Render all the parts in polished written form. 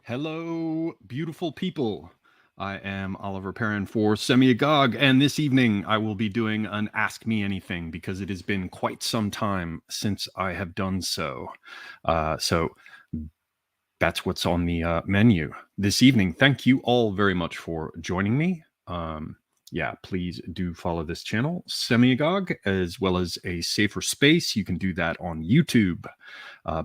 Hello, beautiful people. I am Oliver Perrin for Semi-Agog, and this evening I will be doing an Ask Me Anything because it has been quite some time since I have done so. So that's what's on the menu this evening. Thank you all very much for joining me. Yeah, please do follow this channel, Semi-Agog, as well as A Safer Space. You can do that on YouTube.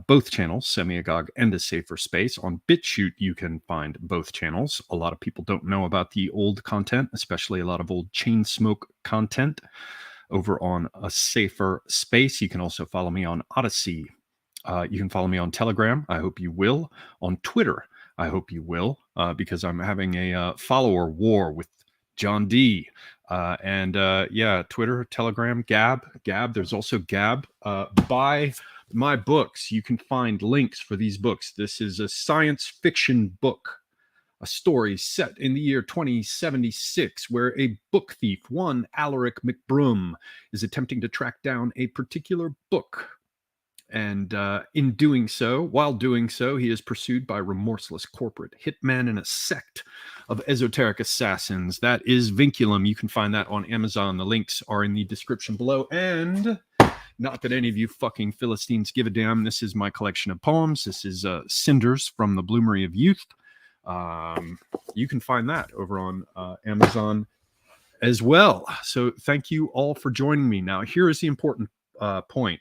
Both channels, Semi-Agog and A Safer Space. On BitChute, you can find both channels. A lot of people don't know about the old content, especially a lot of old Chainsmoke content over on A Safer Space. You can also follow me on Odyssey. You can follow me on Telegram. I hope you will. On Twitter, I hope you will, because I'm having a follower war with John D. Yeah, Twitter, Telegram, Gab. There's also Gab. Buy my books. You can find links for these books. This is a science fiction book, a story set in the year 2076, where a book thief, one Alaric McBroom, is attempting to track down a particular book. And while doing so, he is pursued by remorseless corporate hitmen and a sect of esoteric assassins. That is Vinculum. You can find that on Amazon. The links are in the description below. And not that any of you fucking Philistines give a damn. This is my collection of poems. This is Cinders from the Bloomery of Youth. You can find that over on Amazon as well. So thank you all for joining me. Now, here is the important point.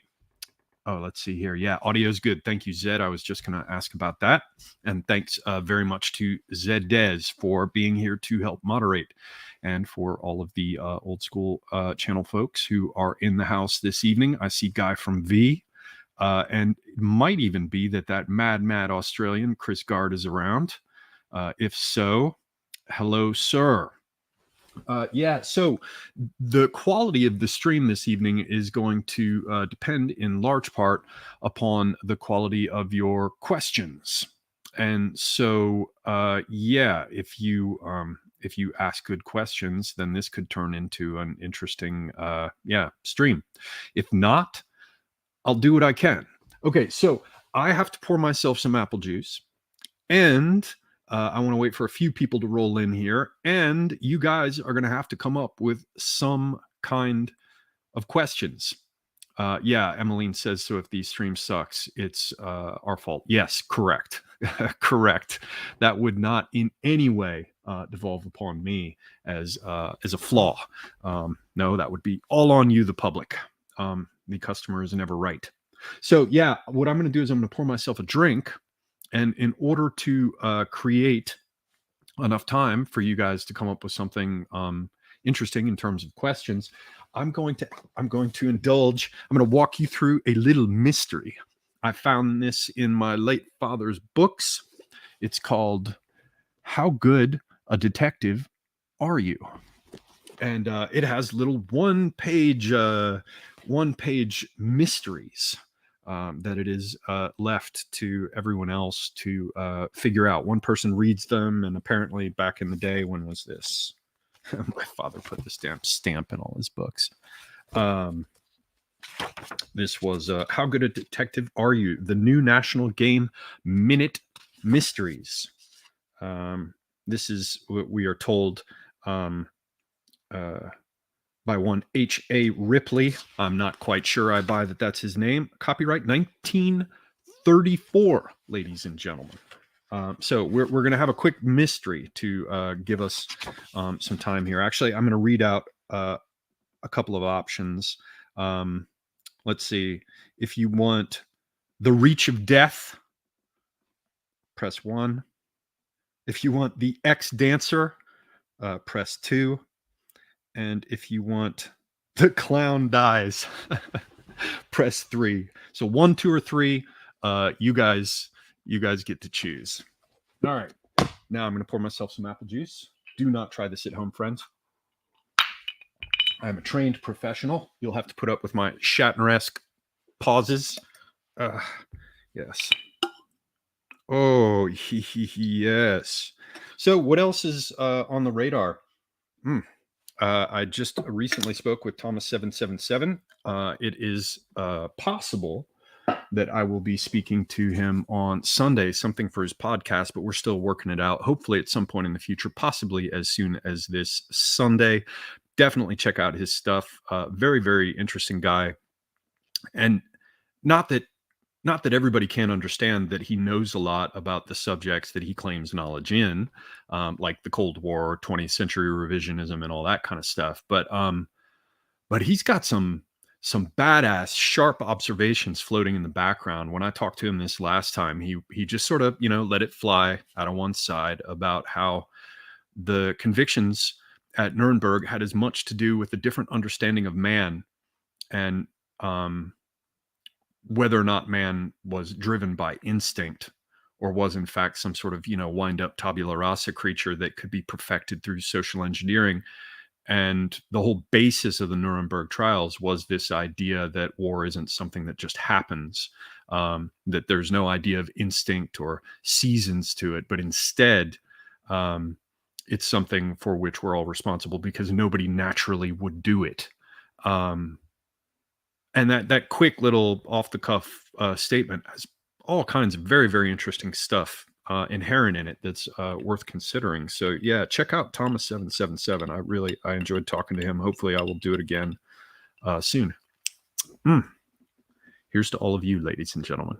Oh, let's see here. Yeah, audio is good. Thank you, Zed. I was just going to ask about that. And thanks very much to Zed Dez for being here to help moderate, and for all of the old school channel folks who are in the house this evening. I see Guy from V, and it might even be that mad Australian Chris Gard is around. If so, hello, sir. Yeah, so the quality of the stream this evening is going to depend in large part upon the quality of your questions. And so, yeah, if you ask good questions, then this could turn into an interesting, stream. If not, I'll do what I can. Okay, so I have to pour myself some apple juice, and I want to wait for a few people to roll in here, and you guys are going to have to come up with some kind of questions. Yeah, Emmeline says, so if the stream sucks, it's our fault. Yes, correct. Correct. That would not in any way devolve upon me as a flaw. No, that would be all on you, the public. The customer is never right. So yeah, what I'm going to do is I'm going to pour myself a drink. And in order to create enough time for you guys to come up with something interesting in terms of questions, I'm going to indulge. I'm going to walk you through a little mystery. I found this in my late father's books. It's called "How Good a Detective Are You?" And it has little one-page mysteries that it is left to everyone else to figure out. One person reads them, and apparently back in the day, when was this? My father put the stamp in all his books. This was How Good a Detective Are You? The new national game, Minute Mysteries. This is what we are told by one H.A. Ripley. I'm not quite sure I buy that that's his name. Copyright 1934, ladies and gentlemen. So we're going to have a quick mystery to give us some time here. Actually, I'm going to read out a couple of options. Let's see. If you want The Reach of Death, press 1. If you want The Ex-Dancer, press 2. And if you want The Clown Dies, press 3. So 1, 2, or 3, you guys get to choose. All right. Now I'm going to pour myself some apple juice. Do not try this at home, friends. I'm a trained professional. You'll have to put up with my Shatner-esque pauses. Yes. Oh, yes. So what else is on the radar? I just recently spoke with Thomas 777. It is possible that I will be speaking to him on Sunday, something for his podcast, but we're still working it out. Hopefully at some point in the future, possibly as soon as this Sunday. Definitely check out his stuff. Very, very interesting guy. And not that everybody can't understand that he knows a lot about the subjects that he claims knowledge in, like the Cold War, 20th century revisionism, and all that kind of stuff. But he's got some badass, sharp observations floating in the background. When I talked to him this last time, he just sort of, let it fly out of one side about how the convictions at Nuremberg had as much to do with a different understanding of man and whether or not man was driven by instinct or was in fact some sort of, wind up tabula rasa creature that could be perfected through social engineering. And the whole basis of the Nuremberg trials was this idea that war isn't something that just happens, that there's no idea of instinct or seasons to it, but instead it's something for which we're all responsible because nobody naturally would do it. And that quick little off the cuff statement has all kinds of very, very interesting stuff inherent in it that's worth considering. So yeah, check out Thomas 777. I enjoyed talking to him. Hopefully I will do it again soon. Here's to all of you, ladies and gentlemen.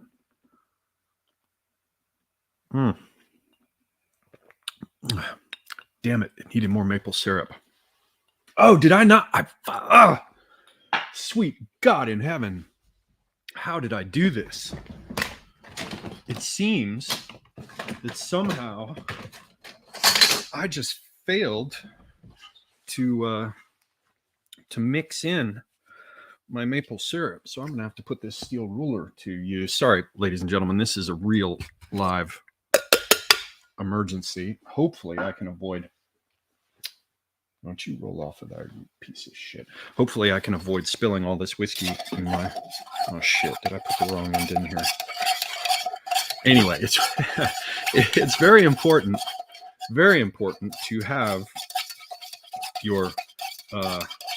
Damn it needed more maple syrup. Oh, did I not? Sweet God in heaven. How did I do this? It seems that somehow I just failed to mix in my maple syrup. So I'm going to have to put this steel ruler to use. Sorry, ladies and gentlemen, this is a real live emergency. Hopefully I can avoid... Don't you roll off of there, you piece of shit. Hopefully I can avoid spilling all this whiskey in my... Oh, shit. Did I put the wrong end in here? Anyway, it's very important to have your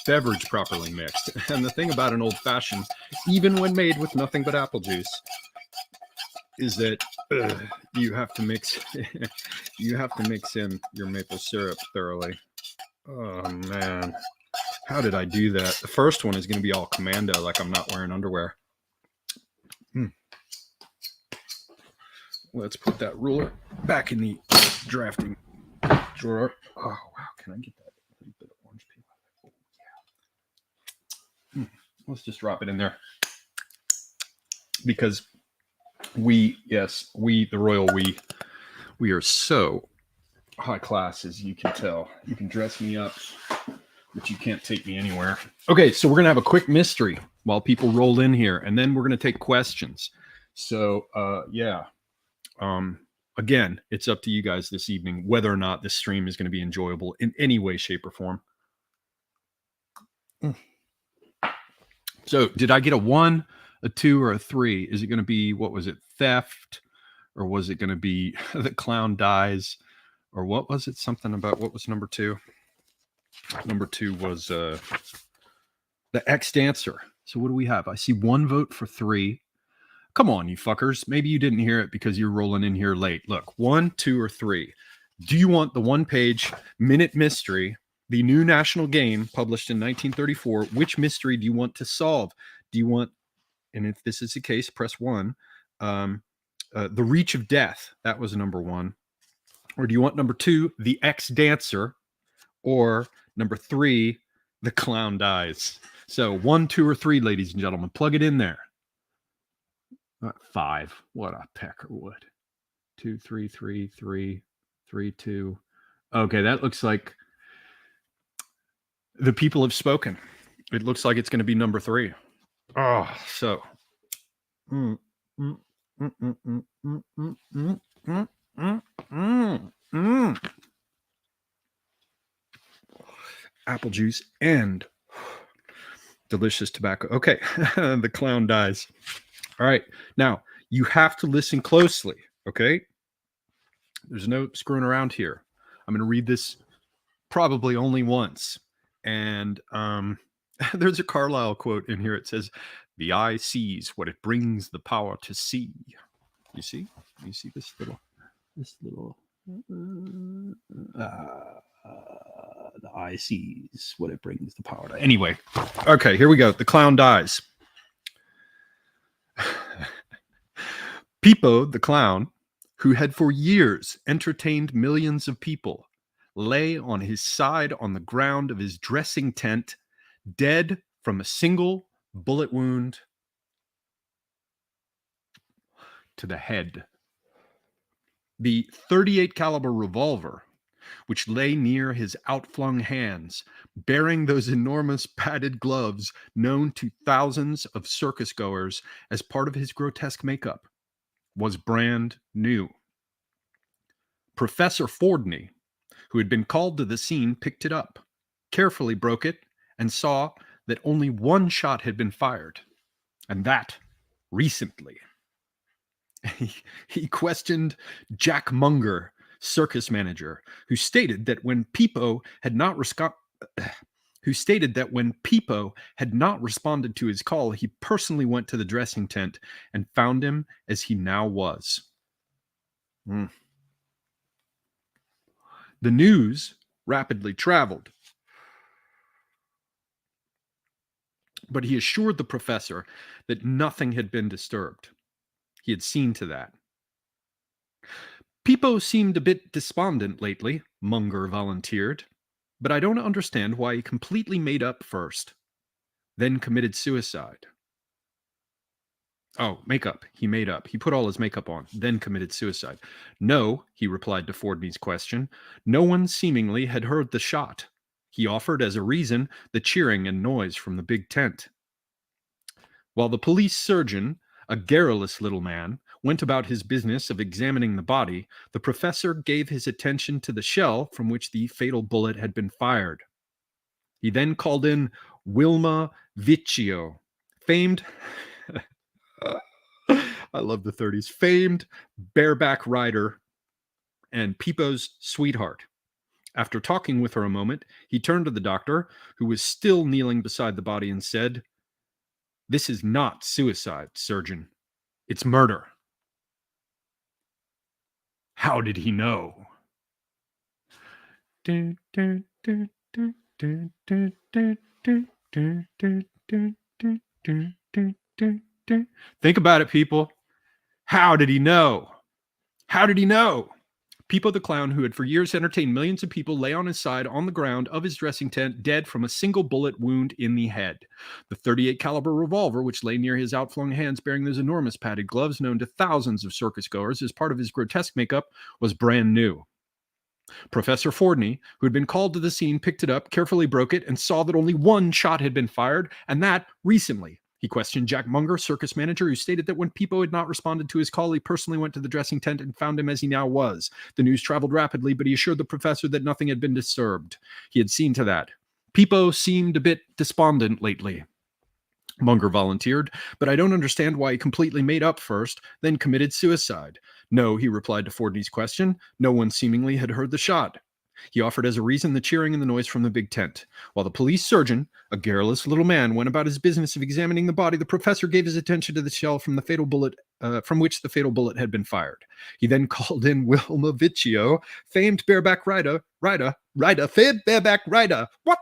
beverage properly mixed. And the thing about an old-fashioned, even when made with nothing but apple juice, is that you have to mix in your maple syrup thoroughly. Oh man, how did I do that? The first one is going to be all commando, like I'm not wearing underwear. Let's put that ruler back in the drafting drawer. Oh wow, can I get that little bit of orange peel? Yeah. Let's just drop it in there because the royal we are so high class, as you can tell. You can dress me up, but you can't take me anywhere. Okay, so we're gonna have a quick mystery while people roll in here, and then we're gonna take questions. So again, it's up to you guys this evening whether or not this stream is going to be enjoyable in any way, shape, or form. So did I get a 1, a 2, or a 3? Is it going to be, what was it, theft? Or was it going to be the clown dies? Or what was it? Something about, what was number 2? Number 2 was the X dancer. So what do we have? I see 1 vote for 3. Come on, you fuckers. Maybe you didn't hear it because you're rolling in here late. Look, 1, 2, or 3. Do you want the 1-page minute mystery, the new national game published in 1934? Which mystery do you want to solve? Do you want, and if this is the case, press 1, the reach of death? That was number 1. Or do you want number 2, the X dancer? Or number 3, the clown dies? So 1, 2, or 3, ladies and gentlemen, plug it in there. 5. What a pecker wood. 2, 3, 3, 3, 3, 2. Okay, that looks like the people have spoken. It looks like it's going to be number 3. Oh, so. Apple juice and delicious tobacco. Okay, the clown dies. All right, now you have to listen closely, okay? There's no screwing around here. I'm going to read this probably only once. And there's a Carlyle quote in here. It says, The eye sees what it brings the power to see. You see this little the eye sees what it brings the power to. Anyway, okay, here we go. The clown dies. Peepo the clown, who had for years entertained millions of people, lay on his side on the ground of his dressing tent, dead from a single bullet wound to the head. The .38 caliber revolver, which lay near his outflung hands, bearing those enormous padded gloves known to thousands of circus goers as part of his grotesque makeup, was brand new. Professor Fordney, who had been called to the scene, picked it up, carefully broke it, and saw that only one shot had been fired, and that recently. He questioned Jack Munger, circus manager, who stated that when Peepo had not responded to his call, he personally went to the dressing tent and found him as he now was. The news rapidly traveled, but he assured the professor that nothing had been disturbed. He had seen to that. Peepo seemed a bit despondent lately, Munger volunteered, but I don't understand why he completely made up first, then committed suicide. Oh, makeup. He made up. He put all his makeup on, then committed suicide. No, he replied to Fordney's question. No one seemingly had heard the shot. He offered as a reason the cheering and noise from the big tent. While the police surgeon, a garrulous little man, went about his business of examining the body, the professor gave his attention to the shell from which the fatal bullet had been fired. He then called in Wilma Vicchio, famed, I love the 30s, famed bareback rider and Peepo's sweetheart. After talking with her a moment, he turned to the doctor, who was still kneeling beside the body, and said, "This is not suicide, surgeon. It's murder." How did he know? Think about it, people. How did he know? How did he know? Peepo the clown, who had for years entertained millions of people, lay on his side on the ground of his dressing tent, dead from a single bullet wound in the head. The .38 caliber revolver, which lay near his outflung hands bearing those enormous padded gloves known to thousands of circus goers as part of his grotesque makeup, was brand new. Professor Fordney, who had been called to the scene, picked it up, carefully broke it, and saw that only one shot had been fired, and that recently. He questioned Jack Munger, circus manager, who stated that when Peepo had not responded to his call, he personally went to the dressing tent and found him as he now was. The news traveled rapidly, but he assured the professor that nothing had been disturbed. He had seen to that. Peepo seemed a bit despondent lately, Munger volunteered, but I don't understand why he completely made up first, then committed suicide. No, he replied to Fordney's question. No one seemingly had heard the shot. He offered as a reason the cheering and the noise from the big tent. While the police surgeon, a garrulous little man, went about his business of examining the body, the professor gave his attention to the shell from which the fatal bullet had been fired. He then called in Wilma Vicchio, famed bareback rider, what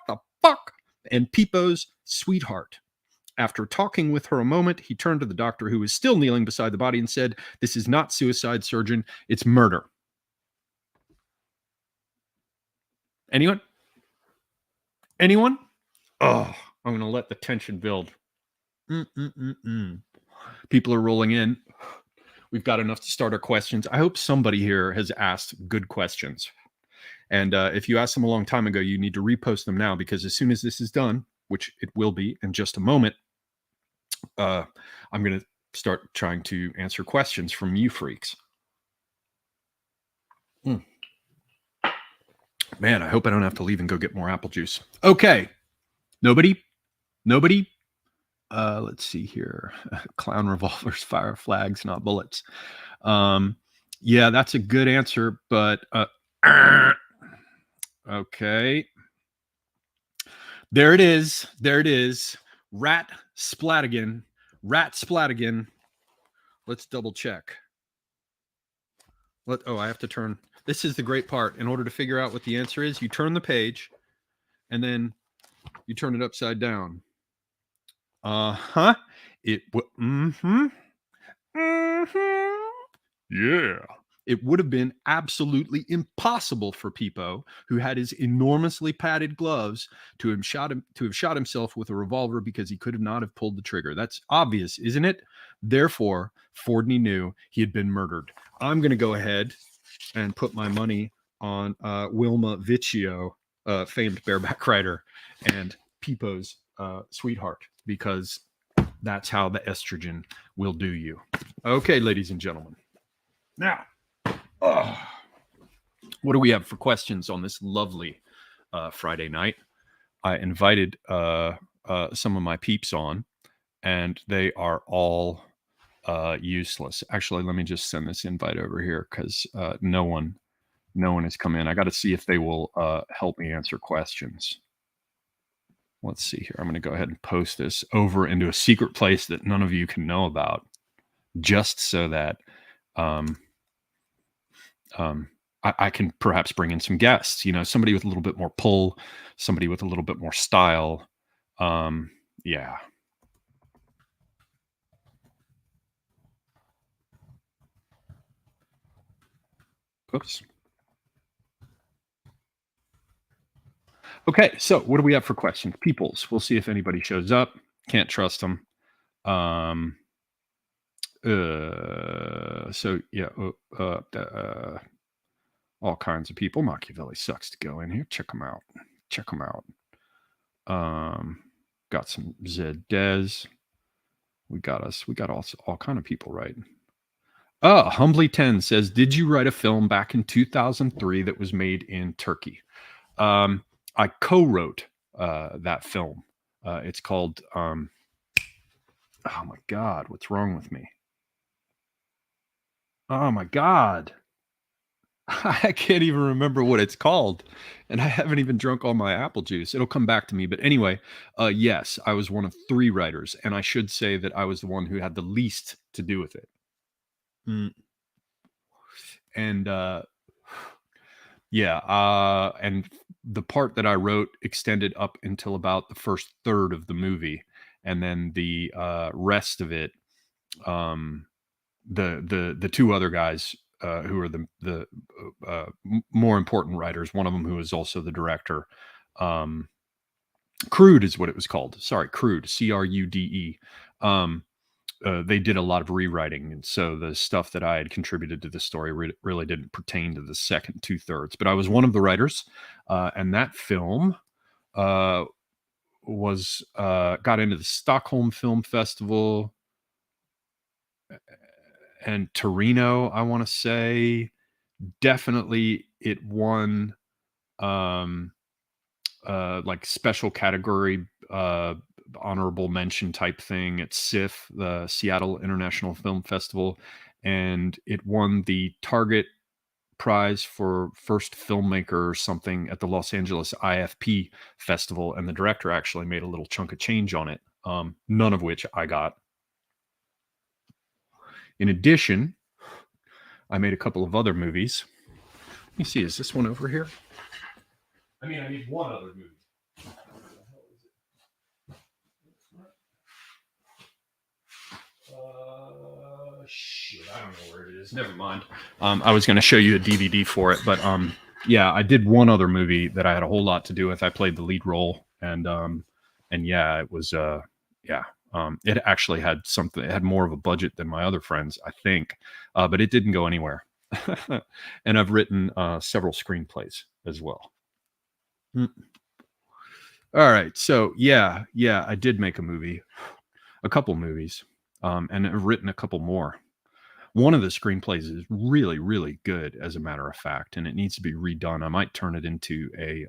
the fuck? And Peepo's sweetheart. After talking with her a moment, he turned to the doctor, who was still kneeling beside the body, and said, "This is not suicide, surgeon. It's murder." Anyone? Oh, I'm going to let the tension build. People are rolling in. We've got enough to start our questions. I hope somebody here has asked good questions. And if you asked them a long time ago, you need to repost them now, because as soon as this is done, which it will be in just a moment, I'm going to start trying to answer questions from you freaks. Man, I hope I don't have to leave and go get more apple juice. Okay. Nobody? Let's see here. Clown revolvers fire flags, not bullets. Yeah, that's a good answer, but okay. There it is. Rat Splatigan Rat Splatigan. Let's double check. Oh, I have to turn. This is the great part. In order to figure out what the answer is, you turn the page and then you turn it upside down. Uh-huh. Yeah. It would have been absolutely impossible for Peepo, who had his enormously padded gloves, to have shot himself with a revolver, because he could not have pulled the trigger. That's obvious, isn't it? Therefore, Fordney knew he had been murdered. I'm going to go ahead and put my money on Wilma Vicchio, famed bareback rider, and Peepo's sweetheart, because that's how the estrogen will do you. Okay, ladies and gentlemen. Now, what do we have for questions on this lovely Friday night? I invited some of my peeps on, and they are all useless. Actually, let me just send this invite over here, because no one has come in. I got to see if they will help me answer questions. Let's see here. I'm going to go ahead and post this over into a secret place that none of you can know about, just so that I can perhaps bring in some guests, somebody with a little bit more pull, somebody with a little bit more style. Yeah. Oops. Okay, so what do we have for questions? Peoples. We'll see if anybody shows up. Can't trust them. So yeah, all kinds of people. Machiavelli sucks to go in here. Check them out. Got some Zed Dez. We got all kind of people, right? Humbly 10 says, did you write a film back in 2003 that was made in Turkey? I co-wrote that film. It's called oh my God, what's wrong with me? Oh my God. I can't even remember what it's called, and I haven't even drunk all my apple juice. It'll come back to me. But anyway, yes, I was one of 3 writers, and I should say that I was the one who had the least to do with it. And yeah, and the part that I wrote extended up until about the first third of the movie, and then the rest of it, the 2 other guys who are the more important writers, one of them who is also the director, Crude is what it was called. Sorry, Crude, Crude. They did a lot of rewriting, and so the stuff that I had contributed to the story really didn't pertain to the second 2/3. But I was one of the writers, and that film was got into the Stockholm Film Festival and Torino, I want to say. Definitely it won like special category honorable mention type thing at SIFF, the Seattle International Film Festival, and it won the Target prize for first filmmaker or something at the Los Angeles IFP Festival, and the director actually made a little chunk of change on it, none of which I got. In addition, I made a couple of other movies. Let me see, is this one over here? I mean, I need one other movie. Shit, I don't know where it is. Never mind. I was going to show you a DVD for it, but yeah, I did one other movie that I had a whole lot to do with. I played the lead role, and yeah, it was yeah. It actually had something. It had more of a budget than my other friends, I think, but it didn't go anywhere. And I've written several screenplays as well. All right, so yeah, I did make a movie, a couple movies, and I've written a couple more. One of the screenplays is really, really good, as a matter of fact, and it needs to be redone. I might turn it into a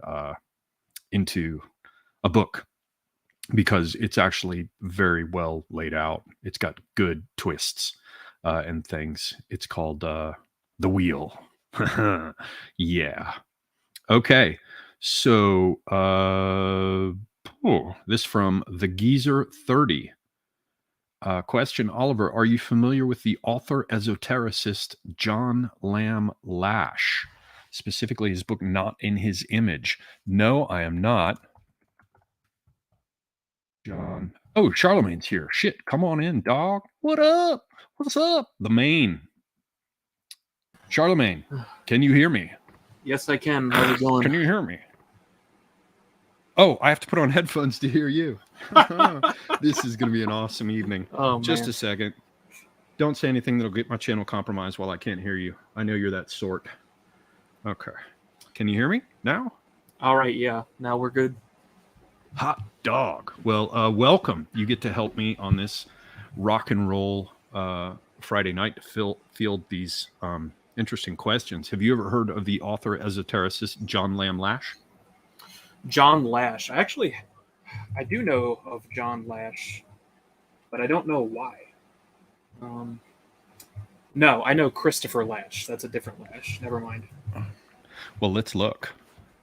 book, because it's actually very well laid out. It's got good twists and things. It's called The Wheel. Yeah. Okay. So this from the Geezer 30. Question, Oliver, are you familiar with the author esotericist John Lamb Lash? Specifically his book, Not in His Image. No, I am not. John. Oh, Charlamagne's here. Shit, come on in, dog. What up? What's up? The main. Charlamagne, can you hear me? Yes, I can. How's it going? Can you hear me? Oh, I have to put on headphones to hear you. This is going to be an awesome evening. Oh, Just man. a second. Don't say anything that'll get my channel compromised while I can't hear you. I know you're that sort. Okay. Can you hear me now? All right, yeah. Now we're good. Hot dog. Well, welcome. You get to help me on this rock and roll Friday night to field these interesting questions. Have you ever heard of the author esotericist John Lamb Lash? John Lash. I do know of John Lash, but I don't know why. No, I know Christopher Lash. That's a different Lash. Never mind. Well, let's look.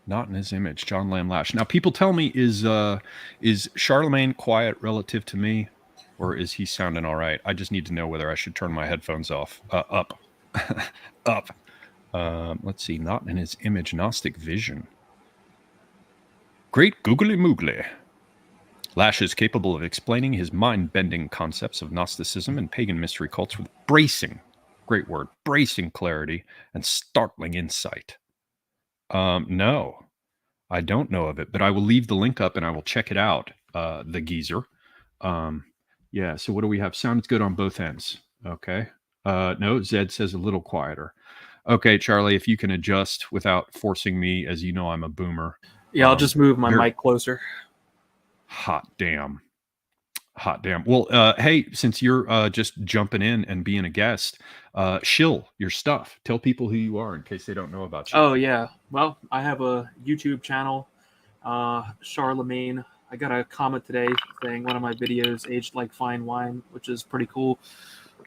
Not in His Image, John Lamb Lash. Now, people tell me, is Charlamagne quiet relative to me, or is he sounding all right? I just need to know whether I should turn my headphones off. Up. Up. Let's see. Not in His Image, Gnostic Vision. Great googly moogly. Lash is capable of explaining his mind-bending concepts of Gnosticism and pagan mystery cults with bracing, great word, bracing clarity and startling insight. No, I don't know of it, but I will leave the link up and I will check it out, the geezer. Yeah, so what do we have? Sounds good on both ends. Okay. No, Zed says a little quieter. Okay, Charlie, if you can adjust without forcing me, as you know I'm a boomer. Yeah, I'll just move my mic closer. Hot damn. Hot damn. Well, hey, since you're just jumping in and being a guest, shill your stuff. Tell people who you are in case they don't know about you. Oh, yeah. Well, I have a YouTube channel, Charlamagne. I got a comment today saying one of my videos aged like fine wine, which is pretty cool.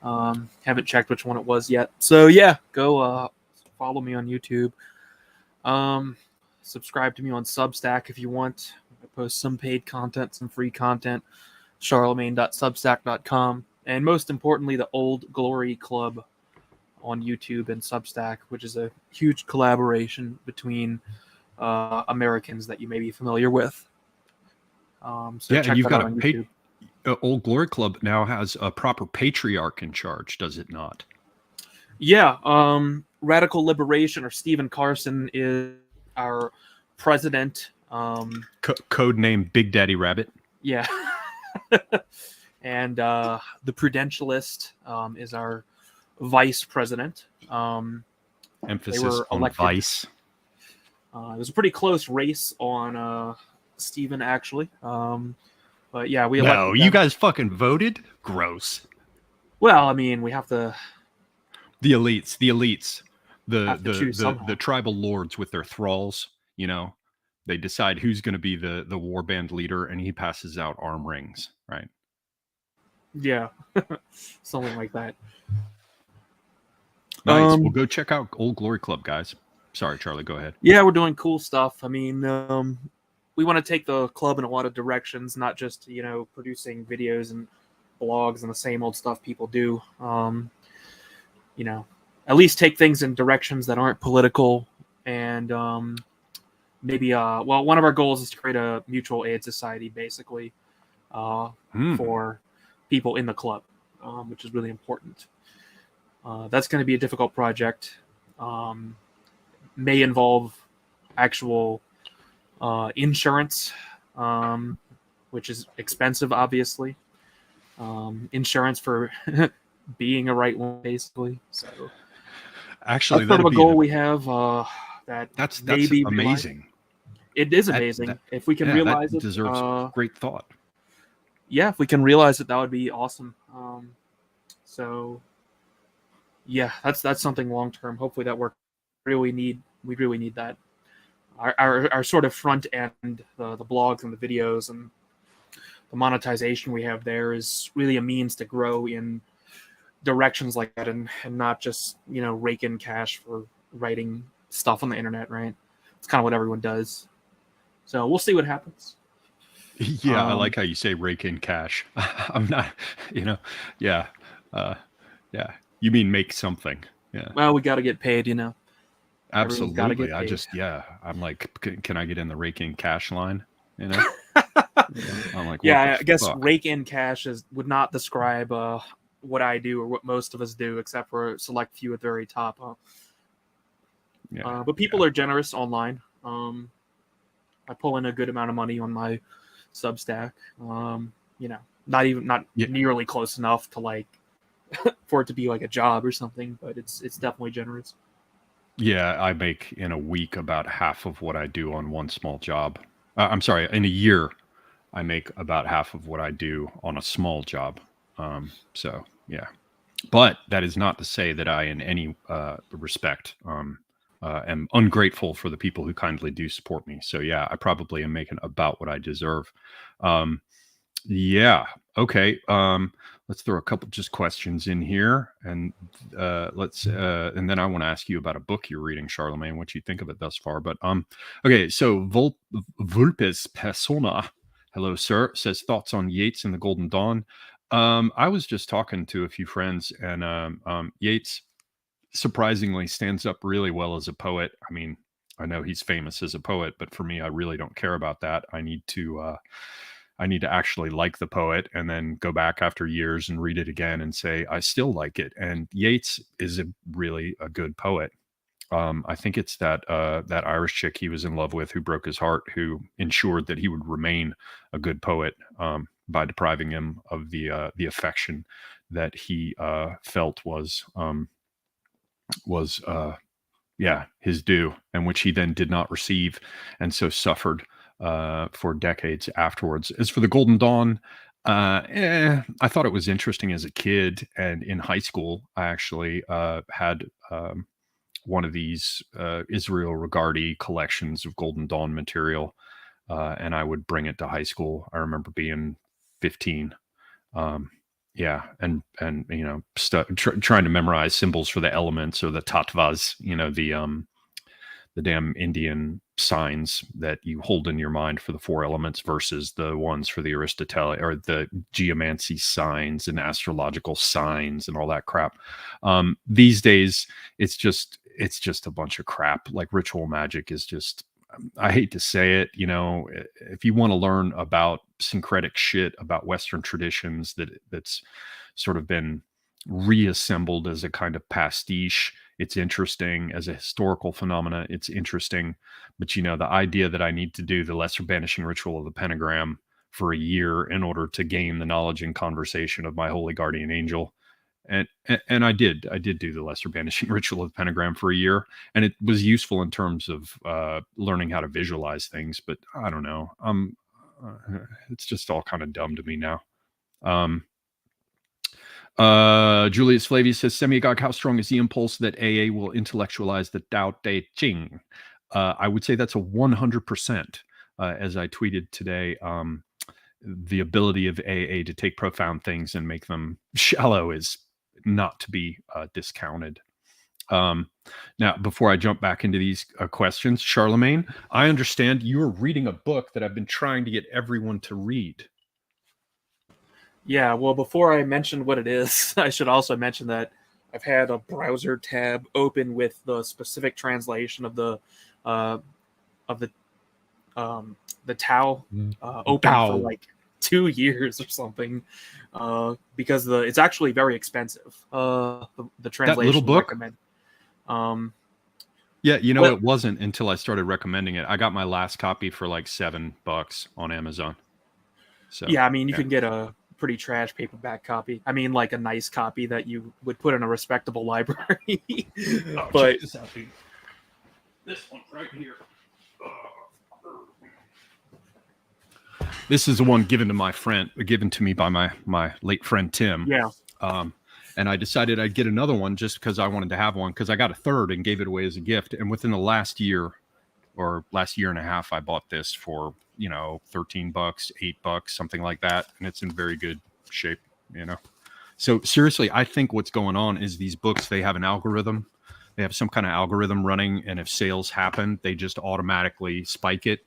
Haven't checked which one it was yet. So, yeah, go follow me on YouTube. Subscribe to me on Substack if you want. I post some paid content, some free content. Charlamagne.substack.com, and most importantly, the Old Glory Club on YouTube and Substack, which is a huge collaboration between Americans that you may be familiar with. So yeah, check and you've that got out on YouTube. Old Glory Club now has a proper patriarch in charge, does it not? Yeah, Radical Liberation, or Stephen Carson, is our president. Code name Big Daddy Rabbit. Yeah. And the Prudentialist is our vice president. Emphasis on vice. It was a pretty close race on Stephen, actually. But yeah, we elected them. You guys fucking voted? Gross. Well, I mean, we have to. The elites. The tribal lords with their thralls, you know. They decide who's going to be the warband leader, and he passes out arm rings, right? Yeah, something like that. Nice. Well, go check out Old Glory Club, guys. Sorry, Charlie, go ahead. Yeah, we're doing cool stuff. I mean, we want to take the club in a lot of directions, not just, producing videos and blogs and the same old stuff people do. At least take things in directions that aren't political, and maybe one of our goals is to create a mutual aid society, basically, for people in the club, which is really important. That's going to be a difficult project. May involve actual insurance, which is expensive, obviously. Insurance for being a right one, basically. So, actually, that's sort of a goal we have. That's maybe amazing. It is amazing. If we can realize it, deserves great thought. Yeah, if we can realize it, that would be awesome. So, yeah, that's something long term. Hopefully, that works. We really need that. Our sort of front end, the blogs and the videos and the monetization we have there is really a means to grow in directions like that, and not just rake in cash for writing stuff on the internet, right? It's kind of what everyone does. So we'll see what happens. Yeah, I like how you say rake in cash. I'm not, you know, yeah, uh, yeah. You mean make something? Yeah, Well, we got to get paid, you know. Everyone's got to absolutely. get paid. I'm like, can I get in the rake in cash line? You know, I'm like, what the Yeah, I guess fuck? rake in cash would not describe what I do or what most of us do, except for a select few at the very top. Yeah, But people are generous online. I pull in a good amount of money on my Substack. You know, not yeah, nearly close enough to like for it to be like a job or something, but it's definitely generous. yeah. I make in a week about half of what I do on one small job. I'm sorry, in a year, I make about half of what I do on a small job. So yeah. But that is not to say that I, in any respect, am ungrateful for the people who kindly do support me. So yeah, I probably am making about what I deserve. Um, yeah. Okay. Let's throw a couple just questions in here, and and then I want to ask you about a book you're reading, Charlamagne. What you think of it thus far? But okay. So Vulpes Persona, hello, sir, says thoughts on Yeats and the Golden Dawn. I was just talking to a few friends, and Yeats surprisingly stands up really well as a poet. I mean, I know he's famous as a poet, but for me, I really don't care about that. I need to actually like the poet and then go back after years and read it again and say I still like it. And Yeats is really a good poet. I think it's that Irish chick he was in love with who broke his heart, who ensured that he would remain a good poet by depriving him of the affection that he felt was yeah, his due, and which he then did not receive, and so suffered for decades afterwards. As for the Golden Dawn, I thought it was interesting as a kid, and in high school, I actually had one of these Israel Regardie collections of Golden Dawn material, and I would bring it to high school. I remember being 15. Um, yeah, and you know, trying to memorize symbols for the elements or the tattvas, you know, the damn Indian signs that you hold in your mind for the four elements versus the ones for the Aristotelic or the geomancy signs and astrological signs and all that crap. These days, it's just a bunch of crap. Like ritual magic is just. I hate to say it, you know, if you want to learn about syncretic shit about Western traditions that's sort of been reassembled as a kind of pastiche, it's interesting. As a historical phenomena, it's interesting. But, you know, the idea that I need to do the lesser banishing ritual of the pentagram for a year in order to gain the knowledge and conversation of my holy guardian angel. And I did do the lesser banishing ritual of the pentagram for a year, and it was useful in terms of learning how to visualize things. But I don't know, it's just all kind of dumb to me now. Um, Julius Flavius says, Semigog, how strong is the impulse that AA will intellectualize the Tao Te Ching? I would say that's a 100%. As I tweeted today, the ability of AA to take profound things and make them shallow is not to be discounted. Now, before I jump back into these questions, Charlamagne, I understand you are reading a book that I've been trying to get everyone to read. Yeah, well, before I mention what it is, I should also mention that I've had a browser tab open with the specific translation of the Tao open Tao. for like 2 years or something, because it's actually very expensive. The translation That little book? recommend. Yeah, you know, Well, it wasn't until I started recommending it. I got my last copy for like $7 on Amazon. So yeah, I mean, you can get a pretty trash paperback copy. I mean, like a nice copy that you would put in a respectable library. But check this out, dude. This one right here. This is the one given to me by my late friend Tim. yeah, And I decided I'd get another one just because I wanted to have one, because I got a third and gave it away as a gift. And within the last year and a half, I bought this for, you know, $13, $8, something like that. And it's in very good shape, you know. So seriously, I think what's going on is these books, they have an algorithm. They have some kind of algorithm running. And if sales happen, they just automatically spike it.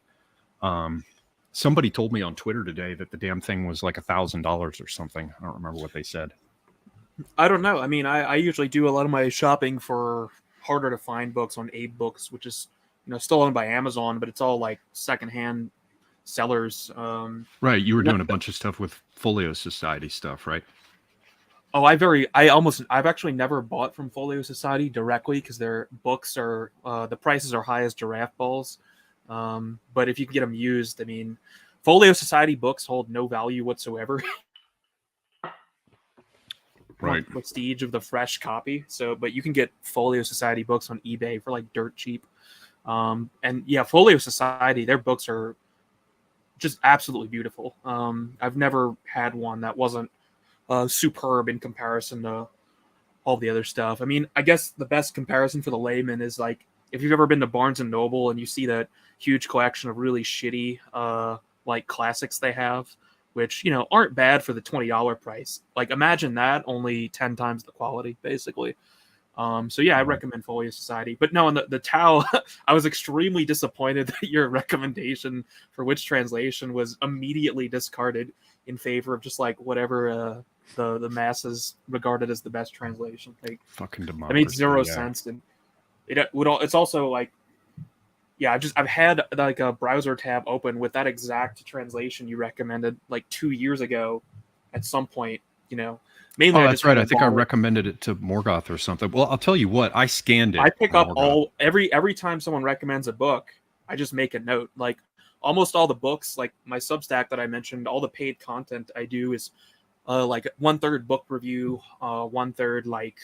Somebody told me on Twitter today that the damn thing was like $1,000 or something. I don't remember what they said. I don't know. I mean, I usually do a lot of my shopping for harder to find books on Abe Books, which is, you know, still owned by Amazon, but it's all like secondhand sellers. Right. You were doing a bunch of stuff with Folio Society stuff, right? Oh, I've actually never bought from Folio Society directly because their books are, the prices are high as giraffe balls. But if you can get them used, I mean, Folio Society books hold no value whatsoever. Right. Prestige of the fresh copy. So, but you can get Folio Society books on eBay for like dirt cheap. And yeah, Folio Society, their books are just absolutely beautiful. I've never had one that wasn't superb in comparison to all the other stuff. I mean, I guess the best comparison for the layman is like if you've ever been to Barnes and Noble and you see that huge collection of really shitty like classics they have, which, you know, aren't bad for the $20 price. Like imagine that, only 10 times the quality, basically. So yeah, I recommend Folio Society. But no, on the Tau, I was extremely disappointed that your recommendation for which translation was immediately discarded in favor of just like whatever the masses regarded as the best translation. Like fucking democracy. It made zero sense, and it's also like, yeah, I've had like a browser tab open with that exact translation you recommended like 2 years ago at some point, you know. Mainly, that's right. I think I recommended it to Morgoth or something. Well, I'll tell you what, I scanned it. I pick up every time someone recommends a book, I just make a note. Like almost all the books, like my Substack that I mentioned, all the paid content I do is like 1/3 book review, 1/3 like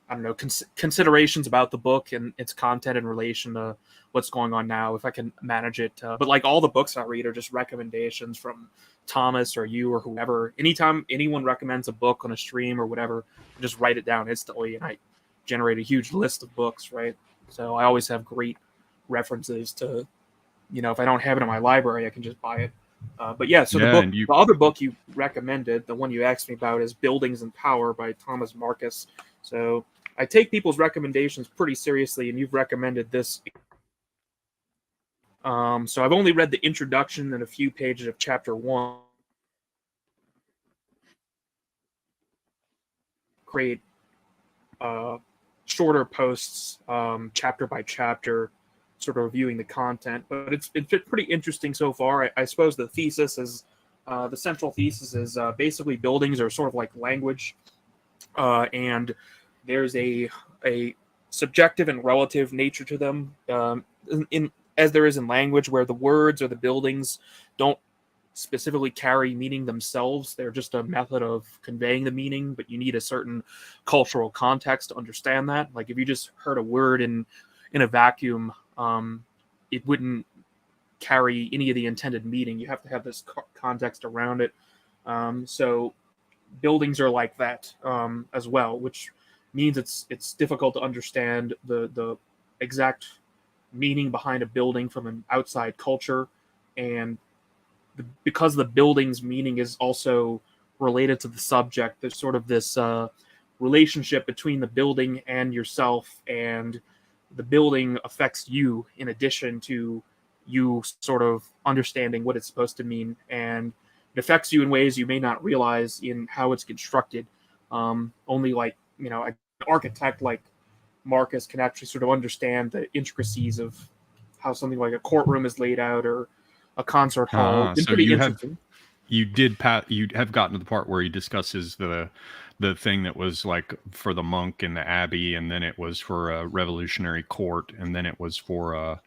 I don't know, considerations about the book and its content in relation to what's going on now, if I can manage it. But like all the books I read are just recommendations from Thomas or you or whoever. Anytime anyone recommends a book on a stream or whatever, I just write it down instantly and I generate a huge list of books, right? So I always have great references to, you know, if I don't have it in my library, I can just buy it. But yeah, so the other book you recommended, the one you asked me about, is Buildings and Power by Thomas Marcus. So I take people's recommendations pretty seriously, and you've recommended this. So I've only read the introduction and a few pages of chapter 1. Create shorter posts, chapter by chapter, sort of reviewing the content. But it's been pretty interesting so far. I suppose the thesis is, the central thesis is basically buildings are sort of like language, and there's a subjective and relative nature to them, as there is in language, where the words or the buildings don't specifically carry meaning themselves. They're just a method of conveying the meaning, but you need a certain cultural context to understand that. Like if you just heard a word in a vacuum, it wouldn't carry any of the intended meaning. You have to have this context around it. So buildings are like that as well, which means it's difficult to understand the exact meaning behind a building from an outside culture, and because the building's meaning is also related to the subject, there's sort of this relationship between the building and yourself, and the building affects you in addition to you sort of understanding what it's supposed to mean, and it affects you in ways you may not realize in how it's constructed. Only like, you know, an architect like Marcus can actually sort of understand the intricacies of how something like a courtroom is laid out or a concert hall. So you have gotten to the part where he discusses the thing that was like for the monk in the abbey, and then it was for a revolutionary court, and then it was for a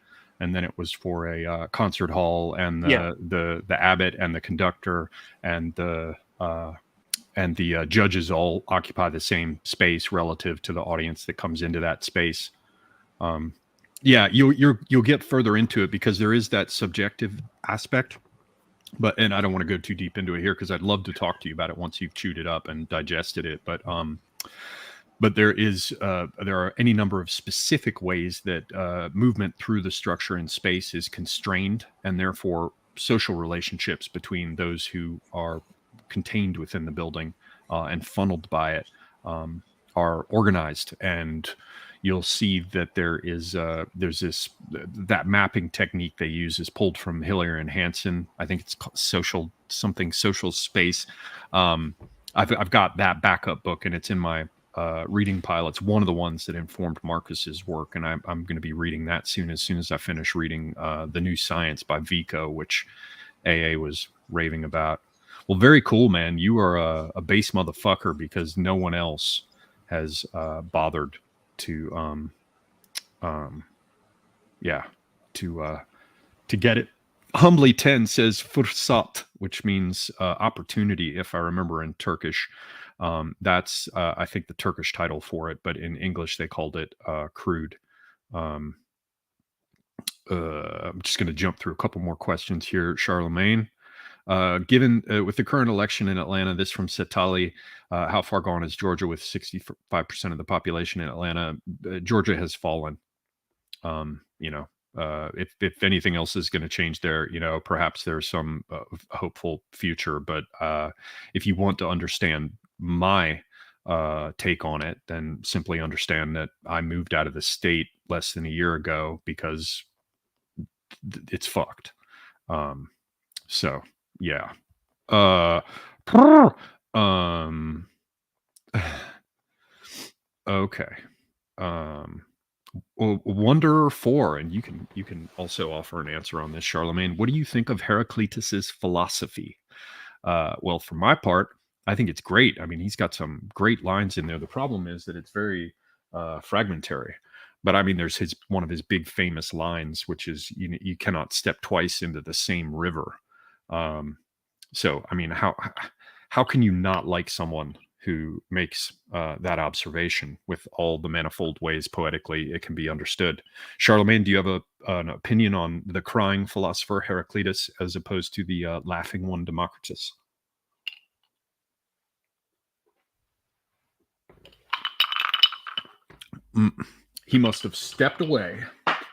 concert hall, and the abbot and the conductor and the judges all occupy the same space relative to the audience that comes into that space. You'll get further into it because there is that subjective aspect, and I don't want to go too deep into it here because I'd love to talk to you about it once you've chewed it up and digested it. But there are any number of specific ways that movement through the structure in space is constrained, and therefore social relationships between those who are contained within the building and funneled by it are organized, and you'll see that there's this that mapping technique they use is pulled from Hillier and Hansen. I think it's called social space. I've got that backup book, and it's in my reading pile. It's one of the ones that informed Marcus's work, and I'm going to be reading that soon as I finish reading The New Science by Vico, which AA was raving about. Well, very cool, man. You are a base motherfucker, because no one else has bothered to to get it. Humbly 10 says fırsat, which means opportunity, if I remember in Turkish. That's I think the Turkish title for it, but in English they called it crude. I'm just going to jump through a couple more questions here. Charlamagne, given with the current election in Atlanta, this from Setali, how far gone is Georgia with 65% of the population in Atlanta? Georgia has fallen. If anything else is going to change there, perhaps there's some hopeful future. But if you want to understand my take on it, then simply understand that I moved out of the state less than a year ago because it's fucked. So yeah. Okay. Wanderer 4, and you can also offer an answer on this, Charlamagne. What do you think of Heraclitus's philosophy? Well, for my part, I think it's great. I mean, he's got some great lines in there. The problem is that it's very fragmentary. But I mean, there's one of his big famous lines, which is you cannot step twice into the same river. So I mean, how can you not like someone who makes that observation with all the manifold ways poetically it can be understood? Charlamagne, do you have an opinion on the crying philosopher Heraclitus as opposed to the laughing one Democritus? He must have stepped away.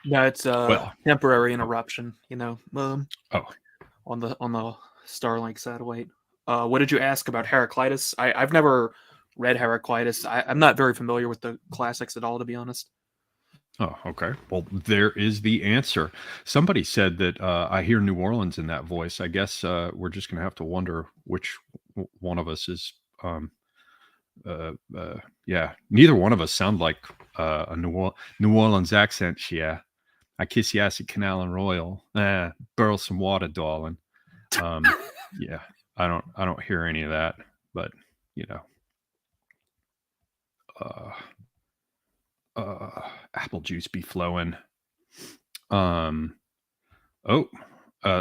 No, it's temporary interruption. On the Starlink satellite. What did you ask about Heraclitus? I've never read Heraclitus. I'm not very familiar with the classics at all, to be honest. Oh, okay. Well, there is the answer. Somebody said that I hear New Orleans in that voice. I guess we're just going to have to wonder which one of us is. Yeah, neither one of us sound like a New Orleans accent. Yeah, I kiss you ass at Canal and Royal. Burl some water, darling. Yeah, I don't hear any of that, but apple juice be flowing.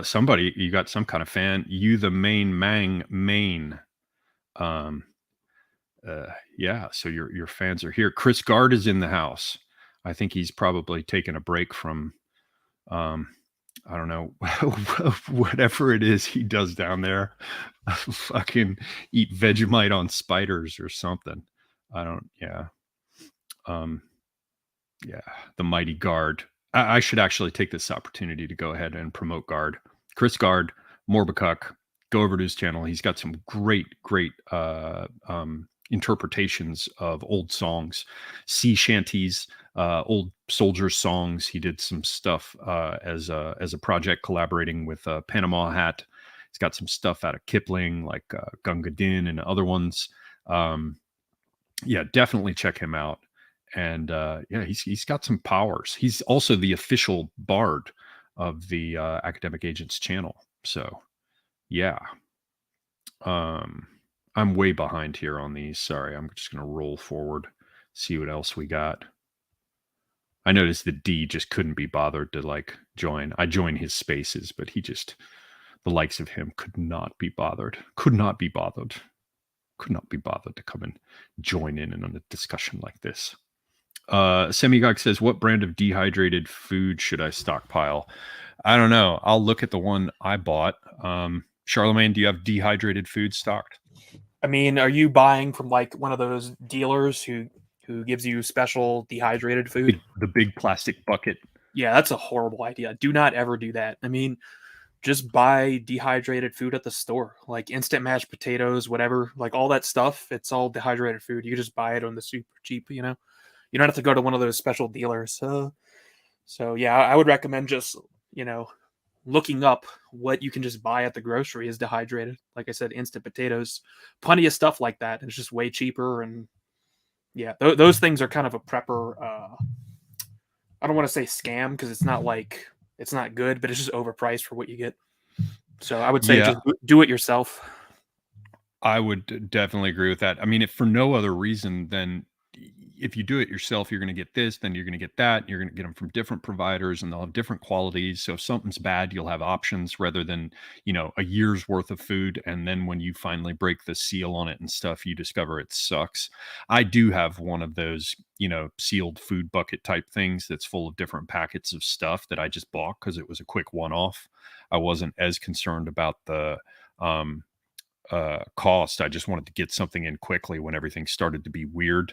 Somebody, you got some kind of fan. You the main mang main. Yeah, so your fans are here. Chris Gard is in the house. I think he's probably taken a break from I don't know, whatever it is he does down there. Fucking eat Vegemite on spiders or something. Yeah, the mighty Gard. I should actually take this opportunity to go ahead and promote Gard. Chris Gard, Morbacuk. Go over to his channel. He's got some great interpretations of old songs, sea shanties, old soldier songs. He did some stuff as a project collaborating with Panama Hat. He's got some stuff out of Kipling, like Gunga Din and other ones. Yeah, definitely check him out. And yeah, he's got some powers. He's also the official bard of the Academic Agents channel. So yeah. I'm way behind here on these. Sorry, I'm just going to roll forward, see what else we got. I noticed that D just couldn't be bothered to join. I join his spaces, but the likes of him could not be bothered to come and join in on a discussion like this. Semigog says, what brand of dehydrated food should I stockpile? I don't know. I'll look at the one I bought. Charlamagne, do you have dehydrated food stocked? I mean, are you buying from one of those dealers who gives you special dehydrated food? The big plastic bucket. Yeah, that's a horrible idea. Do not ever do that. I mean, just buy dehydrated food at the store, like instant mashed potatoes, whatever, all that stuff. It's all dehydrated food. You just buy it on the super cheap, You don't have to go to one of those special dealers. So yeah, I would recommend just, looking up what you can just buy at the grocery is dehydrated. Like I said, instant potatoes, plenty of stuff like that. It's just way cheaper. And yeah, those things are kind of a prepper. I don't want to say scam because it's not like it's not good, but it's just overpriced for what you get. So I would say Yeah, just do it yourself. I would definitely agree with that. I mean, if for no other reason than if you do it yourself, you're going to get this, then you're going to get that. You're going to get them from different providers and they'll have different qualities. So if something's bad, you'll have options rather than, a year's worth of food. And then when you finally break the seal on it and stuff, you discover it sucks. I do have one of those, sealed food bucket type things that's full of different packets of stuff that I just bought because it was a quick one off. I wasn't as concerned about the, cost. I just wanted to get something in quickly when everything started to be weird.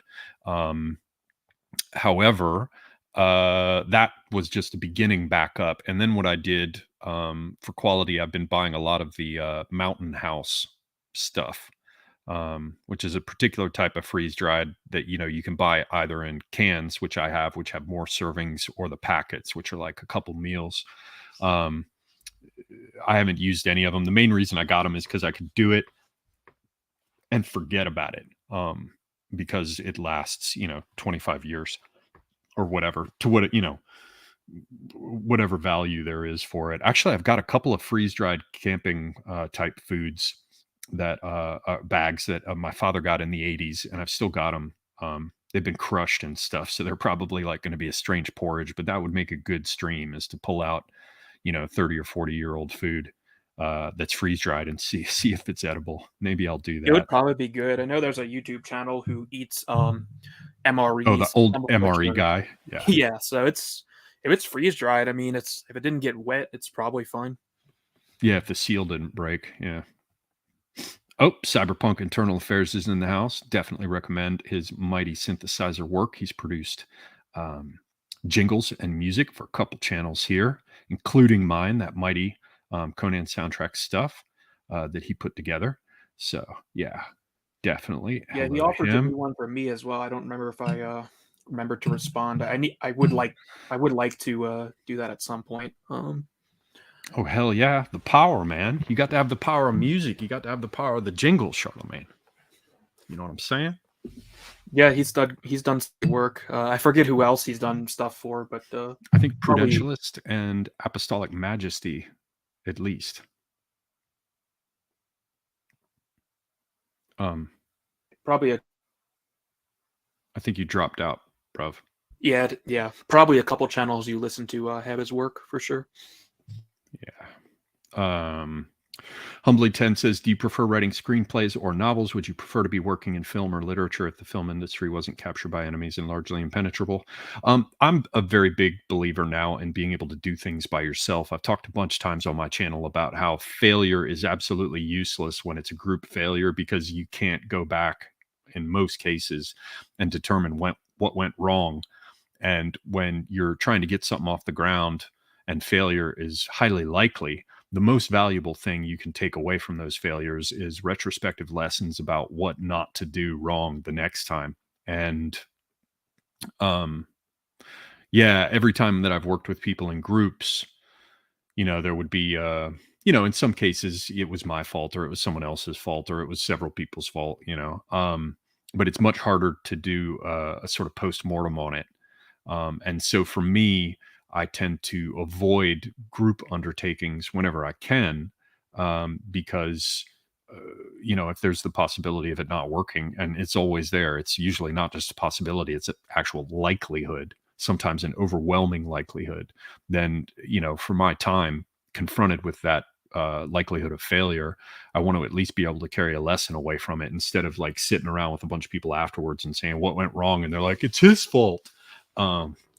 However, that was just a beginning back up. And then what I did for quality, I've been buying a lot of the Mountain House stuff, which is a particular type of freeze dried that you can buy either in cans, which I have, which have more servings, or the packets, which are like a couple meals. I haven't used any of them. The main reason I got them is because I could do it and forget about it, because it lasts, 25 years or whatever, to what, whatever value there is for it. Actually, I've got a couple of freeze-dried camping type foods that bags that my father got in the 80s, and I've still got them. They've been crushed and stuff, so they're probably like going to be a strange porridge, but that would make a good stream, is to pull out 30 or 40-year-old food that's freeze dried and see if it's edible. Maybe I'll do It would that. probably be good. I know there's a YouTube channel who eats MREs. Oh, the old MRE butcher. guy. Yeah. Yeah, so if it's freeze dried, I mean, if it didn't get wet, it's probably fine. Yeah, if the seal didn't break. Yeah. Oh, Cyberpunk Internal Affairs is in the house. Definitely recommend his mighty synthesizer work. He's produced jingles and music for a couple channels here, including mine, that mighty Conan soundtrack stuff that he put together. So yeah, definitely. Yeah, he Hello offered to to him. do one for me as well. I don't remember if I remember to respond. I would like to do that at some point. Oh hell yeah, the power, man! You got to have the power of music. You got to have the power of the jingle, Charlamagne. You know what I'm saying? Yeah, he's done work. I forget who else he's done stuff for, but I think probably, Prudentialist and Apostolic Majesty, at least. probably a I think you dropped out, bruv. yeah, probably a couple channels you listen to have his work for sure. Yeah. Humbly 10 says, do you prefer writing screenplays or novels? Would you prefer to be working in film or literature if the film industry wasn't captured by enemies and largely impenetrable? I'm a very big believer now in being able to do things by yourself. I've talked a bunch of times on my channel about how failure is absolutely useless when it's a group failure, because you can't go back in most cases and determine what went wrong. And when you're trying to get something off the ground and failure is highly likely, the most valuable thing you can take away from those failures is retrospective lessons about what not to do wrong the next time. And yeah, every time that I've worked with people in groups, there would be in some cases it was my fault, or it was someone else's fault, or it was several people's fault, but it's much harder to do a sort of post-mortem on it. And so for me, I tend to avoid group undertakings whenever I can, because, if there's the possibility of it not working, and it's always there, it's usually not just a possibility, it's an actual likelihood, sometimes an overwhelming likelihood, then, for my time confronted with that likelihood of failure, I want to at least be able to carry a lesson away from it, instead of like sitting around with a bunch of people afterwards and saying what went wrong, and they're like, it's his fault.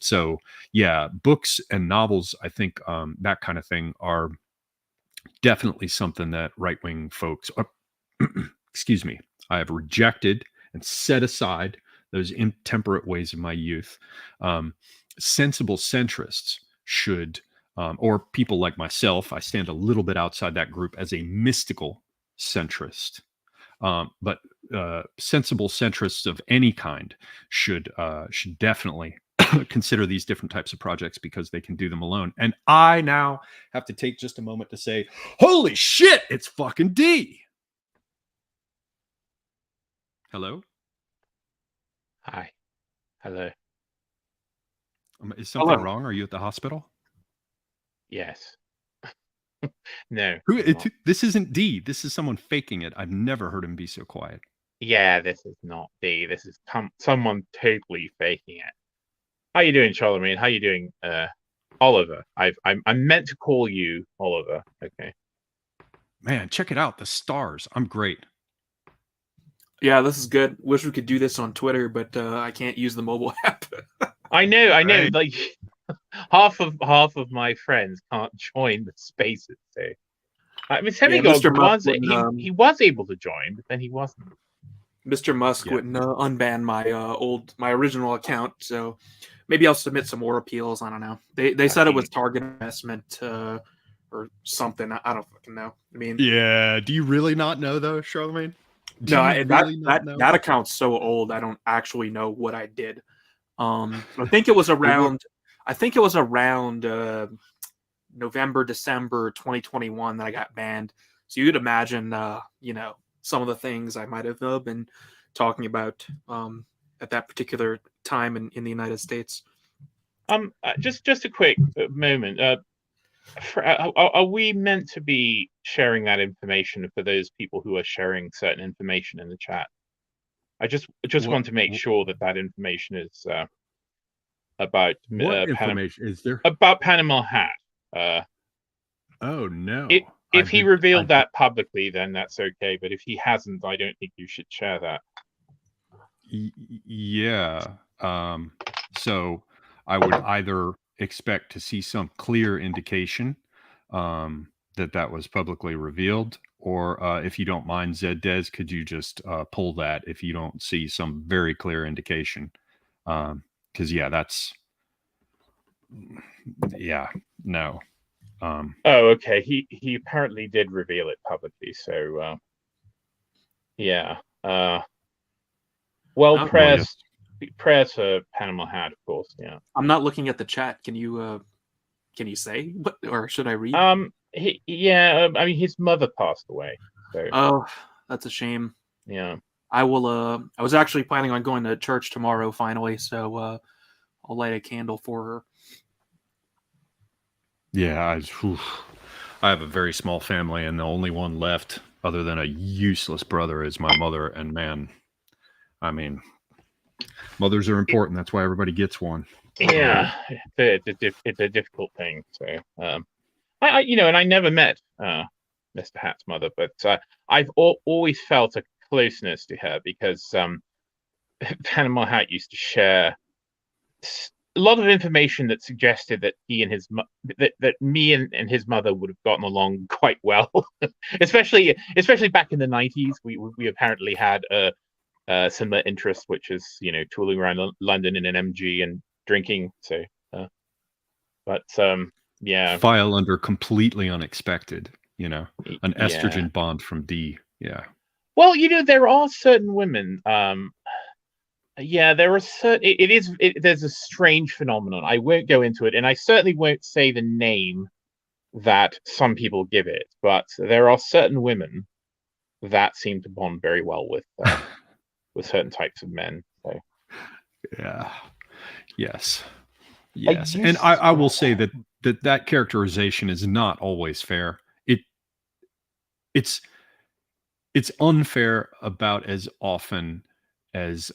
So yeah, books and novels, I think that kind of thing are definitely something that right-wing folks are, excuse me, I have rejected and set aside those intemperate ways of my youth. Sensible centrists should, or people like myself, I stand a little bit outside that group as a mystical centrist. But sensible centrists of any kind should definitely consider these different types of projects because they can do them alone. And I now have to take just a moment to say, holy shit, it's fucking D. Hello? Hi. Hello. Is something Hello. wrong? Are you at the hospital? Yes. No. This isn't D. This is someone faking it. I've never heard him be so quiet. Yeah, this is not D. This is someone totally faking it. How you doing, Charlamagne? How you doing, Oliver? I'm meant to call you Oliver. Okay. Man, check it out. The stars. I'm great. Yeah, this is good. Wish we could do this on Twitter, but I can't use the mobile app. I know. Right. Like half of my friends can't join the spaces. So I mean, Mr. Musk he was able to join, but then he wasn't. Mr. Musk wouldn't unban my original account, so maybe I'll submit some more appeals. I don't know. They said it was target investment or something. I don't fucking know. I mean, yeah. Do you really not know though, Charlamagne? That account's so old. I don't actually know what I did. I think it was around. November, December 2021 that I got banned. So you could imagine, some of the things I might have been talking about at that particular time in the United States. Just a quick moment. Are we meant to be sharing that information for those people who are sharing certain information in the chat? I just want to make sure that information is about what information is there about Panama Hat. Oh no! If he revealed that publicly, then that's okay. But if he hasn't, I don't think you should share that. Yeah. So I would either expect to see some clear indication that was publicly revealed, or if you don't mind, Zed Des, could you just pull that if you don't see some very clear indication? Because no. Oh, okay. He apparently did reveal it publicly, so yeah. Well, prayers for Panama Hat, of course. Yeah. I'm not looking at the chat. Can you say what, or should I read? I mean, his mother passed away. So. Oh, that's a shame. Yeah. I will. I was actually planning on going to church tomorrow, finally. So I'll light a candle for her. Yeah, I have a very small family, and the only one left, other than a useless brother, is my mother. And man, I mean, mothers are important. That's why everybody gets one. Yeah, it's a difficult thing. So, I never met Mr. Hat's mother, but I've always felt a closeness to her because Panama Hat used to share a lot of information that suggested that he and that me and his mother would have gotten along quite well, especially back in the 90s. We apparently had a similar interest, which is tooling around London in an MG and drinking. So, yeah. File under completely unexpected. An estrogen bond from D. Yeah. Well, there are certain women. Yeah, there are certain. There's a strange phenomenon. I won't go into it, and I certainly won't say the name that some people give it. But there are certain women that seem to bond very well with certain types of men. So. Yeah. Yes. And I will say that characterization is not always fair. It's unfair about as often as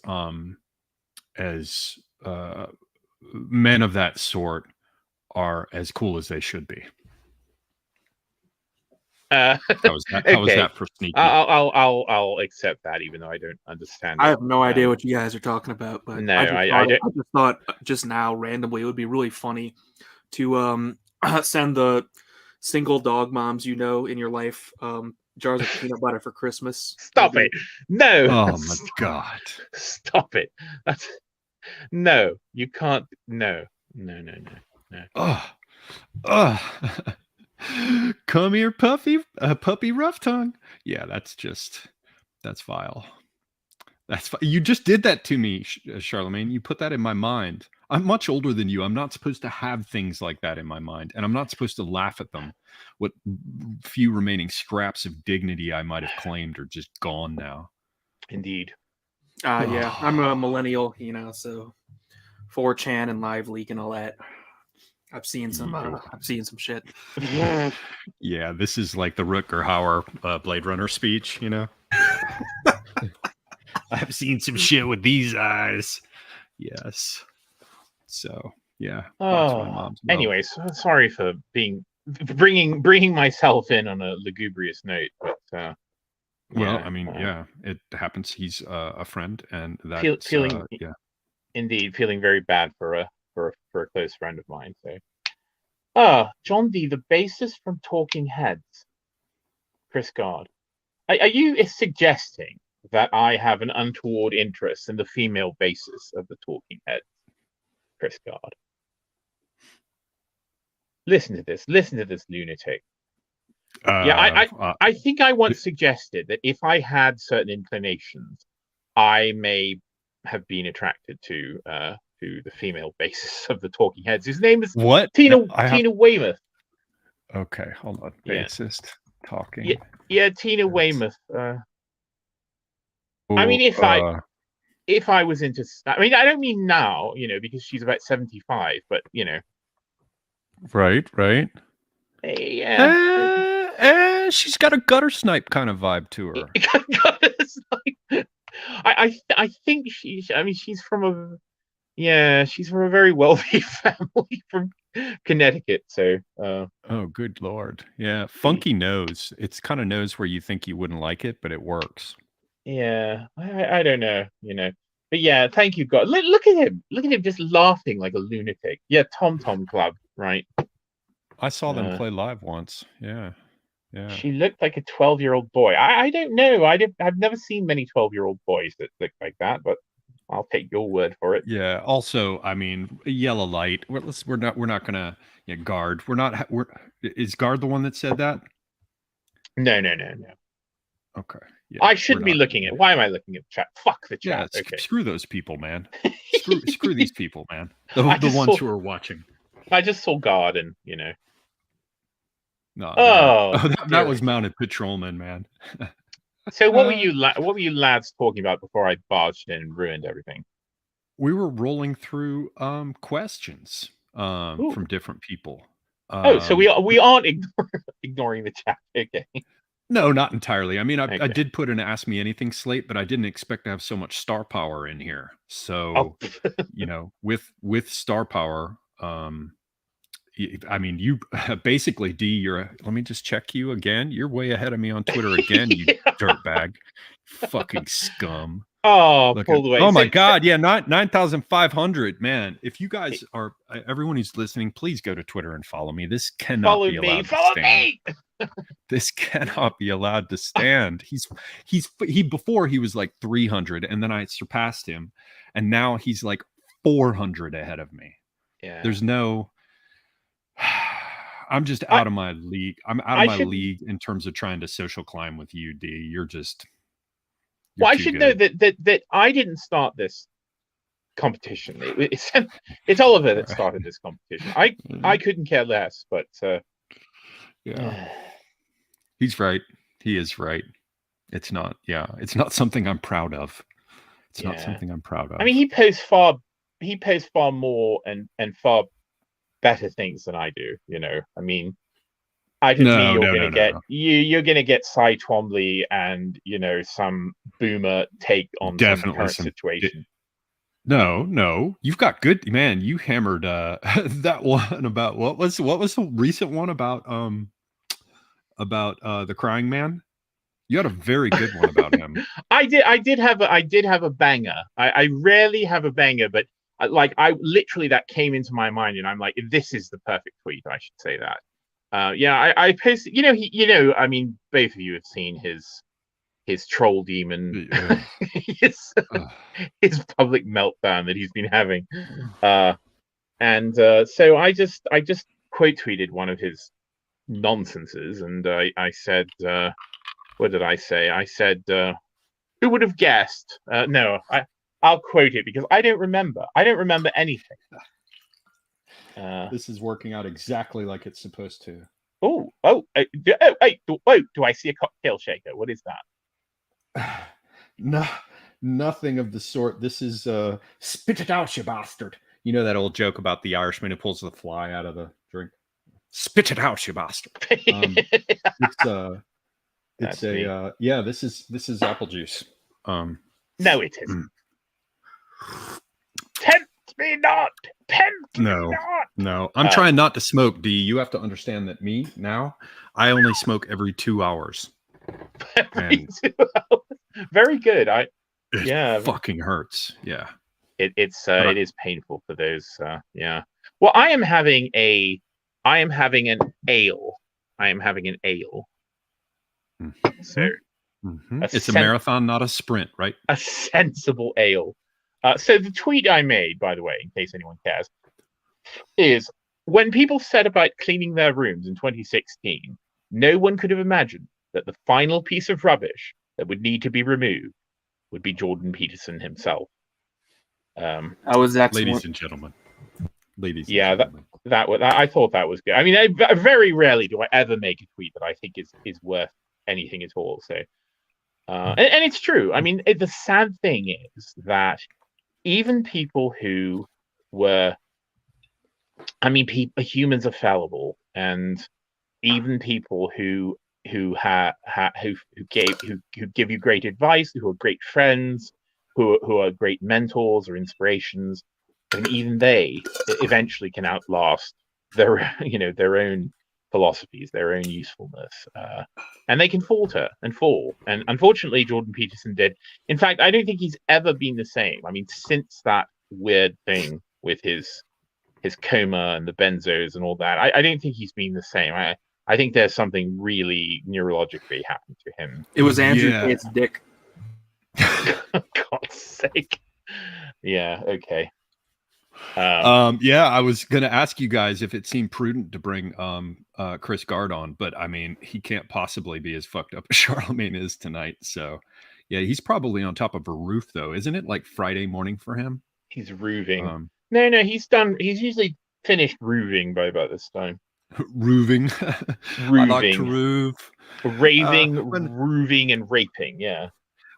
men of that sort are as cool as they should be. How was that for sneaky? I'll accept that, even though I don't understand. I have no idea what you guys are talking about, but no, I just thought just now randomly it would be really funny to send the single dog moms in your life jars of peanut butter for Christmas. Stop it! No. Oh my God! Stop it! No, you can't. No. Come here, puppy rough tongue. Yeah, that's vile. That's you just did that to me, Charlamagne. You put that in my mind. I'm much older than you. I'm not supposed to have things like that in my mind, and I'm not supposed to laugh at them. What few remaining scraps of dignity I might have claimed are just gone now. Indeed. Yeah, I'm a millennial, so 4chan and Live Leak and all that. I've seen some shit. Yeah, this is like the Rutger Hauer Blade Runner speech, I've seen some shit with these eyes. Yes. So yeah. Anyways, sorry for bringing myself in on a lugubrious note, but well, I mean, it happens. He's a friend, and that's feeling yeah. Indeed, feeling very bad for a close friend of mine. So, John D, the bassist from Talking Heads, Chris Gard. Are you suggesting that I have an untoward interest in the female bassist of the Talking Heads, Chris Gard? Listen to this lunatic. I think I once suggested that if I had certain inclinations, I may have been attracted to the female bassist of the Talking Heads. His name is what? Tina Weymouth. Okay, hold on. Bassist talking. Yeah, Tina Weymouth. I mean, if I was into, I mean, I don't mean now, because she's about 75, but Right. Yeah. She's got a gutter snipe kind of vibe to her. I think she's from a very wealthy family from Connecticut. So oh, good Lord. Yeah. Funky nose. It's kind of nose where you think you wouldn't like it, but it works. Yeah. I don't know, But yeah, thank you, God. Look at him. Look at him just laughing like a lunatic. Yeah, Tom Club, right? I saw them play live once. Yeah. She looked like a 12-year-old boy. I don't know. I've never seen many 12-year-old boys that look like that, but I'll take your word for it. Yeah. Also, I mean, yellow light. We're not gonna Guard. Is Guard the one that said that? No. Okay. Yeah, I shouldn't be looking at. Why am I looking at the chat? Fuck the chat. Yeah, okay. Screw those people, man. Screw these people, man. The ones who are watching. I just saw Guard and No, that was Mounted Patrolman, man. So what were you lads talking about before I barged in and ruined everything? We were rolling through questions from different people. So we aren't ignoring the chat, okay? No, not entirely. I mean, I did put an Ask Me Anything slate, but I didn't expect to have so much star power in here. So, with star power, I mean, you basically, D, let me just check you again. You're way ahead of me on Twitter again, you dirtbag. Fucking scum. Oh, pulled away. Oh my God. Yeah. 9,500, man. If you guys are, everyone who's listening, please go to Twitter and follow me. This cannot be allowed to stand. This cannot be allowed to stand. He before he was like 300 and then I surpassed him. And now he's like 400 ahead of me. Yeah. There's no, I'm just out of my league. I'm out of my league in terms of trying to social climb with you, D. You're I should know that I didn't start this competition. It's Oliver that started this competition. I couldn't care less, but yeah, he's right. He is right. It's not. Yeah, it's not something I'm proud of. It's not something I'm proud of. I mean, he posts far more and far better things than I do. I mean, I can see you're gonna get Cy Twombly and some boomer take on some current situation. No, you've got good, man. You hammered that one about what was the recent one about the crying man. You had a very good one about him. I did have a banger. I rarely have a banger, but I literally, that came into my mind and I'm like, this is the perfect tweet. I should say that. I posted, I mean, both of you have seen his troll demon, his public meltdown that he's been having. So I just quote tweeted one of his nonsenses and I said, what did I say? I said, Who would have guessed? No, I'll quote it because I don't remember. I don't remember anything. This is working out exactly like it's supposed to. Do I see a cocktail shaker? What is that? No, nothing of the sort. This is spit it out, you bastard. You know that old joke about the Irishman who pulls the fly out of the drink? Spit it out, you bastard. This is apple juice. No, it isn't. Tempt me not. Tempt me not. No. I'm trying not to smoke, D. You have to understand that I only smoke every 2 hours. Every 2 hours. Very good. It fucking hurts. Yeah. It is painful for those. Well, I am having an ale. Mm-hmm. So it's a marathon, not a sprint, right? A sensible ale. So the tweet I made, by the way, in case anyone cares, is when people set about cleaning their rooms in 2016, no one could have imagined that the final piece of rubbish that would need to be removed would be Jordan Peterson himself. That was excellent. Ladies and gentlemen. I thought that was good. I mean, very rarely do I ever make a tweet that I think is worth anything at all. So, and it's true. I mean, the sad thing is that even people who were, humans are fallible, and even people who give you great advice, who are great friends, who are great mentors or inspirations, and even they eventually can outlast their own philosophies, their own usefulness, and they can falter and fall. And unfortunately, Jordan Peterson did. In fact, I don't think he's ever been the same. I mean, since that weird thing with his coma and the benzos and all that, I don't think he's been the same. I think there's something really neurologically happened to him. It was Andrew Tate's dick. For God's sake. Yeah, okay. I was gonna ask you guys if it seemed prudent to bring Chris Gard on, but I mean, he can't possibly be as fucked up as Charlamagne is tonight. So yeah, he's probably on top of a roof though, isn't it? Like Friday morning for him. He's roofing. No, he's usually finished roofing by about this time. Roofing. I like to roof. Raving, roofing, and raping. Yeah.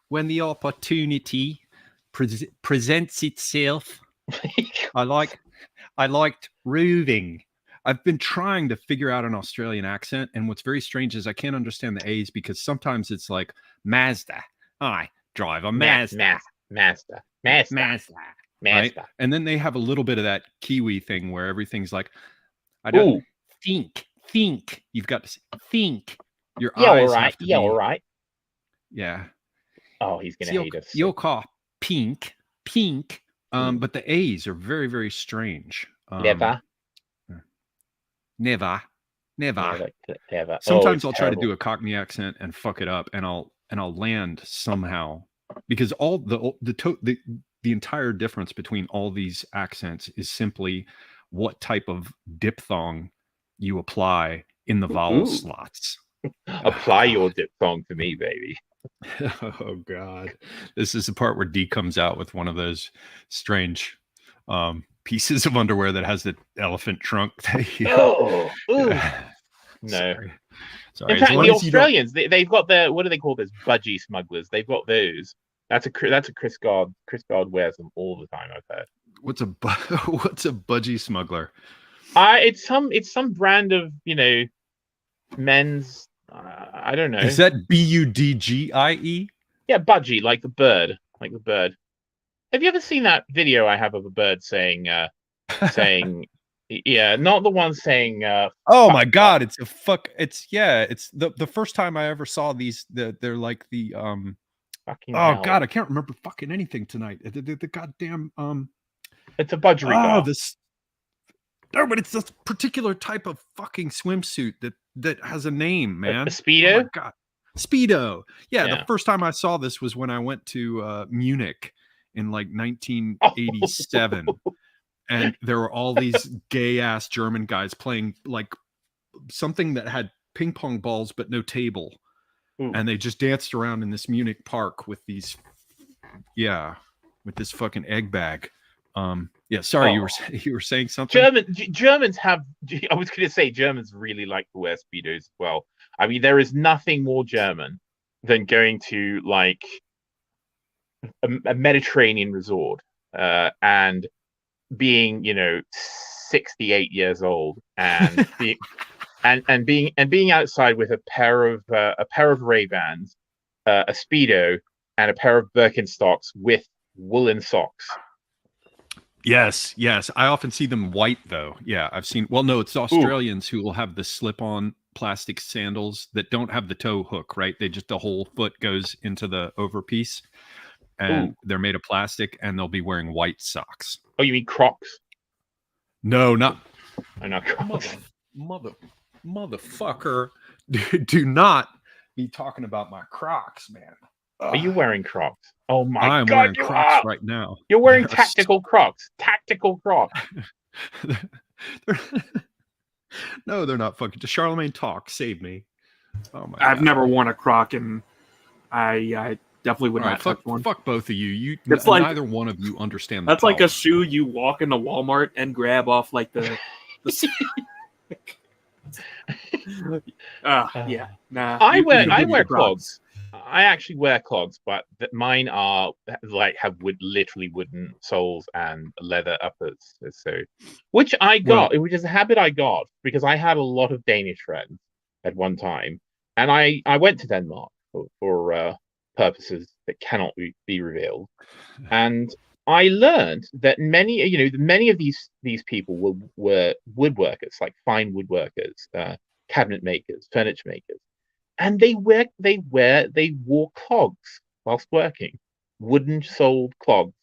When the opportunity presents itself, I liked roofing. I've been trying to figure out an Australian accent, and what's very strange is I can't understand the A's because sometimes it's like Mazda. I drive a Mazda. Mazda. Right? And then they have a little bit of that Kiwi thing where everything's like, I don't think. You've got to say, think. Your eyes have to be. All right. Yeah. Oh, he's gonna hate us. Your car, pink. But the A's are very, very strange. Never. Sometimes I'll try to do a Cockney accent and fuck it up, and I'll land somehow because all the entire difference between all these accents is simply what type of diphthong you apply in the vowel slots. Apply your diphthong to me, baby. Oh God, this is the part where D comes out with one of those strange pieces of underwear that has the elephant trunk. No. Sorry. In fact, the Australians, they've got their, what do they call those budgie smugglers? They've got those. That's a Chris Gard. Chris Gard wears them all the time, I've heard. What's a budgie smuggler? It's some brand of men's. I don't know. Is that Budgie? Yeah, budgie, like the bird. Have you ever seen that video I have of a bird saying, yeah, not the one saying. Oh my God! It's a fuck. It's the first time I ever saw these. They're like the Fucking oh hell. God, I can't remember fucking anything tonight. The goddamn It's a budgery. But it's this particular type of fucking swimsuit that has a name, man. A Speedo? Oh my God. Speedo. Yeah, the first time I saw this was when I went to Munich in like 1987. And there were all these gay ass German guys playing like something that had ping pong balls but no table. Ooh. and they just danced around in this Munich park with these, with this fucking egg bag. Yeah, sorry, you were saying something. Germans have. I was going to say Germans really like to wear speedos as well. I mean, there is nothing more German than going to like a Mediterranean resort and being, 68 years old and being outside with a pair of Ray-Bans, a speedo, and a pair of Birkenstocks with woolen socks. Yes. I often see them white though. Yeah, I've seen. Well, no, it's Australians who will have the slip-on plastic sandals that don't have the toe hook, right? The whole foot goes into the overpiece, and they're made of plastic, and they'll be wearing white socks. Oh, you mean Crocs? No, not. I'm not Crocs. Motherfucker! Do not be talking about my Crocs, man. Are you wearing Crocs? Oh my God! I'm wearing Crocs right now. You're wearing tactical Crocs. Tactical Crocs. No, they're not fucking. Charlamagne, talk. Save me. Oh my! I've never worn a Croc, and I definitely would not touch one. Fuck both of you. It's like, neither one of you understand. That's like a shoe you walk into Walmart and grab off like the yeah. Nah. I wear clogs. I actually wear clogs, but mine are have literally wooden soles and leather uppers. So, which I got, which is a habit I got because I had a lot of Danish friends at one time, and I went to Denmark for purposes that cannot be revealed, and I learned that many of these people were woodworkers, like fine woodworkers, cabinet makers, furniture makers. And they wore clogs whilst working, wooden-soled clogs.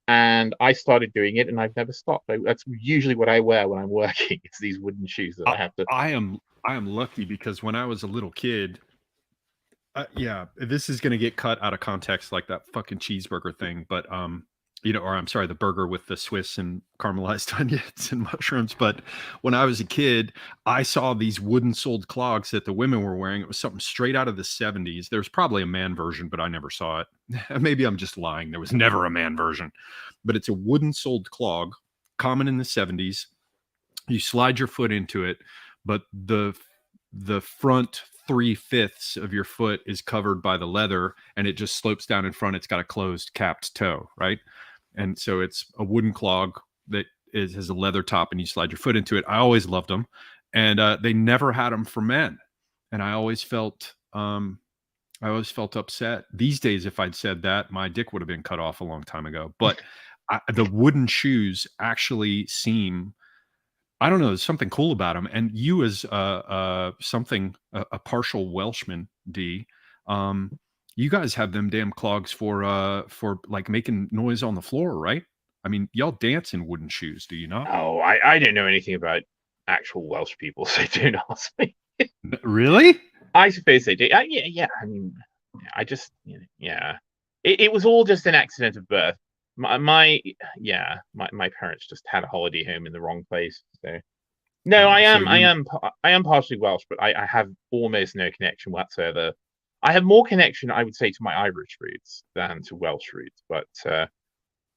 And I started doing it, and I've never stopped. That's usually what I wear when I'm working. It's these wooden shoes that I have to. I am lucky because when I was a little kid, this is gonna get cut out of context, like that fucking cheeseburger thing. But or I'm sorry, the burger with the Swiss and caramelized onions and mushrooms. But when I was a kid, I saw these wooden-soled clogs that the women were wearing. It was something straight out of the 70s. There's probably a man version, but I never saw it. Maybe I'm just lying. There was never a man version. But it's a wooden-soled clog, common in the 70s. You slide your foot into it, but the front 3/5 of your foot is covered by the leather, and it just slopes down in front. It's got a closed capped toe, right? And so it's a wooden clog that has a leather top, and you slide your foot into it. I always loved them, and they never had them for men, and I always felt upset. These days, if I'd said that, my dick would have been cut off a long time ago. But the wooden shoes actually seem, I don't know, there's something cool about them. And you, as a partial Welshman, D, you guys have them damn clogs for like making noise on the floor, right? I mean, y'all dance in wooden shoes, do you not? Oh, I don't know anything about actual Welsh people, so don't ask me. Really? I suppose they do. Yeah. I mean, I just, It was all just an accident of birth. My parents just had a holiday home in the wrong place. So no, I am partially Welsh, but I have almost no connection whatsoever. I have more connection, I would say, to my Irish roots than to Welsh roots, but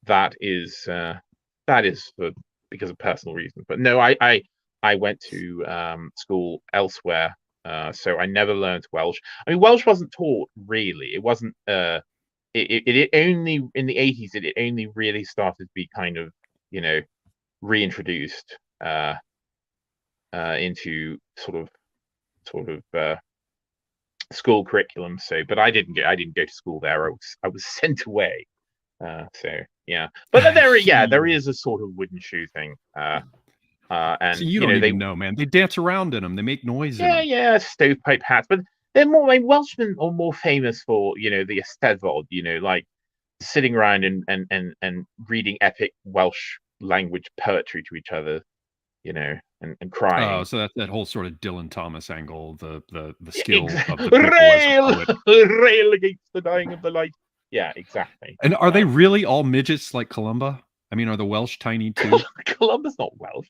that is because of personal reasons. But no, I went to school elsewhere, so I never learned Welsh. I mean, Welsh wasn't taught really. It wasn't. It only in the 80s. It only really started to be kind of reintroduced into sort of school curriculum. So, but I didn't go to school there. I was sent away. So yeah, but then there is a sort of wooden shoe thing. And so you don't even know, man. They dance around in them. They make noise. Yeah, stovepipe hats. But they're more like Welshmen are more famous for the Eisteddfod, like sitting around and reading epic Welsh language poetry to each other, and crying. Oh, so that's that whole sort of Dylan Thomas angle, the skill of the rail against the dying of the light. Yeah, exactly. And are they really all midgets like Columba? I mean, are the Welsh tiny too? Columba's not Welsh.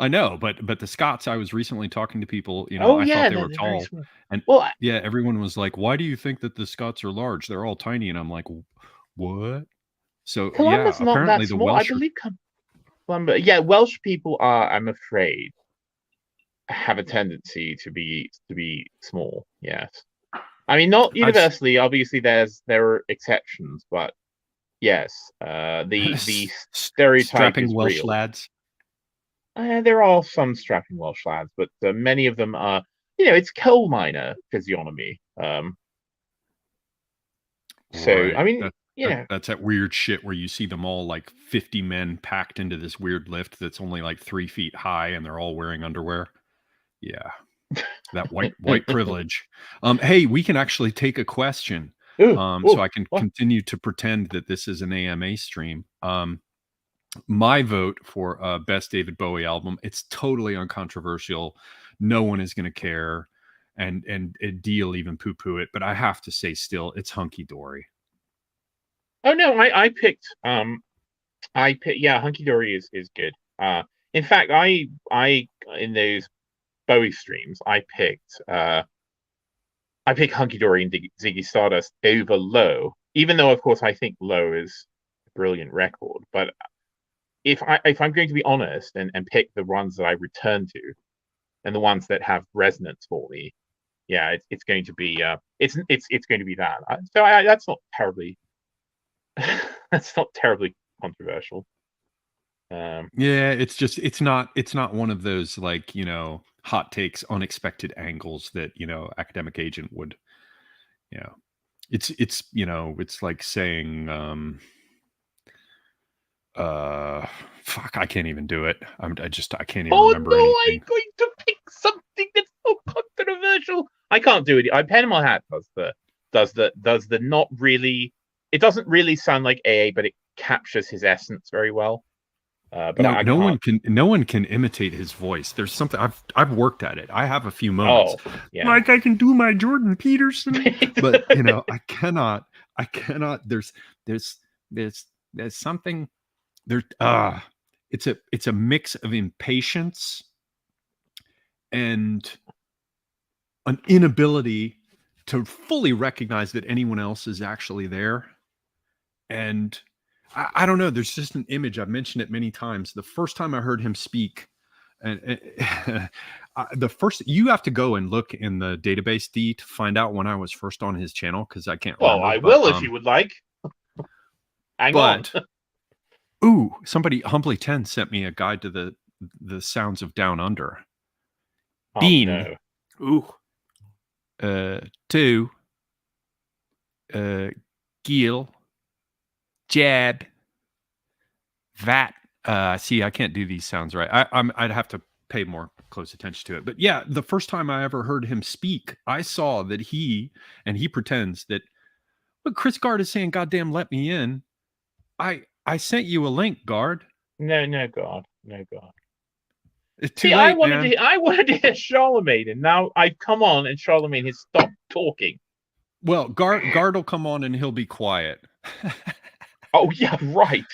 I know, but the Scots, I was recently talking to people, Oh I yeah, thought they were they're very tall. small. And Well, yeah, everyone was like, why do you think that the Scots are large? They're all tiny. And I'm like, what? So yeah, Columba's not that apparently the small. I Welsh are believe Columba. Yeah, Welsh people are, I'm afraid, have a tendency to be small. Yes. I mean, not I've universally. Obviously, there are exceptions, but yes, the stereotype strapping is Welsh real. lads. There are some strapping Welsh lads, but many of them are, it's coal miner physiognomy. So I Right. mean, That's that weird shit where you see them all like 50 men packed into this weird lift that's only like 3 feet high and they're all wearing underwear. Yeah. That white privilege. Hey, we can actually take a question. ooh, So ooh, I can what? continue to pretend that this is an AMA stream. My vote for best David Bowie album, it's totally uncontroversial. No one is going to care. And Deal even poo-poo it, but I have to say still it's Hunky Dory. Oh no, I picked, yeah, Hunky Dory is good. In fact, I in those Bowie streams, I picked Hunky Dory and Ziggy Stardust over Low, even though of course I think Low is a brilliant record. But if I'm going to be honest and pick the ones that I return to and the ones that have resonance for me, yeah, it's going to be it's going to be that. So that's not terribly that's not terribly controversial. Yeah, it's not one of those like, hot takes, unexpected angles that, academic agent would, you know. It's like saying fuck, I can't even do it. I can't even Oh remember no, I'm anything. going to pick something that's so controversial. I can't do it. I Panama Hat does the not really. It doesn't really sound like AA, but it captures his essence very well. But No, I can't. no one can imitate his voice. There's something I've worked at it. I have a few moments. Oh yeah. Like I can do my Jordan Peterson, but I cannot. There's something there. It's a mix of impatience and an inability to fully recognize that anyone else is actually there. And I don't know. There's just an image. I've mentioned it many times. The first time I heard him speak, and the first, you have to go and look in the database D to find out when I was first on his channel because I can't Well, remember. I will if you would like. Hang on. Ooh, somebody Humbly 10 sent me a guide to the sounds of Down Under. Oh, Bean. Ooh. 2. Geel. Jab. Vat. See, I can't do these sounds right. I'd have to pay more close attention to it. But yeah, the first time I ever heard him speak, I saw that he pretends that, but Chris Guard is saying, "Goddamn, let me in." I sent you a link, Guard. No, God. It's too See, late, I wanted to hear Charlamagne, and now I've come on, and Charlamagne has stopped talking. Well, Guard will come on and he'll be quiet. Oh yeah, right.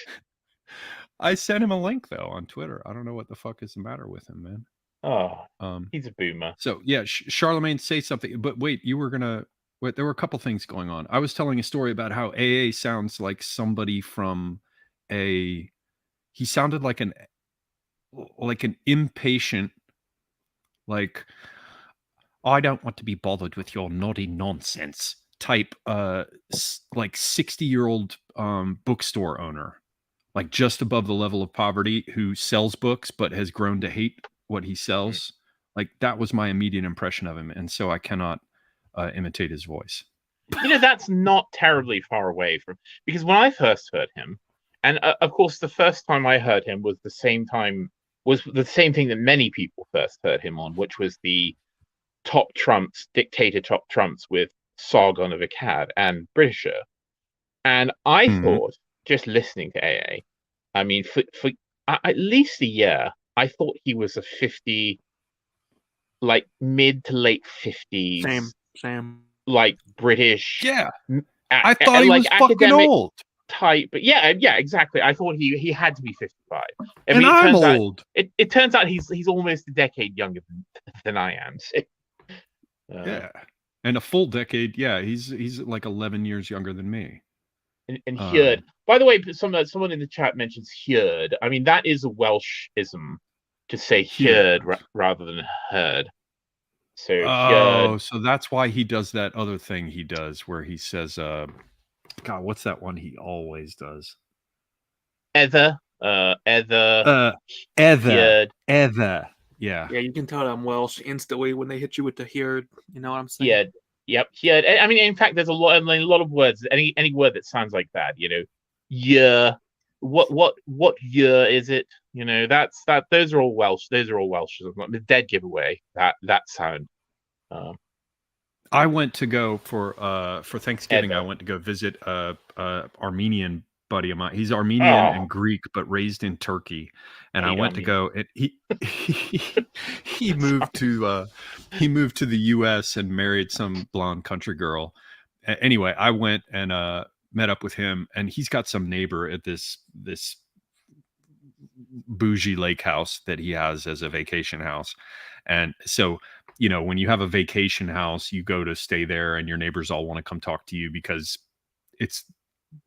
I sent him a link though on Twitter. I don't know what the fuck is the matter with him, man. Oh, he's a boomer. So yeah, Charlamagne, say something. But wait, you were gonna. Wait, there were a couple things going on. I was telling a story about how AA sounds like somebody from a. He sounded like an impatient, like, I don't want to be bothered with your naughty nonsense type, like 60-year-old bookstore owner, like just above the level of poverty, who sells books but has grown to hate what he sells. Like that was my immediate impression of him, and so I cannot imitate his voice. That's not terribly far away from, because when I first heard him, and of course the first time I heard him was the same thing that many people first heard him on, which was the Dictator Top Trumps with Sargon of Akkad and Britisher. And I thought, just listening to AA, I mean, for at least a year, I thought he was a 50, like mid to late 50s. Same. Like British. Yeah. I thought he like was fucking old. type, but yeah, exactly. I thought he had to be 55. I And mean, I'm old. It turns out he's almost a decade younger than I am. So, Yeah. And a full decade. Yeah, he's like 11 years younger than me. And Hjerd. By the way, someone in the chat mentions Hjerd. I mean, that is a Welshism to say Hjerd rather than herd. So Hjerd. So that's why he does that other thing he does where he says, God, what's that one he always does? Ether. Ether. Yeah, you can tell I'm Welsh instantly when they hit you with the Hjerd. You know what I'm saying? Yeah. Yep. Hjerd. I mean, in fact, there's a lot of words. Any word that sounds like that, you know. Yeah. What year is it? You know, that's that. Those are all Welsh. Those are all Welsh. The dead giveaway. That sound. I went to go for Thanksgiving. Ether. I went to go visit Armenian buddy of mine. He's Armenian and Greek, but raised in Turkey. And I went to go. And he moved to the U.S. and married some blonde country girl. Anyway, I went and met up with him, and he's got some neighbor at this bougie lake house that he has as a vacation house. And so, you know, when you have a vacation house, you go to stay there, and your neighbors all want to come talk to you because it's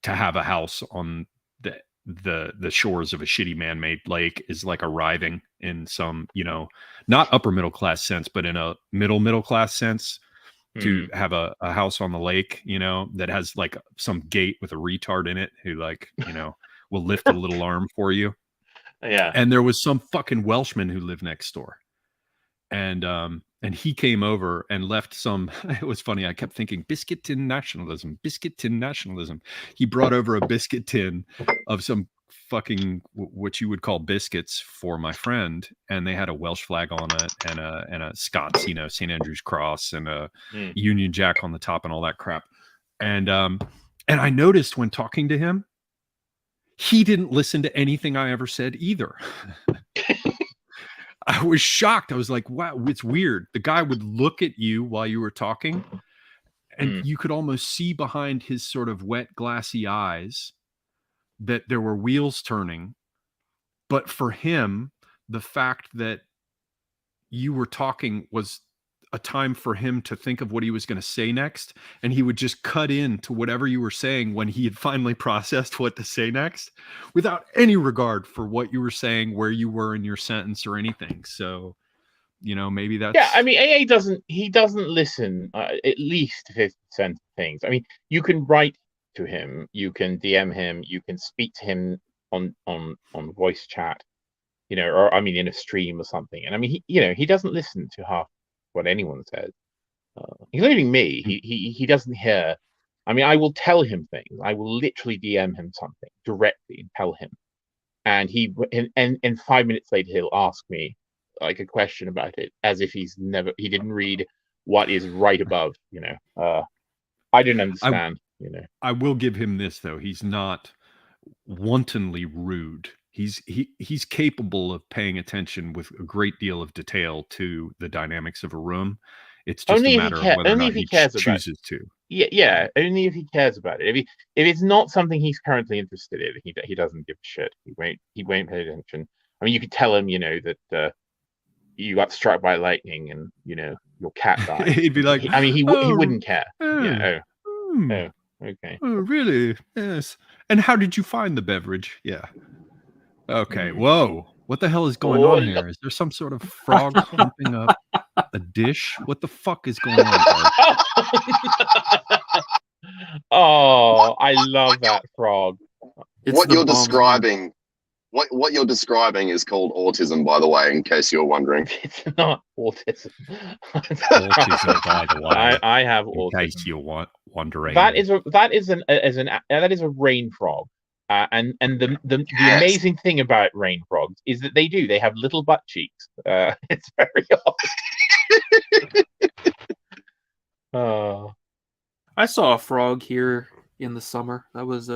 to have a house on the shores of a shitty man-made lake is like arriving in some, you know, not upper middle class sense, but in a middle class sense. To have a house on the lake, you know, that has like some gate with a retard in it who, like, you know, will lift a little arm for you. Yeah. And there was some fucking Welshman who lived next door. And he came over and left some, it was funny. I kept thinking biscuit tin nationalism. He brought over a biscuit tin of some fucking, what you would call biscuits for my friend. And they had a Welsh flag on it and a Scots, you know, St. Andrew's cross and a Union Jack on the top and all that crap. And I noticed when talking to him, he didn't listen to anything I ever said either. I was shocked. I was like, wow, it's weird. The guy would look at you while you were talking, and you could almost see behind his sort of wet, glassy eyes that there were wheels turning. But for him, the fact that you were talking was a time for him to think of what he was going to say next. And he would just cut into whatever you were saying when he had finally processed what to say next without any regard for what you were saying, where you were in your sentence or anything. So, you know, maybe that's... Yeah, I mean, AA doesn't listen at least to 50% of things. I mean, you can write to him, you can DM him, you can speak to him on voice chat, you know, or I mean, in a stream or something. And I mean, he doesn't listen to half what anyone says, including me. He doesn't hear. I mean, I will tell him things. I will literally DM him something directly and tell him, and and 5 minutes later he'll ask me like a question about it as if he didn't read what is right above. You know, I didn't understand. You know, I will give him this though. He's not wantonly rude. He's capable of paying attention with a great deal of detail to the dynamics of a room. It's just a matter of whether or not he chooses to. Yeah, only if he cares about it. If it's not something he's currently interested in, he doesn't give a shit. He won't pay attention. I mean, you could tell him, you know, that you got struck by lightning and, you know, your cat died. He'd be like, he wouldn't care. Yeah. Okay. Oh, really? Yes. And how did you find the beverage? Yeah. Okay. Whoa. What the hell is going on here? Is there some sort of frog humping a dish? What the fuck is going on, Oh, I love that frog. What you're describing is called autism, by the way, in case you're wondering. It's not autism. Autism, by the way. I have in autism. case you're wondering. That is a rain frog. And the amazing thing about rain frogs is that they have little butt cheeks. It's very odd. I saw a frog here in the summer. That was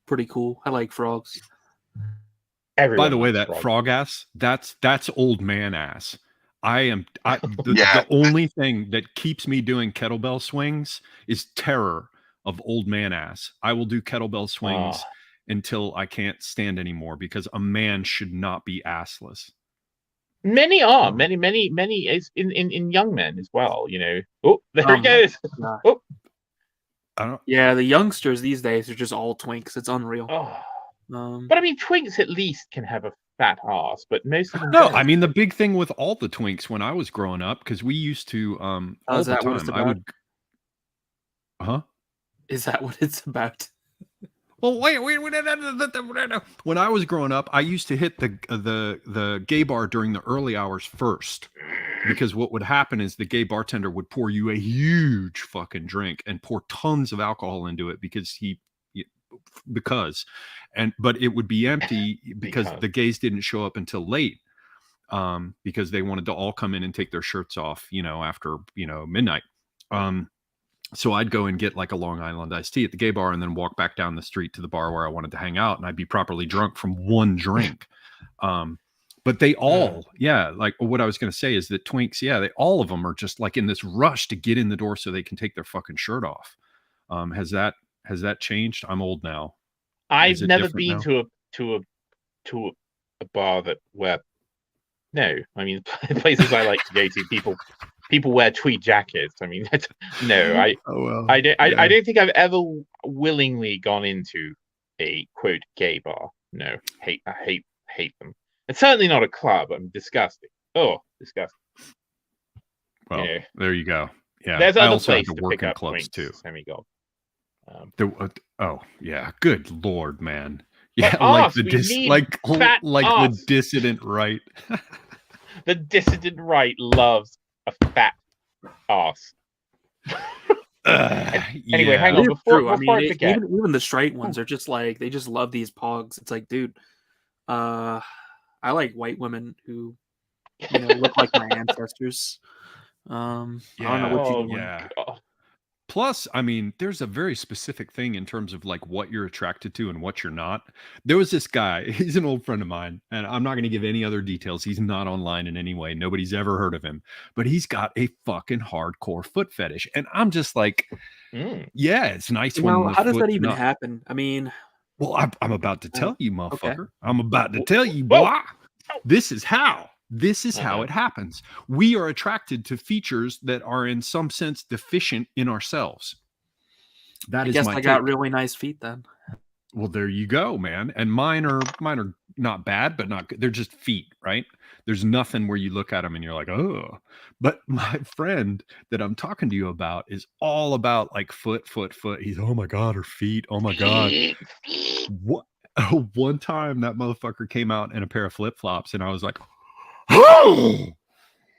pretty cool. I like frogs. By the way, that frog ass, that's old man ass. The only thing that keeps me doing kettlebell swings is terror of old man ass. I will do kettlebell swings Ah. until I can't stand anymore because a man should not be assless. Many are. Oh. Many is in young men as well, you know. Oh, there Oh he goes. God. Oh. I don't. Yeah, the youngsters these days are just all twinks. It's unreal. Oh. Um, But I mean, twinks at least can have a fat ass, but most of them No, don't. I mean the big thing with all the twinks when I was growing up, because we used to all is the that what it's time I about? would. Huh? Is that what it's about? Well, wait. When I was growing up, I used to hit the gay bar during the early hours first, because what would happen is the gay bartender would pour you a huge fucking drink and pour tons of alcohol into it but it would be empty because the gays didn't show up until late, because they wanted to all come in and take their shirts off, after midnight. So I'd go and get like a Long Island iced tea at the gay bar and then walk back down the street to the bar where I wanted to hang out, and I'd be properly drunk from one drink. But they all, like what I was going to say is that twinks, all of them are just like in this rush to get in the door so they can take their fucking shirt off. Has that changed? I'm old now. I've never been to a bar where no, I mean places I like to go to, people wear tweed jackets. I mean, no, I don't think I've ever willingly gone into a quote gay bar. No, I hate them. It's certainly not a club. I'm disgusting. Oh, disgusting. Well, there you go. Yeah, there's I other also have places to work pick in up clubs too. Semi-gold. Oh yeah, good lord, man. But Yeah, like us, the the dissident right. The dissident right loves a fat ass. Anyway, hang on. Before I forget, even the straight ones are just like they just love these pogs. It's like, dude, I like white women who look like my ancestors. I don't know what you want. Plus, I mean, there's a very specific thing in terms of like what you're attracted to and what you're not. There was this guy, he's an old friend of mine, and I'm not going to give any other details. He's not online in any way. Nobody's ever heard of him, but he's got a fucking hardcore foot fetish. And I'm just like, yeah, it's nice. How does that even happen? I mean, well, I'm about to tell you, motherfucker. Okay. I'm about to tell you, boy. This is how it happens. We are attracted to features that are in some sense deficient in ourselves. I guess I got really nice feet then. Well, there you go, man. And mine are not bad, but not good. They're just feet, right? There's nothing where you look at them and you're like, oh. But my friend that I'm talking to you about is all about like foot. He's, oh my God, her feet. Oh my God. What? One time that motherfucker came out in a pair of flip-flops and I was like, oh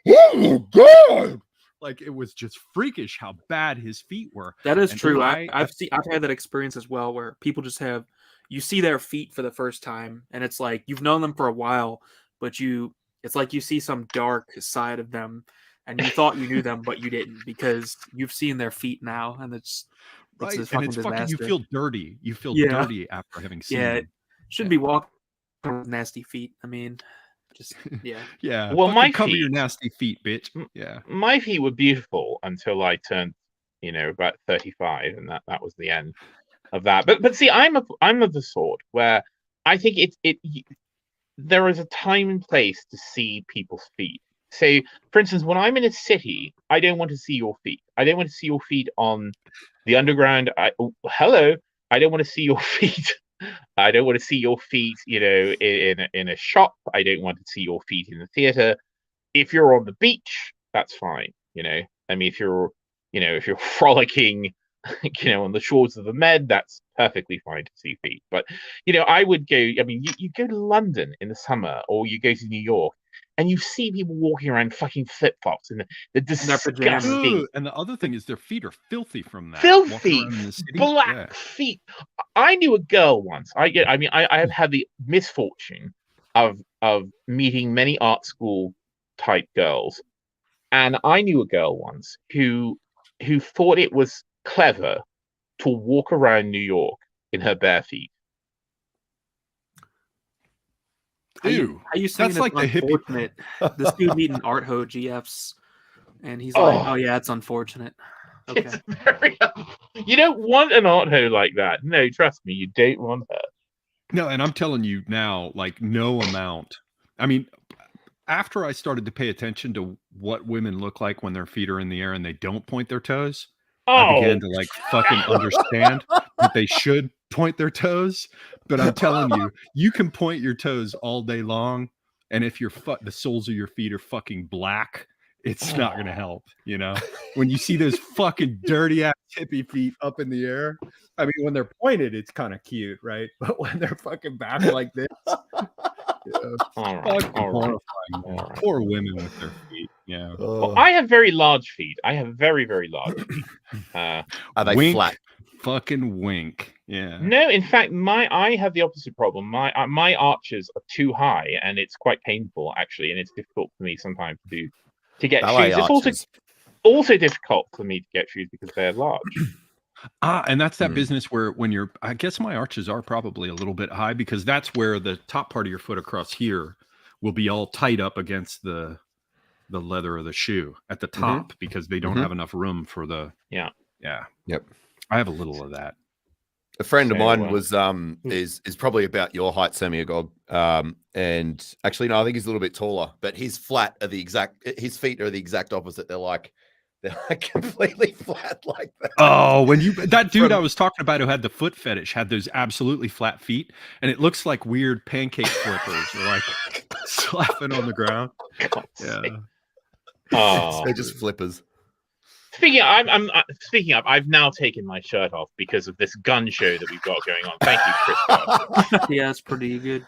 my God. Like, it was just freakish how bad his feet were. That is true. I've had that experience as well, where people just you see their feet for the first time, and it's like you've known them for a while, but it's like you see some dark side of them, and you thought you knew them, but you didn't, because you've seen their feet now, and it's right. A fucking fucking you feel dirty. You feel dirty after having seen them. Shouldn't be walking with nasty feet. I mean, just yeah. Well, my cover feet, your nasty feet, bitch. Yeah. My feet were beautiful until I turned, about 35, and that was the end of that. But see, I'm of the sort where I think there is a time and place to see people's feet. So, for instance, when I'm in a city, I don't want to see your feet. I don't want to see your feet on the underground. Hello. I don't want to see your feet. I don't want to see your feet, in a shop. I don't want to see your feet in the theater. If you're on the beach, that's fine. I mean, if you're frolicking, on the shores of the Med, that's perfectly fine to see feet. But, I would go. I mean, you go to London in the summer, or you go to New York, and you see people walking around fucking flip-flops and the disgusting. And the other thing is their feet are filthy from that. Filthy, black feet. I knew a girl once. I have had the misfortune of meeting many art school type girls, and I knew a girl once who thought it was clever to walk around New York in her bare feet. Ew. Are you saying that's like unfortunate? This dude eating Art Ho GFs, and he's like, "Oh yeah, it's unfortunate." Okay. It's very. You don't want an Otto like that. No, trust me, you don't want her. No, and I'm telling you now, like no amount. I mean, after I started to pay attention to what women look like when their feet are in the air and they don't point their toes, I began to like fucking understand that they should point their toes. But I'm telling you, you can point your toes all day long, and if the soles of your feet are fucking black, it's not gonna help. You know, when you see those fucking dirty ass hippie feet up in the air. I mean, when they're pointed, it's kind of cute, right? But when they're fucking back like this, poor women with their feet. Yeah. Well, I have very large feet. I have very, very large feet. Are they wink, flat? fucking wink. Yeah. No, in fact, I have the opposite problem. My arches are too high, and it's quite painful actually, and it's difficult for me sometimes to get Ballet shoes. It's also difficult for me to get shoes because they're large. And that's that business where I guess my arches are probably a little bit high because that's where the top part of your foot across here will be all tight up against the leather of the shoe at the top because they don't have enough room for the Yep. I have a little of that. A friend of mine was is probably about your height, Semi-Agog. And actually, no, I think he's a little bit taller. But his his feet are the exact opposite. They're like completely flat like that. Oh, that dude I was talking about who had the foot fetish had those absolutely flat feet, and it looks like weird pancake flippers or like slapping on the ground. Yeah. Oh, They're just flippers. Speaking of, I've now taken my shirt off because of this gun show that we've got going on. Thank you, Chris. Yeah, it's pretty good.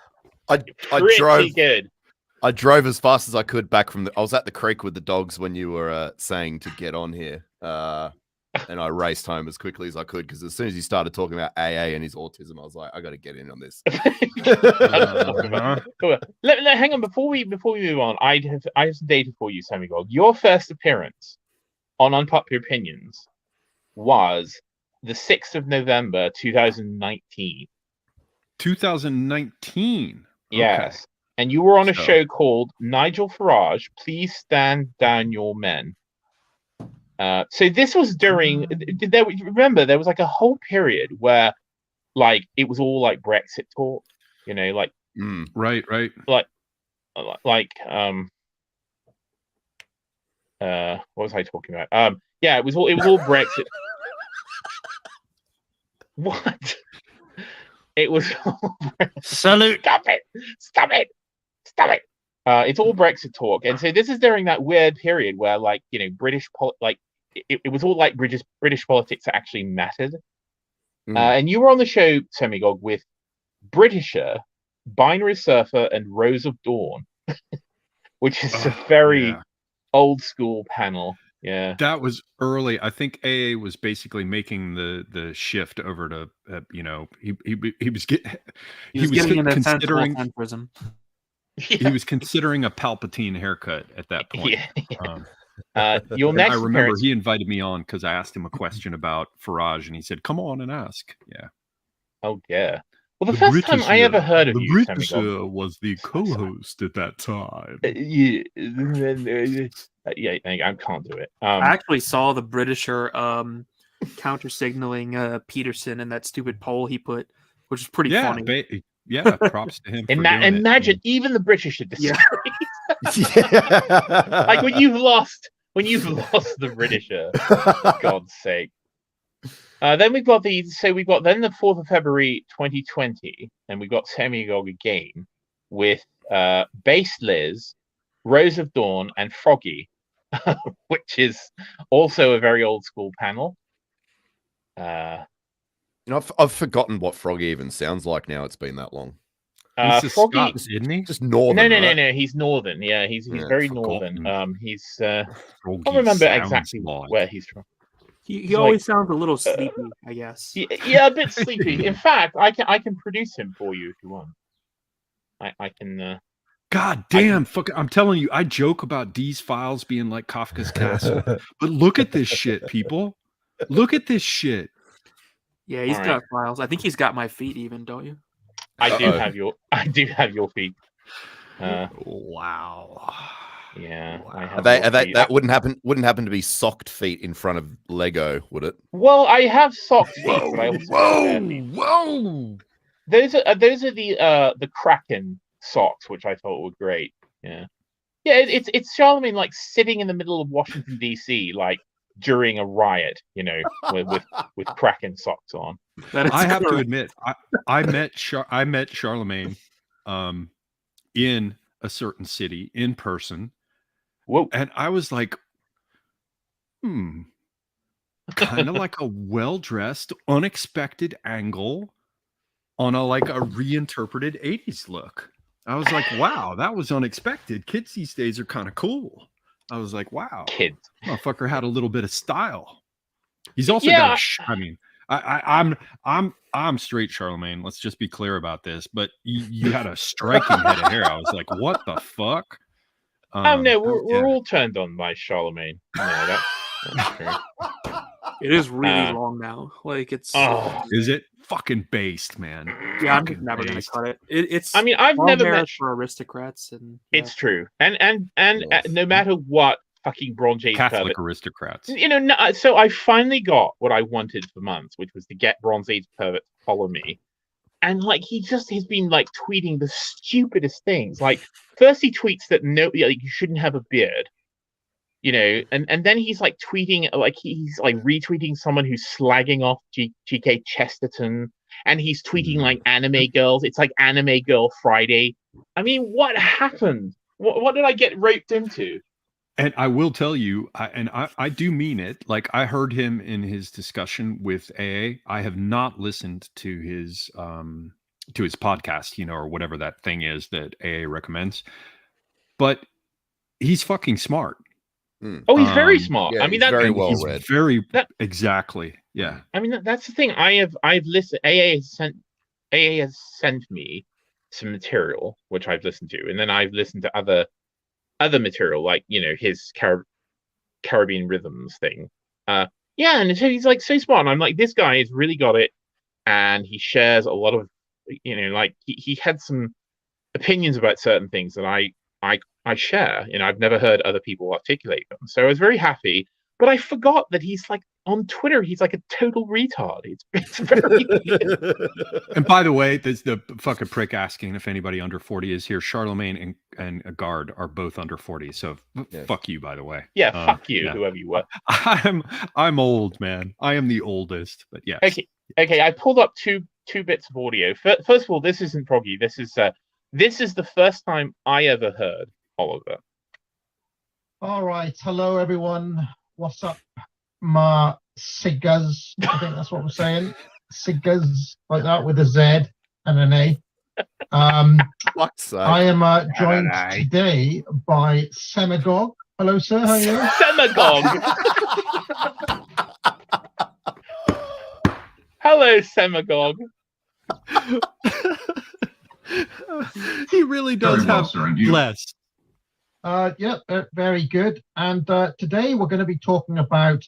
I drove as fast as I could back from I was at the creek with the dogs when you were saying to get on here. And I raced home as quickly as I could because as soon as you started talking about AA and his autism, I was like, I got to get in on this. Hang on, before we move on, I have some data for you, Semi-Gold. Your first appearance on Unpopular Opinions was the 6th of November, 2019. 2019. Yes. Okay. And you were on a show called Nigel Farage, Please Stand Down Your Men. So this was during, remember, there was like a whole period where like it was all like Brexit talk, you know, like right. Like what was I talking about? Yeah, it was all Brexit. What? It was all Salute. Stop it. It's all Brexit talk, and so this is during that weird period where, like, you know, it was all like British politics that actually mattered. And you were on the show, Semigog, with Britisher, Binary Surfer, and Rose of Dawn, which is a very old school panel. Yeah, that was early. I think AA was basically making the shift over to he was considering centrism. He was considering a Palpatine haircut at that point. Your next I remember he invited me on because I asked him a question about Farage, and he said, "Come on and ask." Yeah. Oh yeah. Well, the first time I ever heard of you, Britisher was the co-host at that time. Yeah, I can't do it. I actually saw the Britisher counter signaling Peterson in that stupid poll he put, which is pretty funny. Yeah, props to him. Imagine even the British should disagree. Like when you've lost the Britisher, for God's sake. Then we've got the 4th of February 2020, and we've got Semigog again with Base Liz, Rose of Dawn, and Froggy, which is also a very old school panel. I've forgotten what Froggy even sounds like now. It's been that long. He's Froggy, Scots, isn't he? Just northern. No. He's northern. Yeah, he's very northern. He's I don't remember exactly where he's from. He always sounds a little sleepy, I guess. Yeah, a bit sleepy. In fact, I can produce him for you if you want. I can. God damn! I'm telling you, I joke about D's files being like Kafka's Castle, but look at this shit, people. Look at this shit. Yeah, he's got files. I think he's got my feet, even, don't you? I do have your feet. Wow. Yeah, Wow. I have. That wouldn't happen to be socked feet in front of Lego, would it? Well, I have socked feet, but I also have bare Whoa! feet. Whoa! Those are the Kraken socks, which I thought were great. Yeah, yeah. It's Charlamagne like sitting in the middle of Washington D.C. like during a riot, with Kraken socks on. I have to admit, I met Charlamagne, in a certain city in person. Whoa! And I was like, kind of like a well-dressed, unexpected angle on a reinterpreted 80s look. I was like, wow, that was unexpected. Kids these days are kind of cool. I was like, wow, Kids. Motherfucker had a little bit of style. He's also got I mean, I'm straight Charlamagne. Let's just be clear about this. But you had a striking head of hair. I was like, what the fuck? No, we're all turned on by Charlamagne. No, that's true. It is really long now. Like it's. Is it fucking based, man? Yeah, I'm never gonna cut it. It's. I mean, I've never met for aristocrats, and it's true. And no matter what, fucking Bronze Age Catholic aristocrats. So I finally got what I wanted for months, which was to get Bronze Age pervert to follow me. And he's been tweeting the stupidest things. Like first he tweets that you shouldn't have a beard, and then he's tweeting he's retweeting someone who's slagging off GK Chesterton, and he's tweeting anime girls. It's like Anime Girl Friday. I mean, what happened? What did I get roped into? And I will tell you, I do mean it. Like I heard him in his discussion with AA. I have not listened to his podcast, or whatever that thing is that AA recommends. But he's fucking smart. Oh, he's very smart. Yeah, I mean, that's very well he's read. Exactly. Yeah. I mean, that's the thing. I've listened. AA has sent me some material which I've listened to, and then I've listened to other material, like his Caribbean rhythms thing. And so he's so smart. And I'm like, this guy has really got it, and he shares a lot of, he had some opinions about certain things that I share. I've never heard other people articulate them. So I was very happy, but I forgot that he's on Twitter, he's a total retard. It's very And by the way, there's the fucking prick asking if anybody under 40 is here. Charlamagne and a guard are both under 40. So fuck you, by the way. Yeah, fuck you, whoever you were. I'm old, man. I am the oldest, but yes. Okay. I pulled up two bits of audio. First of all, this isn't proggy. This is the first time I ever heard Oliver. All right. Hello, everyone. What's up? My Cinders. I think that's what we're saying. Cinders, like that, with a Z and an A. I am joined today by Semagog. Hello, sir. How are you? Semagog. Hello, Semagog. He really does have less. Very good. And today we're going to be talking about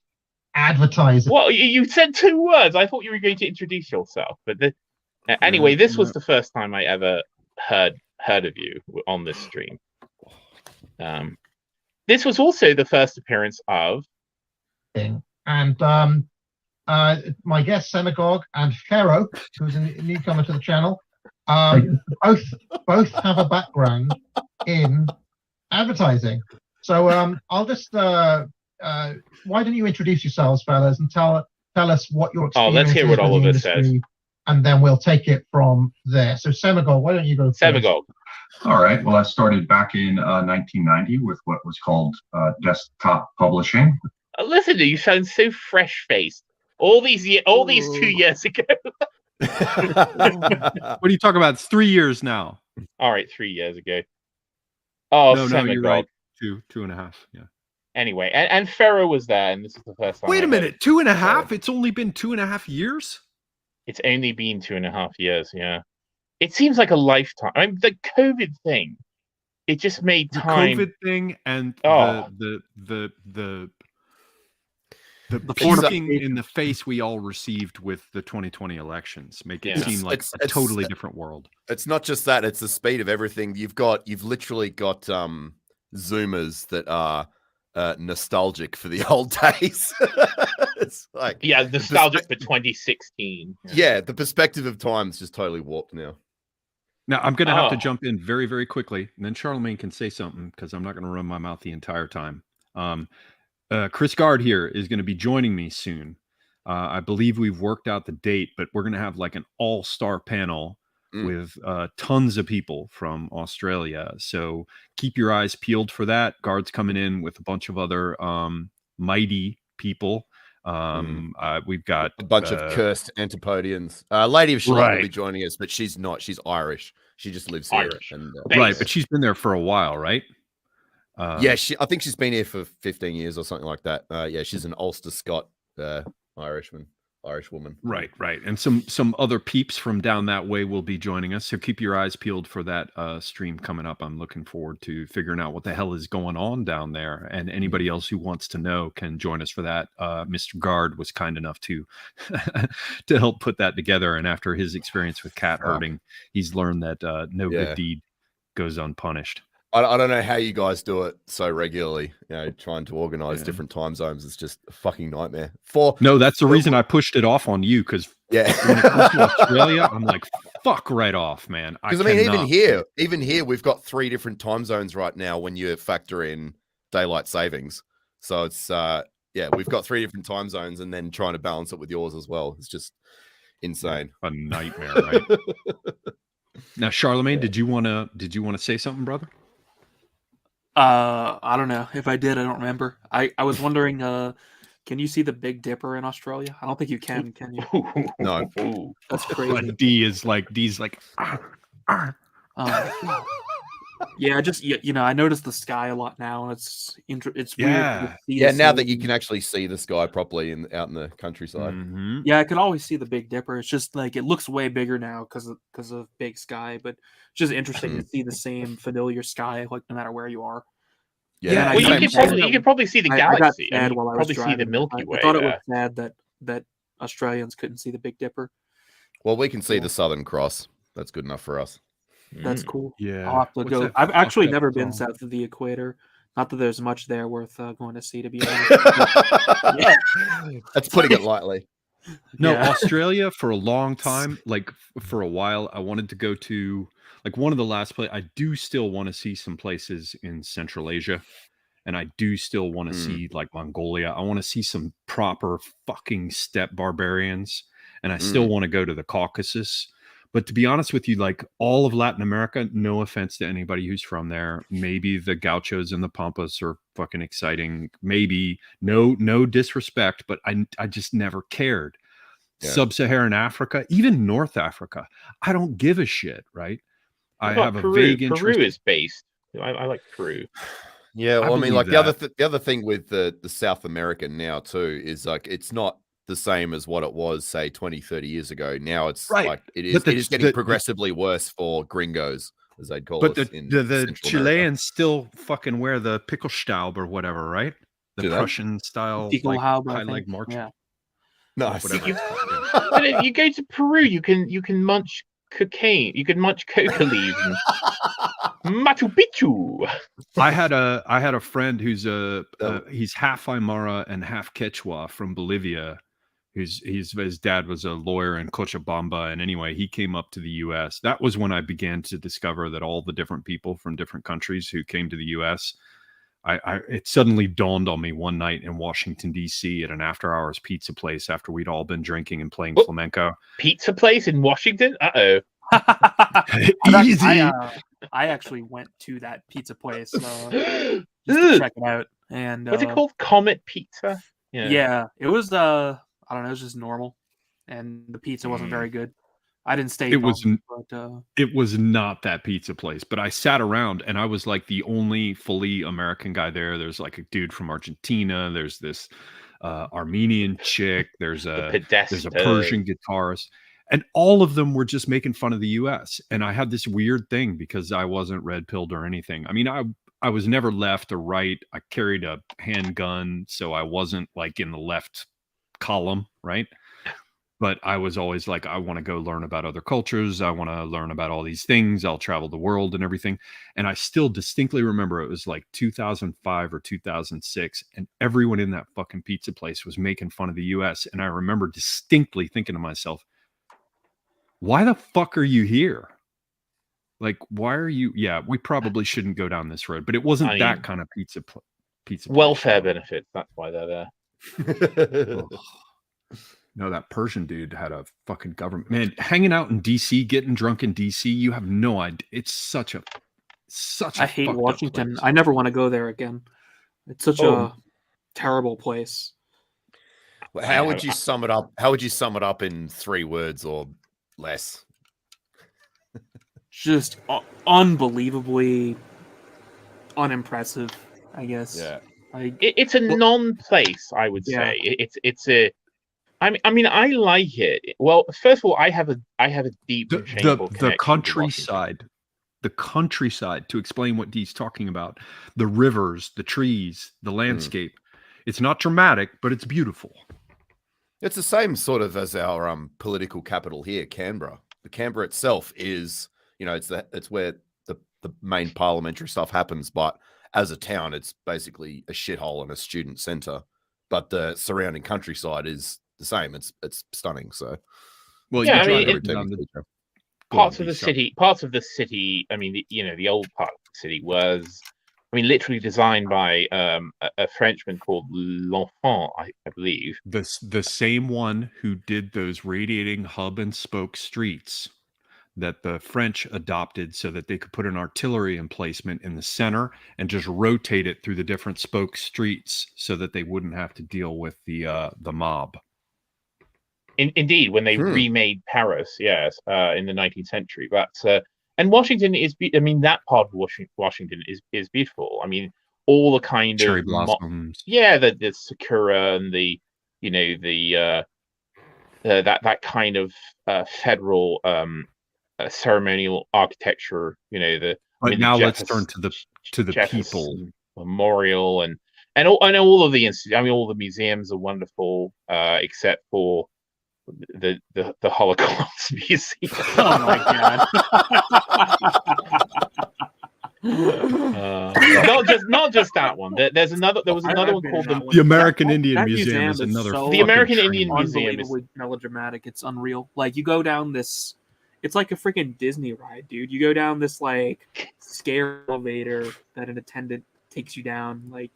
advertising. Well, you said 2 words. I thought you were going to introduce yourself, but anyway, this was the first time I ever heard of you on this stream. This was also the first appearance of. And my guest Semagog and Pharaoh, who's a newcomer to the channel, both have a background in advertising. So I'll just why don't you introduce yourselves, fellas, and tell us what your experience is. Let's hear what Oliver says, and then we'll take it from there. So Semagog, why don't you go first? Semagog. All right. Well, I started back in 1990 with what was called desktop publishing. Listen, you sound so fresh-faced. All these 2 years ago. What are you talking about? It's 3 years now. All right, 3 years ago. Oh, no, you're right. 2.5. Yeah. Anyway, and Pharaoh was there, and this is the first time. Wait a minute, 2.5? It's only been 2.5 years? It's only been 2.5 years, yeah. It seems like a lifetime. I mean, the COVID thing, it just made time. The COVID thing and the punching in the face we all received with the 2020 elections make it seem like a totally different world. It's not just that; it's the speed of everything. You've literally got Zoomers that are nostalgic for the old days. It's like nostalgic for 2016. Yeah, the perspective of time is just totally warped now. Now, I'm going to have to jump in very, very quickly, and then Charlamagne can say something because I'm not going to run my mouth the entire time. Chris Gard here is going to be joining me soon. I believe we've worked out the date, but we're going to have like an all-star panel with tons of people from Australia. So keep your eyes peeled for that. Gard's coming in with a bunch of other mighty people. We've got a bunch of cursed Antipodians. Lady of Shalott will be joining us, but she's not. She's Irish. She just lives here. And, right, but she's been there for a while, right? I think she's been here for 15 years or something like that. She's an Ulster Scot Irish woman. Right. And some other peeps from down that way will be joining us. So keep your eyes peeled for that stream coming up. I'm looking forward to figuring out what the hell is going on down there. And anybody else who wants to know can join us for that. Mr. Gard was kind enough to to help put that together. And after his experience with cat herding, he's learned that no good deed goes unpunished. I don't know how you guys do it so regularly. Trying to organize different time zones is just a fucking nightmare. No, that's the reason I pushed it off on you, because when it comes to Australia, I'm like, fuck right off, man. Because even here, we've got 3 different time zones right now when you factor in daylight savings. So it's we've got 3 different time zones, and then trying to balance it with yours as well. It's just insane. A nightmare, right? Now, Charlamagne, did you want to say something, brother? I don't know. If I did, I don't remember. I was wondering, can you see the Big Dipper in Australia? I don't think you can you? No. That's crazy. D's like yeah, just I noticed the sky a lot now, and it's weird. Now that you can actually see the sky properly out in the countryside. Mm-hmm. Yeah, I could always see the Big Dipper. It's just like it looks way bigger now because of big sky, but it's just interesting to see the same familiar sky, like no matter where you are. Yeah, well, you could probably see the galaxy. I got sad while I was probably see the Milky Way. I thought it was sad that Australians couldn't see the Big Dipper. Well, we can see the Southern Cross. That's good enough for us. That's cool. Yeah, I'll have to go. I've actually never been south of the equator. Not that there's much there worth going to see, to be honest. That's putting it lightly. No, Australia for a long time, like for a while, I wanted to go to like one of the last places. I do still want to see some places in Central Asia, and I do still want to see like Mongolia. I want to see some proper fucking steppe barbarians, and I still want to go to the Caucasus. But to be honest with you, like all of Latin America, no offense to anybody who's from there, maybe the gauchos and the pampas are fucking exciting. Maybe no disrespect, but I just never cared. Yeah. Sub-Saharan Africa, even North Africa, I don't give a shit, right? I have a vague interest. Peru is based. I like Peru. Yeah, well, I mean, like the other thing with the South America now too is like it's not the same as what it was, say, 20, 30 years ago. Now it's like it is getting progressively worse for gringos, as they'd call it. But the Chileans still fucking wear the Pickelstaub or whatever, right? The Prussian style high leg march. Yeah. Nice. But if you go to Peru, you can munch cocaine. You can munch coca leaves. Machu Picchu. I had a friend who's he's half Aymara and half Quechua from Bolivia. His dad was a lawyer in Cochabamba, and anyway, he came up to the U.S. That was when I began to discover that all the different people from different countries who came to the U.S. It suddenly dawned on me one night in Washington, D.C. at an after-hours pizza place after we'd all been drinking and playing flamenco. Pizza place in Washington? Uh-oh. Easy. I actually went to that pizza place just to check it out. And what's it called? Comet Pizza? Yeah. It was I don't know, it was just normal. And the pizza wasn't very good. I didn't stay. It was not that pizza place, but I sat around and I was like the only fully American guy there. There's like a dude from Argentina. There's this Armenian chick. There's a Persian guitarist, and all of them were just making fun of the U.S. And I had this weird thing because I wasn't red pilled or anything. I mean, I was never left or right. I carried a handgun, so I wasn't like in the left column, right? But I was always like, I want to go learn about other cultures. I want to learn about all these things. I'll travel the world and everything. And I still distinctly remember it was like 2005 or 2006. And everyone in that fucking pizza place was making fun of the US. And I remember distinctly thinking to myself, why the fuck are you here? Like, why are you? Yeah, we probably shouldn't go down this road, but it wasn't that kind of pizza place. Welfare benefits. That's why they're there. No, that Persian dude had a fucking government. Man, hanging out in DC, getting drunk in DC, you have no idea. It's such a I hate fucked up Washington. place. I never want to go there again. It's such a terrible place. How would you sum it up? How would you sum it up in 3 words or less? Just unbelievably unimpressive, I guess. Yeah. It's a non-place, I would say. It's a. I mean, I like it. Well, first of all, I have a deep the countryside. The countryside, to explain what Dee's talking about, the rivers, the trees, the landscape. It's not dramatic, but it's beautiful. It's the same sort of as our political capital here, Canberra. The Canberra itself is, it's where the main parliamentary stuff happens, but as a town, it's basically a shithole and a student centre. But the surrounding countryside is the same. It's stunning. So, well, yeah, I mean, parts of the city. I mean, the old part of the city was, literally designed by a Frenchman called L'Enfant, I believe. The same one who did those radiating hub and spoke streets that the French adopted so that they could put an artillery emplacement in the center and just rotate it through the different spoke streets so that they wouldn't have to deal with the mob. Indeed, when they remade Paris, yes, in the 19th century. But and Washington is, that part of Washington is beautiful. I mean, all the kind cherry of blossoms, the sakura and the that kind of federal ceremonial architecture. Let's turn to the people Memorial and all of the all the museums are wonderful, except for the Holocaust Museum. Oh my god! Not just that one. There was another one called the American Indian Museum. Is another. The American Indian Museum is melodramatic. It's unreal. Like, you go down this. It's like a freaking Disney ride, dude. You go down this like scare elevator that an attendant takes you down, like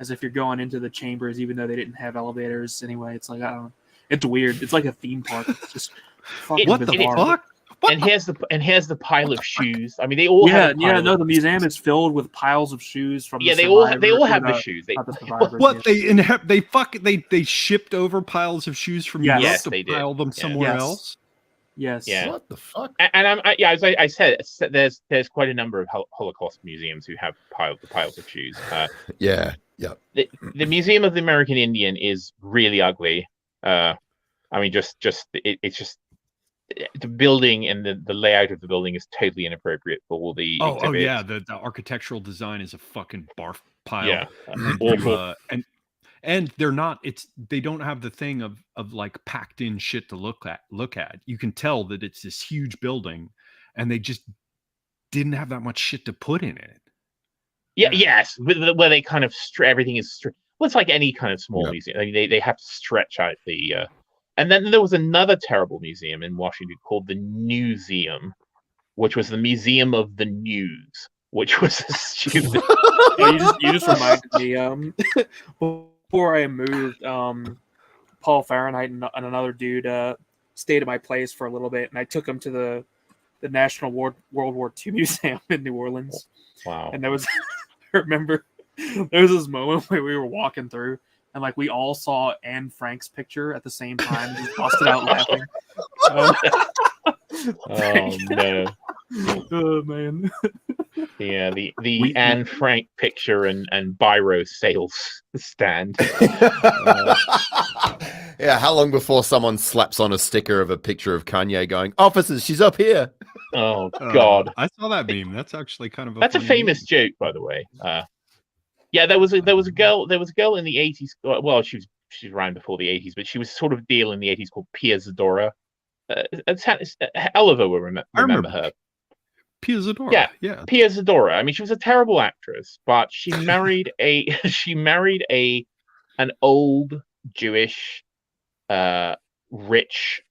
as if you're going into the chambers, even though they didn't have elevators. Anyway, it's like, I don't know. It's weird. It's like a theme park. It's just what the fuck? And here's the pile of shoes. I mean, they all have. The museum is filled with piles of shoes from. Yeah, they all have the shoes. They shipped over piles of shoes from Europe to pile them somewhere else. Yes. Yeah. What the fuck? And as I said, there's quite a number of Holocaust museums who have piles of shoes. Yeah. The Museum of the American Indian is really ugly. It's just the building and the layout of the building is totally inappropriate for all the exhibits. The architectural design is a fucking barf pile. Yeah, awful. And they're not. They don't have the thing of like packed in shit to look at. You can tell that it's this huge building, and they just didn't have that much shit to put in it. Yeah. Yes, where they kind of everything is. Well, it's like any kind of small museum. I mean, they have to stretch out the. And then there was another terrible museum in Washington called the Newseum, which was the Museum of the News, which was a stupid. you just reminded me. Before I moved, Paul Fahrenheit and another dude stayed at my place for a little bit, and I took him to the National World War II Museum in New Orleans. Wow! And there was, I remember, there was this moment where we were walking through, and like we all saw Anne Frank's picture at the same time, and just busted out laughing. Oh no! Oh man! Yeah, the Anne Frank picture and Biro sales stand. Yeah, how long before someone slaps on a sticker of a picture of Kanye going, "Officers, she's up here." Oh God! I saw that meme. That's actually kind of a famous joke, by the way. Yeah, there was a girl in the 80s. Well, she was she's around before the 80s, but she was sort of a deal in the 80s called Pia Zadora. Oliver will remember her. Pia Zadora. Yeah. Pia Zadora. I mean, she was a terrible actress, but she married an old Jewish, rich,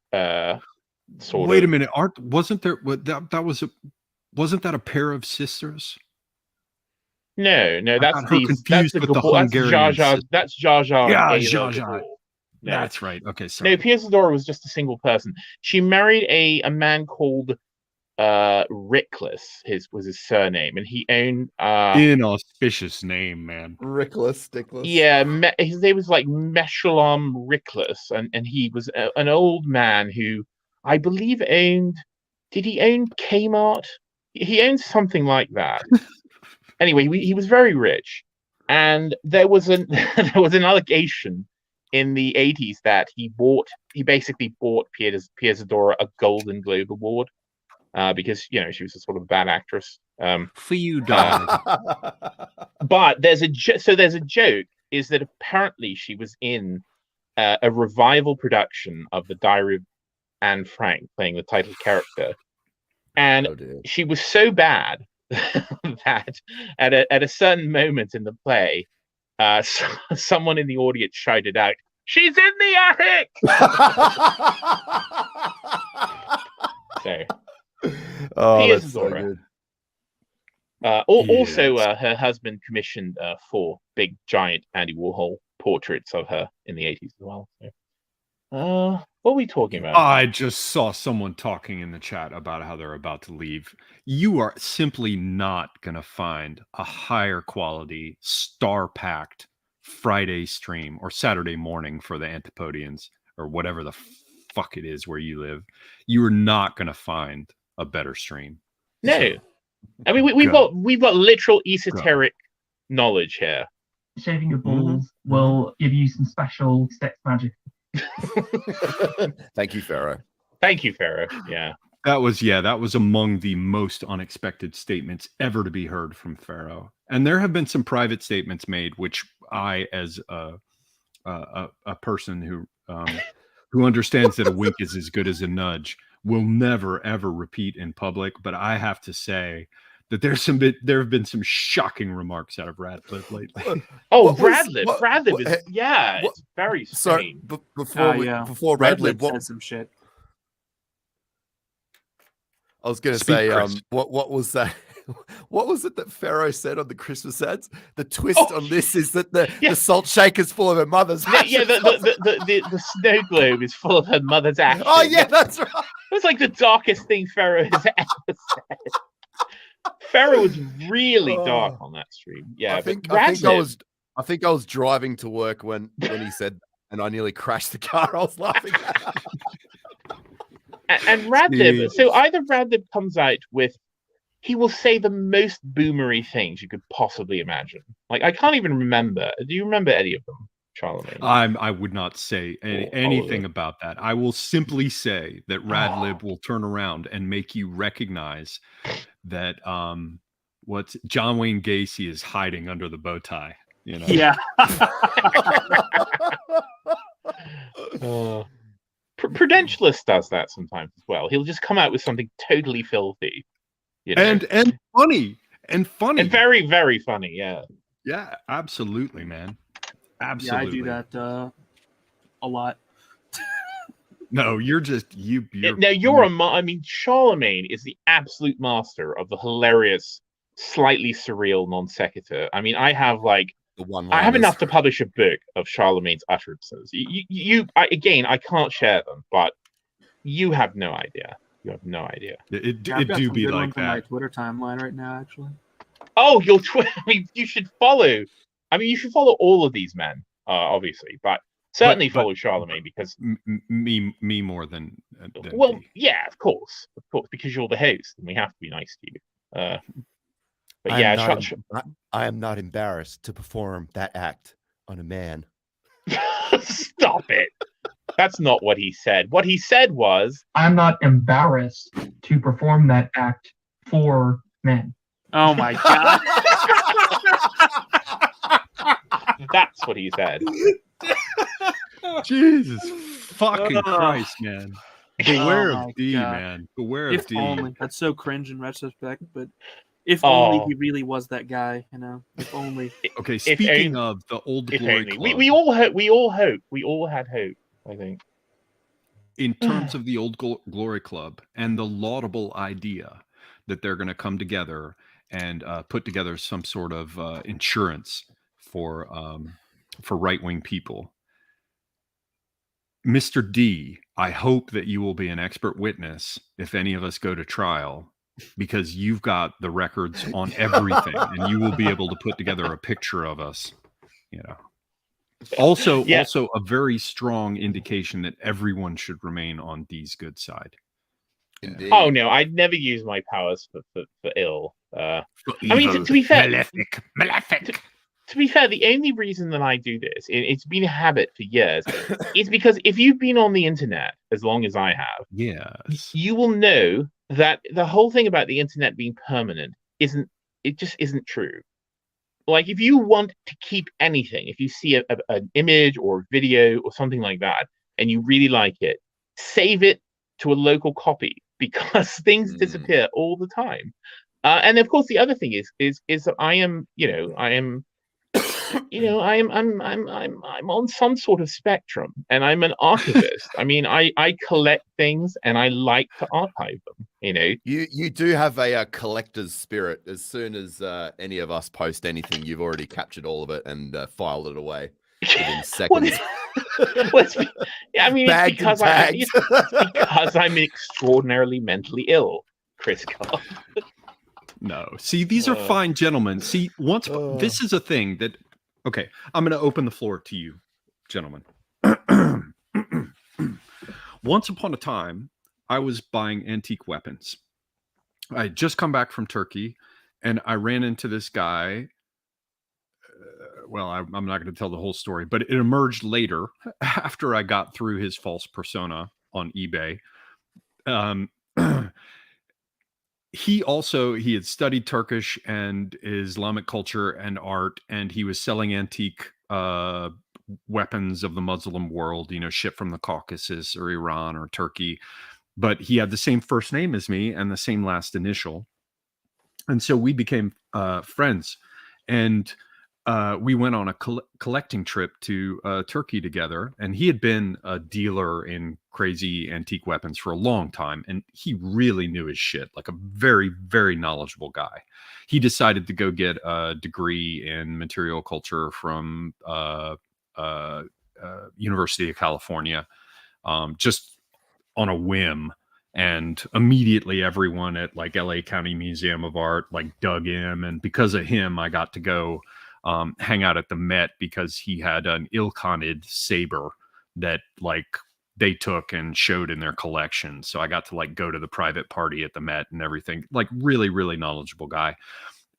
sort Wait of. a minute. Wasn't that a pair of sisters? No, that's got her confused with the Hungarian sister. That's Jar Jar. Yeah, and Jar Ayla Jar. Gabor. No. That's right. Okay, sorry. No, Pia Zadora was just a single person. She married a man called Rickless. Was his surname, and he owned inauspicious name, man. Rickless, Dickless. Yeah, his name was like Meshulam Rickless, and he was an old man who I believe owned. Did he own Kmart? He owned something like that. Anyway, he was very rich, and there was an allegation in the 80s that he basically bought Pia Zadora a Golden Globe Award because she was a sort of bad actress. For you, darling. But there's a joke is that apparently she was in a revival production of The Diary of Anne Frank, playing the title character, and she was so bad that at a certain moment in the play, someone in the audience shouted out, "She's in the attic!" Pia Zadora. Also, her husband commissioned 4 big, giant Andy Warhol portraits of her in the 80s as well. So, what are we talking about? I just saw someone talking in the chat about how they're about to leave. You are simply not going to find a higher quality, star-packed Friday stream or Saturday morning for the Antipodians or whatever the fuck it is where you live. You are not going to find a better stream. No. I mean, we've got literal esoteric knowledge here. Shaving your balls will give you some special sex magic. Thank you, Pharaoh. Thank you, Pharaoh. Yeah. That was among the most unexpected statements ever to be heard from Pharaoh. And there have been some private statements made, which I, as a person who understands that a wink is as good as a nudge, will never ever repeat in public. But I have to say that there have been some shocking remarks out of Radcliffe lately. Oh, Radcliffe is it's very strange. So before Radcliffe said some shit. I was going to say, what was that? What was it that Pharaoh said on the Christmas ads? The twist on this is that the salt shaker's full of her mother's ashes. Yeah, the snow globe is full of her mother's ashes. Oh yeah, that's right. It was like the darkest thing Pharaoh has ever said. Pharaoh was really dark on that stream. Yeah, I think I was driving to work when he said, and I nearly crashed the car. I was laughing. And Radlib, so either Radlib comes out with, he will say the most boomery things you could possibly imagine. Like, I can't even remember. Do you remember any of them, Charlamagne? I would not say anything about that. I will simply say that Radlib will turn around and make you recognize that what John Wayne Gacy is hiding under the bow tie. You know? Yeah. Prudentialist does that sometimes as well. He'll just come out with something totally filthy, you know? and funny and very, very funny. Yeah, absolutely, man. Absolutely. Yeah, I do that a lot. No, you're just you're I mean, Charlamagne is the absolute master of the hilarious, slightly surreal non sequitur. I mean, I have enough to publish a book of Charlemagne's utterances. I can't share them, but you have no idea. You have no idea. It do be like that. My Twitter timeline right now, actually. Oh, your Twitter. I mean, you should follow. I mean, you should follow all of these men, obviously, but certainly follow Charlamagne because me more than well, yeah, of course, because you're the host and we have to be nice to you. But I am not embarrassed to perform that act on a man. Stop it. That's not what he said. What he said was, I'm not embarrassed to perform that act for men. Oh my God. That's what he said. Jesus fucking Ugh. Christ, man. Beware of my D, God. man. Beware of If D. only. That's so cringe in retrospect, but if only Oh. he really was that guy, you know. If only. Okay, speaking of the Old If Glory only. Club, We all hope. We all hope. We all had hope. I think. in terms of the Old Glory Club and the laudable idea that they're going to come together and put together some sort of insurance for right-wing people. Mr. D, I hope that you will be an expert witness if any of us go to trial, because you've got the records on everything and you will be able to put together a picture of us, you know. Also, Yeah. also a very strong indication that everyone should remain on D's good side. Indeed. Oh no, I'd never use my powers for ill. For I mean, evil, to be fair, malefic. to be fair, the only reason that I do this, it's been a habit for years, is because if you've been on the internet as long as I have, Yes, you will know that the whole thing about the internet being permanent just isn't true. Like, if you want to keep anything, if you see an image or a video or something like that, and you really like it, save it to a local copy, because things disappear all the time. And of course, the other thing is that I'm on some sort of spectrum, and I'm an archivist. I mean, I collect things and I like to archive them. You know, you do have a collector's spirit. As soon as any of us post anything, you've already captured all of it and filed it away within seconds. I mean, it's because I'm extraordinarily mentally ill, Chris Carr. No. See, these are fine gentlemen. See, this is a thing that, okay, I'm going to open the floor to you, gentlemen. Once upon a time, I was buying antique weapons. I had just come back from Turkey, and I ran into this guy. Well, I'm not going to tell the whole story, but it emerged later after I got through his false persona on eBay. He had studied Turkish and Islamic culture and art, and he was selling antique weapons of the Muslim world, you know, shipped from the Caucasus or Iran or Turkey. But he had the same first name as me and the same last initial. And so we became friends. And we went on a collecting trip to Turkey together, and he had been a dealer in crazy antique weapons for a long time, and he really knew his shit, like a very, very knowledgeable guy. He decided to go get a degree in material culture from University of California, just on a whim. And immediately everyone at like LA County Museum of Art like dug him, and because of him, I got to go hang out at the Met because he had an ill-conted saber that like they took and showed in their collection. So I got to like go to the private party at the Met and everything. Like really, really knowledgeable guy.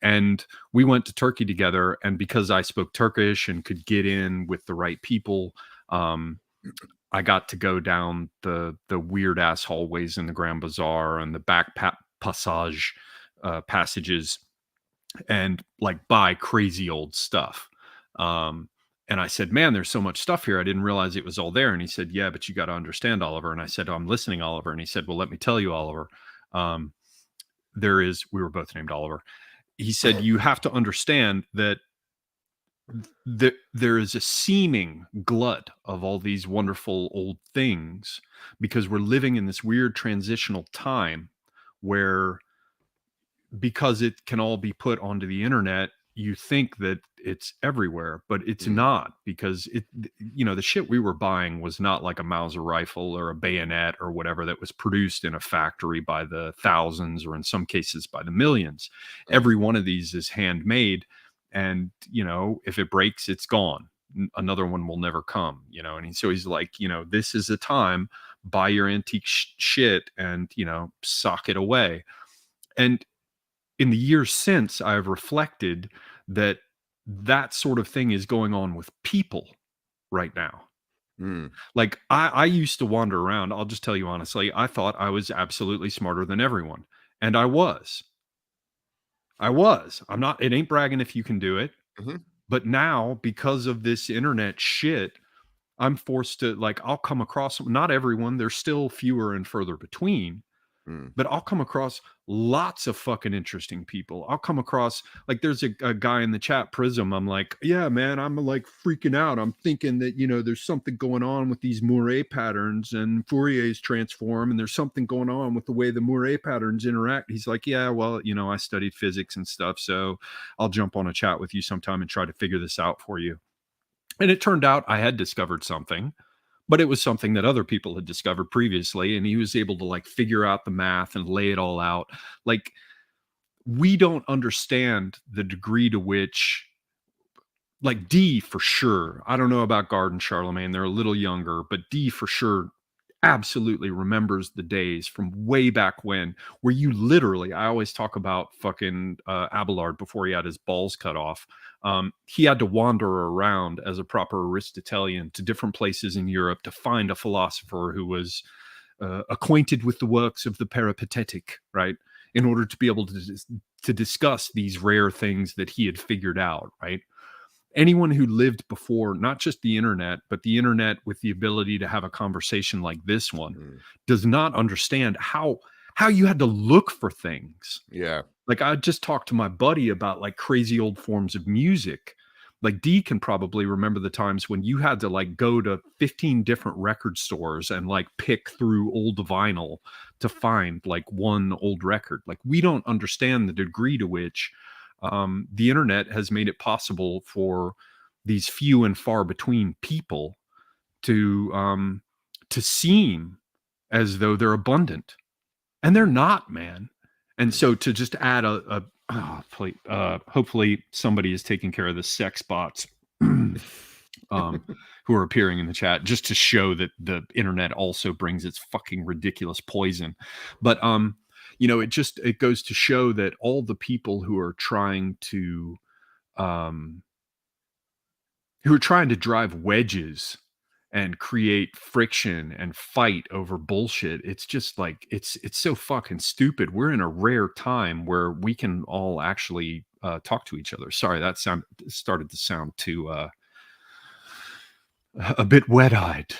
And we went to Turkey together. And because I spoke Turkish and could get in with the right people, I got to go down the weird ass hallways in the Grand Bazaar and the back passages and like buy crazy old stuff. And I said, man, there's so much stuff here. I didn't realize it was all there. And he said, yeah, but you got to understand, Oliver. And I said, oh, I'm listening, Oliver. And he said, well, let me tell you, Oliver, we were both named Oliver. He said, you have to understand that there is a seeming glut of all these wonderful old things because we're living in this weird transitional time where, because it can all be put onto the internet, you think that it's everywhere, but it's not, because the shit we were buying was not like a Mauser rifle or a bayonet or whatever that was produced in a factory by the thousands or in some cases by the millions. Every one of these is handmade, and if it breaks, it's gone. Another one will never come, and so he's like, this is the time, buy your antique shit and sock it away. And in the years since, I've reflected that sort of thing is going on with people right now. Like I used to wander around. I'll just tell you honestly, I thought I was absolutely smarter than everyone. And I was. I'm not, it ain't bragging if you can do it. But now, because of this internet shit, I'm forced to, like, I'll come across, not everyone, there's still fewer and further between, but I'll come across lots of fucking interesting people. I'll come across, like, there's a guy in the chat, Prism. I'm like, yeah, man, I'm like freaking out. I'm thinking that, there's something going on with these Moiré patterns and Fourier's transform, and there's something going on with the way the Moiré patterns interact. He's like, yeah, well, I studied physics and stuff, so I'll jump on a chat with you sometime and try to figure this out for you. And it turned out I had discovered something, but it was something that other people had discovered previously, and he was able to, like, figure out the math and lay it all out. Like, we don't understand the degree to which, like, D for sure, I don't know about Gard and Charlamagne, they're a little younger, but D for sure absolutely remembers the days from way back when, where you literally, I always talk about fucking Abelard before he had his balls cut off. He had to wander around as a proper Aristotelian to different places in Europe to find a philosopher who was acquainted with the works of the peripatetic, right? In order to be able to discuss these rare things that he had figured out, right? Anyone who lived before, not just the internet, but the internet with the ability to have a conversation like this one, does not understand how you had to look for things. Yeah. Like, I just talked to my buddy about, like, crazy old forms of music. Like, D can probably remember the times when you had to, like, go to 15 different record stores and, like, pick through old vinyl to find, like, one old record. Like, we don't understand the degree to which the internet has made it possible for these few and far between people to seem as though they're abundant, and they're not, man. And so to just add hopefully somebody is taking care of the sex bots who are appearing in the chat, just to show that the internet also brings its fucking ridiculous poison. But it goes to show that all the people who are trying to drive wedges and create friction and fight over bullshit, it's just like, it's so fucking stupid. We're in a rare time where we can all actually talk to each other. Sorry, that started to sound too a bit wet-eyed,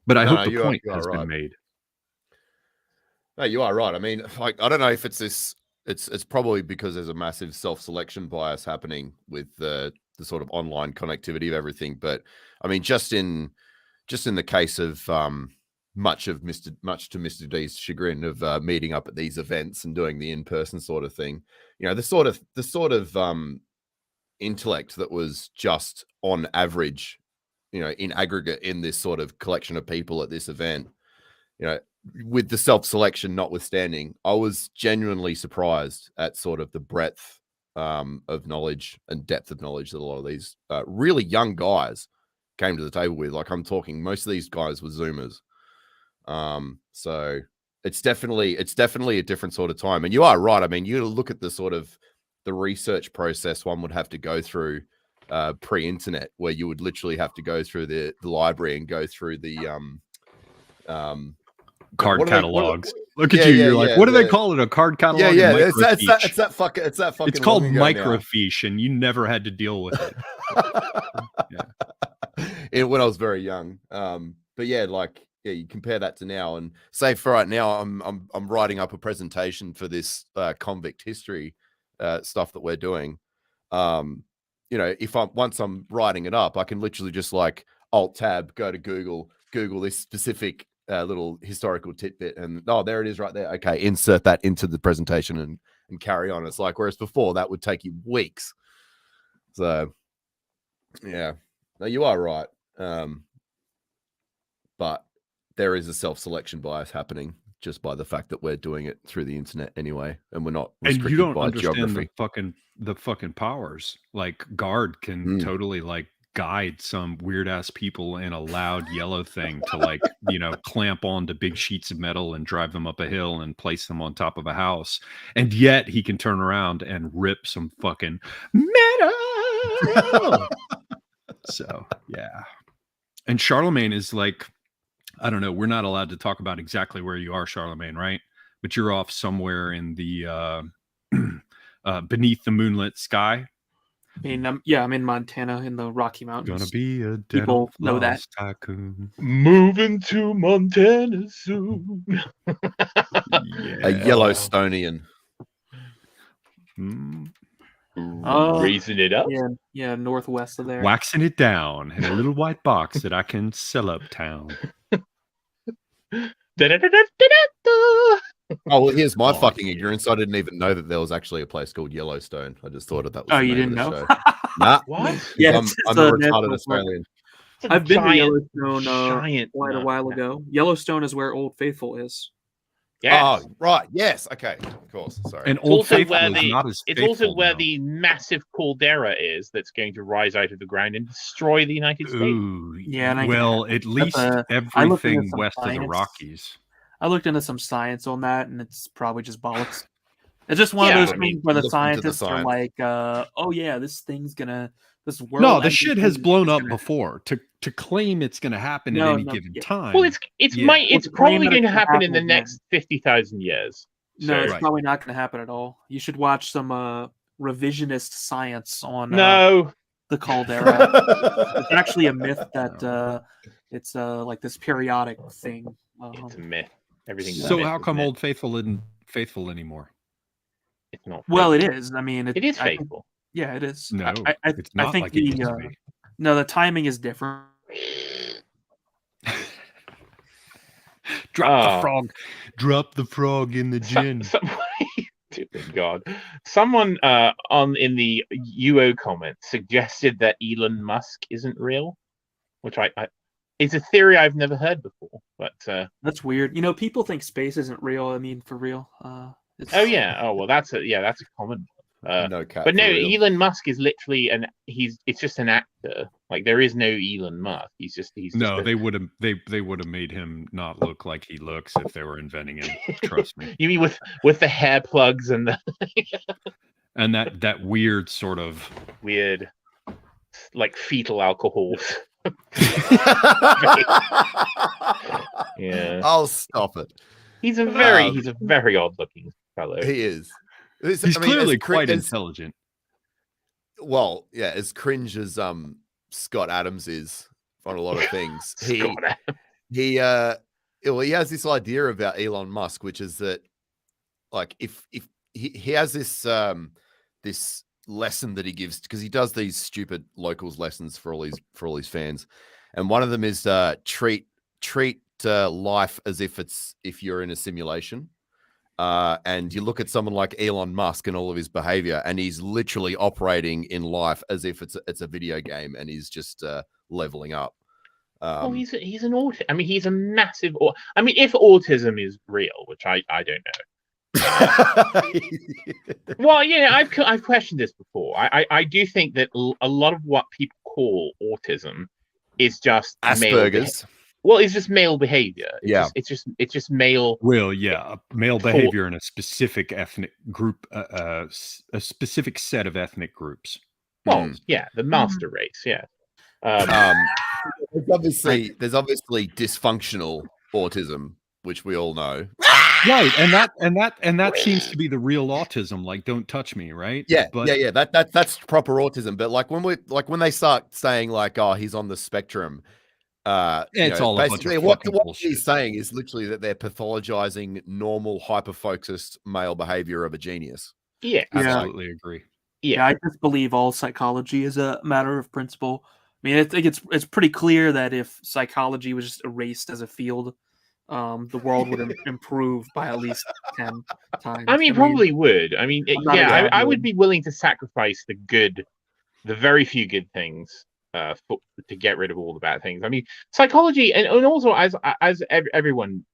but I hope the point has been made. No, you are right. I mean, like, I don't know if it's this. It's probably because there's a massive self-selection bias happening with the sort of online connectivity of everything. But I mean, just in the case of much to Mr. D's chagrin of meeting up at these events and doing the in-person sort of thing, the sort of intellect that was just on average, in aggregate in this sort of collection of people at this event, with the self-selection notwithstanding, I was genuinely surprised at sort of the breadth of knowledge and depth of knowledge that a lot of these really young guys came to the table with. Like, I'm talking, most of these guys were Zoomers. So it's definitely a different sort of time. And you are right. I mean, you look at the sort of the research process one would have to go through pre-internet, where you would literally have to go through the library and go through the card catalogs. Look at you. You're like, what do they call it? A card catalog? Yeah. It's that fucking. It's called microfiche, and you never had to deal with it. When I was very young. But yeah, you compare that to now, and say for right now, I'm writing up a presentation for this convict history stuff that we're doing. If once I'm writing it up, I can literally just like Alt Tab, go to Google this specific little historical tidbit, and there it is right there. Okay, insert that into the presentation and carry on. It's like, whereas before that would take you weeks. So yeah, no, you are right. But there is a self-selection bias happening just by the fact that we're doing it through the internet anyway, and we're not restricted and you don't by understand geography. the fucking powers. Like, Gard can totally like guide some weird ass people in a loud yellow thing to, like, clamp onto big sheets of metal and drive them up a hill and place them on top of a house, and yet he can turn around and rip some fucking metal. So yeah. And Charlamagne is like, I don't know, we're not allowed to talk about exactly where you are, Charlamagne, right? But you're off somewhere in the beneath the moonlit sky. I mean, I'm in Montana in the Rocky Mountains. Gonna be a People know that. tycoon. Moving to Montana soon. A Yeah. Yellowstonian. Raising it up. Yeah, northwest of there. Waxing it down in a little white box that I can sell uptown. Oh, well, here's my Oh, fucking yeah. ignorance. I didn't even know that there was actually a place called Yellowstone. I just thought that was. Oh, the you name didn't of the know? show. Nah. What? Yeah, I'm it's a a retarded national park. Australian. I've been to giant, Yellowstone quite a while ago. Yellowstone is where Old Faithful is. Yes. Oh, right. Yes. Okay. Of course. Sorry. And It's Old also Faithful where is not as it's also faithful where now. the massive caldera is that's going to rise out of the ground and destroy the United States. Ooh, Yeah, and well, at least I looked into everything some west of the science. Rockies. I looked into some science on that, and it's probably just bollocks. It's just one of Yeah, those I mean, things where the look into the scientists are science. like, "Oh yeah, this thing's gonna this world." No, the ending shit thing has is blown up gonna-" before. To claim it's going to happen at No, any no, given yeah. time. Well, it's Yeah. it's to claim probably that going to it's gonna happen in the happen again. next 50,000 years. No, it's Right. probably not going to happen at all. You should watch some revisionist science on No. the caldera. It's actually a myth that it's like this periodic thing. It's a myth. Everything's a So myth, how come isn't it? Old Faithful isn't faithful anymore? It's not. Well, it faithful. is. I mean, It is I think- faithful. yeah, it is. No, I it's not think like it used to be. no, the timing is different. Drop the Oh. frog. Drop the frog in the gin. Good God. Someone in the UO comment suggested that Elon Musk isn't real, which I it's a theory I've never heard before. But That's weird. You know, people think space isn't real. I mean, for real. It's, oh yeah, oh well, that's a common. No cat. But no, for real. Elon Musk is literally it's just an actor. Like there is no Elon Musk. He's just No, they would have made him not look like he looks if they were inventing him. Trust me. You mean with the hair plugs and the And that weird sort of weird like fetal alcohols. Yeah. I'll stop it. He's a very odd looking fellow. He is. he's clearly quite as, intelligent. well, yeah, as cringe as Scott Adams is on a lot of things. He has this idea about Elon Musk, which is that like if he has this this lesson that he gives, because he does these stupid locals lessons for all his fans, and one of them is treat life as if you're in a simulation. And you look at someone like Elon Musk and all of his behavior, and he's literally operating in life as if it's a video game, and he's just leveling up. Well, he's an autism. I mean, he's a massive. I mean, if autism is real, which I don't know. Well, yeah, I've questioned this before. I do think that a lot of what people call autism is just Asperger's. Well, it's just male behavior. It's just male. Well, yeah, male behavior in a specific ethnic group, a specific set of ethnic groups. Well, yeah, the master race. Yeah. There's obviously dysfunctional autism, which we all know. Right, and that seems to be the real autism. Like, don't touch me, right? Yeah, but, yeah. That's proper autism. But like when they start saying like, oh, he's on the spectrum. It's all basically a bunch of what fucking bullshit. he's saying is literally that they're pathologizing normal hyper-focused male behavior of a genius. Yeah, Absolutely agree. Yeah, I just believe all psychology is a matter of principle. I mean, I think it's pretty clear that if psychology was just erased as a field, the world would improve by at least 10 times. I mean, probably would. I mean, I would be willing to sacrifice the very few good things to get rid of all the bad things. I mean, psychology, and also as everyone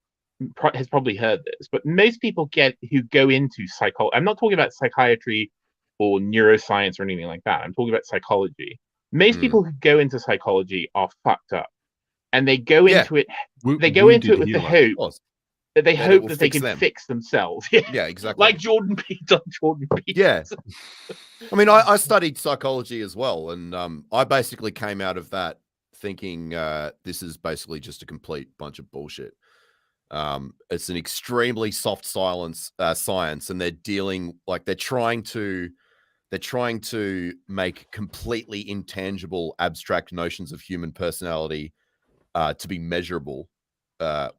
has probably heard this, but most people who go into psychology. I'm not talking about psychiatry or neuroscience or anything like that. I'm talking about psychology. Most people who go into psychology are fucked up, and they go into it. They go into it with the hope that they hope that they can fix themselves. Yeah, exactly. Like Jordan Peterson. Yeah. I mean, I studied psychology as well, and I basically came out of that thinking this is basically just a complete bunch of bullshit. It's an extremely soft science, and they're trying to they're trying to make completely intangible, abstract notions of human personality to be measurable,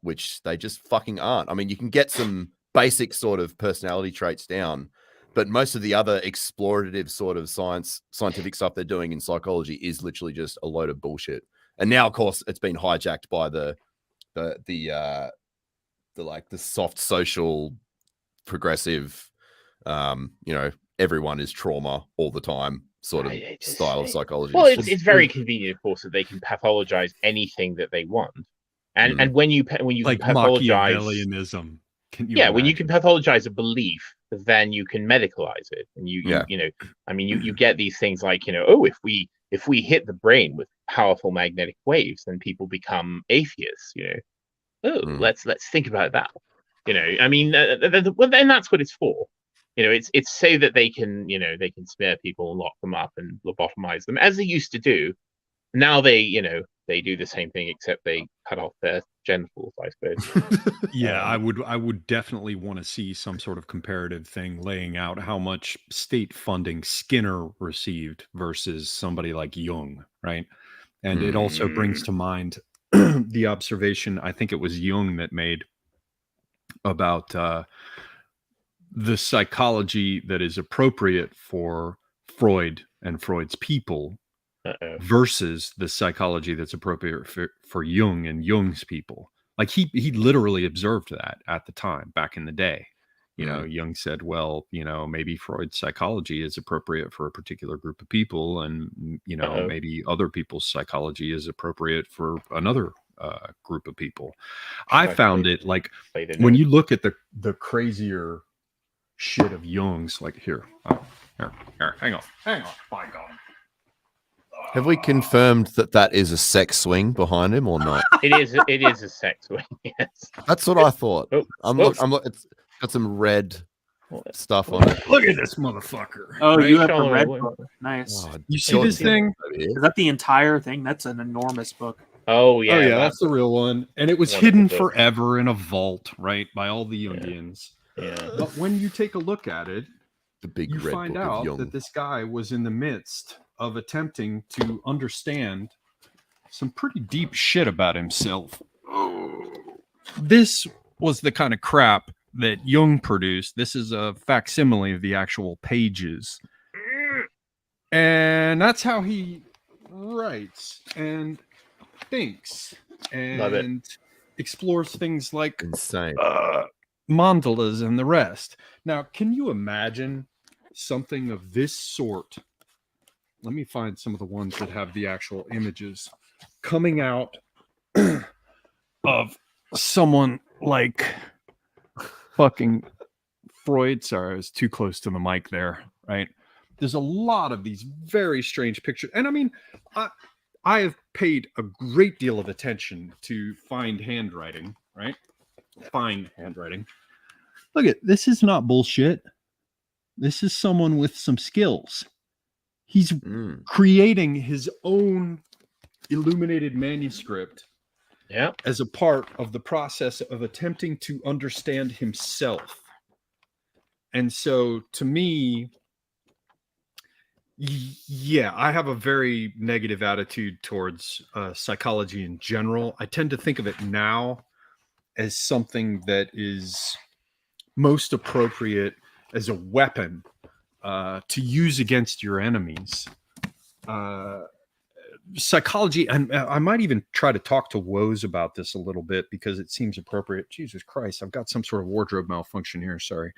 which they just fucking aren't. I mean, you can get some basic sort of personality traits down, but most of the other explorative sort of scientific stuff they're doing in psychology is literally just a load of bullshit. And now, of course, it's been hijacked by the soft social progressive, everyone is trauma all the time sort of style of psychology. Well, it's very convenient, of course, that they can pathologize anything that they want, and when you like pathologize Machiavellianism. When you can pathologize a belief, then you can medicalize it, and you get these things like if we hit the brain with powerful magnetic waves, then people become atheists. Let's think about that. And that's what it's for. It's so that they can smear people and lock them up and lobotomize them as they used to do. Now they do the same thing, except they cut off their genitals, I suppose. Yeah, I would definitely want to see some sort of comparative thing laying out how much state funding Skinner received versus somebody like Jung, right? And it also brings to mind the observation, I think it was Jung that made about the psychology that is appropriate for Freud and Freud's people versus the psychology that's appropriate for Jung and Jung's people. Like he literally observed that at the time back in the day. Jung said, well, maybe Freud's psychology is appropriate for a particular group of people, and maybe other people's psychology is appropriate for another group of people. I found it like when you look at the crazier shit of Jung's, like here, hang on, my God. Have we confirmed that is a sex swing behind him or not? It is a sex swing. Yes, that's what I thought. It's got some red stuff on it. Look at this motherfucker. Oh, you have the red book. Nice. Oh, you see this thing? Is that the entire thing? That's an enormous book. Oh yeah, that's the real one, and it was hidden forever in a vault, right, by all the Jungians. Yeah. But when you take a look at it, you find out that this guy was in the midst of attempting to understand some pretty deep shit about himself. This was the kind of crap that Jung produced. This is a facsimile of the actual pages. And that's how he writes and thinks and explores things like insane mandalas and the rest. Now, can you imagine something of this sort? Let me find some of the ones that have the actual images coming out of someone like fucking Freud. Sorry, I was too close to the mic there, right? There's a lot of these very strange pictures. And I mean, I have paid a great deal of attention to fine handwriting, right? Fine handwriting. Look at this. Is not bullshit. This is someone with some skills. He's creating his own illuminated manuscript as a part of the process of attempting to understand himself. And so to me, I have a very negative attitude towards psychology in general. I tend to think of it now as something that is most appropriate as a weapon to use against your enemies. Psychology, and I might even try to talk to Woes about this a little bit because it seems appropriate. Jesus Christ, I've got some sort of wardrobe malfunction here. Sorry.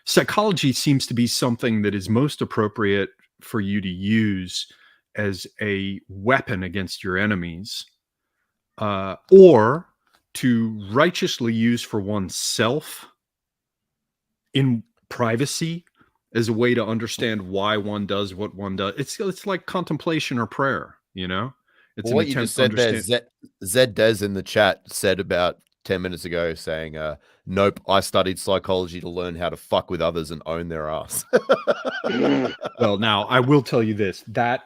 Psychology seems to be something that is most appropriate for you to use as a weapon against your enemies, or to righteously use for oneself in privacy as a way to understand why one does what one does. It's like contemplation or prayer, It's what you just said there, Zed Des in the chat said about 10 minutes ago saying, nope, I studied psychology to learn how to fuck with others and own their ass. Well, now I will tell you this, that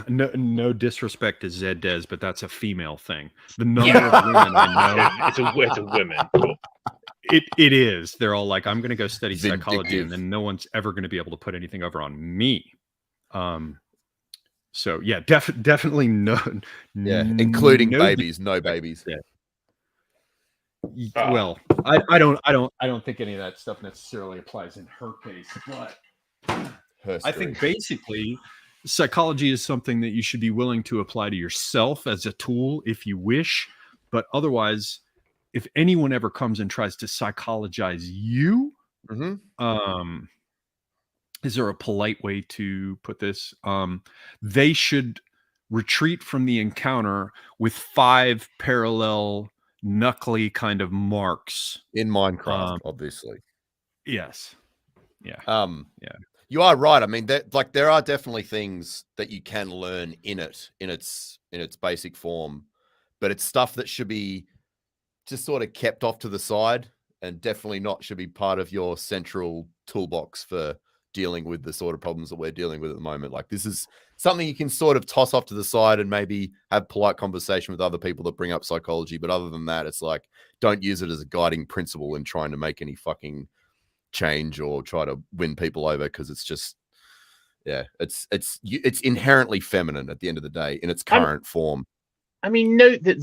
no disrespect to Zed Des, but that's a female thing. The number of women I know, it's a women. It is. They're all like, I'm going to go study psychology, Vindictive. and then no one's ever going to be able to put anything over on me. So yeah, definitely no. Yeah, including no babies, no babies. Yeah. Well, I don't think any of that stuff necessarily applies in her case, but I think basically psychology is something that you should be willing to apply to yourself as a tool if you wish, but otherwise, if anyone ever comes and tries to psychologize you, is there a polite way to put this? They should retreat from the encounter with 5 parallel knuckly kind of marks in Minecraft, obviously. Yes. Yeah. Yeah. You are right. I mean, that there are definitely things that you can learn in its basic form, but it's stuff that should be just sort of kept off to the side, and definitely not should be part of your central toolbox for dealing with the sort of problems that we're dealing with at the moment. Like, this is something you can sort of toss off to the side and maybe have polite conversation with other people that bring up psychology. But other than that, it's like, don't use it as a guiding principle in trying to make any fucking change or try to win people over, because it's just, yeah, it's inherently feminine at the end of the day in its current form. I mean, note that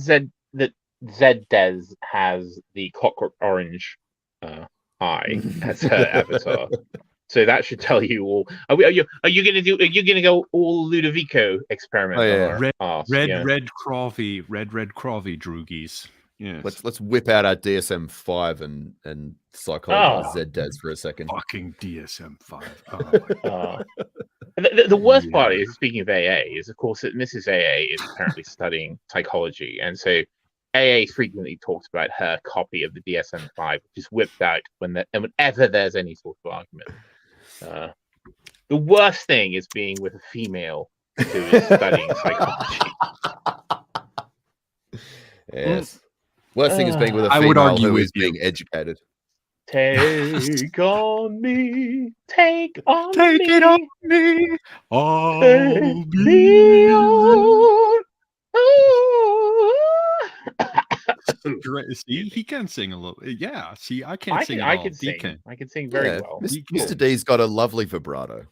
Zdes has the clockwork orange eye as her avatar. So that should tell you all. Are you gonna go all Ludovico experiment? Oh, yeah. Red Crawvey droogies. Yes. Let's whip out our DSM-5 and psychologize Zdes for a second. Fucking DSM-5. The worst part is, speaking of AA, is of course that Mrs. AA is apparently studying psychology, and so AA frequently talks about her copy of the DSM-5, which is whipped out whenever there's any sort of argument. The worst thing is being with a female who is studying psychology. Yes. Worst thing is being with a female who is being educated. Take on me, take it on me, I'll be on. See, he can sing a little. Yeah, see, I can't sing. I can sing. I can sing very well. Mr. D's got a lovely vibrato.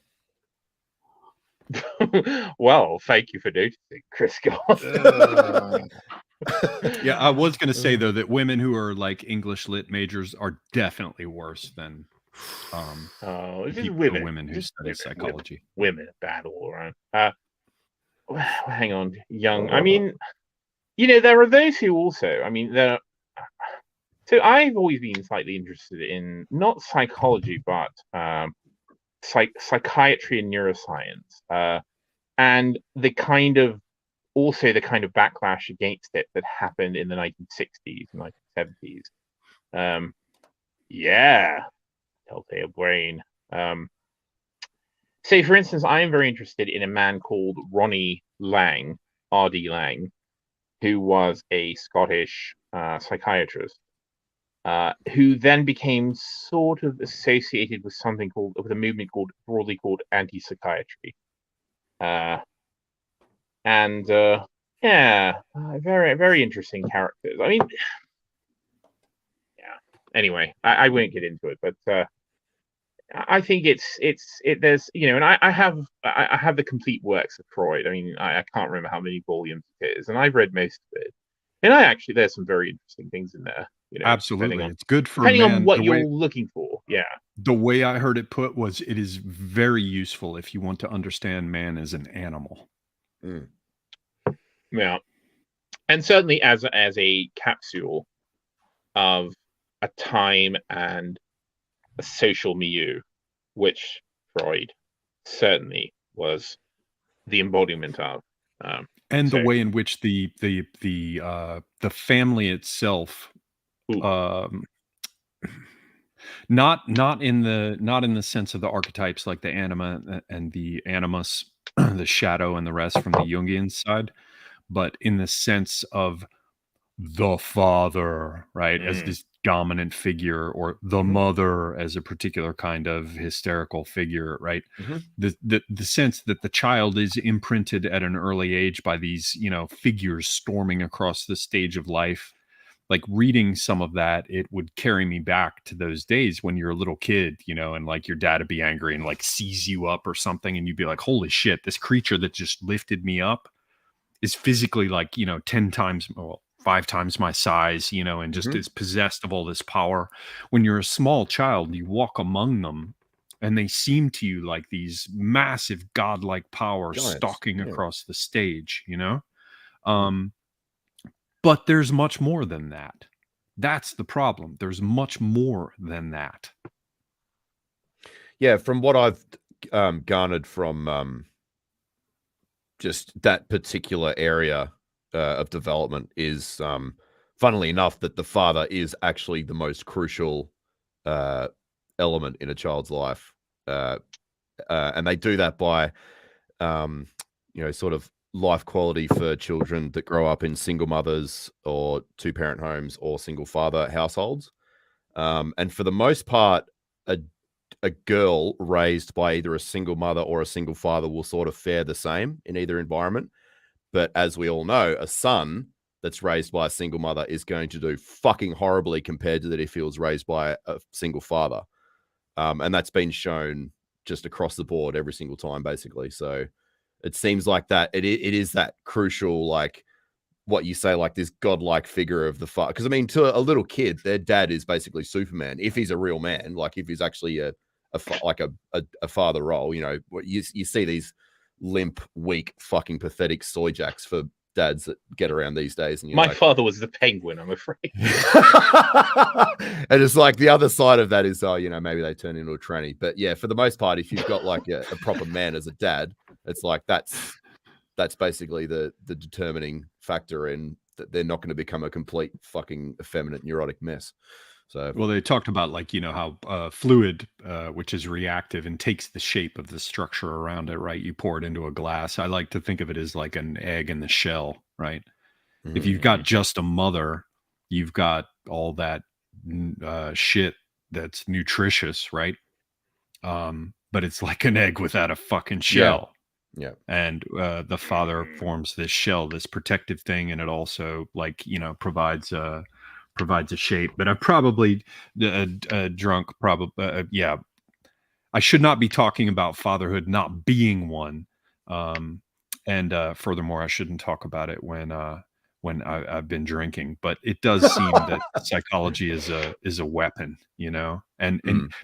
Well, thank you for noticing, Chris. Yeah, I was going to say though that women who are like English lit majors are definitely worse than women who study psychology. Women are bad all around. Hang on, young. I mean, there are those who also. I mean, so I've always been slightly interested in not psychology, but psychiatry and neuroscience, and the kind of backlash against it that happened in the 1960s and 1970s. Telltale brain. So, for instance, I am very interested in a man called Ronnie Lang, R.D. Lang, who was a Scottish psychiatrist, who then became sort of associated with a movement broadly called anti-psychiatry. Very, very interesting characters. I mean, anyway, I won't get into it, but I think there's, and I have the complete works of Freud. I mean, I can't remember how many volumes it is, and I've read most of it. And there's some very interesting things in there. Absolutely, it's good for depending on what you're looking for. Yeah. The way I heard it put was, it is very useful if you want to understand man as an animal. Mm. Yeah, and certainly as a capsule of a time and a social milieu, which Freud certainly was the embodiment of, and the way in which the family itself, not in the sense of the archetypes like the anima and the animus, the shadow and the rest from the Jungian side, but in the sense of the father, right, as this dominant figure, or the mother as a particular kind of hysterical figure, right? The sense that the child is imprinted at an early age by these, figures storming across the stage of life, like reading some of that, it would carry me back to those days when you're a little kid, you know, and like your dad would be angry and like seize you up or something, and you'd be like, holy shit, this creature that just lifted me up is physically like, you know, 10 times, well, 5 times my size, you know, and just is possessed of all this power. When you're a small child, you walk among them and they seem to you like these massive godlike powers Giants, stalking across the stage, you know? But there's much more than that. That's the problem. There's much more than that. Yeah, from what I've garnered from just that particular area of development is, funnily enough, that the father is actually the most crucial element in a child's life. And they do that by, you know, sort of life quality for children that grow up in single mothers or 2-parent homes or single father households. And for the most part, a girl raised by either a single mother or a single father will sort of fare the same in either environment. But as we all know, a son that's raised by a single mother is going to do fucking horribly compared to that if he was raised by a single father. And that's been shown just across the board every single time, basically. So it seems like that it is that crucial, like what you say, like this godlike figure of the father. Because I mean, to a little kid, their dad is basically Superman. If he's a real man, like if he's actually a father role, you know, you see these limp, weak, fucking pathetic soy jacks for dads that get around these days. And my father was the Penguin, I'm afraid. And it's like the other side of that is, oh, you know, maybe they turn into a tranny. But yeah, for the most part, if you've got like a proper man as a dad, it's like that's basically the determining factor in that they're not going to become a complete fucking effeminate neurotic mess. So, well, they talked about like, you know, how fluid, which is reactive and takes the shape of the structure around it, right? You pour it into a glass. I like to think of it as like an egg in the shell, right? If you've got just a mother, you've got all that shit that's nutritious, right? But it's like an egg without a fucking shell. Yeah. And the father forms this shell, this protective thing, and it also, like, you know, provides a shape. But I've probably drunk, yeah. I should not be talking about fatherhood not being one. And furthermore, I shouldn't talk about it when I've been drinking. But it does seem that psychology is a weapon, you know, and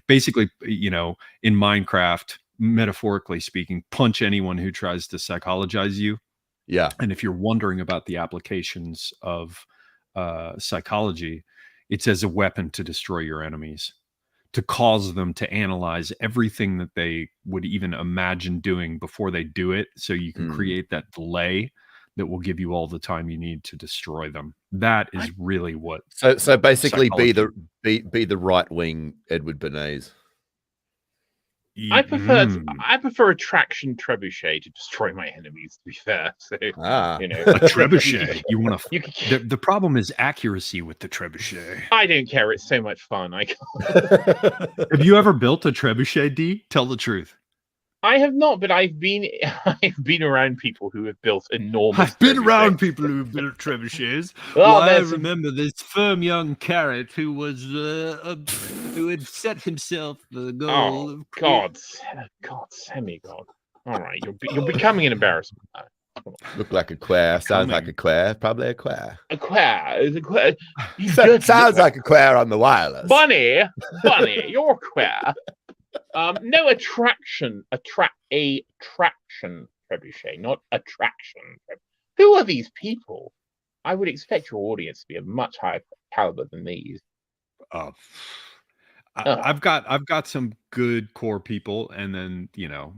basically, you know, in Minecraft, metaphorically speaking, punch anyone who tries to psychologize you. Yeah. And if you're wondering about the applications of psychology, it's as a weapon to destroy your enemies, to cause them to analyze everything that they would even imagine doing before they do it, so you can create that delay that will give you all the time you need to destroy them. That is really what. So basically, be the right wing Edward Bernays. I prefer a traction trebuchet to destroy my enemies, to be fair. So, you know, a trebuchet. You want to? The problem is accuracy with the trebuchet. I don't care. It's so much fun. Have you ever built a trebuchet, D? Tell the truth. I have not, but I've been around people who have built enormous. I've been around people who have built trebuchets. Well, I remember this firm young carrot who was who had set himself the goal. Oh, God, semi-god. All right, you're becoming an embarrassment. Look like a queer. Sounds like a queer. Probably a queer. A queer. Sounds like a queer on the wireless. Bunny, you're queer. No attraction trebuchet, not attraction. Who are these people? I would expect your audience to be of much higher caliber than these. I've got some good core people, and then, you know.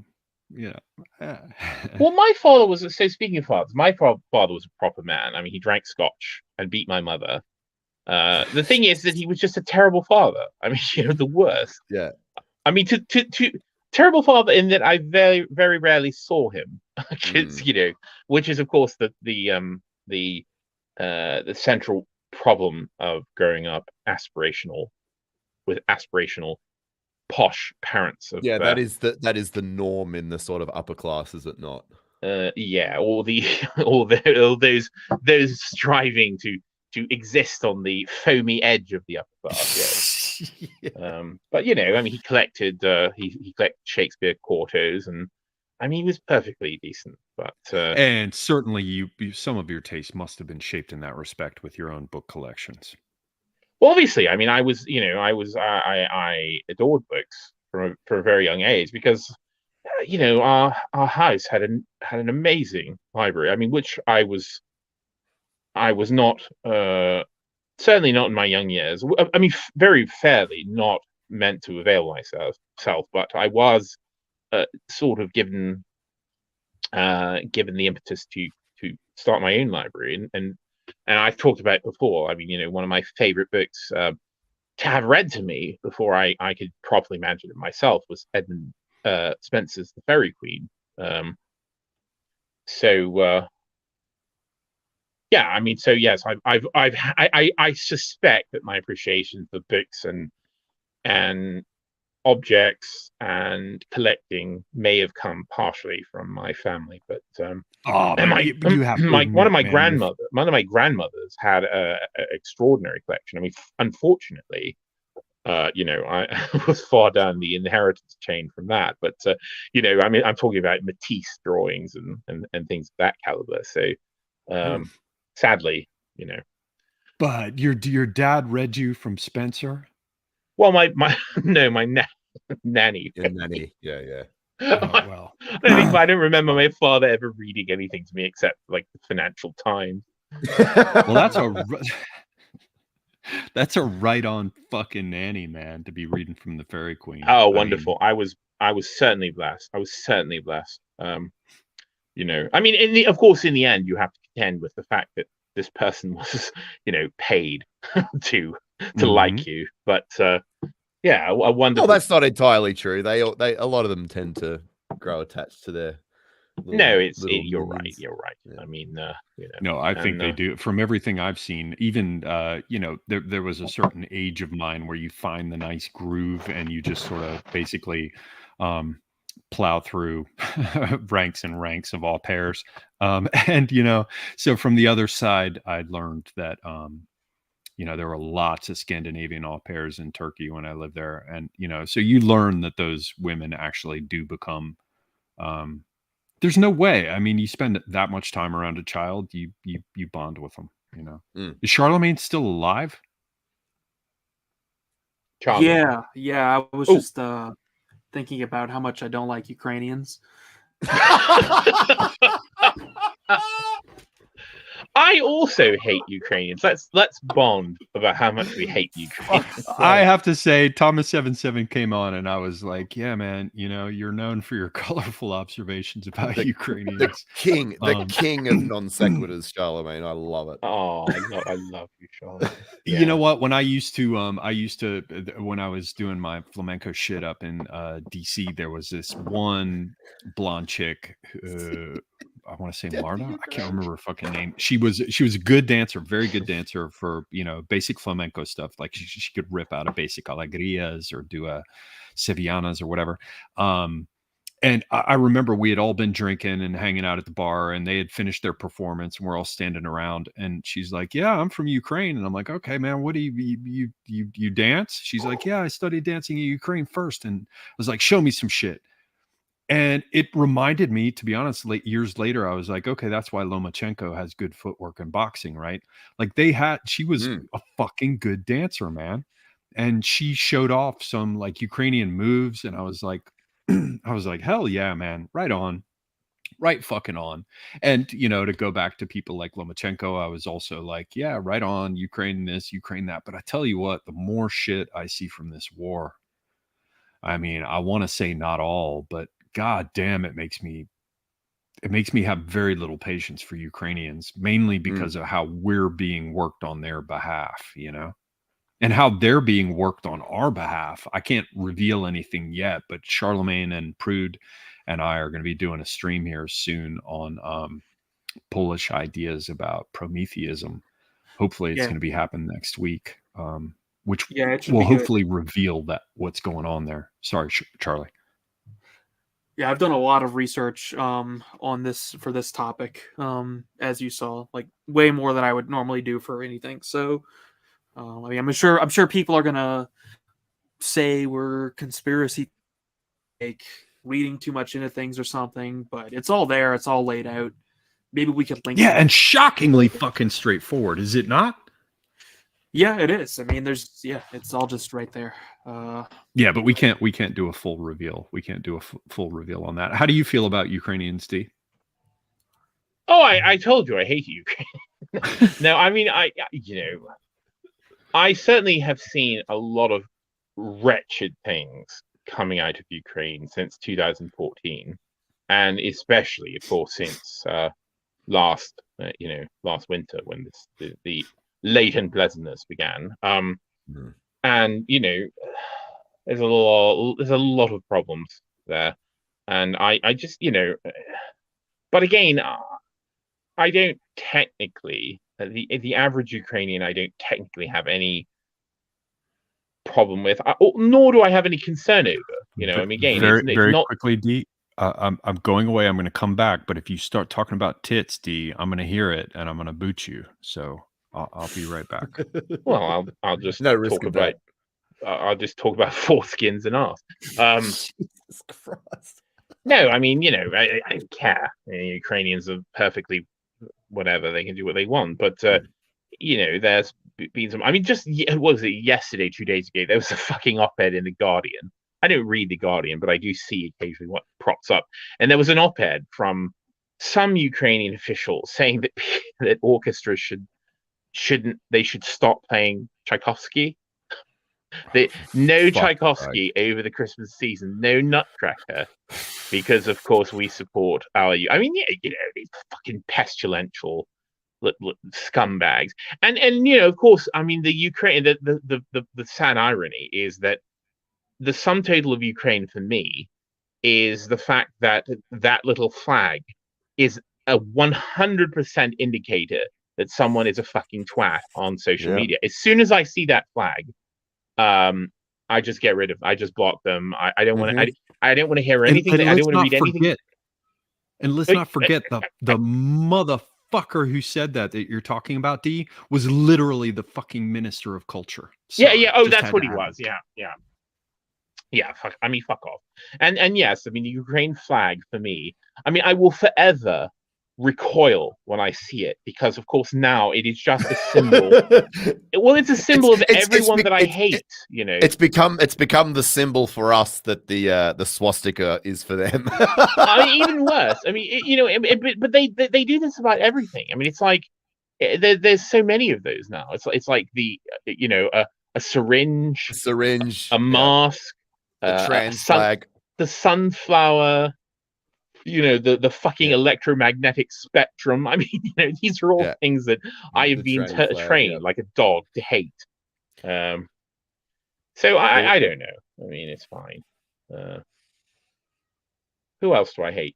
Well, my father was, so speaking of fathers, my father was a proper man. I mean, he drank scotch and beat my mother. The thing is that he was just a terrible father. I mean, you know, the worst. Yeah. I mean, to terrible father in that I very, very rarely saw him, you know, which is of course the central problem of growing up with aspirational posh parents. That is the norm in the sort of upper class, is it not? Yeah, all those striving to to exist on the foamy edge of the upper class. Yes. Yeah. But you know, I mean, he collected Shakespeare quartos, and I mean, he was perfectly decent. But And certainly, some of your taste must have been shaped in that respect with your own book collections. well, obviously, I mean, I adored books from a very young age because you know, our house had an amazing library. I mean, which I was not certainly not in my young years. I mean, very fairly not meant to avail myself, but I was sort of given the impetus to start my own library, and I've talked about it before. I mean, you know, one of my favorite books to have read to me before I could properly imagine it myself was Edmund Spenser's The Fairy Queen. Yeah, I mean, so yes, I suspect that my appreciation for books and objects and collecting may have come partially from my family, but you have to one of my admit, man, grandmothers had a extraordinary collection. I mean, unfortunately, you know, I was far down the inheritance chain from that, but you know, I mean, I'm talking about Matisse drawings and things of that caliber. So, sadly, you know. But your dad read you from Spenser? Well, my no, my nanny. Your nanny, yeah. Oh, well, I don't remember my father ever reading anything to me except like the Financial Times. Well, that's a right on fucking nanny, man, to be reading from the Fairy Queen. Oh, wonderful! I was certainly blessed. You know, I mean, of course, in the end, you have to contend with the fact that this person was, you know, paid to like you. But yeah, a wonderful. Well, that's not entirely true. They a lot of them tend to grow attached to their. You're right. Yeah. I mean, you know, no, I think they do. From everything I've seen, even you know, there was a certain age of mine where you find the nice groove and you just sort of basically plow through ranks and ranks of all pairs. And you know, so from the other side, I learned that you know, there were lots of Scandinavian au pairs in Turkey when I lived there, and you know, so you learn that those women actually do become. There's no way. I mean, you spend that much time around a child, you bond with them. You know, Is Charlamagne still alive? Yeah. I was just thinking about how much I don't like Ukrainians. I also hate Ukrainians. Let's bond about how much we hate Ukrainians. I have to say, Thomas77 came on, and I was like, "Yeah, man, you know, you're known for your colorful observations about Ukrainians." The king of non sequiturs, Charlamagne. I love it. Oh, I love you, Charlamagne. You know what? When I used to, when I was doing my flamenco shit up in DC, there was this one blonde chick. I want to say Marta. I can't remember her fucking name. She was a good dancer, very good dancer for, you know, basic flamenco stuff. Like she could rip out a basic alegrias or do a sevillanas or whatever. And I remember we had all been drinking and hanging out at the bar, and they had finished their performance, and we're all standing around. And she's like, "Yeah, I'm from Ukraine." And I'm like, "Okay, man, what do you dance?" She's like, "Yeah, I studied dancing in Ukraine first." And I was like, "Show me some shit." And it reminded me, to be honest, years later, I was like, okay, that's why Lomachenko has good footwork in boxing, right? Like she was a fucking good dancer, man. And she showed off some like Ukrainian moves. And I was like, hell yeah, man. Right on. Right fucking on. And, you know, to go back to people like Lomachenko, I was also like, yeah, right on. Ukraine this, Ukraine that. But I tell you what, the more shit I see from this war, I mean, I want to say not all, but God damn, it makes me have very little patience for Ukrainians, mainly because of how we're being worked on their behalf, you know, and how they're being worked on our behalf. I can't reveal anything yet, but Charlamagne and Prude and I are going to be doing a stream here soon on Polish ideas about Prometheism. Hopefully it's going to be happening next week, which will hopefully reveal that what's going on there. Sorry, Charlie. Yeah, I've done a lot of research on this for this topic, as you saw, like way more than I would normally do for anything. So, I mean, I'm sure people are gonna say we're conspiracy, like reading too much into things or something, but it's all there. It's all laid out. Maybe we could link. Yeah, and shockingly fucking straightforward, is it not? Yeah, it is. I mean, it's all just right there. Yeah, but we can't do a full reveal. We can't do a full reveal on that. How do you feel about Ukrainians, D? Oh, I told you I hate Ukraine. No, I mean, I certainly have seen a lot of wretched things coming out of Ukraine since 2014, and especially, of course, since last winter when the latent pleasantness began. And there's a lot of problems there, and I just but again, I don't technically the average Ukrainian I don't technically have any problem with, nor do I have any concern over. I mean, again, very not quickly, D. I'm going away. I'm going to come back, but if you start talking about tits, D, I'm going to hear it and I'm going to boot you. So I'll be right back. Well, I'll just No risk talk of about. I'll just talk about foreskins and arse. Jesus Christ. No, I mean, I don't care. Ukrainians are perfectly whatever. They can do what they want. But, there's been some... I mean, just, what was it, yesterday, 2 days ago, there was a fucking op-ed in The Guardian. I don't read The Guardian, but I do see occasionally what props up. And there was an op-ed from some Ukrainian official saying that that orchestras should stop playing Tchaikovsky. No Tchaikovsky over the Christmas season, no Nutcracker, because of course we support our. I mean, these fucking pestilential scumbags, and of course, I mean the Ukraine. The sad irony is that the sum total of Ukraine for me is the fact that that little flag is a 100% indicator that someone is a fucking twat on social media. As soon as I see that flag, I just get rid of. I just block them. I don't want to. I don't want to hear anything. I don't want to read anything. And let's not forget the motherfucker who said that you're talking about, D, was literally the fucking minister of culture. Sorry, yeah. Oh, that's what he was. Yeah. Fuck. I mean, fuck off. And yes, I mean the Ukraine flag for me. I mean, I will forever recoil when I see it because, of course, now it is just a symbol. Well, it's a symbol of everyone that I hate. It's become the symbol for us that the swastika is for them. I mean, even worse. I mean, but they do this about everything. I mean, it's like there's so many of those now. It's like the a syringe, a mask, a trans flag, the sunflower. The fucking electromagnetic spectrum. I mean, these are all things that I have been trained like a dog to hate. So I don't know. I mean, it's fine. Who else do I hate?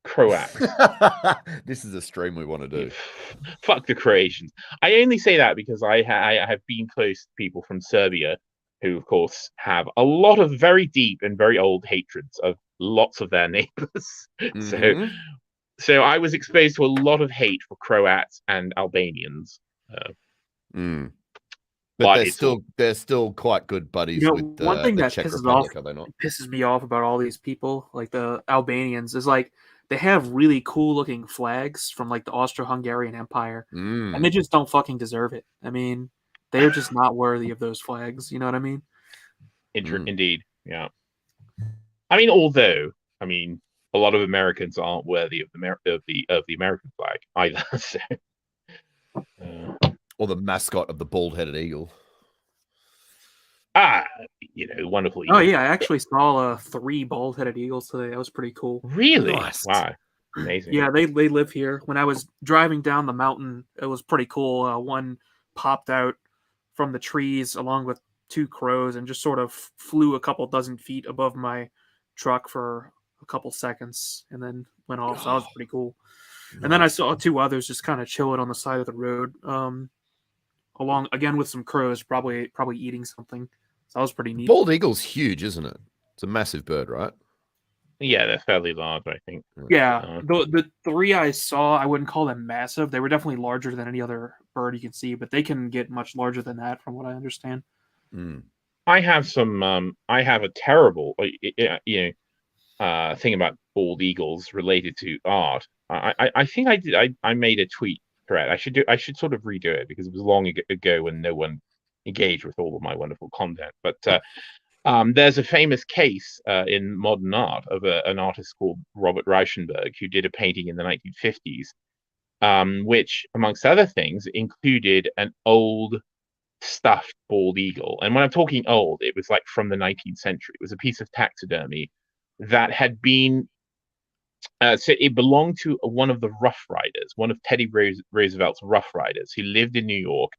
Croats. This is a stream we want to do. Fuck the Croatians. I only say that because I have been close to people from Serbia who, of course, have a lot of very deep and very old hatreds of lots of their neighbors. Mm-hmm. So I was exposed to a lot of hate for Croats and Albanians. But they're still quite good buddies with one thing the that Czech pisses Republic, are they not? Pisses me off about all these people, like the Albanians, is like they have really cool looking flags from like the Austro-Hungarian Empire, and they just don't fucking deserve it. I mean, they're just not worthy of those flags. You know what I mean? Indeed, yeah. I mean, although a lot of Americans aren't worthy of the American flag either. So. Or the mascot of the bald-headed eagle. Wonderful eagle. Oh yeah, I actually saw 3 bald-headed eagles today. That was pretty cool. Really? Nice. Wow. Amazing. Yeah, they live here. When I was driving down the mountain, it was pretty cool. One popped out from the trees along with 2 crows and just sort of flew a couple dozen feet above my truck for a couple seconds and then went off. So that was pretty cool. Nice. And then I saw 2 others just kind of chilling on the side of the road, along again with some crows, probably eating something. So that was pretty neat. Bald eagle's huge, isn't it? It's a massive bird, right? Yeah, they're fairly large, I think. Yeah, the three I saw, I wouldn't call them massive. They were definitely larger than any other bird you can see, but they can get much larger than that, from what I understand. I have some. I have a terrible, thing about bald eagles related to art. I think I did. I made a tweet thread. I should sort of redo it because it was long ago when no one engaged with all of my wonderful content. But there's a famous case in modern art of an artist called Robert Rauschenberg who did a painting in the 1950s, which, amongst other things, included an old stuffed bald eagle. And when I'm talking old, it was like from the 19th century. It was a piece of taxidermy that had been so it belonged to one of the Rough Riders, one of Teddy Roosevelt's Rough Riders, who lived in New York.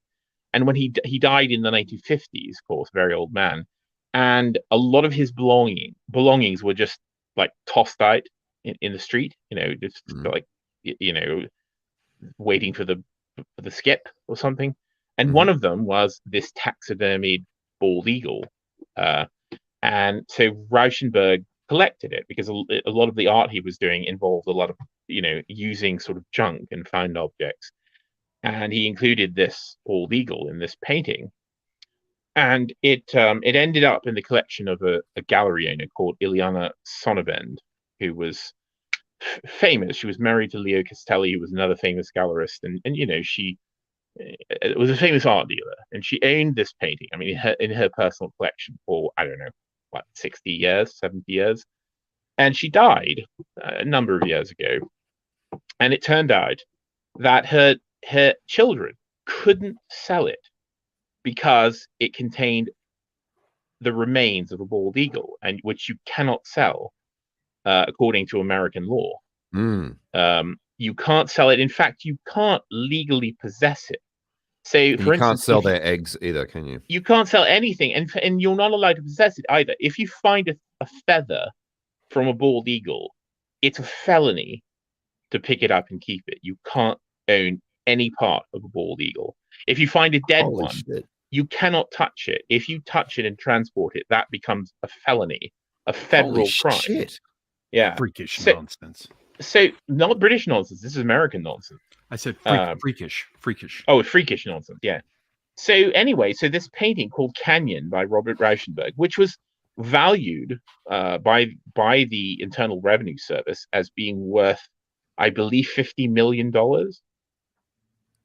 And when he died in the 1950s, of course, very old man, and a lot of his belongings were just like tossed out in the street, just like waiting for the skip or something. And one of them was this taxidermied bald eagle, and so Rauschenberg collected it because a lot of the art he was doing involved a lot of using sort of junk and found objects, and he included this bald eagle in this painting, and it ended up in the collection of a gallery owner called Ileana Sonnabend, who was famous. She was married to Leo Castelli, who was another famous gallerist, and she was a famous art dealer, and she owned this painting. I mean, in her personal collection for, I don't know, what, 60 years, 70 years. And she died a number of years ago. And it turned out that her children couldn't sell it because it contained the remains of a bald eagle, and which you cannot sell according to American law. You can't sell it. In fact, you can't legally possess it. So, for instance, you can't sell their eggs either, can you? You can't sell anything, and you're not allowed to possess it either. If you find a feather from a bald eagle, it's a felony to pick it up and keep it. You can't own any part of a bald eagle. If you find a dead one, you cannot touch it. If you touch it and transport it, that becomes a felony, a federal crime. Shit. Yeah, freakish nonsense. So, not British nonsense. This is American nonsense. I said freakish. Oh, freakish nonsense. Yeah. So anyway, this painting called Canyon by Robert Rauschenberg, which was valued by the Internal Revenue Service as being worth, I believe, $50 million.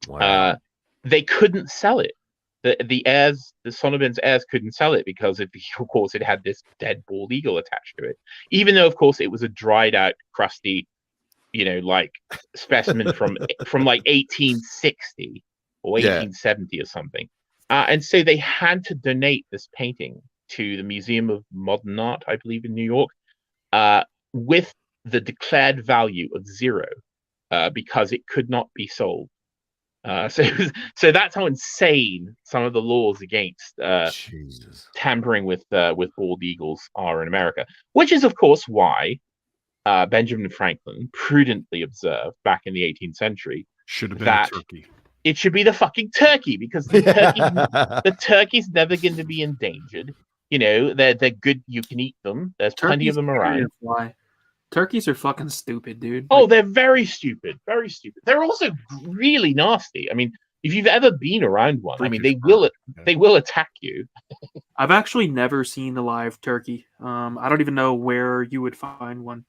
Wow. They couldn't sell it. The heirs, the Sonnabend's heirs, couldn't sell it because, of course, it had this dead bald eagle attached to it. Even though, of course, it was a dried out, crusty, like specimen from like 1860 or 1870 or something. And so they had to donate this painting to the Museum of Modern Art, I believe, in New York, with the declared value of zero, because it could not be sold. So that's how insane some of the laws against tampering with bald eagles are in America, which is, of course, why Benjamin Franklin prudently observed back in the 18th century should have been a turkey. It should be the fucking turkey, because the turkey's never going to be endangered. They're good. You can eat them. There's plenty of them around. Turkeys are fucking stupid, dude. Oh, they're very stupid. Very stupid. They're also really nasty. I mean, if you've ever been around one, I mean, they will attack you. I've actually never seen a live turkey. I don't even know where you would find one.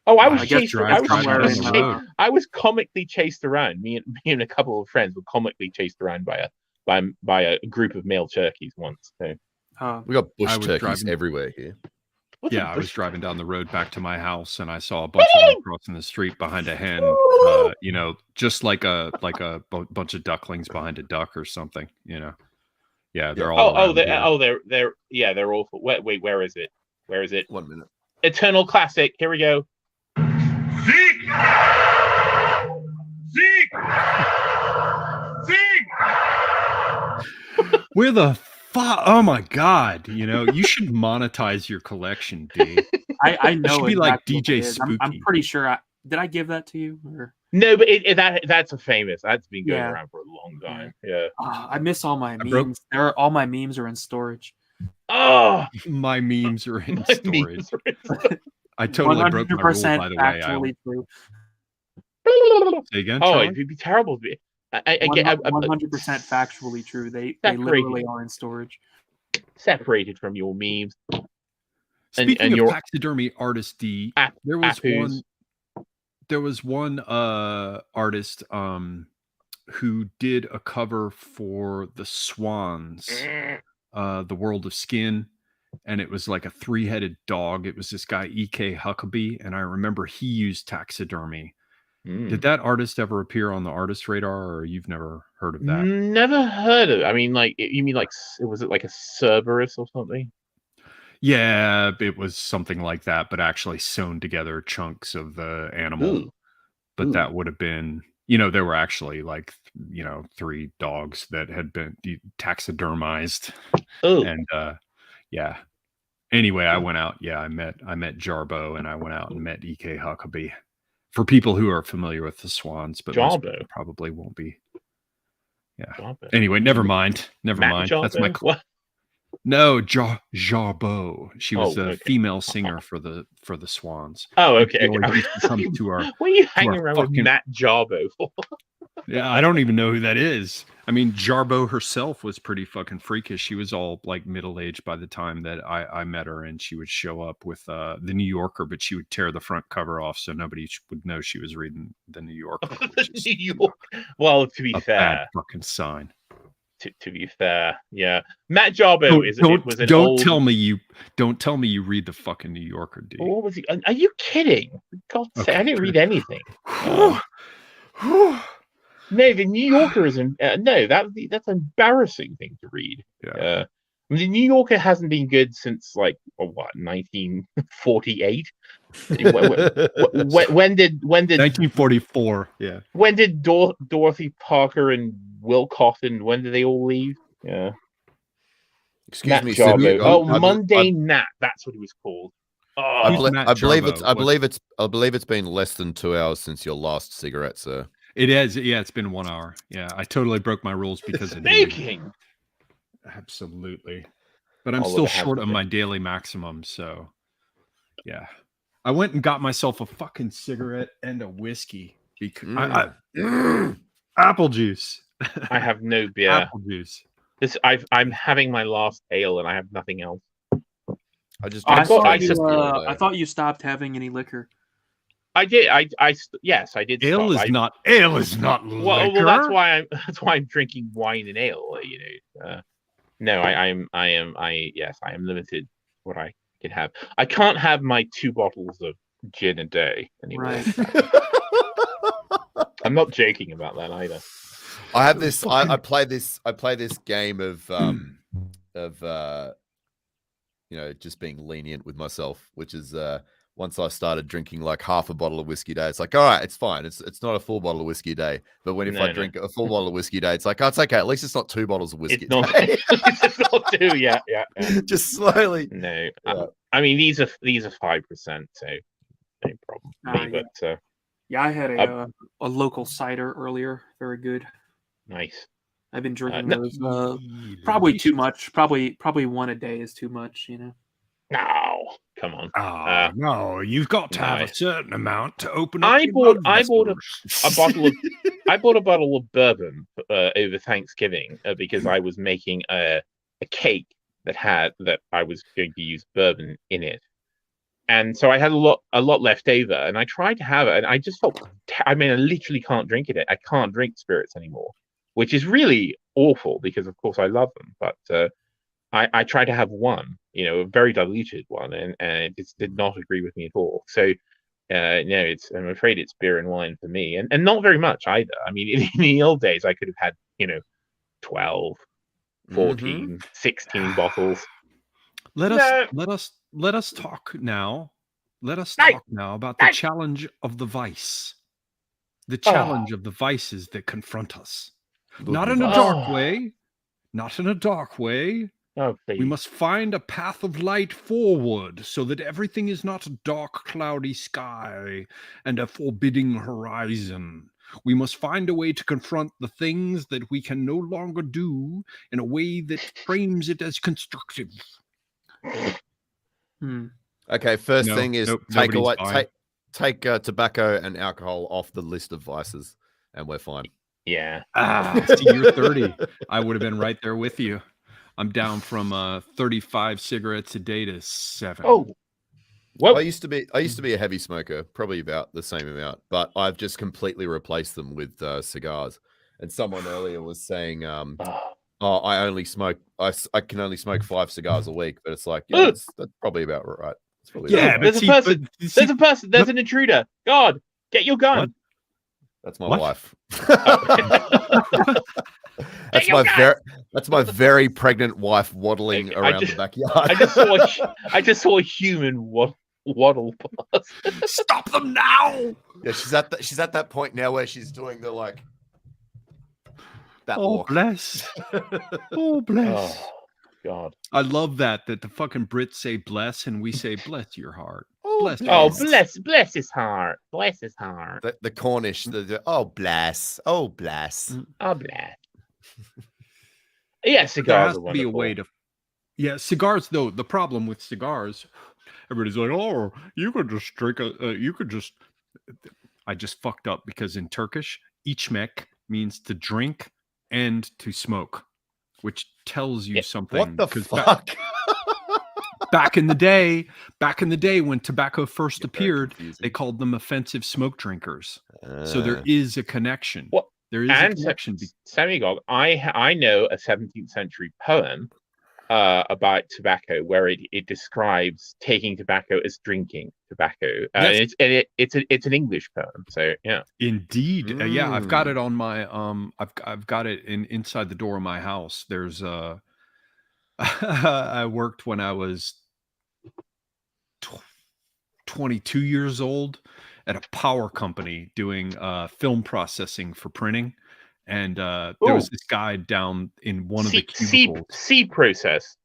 Oh, I was chased. I was comically chased around. Me and a couple of friends were comically chased around by a group of male turkeys once. So. We got bush turkeys everywhere here. I was driving down the road back to my house, and I saw a bunch of them crossing the street behind a hen. Just like a bunch of ducklings behind a duck or something. Yeah, they're all. They're awful. Wait, where is it? 1 minute. Eternal classic. Here we go. Zeke! Where the fuck? Oh my god! You should monetize your collection, D. I know. It should be like DJ Spooky. I'm pretty sure. Did I give that to you? Or? No, but that's a famous. That's been going around for a long time. Yeah. I miss all my memes. All my memes are in storage. Oh, my memes are in storage. I totally broke my rule, 100% by the way. actually true. Say again, Oh, Charlie? it'd be terrible to be. I 100% factually true. They literally are in storage. Separated from your memes. Speaking and of your taxidermy artistry, there was one artist who did a cover for the Swans, The World of Skin, and it was like a 3-headed dog. It was this guy E.K. Huckabee, and I remember he used taxidermy. Did that artist ever appear on the artist radar, or you've never heard of that? Never heard of it. I mean, like, you mean like, was it like a Cerberus or something? Yeah, it was something like that, but actually sewn together chunks of the animal. Ooh. But Ooh. that would have been, you know, there were actually like, you know, 3 dogs that had been taxidermized. Ooh. And yeah. Anyway, I went out. Yeah, I met Jarbo, and I went out and met E.K. Huckabee. For people who are familiar with the Swans, but most people probably won't be. Yeah. Jarbo. Anyway, never mind. Never Matt mind. Jarbo? That's my. No, Jarbo. She was a female singer for the Swans. Oh, okay. Come to our, what are you hanging around with Matt Jarbo for? Yeah, I don't even know who that is. I mean, Jarbo herself was pretty fucking freakish. She was all like middle-aged by the time that I met her, and she would show up with the New Yorker, but she would tear the front cover off so nobody would know she was reading the New Yorker. New York. Well, to be fair, bad fucking sign. To be fair, yeah, Matt Jarbo Don't tell me you read the fucking New Yorker, dude. What was he? Are you kidding? God sake, I didn't read anything. No, the New Yorker isn't. No, that's an embarrassing thing to read. Yeah. I mean, the New Yorker hasn't been good since like 1948. when did 1944? Yeah. When did Dorothy Parker and Will Cotton? When did they all leave? Yeah. Excuse me, Mundane Nat. That's what he was called. Oh, I believe it's been less than 2 hours since your last cigarette, sir. It is. Yeah, it's been 1 hour. Yeah, I totally broke my rules because of baking. Absolutely. But I'm still short of my daily maximum, so yeah. I went and got myself a fucking cigarette and a whiskey because apple juice. I have no beer. Apple juice. I'm having my last ale and I have nothing else. I thought you stopped having any liquor. I did. Yes, I did. Ale is not liquor. Well, that's why I'm drinking wine and ale. You know. No, I am limited what I can have. I can't have my 2 bottles of gin a day anymore. Right. I'm not joking about that either. I have this. I play this game of you know, just being lenient with myself, which is once I started drinking like half a bottle of whiskey a day, it's like, all right, it's fine. It's not a full bottle of whiskey a day. But if I drink a full bottle of whiskey a day, it's like, oh, it's okay. At least it's not 2 bottles of whiskey. It's not 2. Yeah. Just slowly. No, I mean these are 5%, so no problem. But yeah, I had a local cider earlier. Very good. Nice. I've been drinking those. Probably too much. Probably 1 a day is too much. You know. No, come on. No, you've got to have a certain amount to open up. I bought a bottle of bourbon over Thanksgiving because I was making a cake that I was going to use bourbon in it, and so I had a lot left over, and I tried to have it, and I just felt. I mean, I literally can't drink it. I can't drink spirits anymore, which is really awful because, of course, I love them, but. I tried to have one, you know, a very diluted one, and it just did not agree with me at all. So, no, I'm afraid it's beer and wine for me, and not very much either. I mean, in the old days, I could have had, you know, 12, 14, 16 bottles. Let us talk now. Let us talk now about the challenge of the vice. The challenge of the vices that confront us. Not in a dark way. Not in a dark way. Oh, we must find a path of light forward so that everything is not a dark, cloudy sky and a forbidding horizon. We must find a way to confront the things that we can no longer do in a way that frames it as constructive. Okay, first No, thing is nope, take nobody's away buying. take tobacco and alcohol off the list of vices, and we're fine. Yeah. See, you're 30. I would have been right there with you. I'm down from 35 cigarettes a day to 7. Oh, well, I used to be a heavy smoker, probably about the same amount, but I've just completely replaced them with cigars. And someone earlier was saying, "Oh, I only smoke. I can only smoke 5 cigars a week." But it's like, yeah, that's probably about right. It's probably Yeah, about there's right. a person. There's an intruder. God, get your gun. What? That's my What? wife. That's my very pregnant wife waddling around the backyard. I just saw a human waddle past. Stop them now! Yeah, she's at that point now where she's doing the like that Oh walk. bless. Oh bless. Oh, God. I love that the fucking Brits say bless and we say bless your heart. Bless. Oh, bless his heart. Bless his heart. The Cornish, oh bless. Oh bless. Oh, bless. Yeah, There cigars has are to be a wonderful. way to. Yeah, cigars though. The problem with cigars, everybody's like, "Oh, you could just drink you could just." I just fucked up because in Turkish, içmek means to drink and to smoke, which tells you something. What the 'cause fuck? Back in the day when tobacco first Get very appeared, confusing. they called them offensive smoke drinkers. So there is a connection. What? There is a connection. Semigog, I know a 17th century poem about tobacco where it describes taking tobacco as drinking tobacco. Yes. It's an English poem. So yeah. Indeed. Yeah, I've got it on my I've got it inside the door of my house. There's I worked when I was 22 years old at a power company doing film processing for printing, and there was this guy down in one of the cubicles. C process.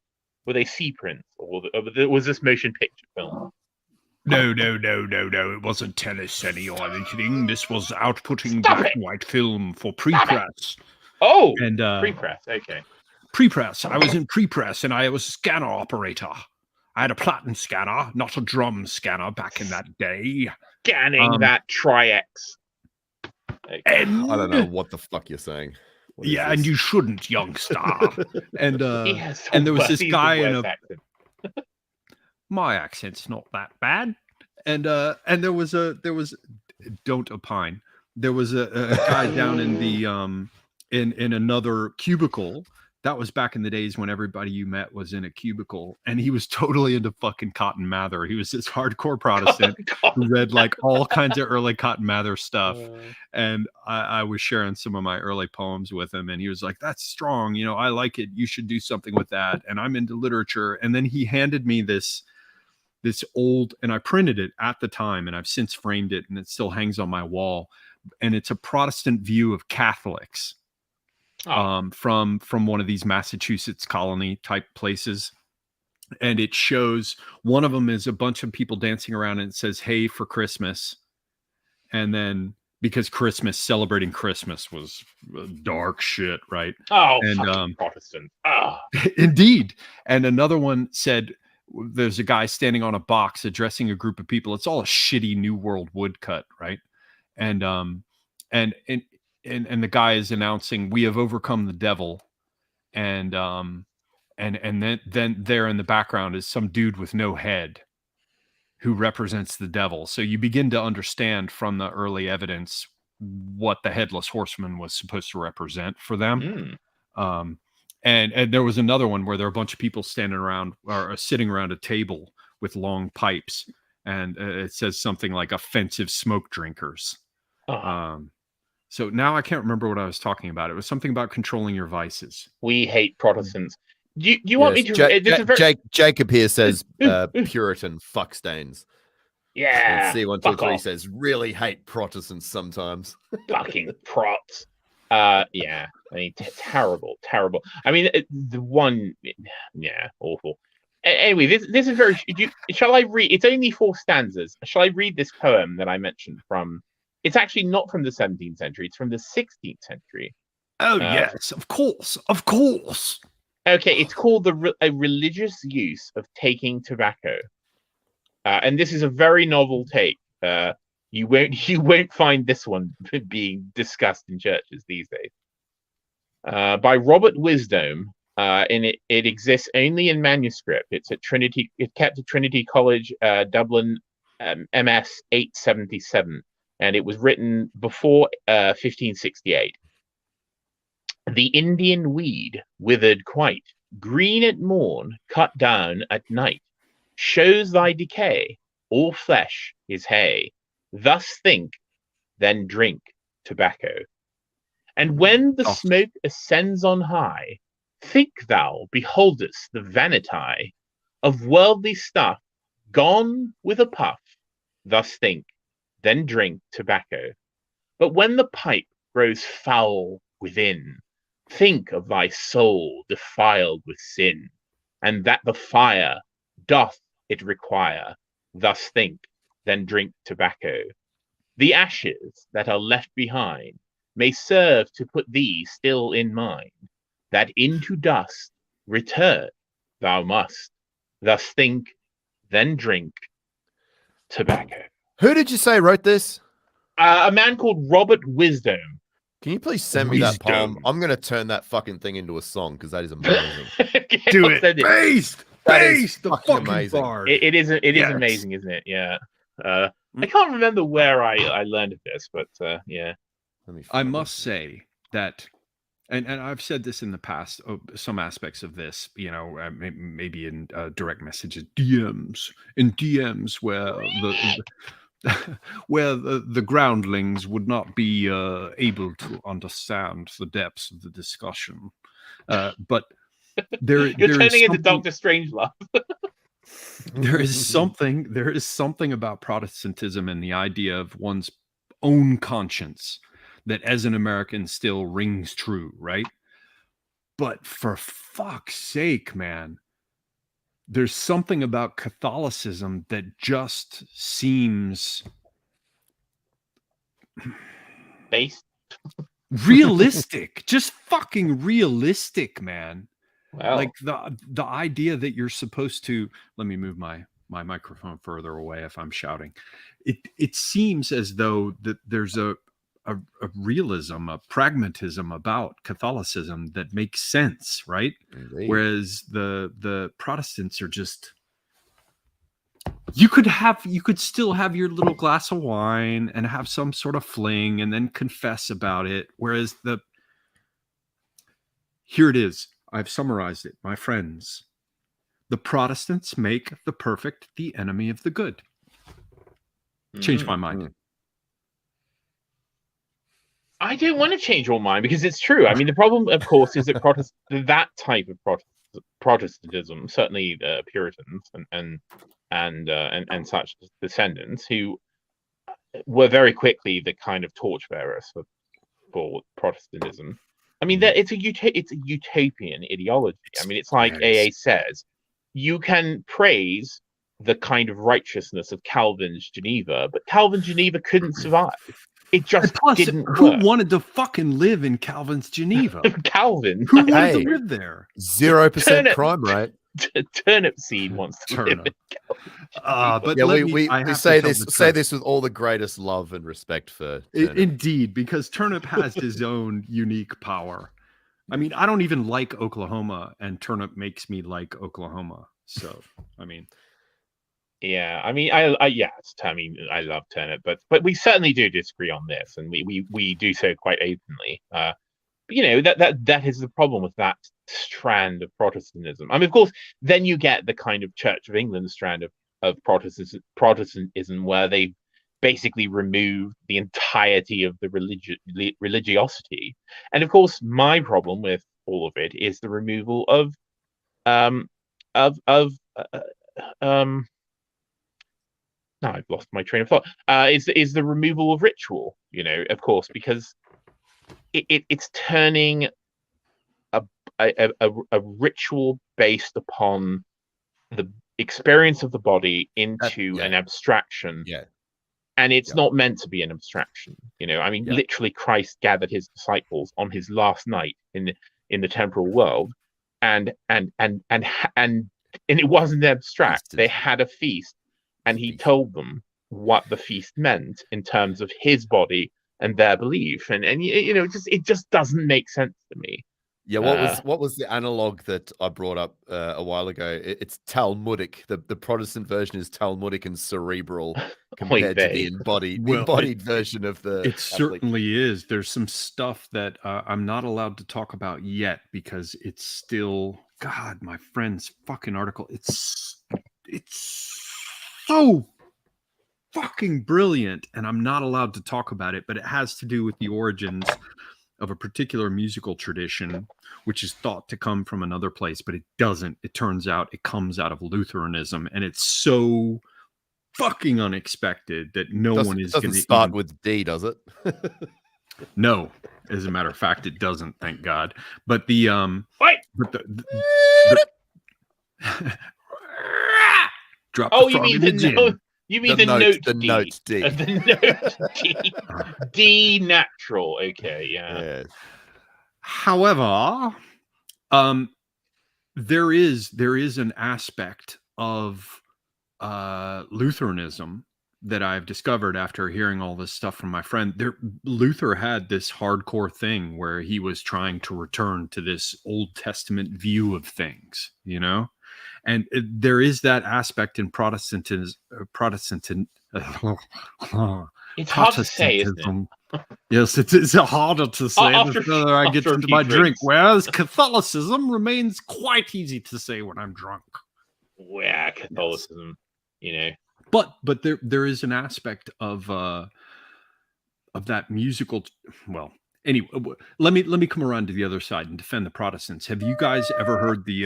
Were they C prints, or was this motion picture film? No. It wasn't telecine or anything. This was outputting black and white film for pre-press. Oh, and pre-press. Okay. Pre-press. I was in pre-press, and I was a scanner operator. I had a platen scanner, not a drum scanner back in that day. Scanning that Tri-X. Okay. And I don't know what the fuck you're saying. Yeah, and you shouldn't, youngster. and Yes, and there was this he's guy the in worst a. accent. My accent's not that bad. And there was don't opine. There was a guy down in the in another cubicle. That was back in the days when everybody you met was in a cubicle, and he was totally into fucking Cotton Mather. He was this hardcore Protestant who read like all kinds of early Cotton Mather stuff. And I was sharing some of my early poems with him, and he was like, "That's strong, you know, I like it. You should do something with that." And I'm into literature. And then he handed me this old, and I printed it at the time, and I've since framed it, and it still hangs on my wall. And it's a Protestant view of Catholics. From one of these Massachusetts colony type places, and it shows one of them is a bunch of people dancing around, and it says "Hey for Christmas," and then because celebrating Christmas was dark shit, right? Oh, and Protestant. Indeed. And another one said, "There's a guy standing on a box addressing a group of people. It's all a shitty New World woodcut, right?" And the guy is announcing, "We have overcome the devil," and then there in the background is some dude with no head who represents the devil. So you begin to understand from the early evidence what the headless horseman was supposed to represent for them. And there was another one where there are a bunch of people standing around or sitting around a table with long pipes, and it says something like "offensive smoke drinkers." So now I can't remember what I was talking about. It was something about controlling your vices. We hate Protestants. Do you want me to? Jacob here says Puritan fuckstains. Yeah. And C123 says really hate Protestants sometimes. Fucking prots. Yeah. I mean, terrible. I mean, the one. Yeah, awful. Anyway, this is very. Shall I read? It's only 4 stanzas. Shall I read this poem that I mentioned from? It's actually not from the 17th century. It's from the 16th century. Oh, yes, of course. Okay, it's called a religious use of taking tobacco. and this is a very novel take. You won't find this one being discussed in churches these days. By Robert Wisdom, and it exists only in manuscript. It's at Trinity. It's kept at Trinity College, Dublin, MS 877, and it was written before 1568. The Indian weed, withered quite, green at morn, cut down at night, shows thy decay. All flesh is hay. Thus think, then drink tobacco. And when the smoke ascends on high, think thou beholdest the vanity of worldly stuff gone with a puff. Thus think, then drink tobacco. But when the pipe grows foul within, think of thy soul defiled with sin, and that the fire doth it require. Thus think, then drink tobacco. The ashes that are left behind may serve to put thee still in mind, that into dust return thou must. Thus think, then drink tobacco. Who did you say wrote this? A man called Robert Wisdom. Can you please send me that poem? I'm going to turn that fucking thing into a song because that is amazing. Do it. Based the fucking amazing. bard. It is amazing, isn't it? Yeah. I can't remember where I learned of this, but yeah. I must say that, and I've said this in the past, some aspects of this, you know, maybe in direct messages, DMs, where the groundlings would not be able to understand the depths of the discussion. But you're turning into Dr. Strangelove. There is something about Protestantism and the idea of one's own conscience that as an American still rings true, right? But for fuck's sake, man, there's something about Catholicism that just seems based, realistic, just fucking realistic, man. Wow. Like the idea that you're supposed to, let me move my microphone further away if I'm shouting. It seems as though that there's a realism, a pragmatism about Catholicism that makes sense, right? Indeed. Whereas the Protestants are just, you could still have your little glass of wine and have some sort of fling and then confess about it. Whereas here it is. I've summarized it, my friends. The Protestants make the perfect the enemy of the good. Changed my mind. I don't want to change your mind because it's true. I mean, the problem, of course, is that that type of Protestantism, certainly Puritans and such descendants, who were very quickly the kind of torchbearers for Protestantism. I mean, it's a utopian ideology. I mean, it's like AA says, you can praise the kind of righteousness of Calvin's Geneva, but Calvin's Geneva couldn't survive. It just didn't work. Who wanted to fucking live in Calvin's Geneva? Calvin. Who wanted to live there? 0% crime rate. Turnip seed wants to live in Calvin. But yeah, we say this with all the greatest love and respect for Turnip. Indeed, because Turnip has his own unique power. I mean, I don't even like Oklahoma, and Turnip makes me like Oklahoma. So, I mean, yeah, I mean, I I love Turnip, but we certainly do disagree on this, and we do so quite openly. But, you know, that is the problem with that strand of Protestantism. I mean, of course, then you get the kind of Church of England strand of Protestantism, where they basically remove the entirety of the religiosity. And of course, my problem with all of it is the removal of now I've lost my train of thought. Is the removal of ritual, you know, of course, because it's turning a ritual based upon the experience of the body into an abstraction. Yeah. And it's not meant to be an abstraction, you know. I mean, literally, Christ gathered his disciples on his last night in the temporal world, and it wasn't abstract. They had a feast. and he told them what the feast meant in terms of his body and their belief, and it just doesn't make sense to me. Yeah, what was the analog that I brought up a while ago? It's Talmudic. The Protestant version is Talmudic and cerebral compared to the embodied version of the. It certainly is. There's some stuff that I'm not allowed to talk about yet because it's still, God, my friend's fucking article. It's so fucking brilliant, and I'm not allowed to talk about it, but it has to do with the origins of a particular musical tradition, which is thought to come from another place, but it doesn't. It turns out it comes out of Lutheranism, and it's so fucking unexpected that no one is going to start with D, does it? No, as a matter of fact, it doesn't. Thank God. But the drop the frog in the gin. You mean the note D. The note D. D natural. Okay, yeah. However, there is an aspect of Lutheranism that I've discovered after hearing all this stuff from my friend. Luther had this hardcore thing where he was trying to return to this Old Testament view of things, you know? And there is that aspect in Protestantism. It's hard to say, isn't it? Yes, it's harder to say the further I get into my drink. Whereas Catholicism remains quite easy to say when I'm drunk. Yeah, Catholicism, you know. But there is an aspect of that musical. Well, anyway, let me come around to the other side and defend the Protestants. Have you guys ever heard the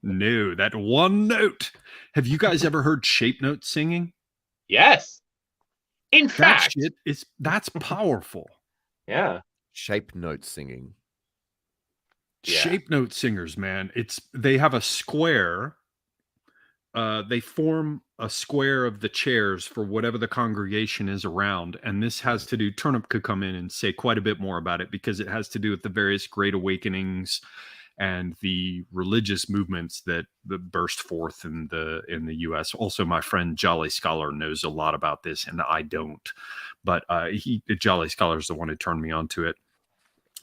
no, that one note? Have you guys ever heard shape note singing? Yes. In fact, that's powerful. Yeah. Shape note singing. Yeah. Shape note singers, man. They have a square. They form a square of the chairs for whatever the congregation is around. And this has to do, Turnip could come in and say quite a bit more about it because it has to do with the various great awakenings and the religious movements that burst forth in the US. Also, my friend Jolly Scholar knows a lot about this and I don't, but Jolly Scholar is the one who turned me on to it.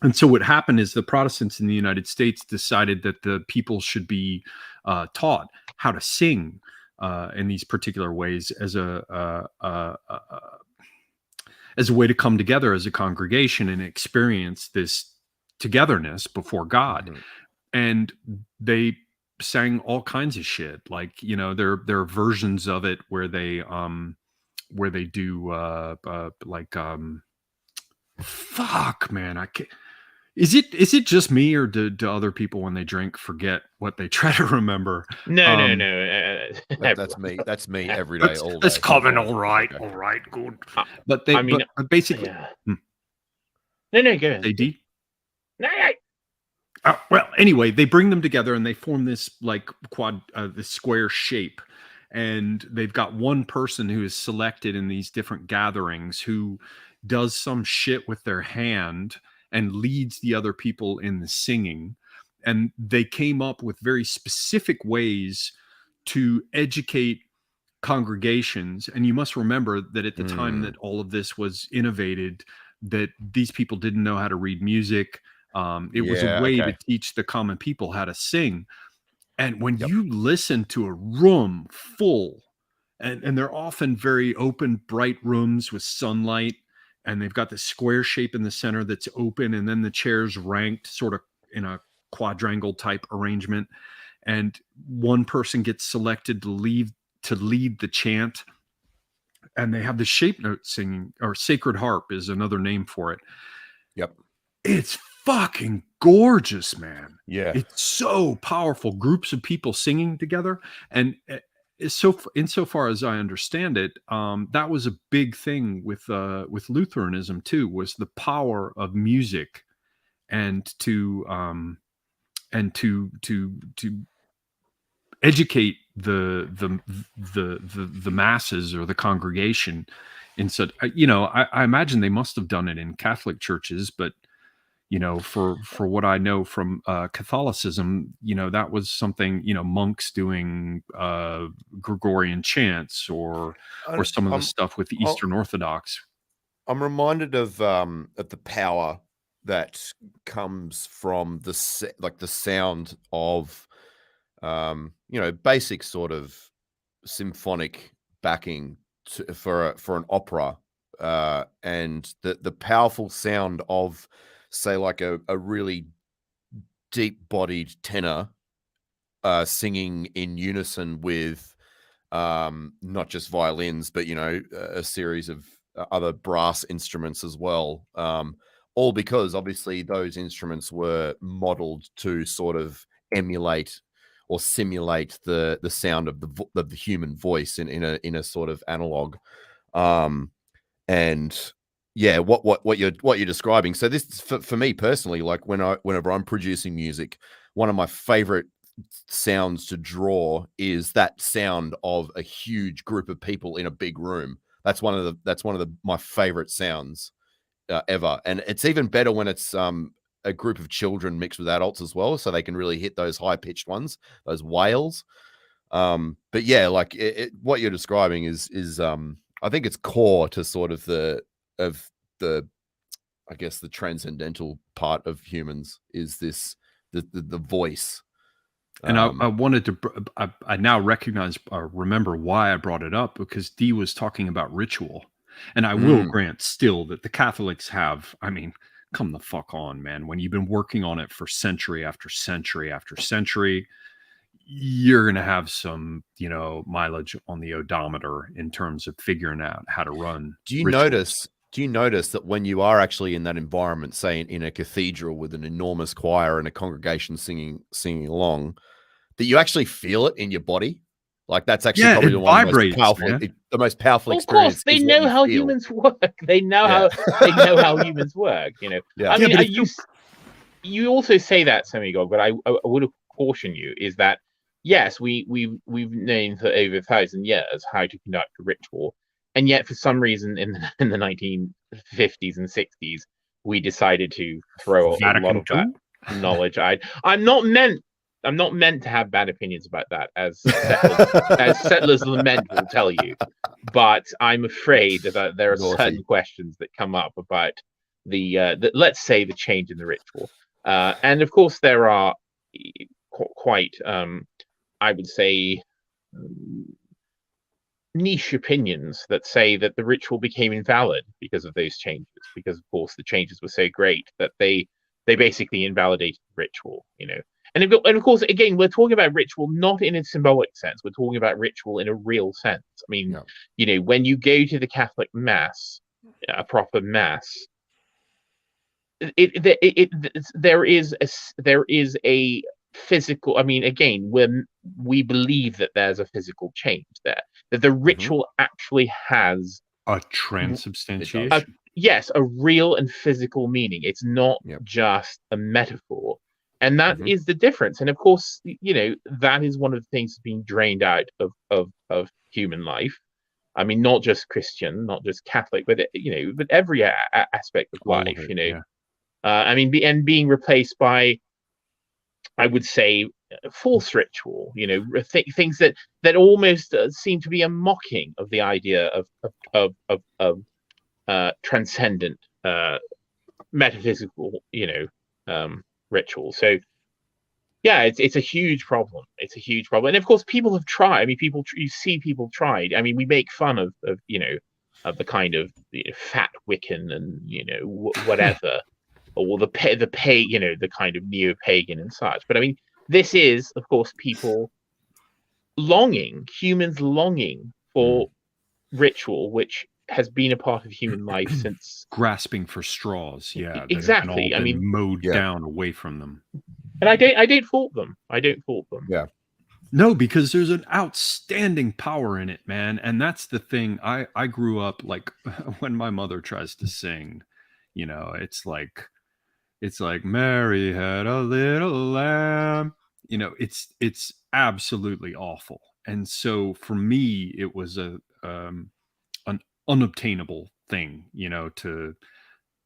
And so what happened is the Protestants in the United States decided that the people should be taught how to sing in these particular ways as a way to come together as a congregation and experience this togetherness before God. Mm-hmm. And they sang all kinds of shit. Like, you know, there are versions of it where they do fuck, man, I can't. Is it just me, or do other people when they drink forget what they try to remember? No. That's me. That's me every day. All day. That's common. All right, good. But basically, yeah. No, go ahead. They do. No. Well, anyway, they bring them together and they form this like this square shape, and they've got one person who is selected in these different gatherings who does some shit with their hand and leads the other people in the singing. And they came up with very specific ways to educate congregations. And you must remember that at the time that all of this was innovated, that these people didn't know how to read music. It was a way to teach the common people how to sing. And when you listen to a room full, and they're often very open, bright rooms with sunlight, and they've got this square shape in the center that's open, and then the chairs ranked sort of in a quadrangle type arrangement. And one person gets selected to lead the chant. And they have the shape note singing, or sacred harp is another name for it. Yep. It's fucking gorgeous, man. Yeah. It's so powerful. Groups of people singing together. And so insofar as I understand it, that was a big thing with Lutheranism too, was the power of music and to educate the masses or the congregation. And so, you know, I imagine they must have done it in Catholic churches, but you know, for what I know from Catholicism, you know, that was something, you know, monks doing Gregorian chants or some of the stuff with the Eastern Orthodox. I'm reminded of the power that comes from the sound of you know, basic sort of symphonic backing for an opera, and the powerful sound of, say, like a really deep-bodied tenor singing in unison with not just violins, but, you know, a series of other brass instruments as well. All because obviously those instruments were modeled to sort of emulate or simulate the sound of the human voice in a sort of analog. And yeah, what you're describing. So this for me personally, like whenever I'm producing music, one of my favorite sounds to draw is that sound of a huge group of people in a big room. That's one of my favorite sounds ever. And it's even better when it's a group of children mixed with adults as well, so they can really hit those high pitched ones, those wails. But yeah, like what you're describing is I think it's core to sort of the I guess the transcendental part of humans is this the voice. And I wanted to, I now recognize, remember why I brought it up, because Dee was talking about ritual. And I will grant still that the Catholics have, I mean, come the fuck on, man. When you've been working on it for century after century after century, you're going to have some, you know, mileage on the odometer in terms of figuring out how to run. Do you notice that when you are actually in that environment, say in a cathedral with an enormous choir and a congregation singing along, that you actually feel it in your body? Like that's actually probably the most powerful experience. Of course, they know how humans work. They know how humans work. You know, I mean, you also say that, Semigog, but I would caution you is that yes, we've known for over 1,000 years how to conduct a ritual, and yet for some reason in the 1950s and 60s we decided to throw a lot of that knowledge. I'm not meant to have bad opinions about that, as Settlers Lament will tell you, but I'm afraid that there are certain questions that come up about let's say the change in the ritual, and of course there are quite I would say niche opinions that say that the ritual became invalid because of those changes, because of course the changes were so great that they basically invalidated the ritual, you know. And of course, again, we're talking about ritual not in a symbolic sense. We're talking about ritual in a real sense. I mean, you know, when you go to the Catholic Mass, a proper Mass, there is a physical. I mean, again, when we believe that there's a physical change there, that the ritual actually has a transubstantiation. Yes, a real and physical meaning. It's not just a metaphor. And that is the difference. And of course, you know, that is one of the things that's being drained out of human life. I mean, not just Christian, not just Catholic, but, you know, but every aspect of life, you know. I mean, being replaced by, I would say, false ritual, you know, things that almost seem to be a mocking of the idea of transcendent, metaphysical, you know, ritual. So yeah, it's a huge problem. It's a huge problem. And of course people have tried. I mean, you see people tried. I mean, we make fun of you know, of the kind of, you know, fat Wiccan and, you know, whatever or the you know, the kind of neo-pagan and such. But I mean, this is of course people humans longing for ritual, which has been a part of human life since grasping for straws. Exactly. I mean, mowed down away from them. And I don't fault them. Yeah. No, because there's an outstanding power in it, man. And that's the thing. I grew up, like, when my mother tries to sing, you know, it's like Mary had a little lamb. You know, it's absolutely awful. And so for me, it was an unobtainable thing, you know, to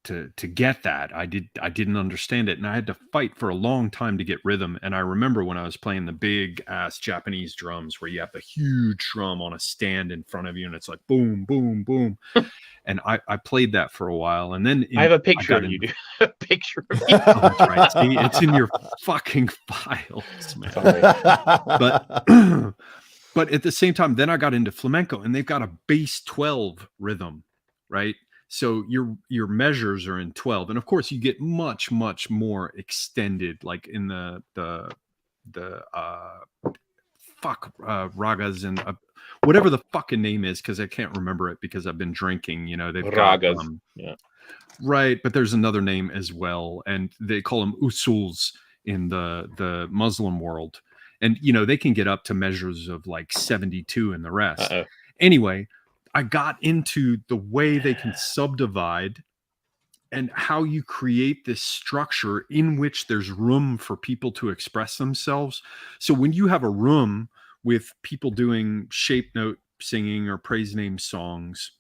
to get that. I didn't understand it, and I had to fight for a long time to get rhythm. And I remember when I was playing the big ass Japanese drums, where you have the huge drum on a stand in front of you, and it's like boom, boom, boom. And I played that for a while, and then I have a picture of you. A picture of you. Oh, that's right. See, it's in your fucking files, man. But at the same time, then I got into flamenco, and they've got a bass 12 rhythm, right? So your measures are in 12, and of course you get much more extended, like in the ragas and whatever the fucking name is, because I can't remember it because I've been drinking. You know, they've ragas. got Yeah. Right, but there's another name as well, and they call them usuls in the Muslim world, and you know they can get up to measures of like 72 and the rest. Anyway, I got into the way they can subdivide and how you create this structure in which there's room for people to express themselves. So when you have a room with people doing shape note singing or praise name songs,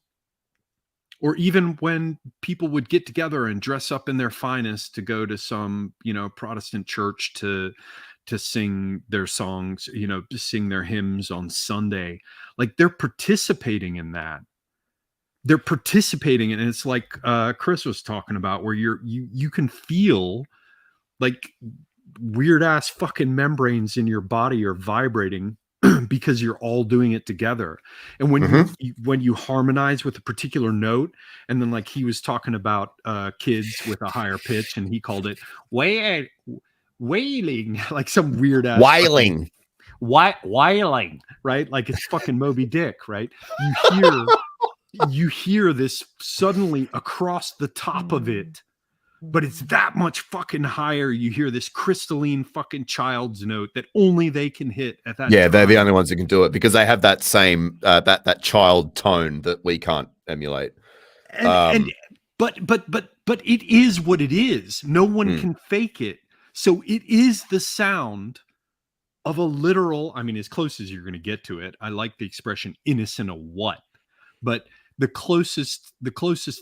or even when people would get together and dress up in their finest to go to some, you know, Protestant church to sing their songs, you know, to sing their hymns on Sunday, like they're participating in that. They're participating in it. It's like Chris was talking about, where you can feel like weird ass fucking membranes in your body are vibrating because you're all doing it together. And when you harmonize with a particular note, and then like he was talking about kids with a higher pitch, and he called it wailing, like some weird ass wailing, right? Like it's fucking Moby Dick, right? You hear this suddenly across the top of it, but it's that much fucking higher. You hear this crystalline fucking child's note that only they can hit at that time. They're the only ones who can do it, because they have that same that child tone that we can't emulate. But it is what it is. No one can fake it. So it is the sound of a literal, I mean, as close as you're going to get to it. I like the expression innocent of what, but the closest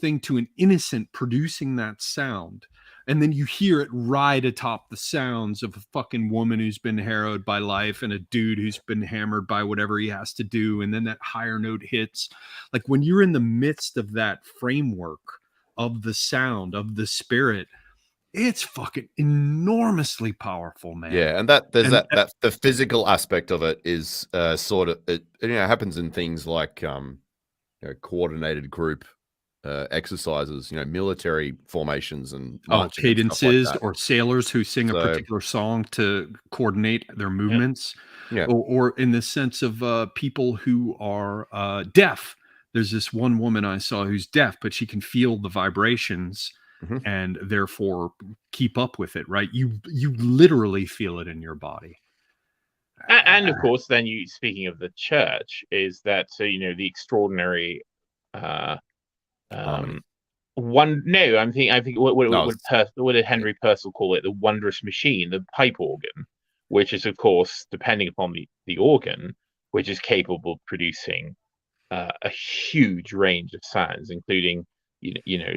thing to an innocent producing that sound. And then you hear it right atop the sounds of a fucking woman who's been harrowed by life and a dude who's been hammered by whatever he has to do. And then that higher note hits. Like when you're in the midst of that framework of the sound, of the spirit, it's fucking enormously powerful, man. Yeah, and that the physical aspect of it is sort of, it happens in things like coordinated group exercises, military formations and cadences, like or sailors who sing a particular song to coordinate their movements. Or in the sense of people who are deaf. There's this one woman I saw who's deaf, but she can feel the vibrations and therefore keep up with it, right? You literally feel it in your body. And of course, then speaking of the church, is that the extraordinary I think what did Henry Purcell call it? The wondrous machine, the pipe organ, which is of course, depending upon the organ, which is capable of producing a huge range of sounds, including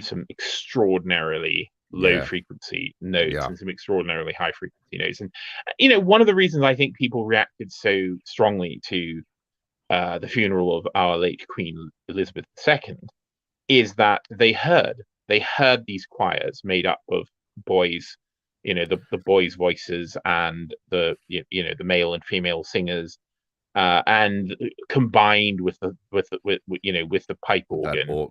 some extraordinarily low frequency notes and some extraordinarily high frequency notes. And one of the reasons I think people reacted so strongly to the funeral of our late Queen Elizabeth II is that they heard these choirs made up of boys, the boys' voices and the male and female singers, and combined with the pipe organ.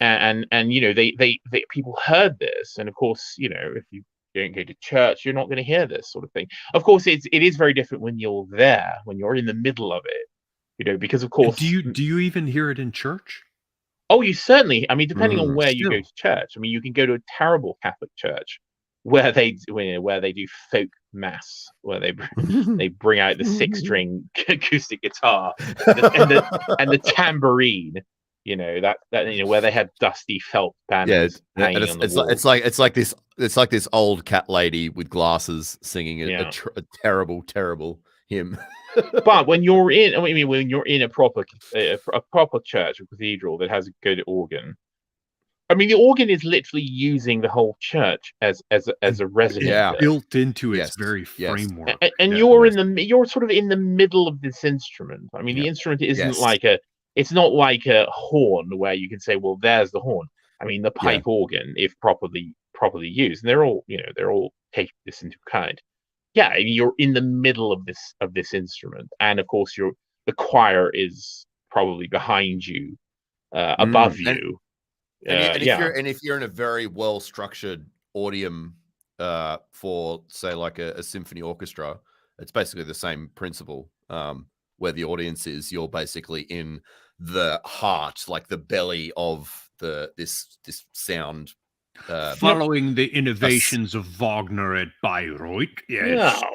And they people heard this, and of course, if you don't go to church, you're not going to hear this sort of thing. Of course, it is very different when you're there, when you're in the middle of it, because of course, do you even hear it in church? Oh, you certainly. I mean, depending on where you go to church. I mean, you can go to a terrible Catholic church where they do folk mass, where they bring out the 6-string acoustic guitar and the tambourine. Where they had dusty felt banners. And it's like this old cat lady with glasses singing a terrible hymn. But when you're in a proper church or cathedral that has a good organ, I mean, the organ is literally using the whole church as a resonator. Built into its very yes. framework. And you're sort of in the middle of this instrument. I mean, the instrument isn't it's not like a horn where you can say, well, there's the horn. I mean, the pipe organ, if properly used, and they're all taking this into account. Yeah, I mean, you're in the middle of this instrument, and of course, the choir is probably behind you, above you. And if you're in a very well structured audium for say like a symphony orchestra, it's basically the same principle. Where the audience is, you're basically in the heart, like the belly of this sound. Following the innovations of Wagner at Bayreuth. Yes. Oh,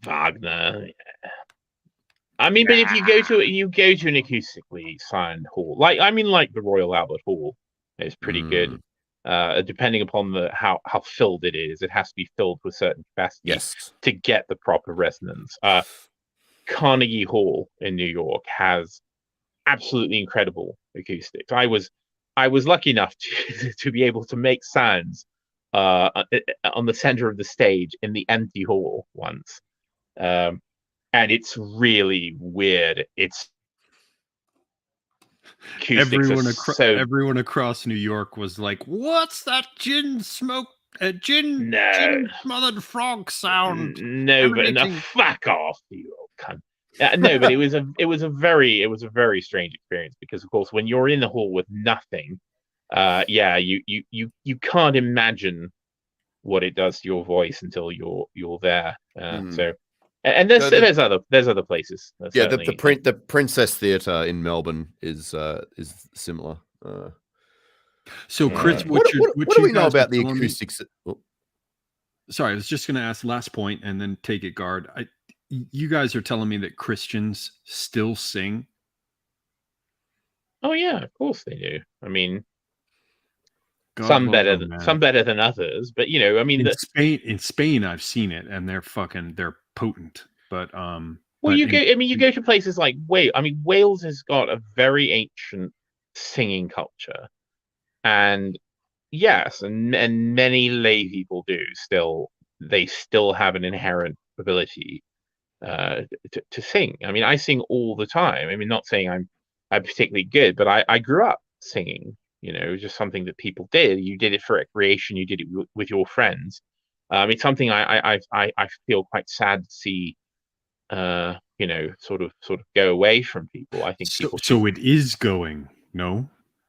Wagner. Yeah. I mean, but if you go to an acoustically signed hall, like the Royal Albert Hall, it's pretty good. Depending upon how filled it is, it has to be filled to a certain capacity to get the proper resonance. Carnegie Hall in New York has absolutely incredible acoustics. I was lucky enough to be able to make sounds on the center of the stage in the empty hall once, and it's really weird. It's everyone across New York was like, "What's that gin smothered frog sound?" No, but fuck off, you old cunt. No, but it was a very strange experience because, of course, when you're in the hall with nothing, you can't imagine what it does to your voice until you're there. So, and there's other places. The Princess Theatre in Melbourne is similar. So, Chris, what do we know about the acoustics? Sorry, I was just going to ask last point and then take it, Guard. You guys are telling me that Christians still sing? Oh yeah, of course they do. I mean, some better than others, but I mean, in Spain, I've seen it, and they're potent. But you go to places like Wales. I mean, Wales has got a very ancient singing culture, and yes, and many lay people do still. They still have an inherent ability to sing. I mean, I sing all the time. I mean, not saying I'm particularly good, but I grew up singing. It was just something that people did. You did it for recreation. You did it with your friends. It's something I feel quite sad to see. Sort of go away from people. I think so. It is going. No.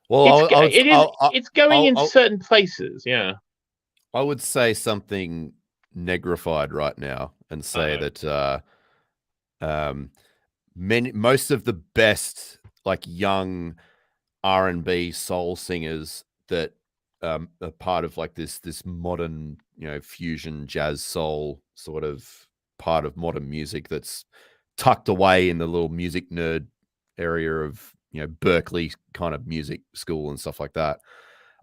Well, it's going in certain places. Yeah. I would say something negrified right now and say that most of the best like young R&B soul singers that are part of like this modern fusion jazz soul sort of part of modern music that's tucked away in the little music nerd area of Berkeley kind of music school and stuff like that.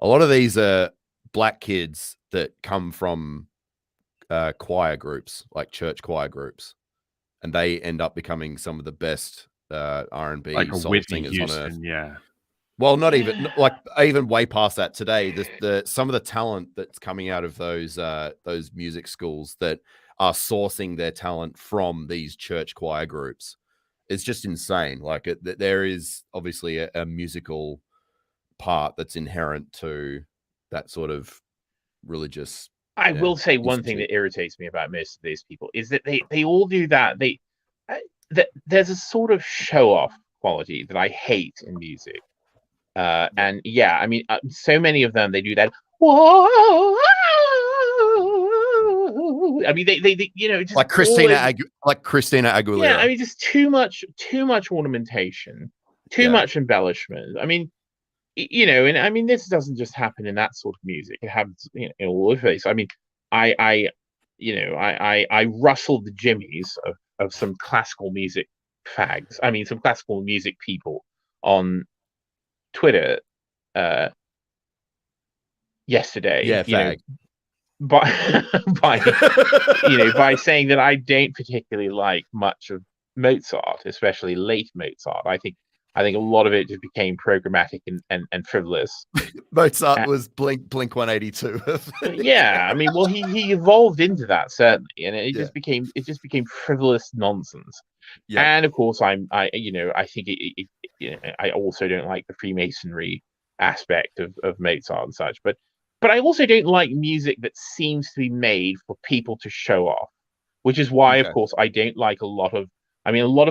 A lot of these are black kids that come from choir groups, like church choir groups, and they end up becoming some of the best R&B like soul singers on earth. Yeah. Well, not even like even way past that today. Some of the talent that's coming out of those music schools that are sourcing their talent from these church choir groups is just insane. Like there is obviously a musical part that's inherent to that sort of religious. I will say one thing that irritates me about most of these people is that they all do that. There's a sort of show off quality that I hate in music. And yeah, I mean, so many of them, they do that. Whoa! I mean, they just like Christina Aguilera. Yeah, I mean, just too much ornamentation, too much embellishment. I mean, and I mean, this doesn't just happen in that sort of music. It happens, all over the place. I mean, I rustled the jimmies of some classical music fags. I mean, some classical music people on Twitter yesterday. Yeah, fag. By saying that I don't particularly like much of Mozart, especially late Mozart. I think I think a lot of it just became programmatic and frivolous. Mozart was Blink 182. Yeah, I mean, well, he evolved into that certainly, and it Yeah. just became frivolous nonsense. Yeah. And of course, I think I also don't like the Freemasonry aspect of Mozart and such, but I also don't like music that seems to be made for people to show off, which is why, of course, I don't like a lot of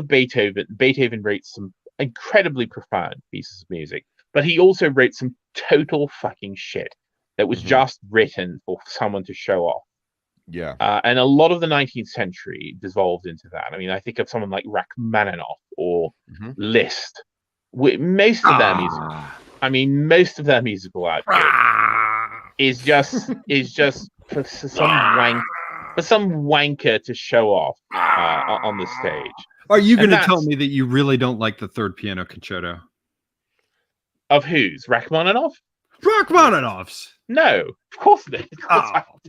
Beethoven. Beethoven wrote some incredibly profound pieces of music, but he also wrote some total fucking shit that was just written for someone to show off. Yeah. And a lot of the 19th century dissolved into that. I mean, I think of someone like Rachmaninoff or Liszt. Most of their musical output is just for some wanker to show off on the stage. Are you going to tell me that you really don't like the third piano concerto? Of whose? Rachmaninoff? Rachmaninoff's. No, of course not.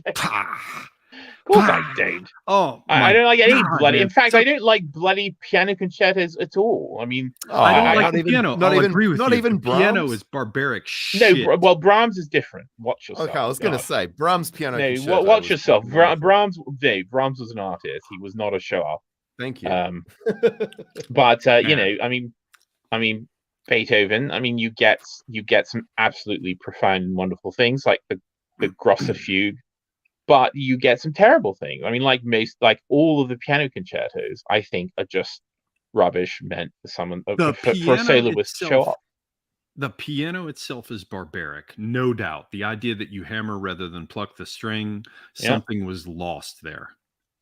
Of course I don't. Oh, I don't like any bloody. Man. In fact, I don't like bloody piano concertos at all. I mean, I don't like the piano. I'll agree with you. Even the piano is barbaric shit. No, well, Brahms is different. Watch yourself. Okay, I was going to say Brahms piano. No, watch yourself. Brahms was an artist. He was not a show-off. Thank you. But you know, I mean, Beethoven. I mean, you get some absolutely profound and wonderful things like the Grosser Fugue. But you get some terrible things. I mean, like all of the piano concertos, I think are just rubbish meant for someone for a soloist to show off. The piano itself is barbaric, no doubt. The idea that you hammer rather than pluck the string, something was lost there.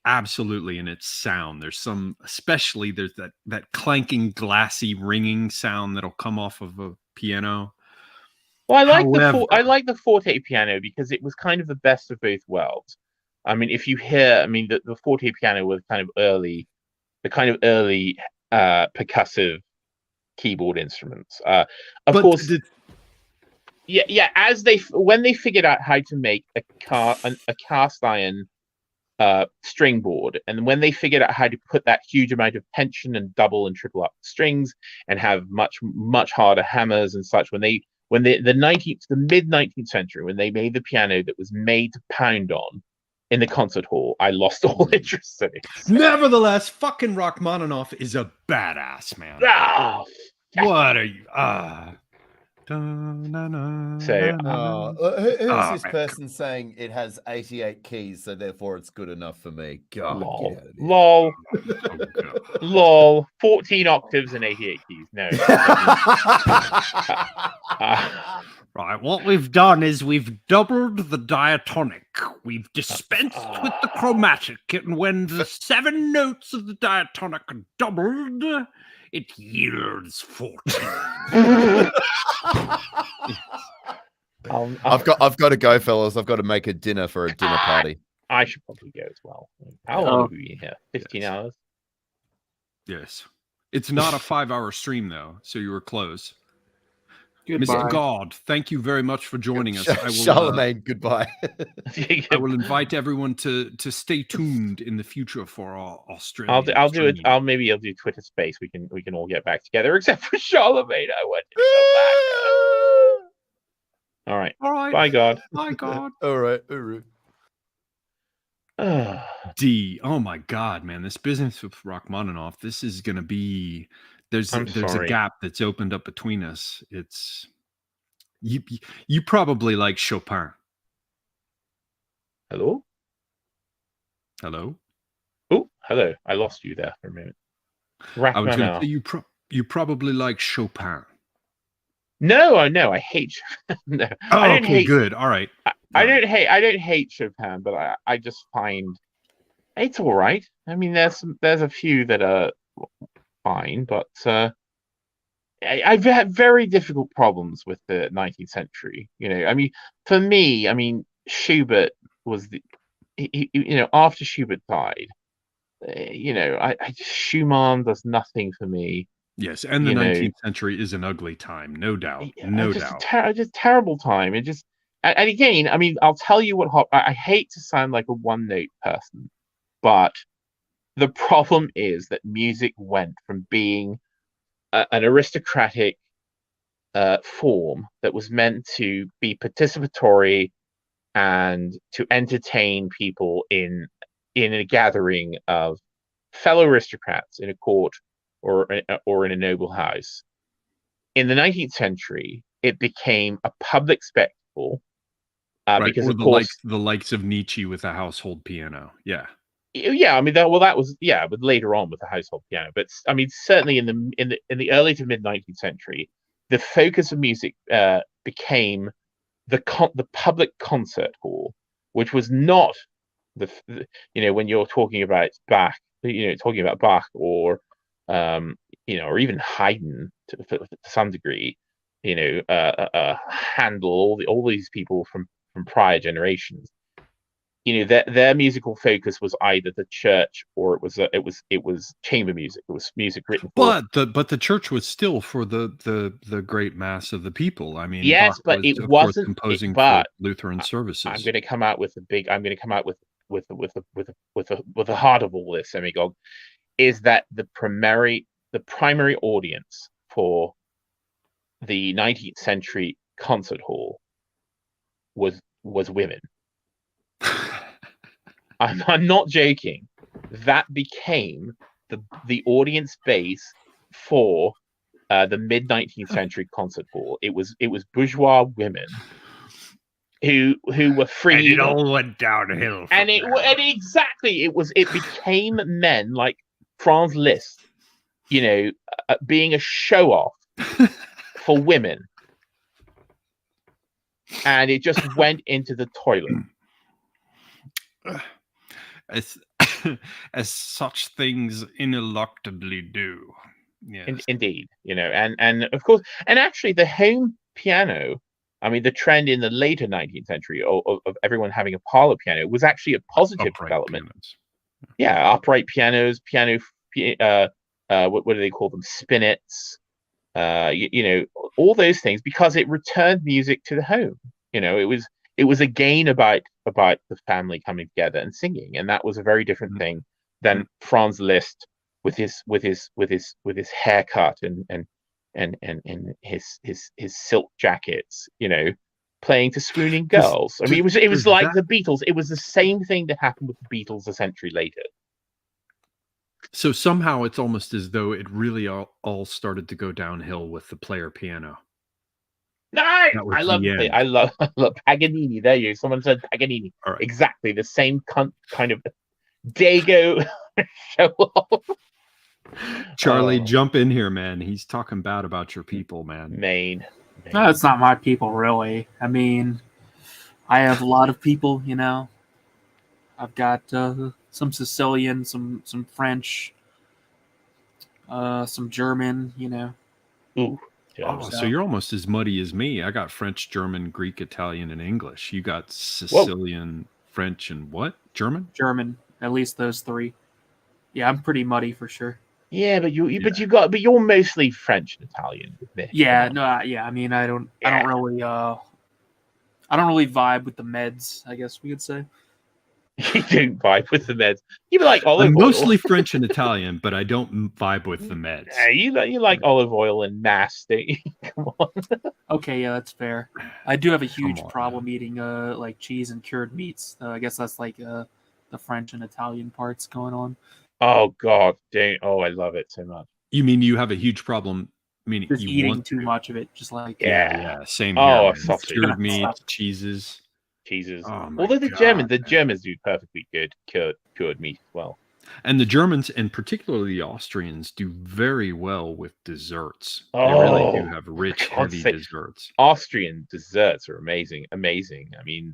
Absolutely, in its sound. There's that clanking, glassy, ringing sound that'll come off of a piano. Well, I like the forte piano because it was kind of the best of both worlds. I mean, if you hear, the forte piano was kind of early percussive keyboard instruments. Of course, when they figured out how to make a cast iron string board, and when they figured out how to put that huge amount of tension and double and triple up strings and have much harder hammers and such, when the mid 19th century, when they made the piano that was made to pound on in the concert hall, I lost all interest in it. Nevertheless, fucking Rachmaninoff is a badass, man. Oh, what are you? Who's this person saying it has 88 keys, so therefore it's good enough for me? God, lol. 14 octaves and 88 keys. No. Right, what we've done is we've doubled the diatonic. We've dispensed with the chromatic, and when the 7 notes of the diatonic are doubled, it yields 14. I've got to go, fellas. I've got to make a dinner for a dinner party. I should probably go as well. How long have we been here? 15 hours? Yes. It's not a 5-hour stream, though, so you were close. Goodbye. Mr. God, thank you very much for joining us. Charlamagne, goodbye. I will invite everyone to stay tuned in the future for our Australian. I'll do it. I'll do Twitter Space. We can all get back together, except for Charlamagne. I want to go back. All right. Bye, God. Bye, God. All right. D. Oh my God, man! This business with Rachmaninoff. This is going to be. There's a gap that's opened up between us. It's you probably like Chopin. Hello. Oh, hello. I lost you there for a minute. I was going to say you probably like Chopin. No, I hate Chopin. No. Oh, I don't hate, good. All right. I don't hate Chopin, but I just find it's all right. I mean, there's a few that are fine, but I've had very difficult problems with the 19th century. You know, I mean, for me, Schubert was after Schubert died, Schumann does nothing for me. Yes, and the 19th century is an ugly time, no doubt. Just terrible time. It just, and again, I'll tell you what. I hate to sound like a one-note person, but the problem is that music went from being an aristocratic form that was meant to be participatory and to entertain people in a gathering of fellow aristocrats in a court or in a noble house. In the 19th century, it became a public spectacle because, or of course, the likes of Nietzsche with a household piano. Yeah. Yeah, I mean, that was but later on with the household piano. But I mean, certainly in the early to mid 19th century, the focus of music became the public concert hall, which was not when you're talking about Bach, or or even Haydn to some degree, Handel, all these people from prior generations. Their musical focus was either the church or it was chamber music. It was music written for. But the church was still for the great mass of the people. I mean, yes, Bach but was, it of wasn't course, composing but for Lutheran services. I'm going to come out with the heart of all this, Semigog, is that the primary audience for the 19th century concert hall was women. I'm not joking. That became the audience base for the mid 19th century concert hall. It was bourgeois women who were free, and it all went downhill. And it became men like Franz Liszt, being a show off for women, and it just went into the toilet. As such things ineluctably do. Yes. Indeed, and of course, and actually the home piano, I mean, the trend in the later 19th century of everyone having a parlor piano was actually a positive development. Pianos. Yeah, upright pianos, what do they call them? Spinets, all those things, because it returned music to the home. It was again about the family coming together and singing, and that was a very different thing than Franz Liszt with his haircut and his silk jackets, playing to swooning girls. I mean, it was like the Beatles. It was the same thing that happened with the Beatles a century later. So somehow it's almost as though it really all started to go downhill with the player piano. No, I love Paganini. There you go. Someone said Paganini. Right. Exactly the same kind of Dago show off. Charlie, jump in here, man. He's talking bad about your people, man. Maine. No, it's not my people, really. I mean, I have a lot of people, I've got some Sicilian, some French, some German, Ooh. Oh, so you're almost as muddy as me. I got French, German, Greek, Italian, and English. You got Sicilian, French, and what? German? German. At least those three. Yeah, I'm pretty muddy for sure. Yeah, but you're mostly French and Italian. Yeah, no, yeah. I mean, I don't really vibe with the meds, I guess we could say. You don't vibe with the meds. You like olive I'm oil. mostly French and Italian, but I don't vibe with the meds. Yeah, you like olive oil and mass, don't you? Come on. Okay, yeah, that's fair. I do have a huge problem eating like cheese and cured meats. I guess that's like the French and Italian parts going on. Oh God, dang! Oh, I love it so much. You mean you have a huge problem? Meaning just you eating want too much of it, just like yeah, same here. Oh, cured meats, cheeses. Oh, although the Germans do perfectly good cured meat as well. And the Germans, and particularly the Austrians, do very well with desserts. Oh, they really do have rich, heavy desserts. Austrian desserts are amazing. I mean,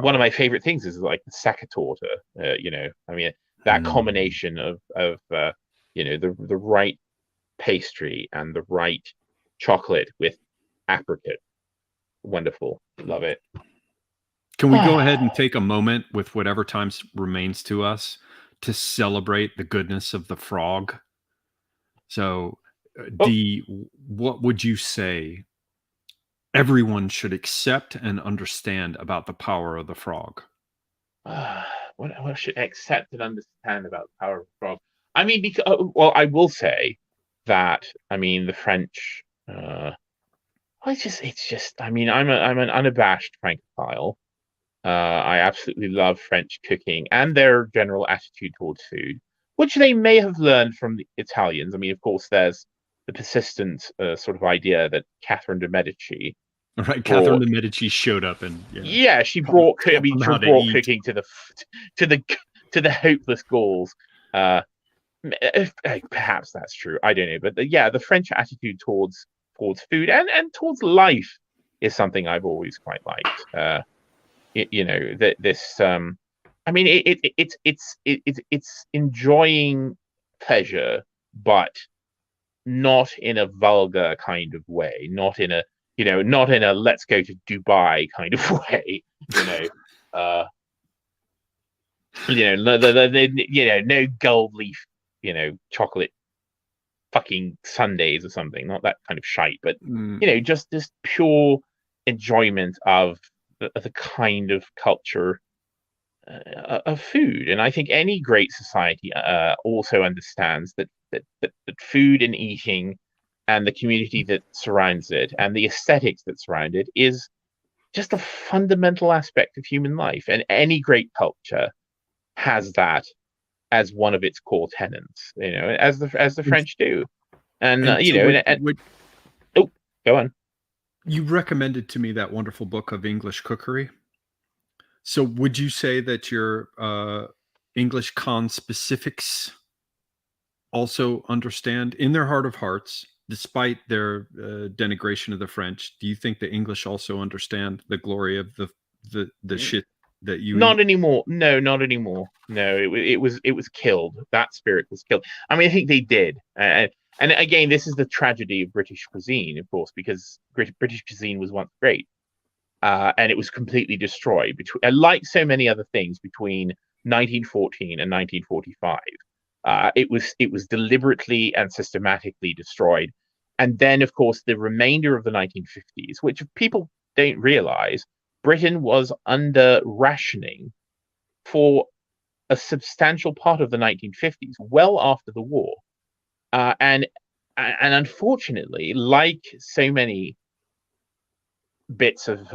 one of my favorite things is like the Sachertorte. I mean, that combination of the right pastry and the right chocolate with apricot. Wonderful. Love it. Can we go ahead and take a moment with whatever time remains to us to celebrate the goodness of the frog? So, D, what would you say everyone should accept and understand about the power of the frog? What should accept and understand about the power of the frog? I mean, I will say that, I mean, the French. It's just. I mean, I'm an unabashed Francophile. I absolutely love French cooking and their general attitude towards food, which they may have learned from the Italians. I mean, of course, there's the persistent sort of idea that Catherine de Medici. Right, Catherine de Medici showed up and she brought. I mean, she brought cooking to the hopeless Gauls. Perhaps that's true. I don't know, but the French attitude towards food and towards life is something I've always quite liked. That this. I mean, it's enjoying pleasure, but not in a vulgar kind of way, not in a let's go to Dubai kind of way, no gold leaf, chocolate fucking sundaes or something, not that kind of shite, but just this pure enjoyment of the kind of culture of food. And I think any great society also understands that food and eating and the community that surrounds it and the aesthetics that surround it is just a fundamental aspect of human life. And any great culture has that as one of its core tenets, as the French do. And go on. You recommended to me that wonderful book of English cookery. So would you say that your English conspecifics also understand in their heart of hearts, despite their denigration of the French, do you think the English also understand the glory of the shit that you not eat? Anymore? No, not anymore. No, it was killed. That spirit was killed. I mean, I think they did. And again, this is the tragedy of British cuisine, of course, because British cuisine was once great, and it was completely destroyed. Like so many other things, between 1914 and 1945, it was deliberately and systematically destroyed. And then, of course, the remainder of the 1950s, which people don't realize, Britain was under rationing for a substantial part of the 1950s, well after the war. And unfortunately, like so many bits of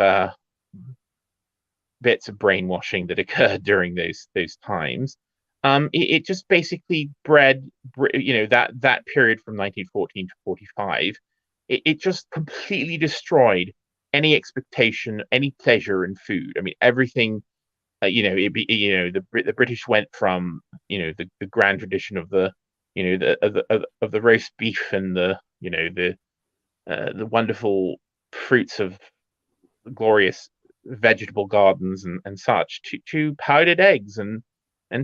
brainwashing that occurred during those times, it just basically bred, that period from 1914 to 45. It just completely destroyed any expectation, any pleasure in food. I mean, everything. The British went from the grand tradition of the of the roast beef and the wonderful fruits of glorious vegetable gardens and such to powdered eggs and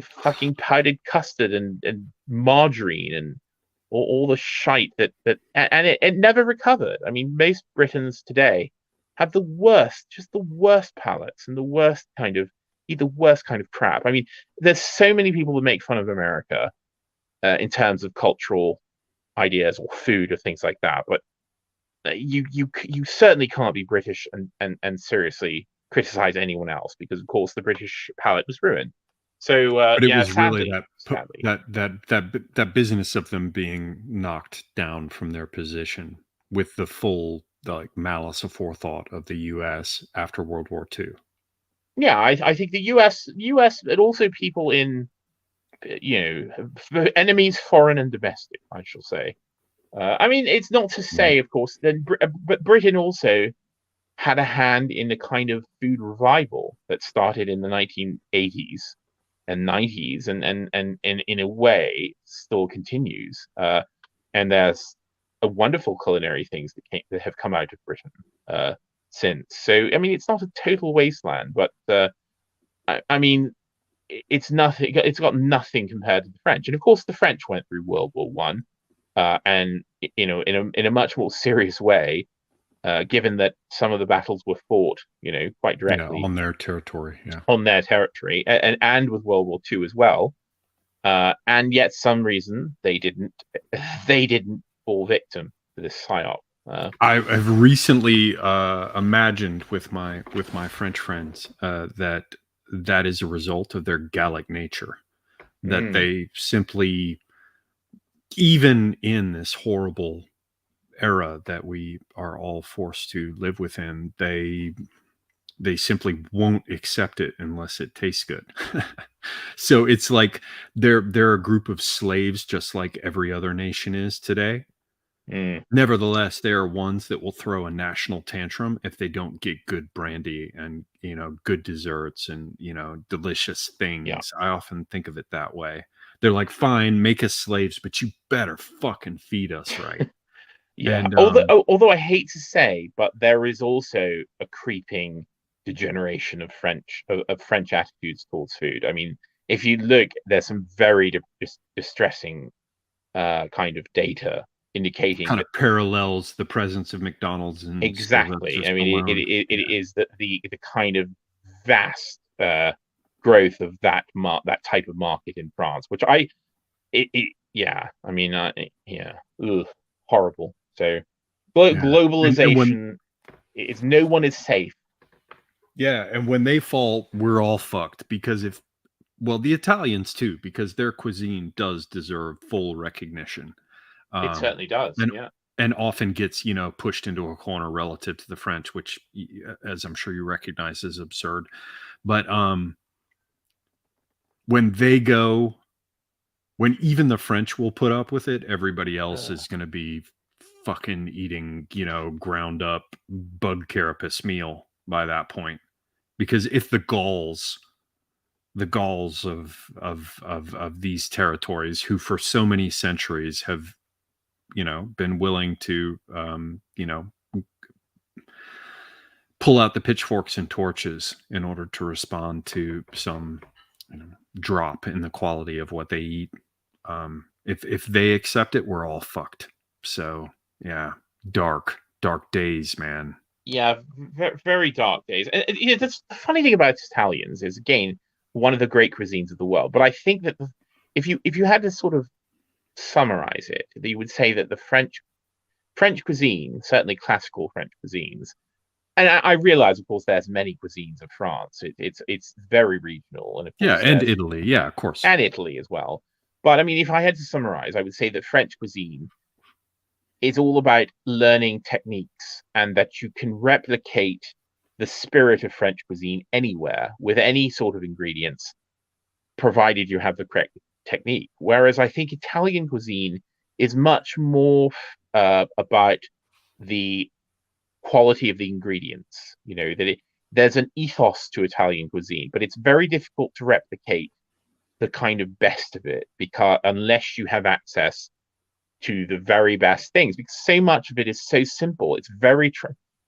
fucking powdered custard and margarine and all the shite that it never recovered. I mean, most Britons today have the worst palates and the worst kind of crap. I mean, there's so many people that make fun of America in terms of cultural ideas or food or things like that, but you certainly can't be British and seriously criticize anyone else, because of course the British palate was ruined. So but it was sadly, really that business of them being knocked down from their position with the full malice aforethought of the U.S. after World War II. Yeah, I think the U.S. and also people in enemies, foreign and domestic, I shall say. I mean, it's not to say, of course, but Britain also had a hand in the kind of food revival that started in the 1980s and 90s, and in a way still continues. And there's a wonderful culinary things that have come out of Britain since. So, I mean, it's not a total wasteland, but I mean, it's nothing. It's got nothing compared to the French, and of course, the French went through World War One, and in a much more serious way, given that some of the battles were fought, quite directly on their territory, and with World War II as well, and yet some reason they didn't fall victim to this psyop. I've recently imagined with my French friends that is a result of their Gallic nature, that they simply even in this horrible era that we are all forced to live within, they simply won't accept it unless it tastes good. So it's like they're a group of slaves, just like every other nation is today. Nevertheless, there are ones that will throw a national tantrum if they don't get good brandy and, you know, good desserts and, you know, delicious things. Yeah. I often think of it that way. They're like, fine, make us slaves, but you better fucking feed us right. Yeah. And, although I hate to say, but there is also a creeping degeneration of French attitudes towards food. I mean, if you look, there's some very distressing kind of data indicating kind that of parallels the presence of McDonald's and exactly. I mean, it is the kind of vast growth of that type of market in France, which yeah, I mean, ugh, horrible. So globalization is no one is safe. Yeah, and when they fall, we're all fucked because the Italians too, because their cuisine does deserve full recognition. It certainly does, and often gets, you know, pushed into a corner relative to the French, which, as I'm sure you recognize, is absurd. But when even the French will put up with it, everybody else is going to be fucking eating, you know, ground up bug carapace meal by that point. Because if the Gauls of these territories, who for so many centuries have, you know, been willing to, you know, pull out the pitchforks and torches in order to respond to some, you know, drop in the quality of what they eat. If they accept it, we're all fucked. So yeah, dark days, man. Yeah, very dark days. And that's the funny thing about Italians is, again, one of the great cuisines of the world. But I think that if you had to sort of summarize it, you would say that the French cuisine, certainly classical French cuisines, and I realize, of course, there's many cuisines of France. It's very regional, and of course, and Italy, yeah, of course, and Italy as well. But I mean, if I had to summarize, I would say that French cuisine is all about learning techniques, and that you can replicate the spirit of French cuisine anywhere with any sort of ingredients, provided you have the correct technique. Whereas I think Italian cuisine is much more about the quality of the ingredients. You know, that there's an ethos to Italian cuisine, but it's very difficult to replicate the kind of best of it, because unless you have access to the very best things, because so much of it is so simple. It's very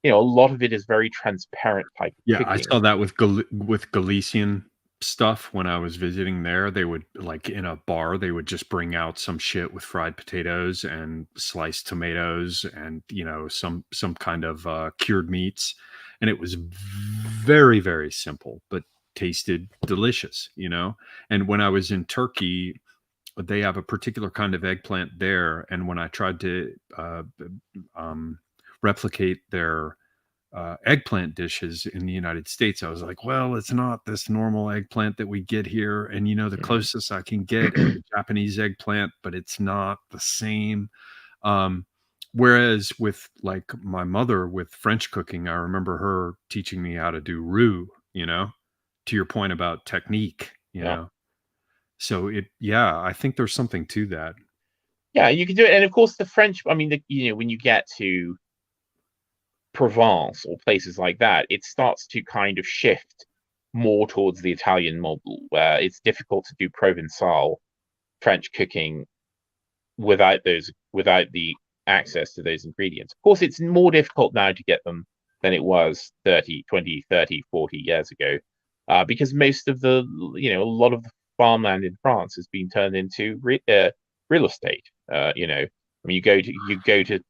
a lot of it is very transparent type of cooking. I saw that with Galician stuff when I was visiting there. They would, like, in a bar, they would just bring out some shit with fried potatoes and sliced tomatoes and, you know, some kind of cured meats, and it was very, very simple but tasted delicious, you know. And when I was in Turkey, they have a particular kind of eggplant there, and when I tried to replicate their eggplant dishes in the United States, I was like, well, it's not this normal eggplant that we get here, and, you know, the closest I can get is the Japanese eggplant, but it's not the same. Whereas with, like, my mother with French cooking, I remember her teaching me how to do roux, you know, to your point about technique, you know. So I think there's something to that. Yeah, you can do it. And of course, the French, I mean, you know, when you get to Provence or places like that, it starts to kind of shift more towards the Italian model, where it's difficult to do Provençal French cooking without the access to those ingredients. Of course, it's more difficult now to get them than it was 30, 40 years ago, because most of a lot of the farmland in France has been turned into real estate. You know, I mean, you go to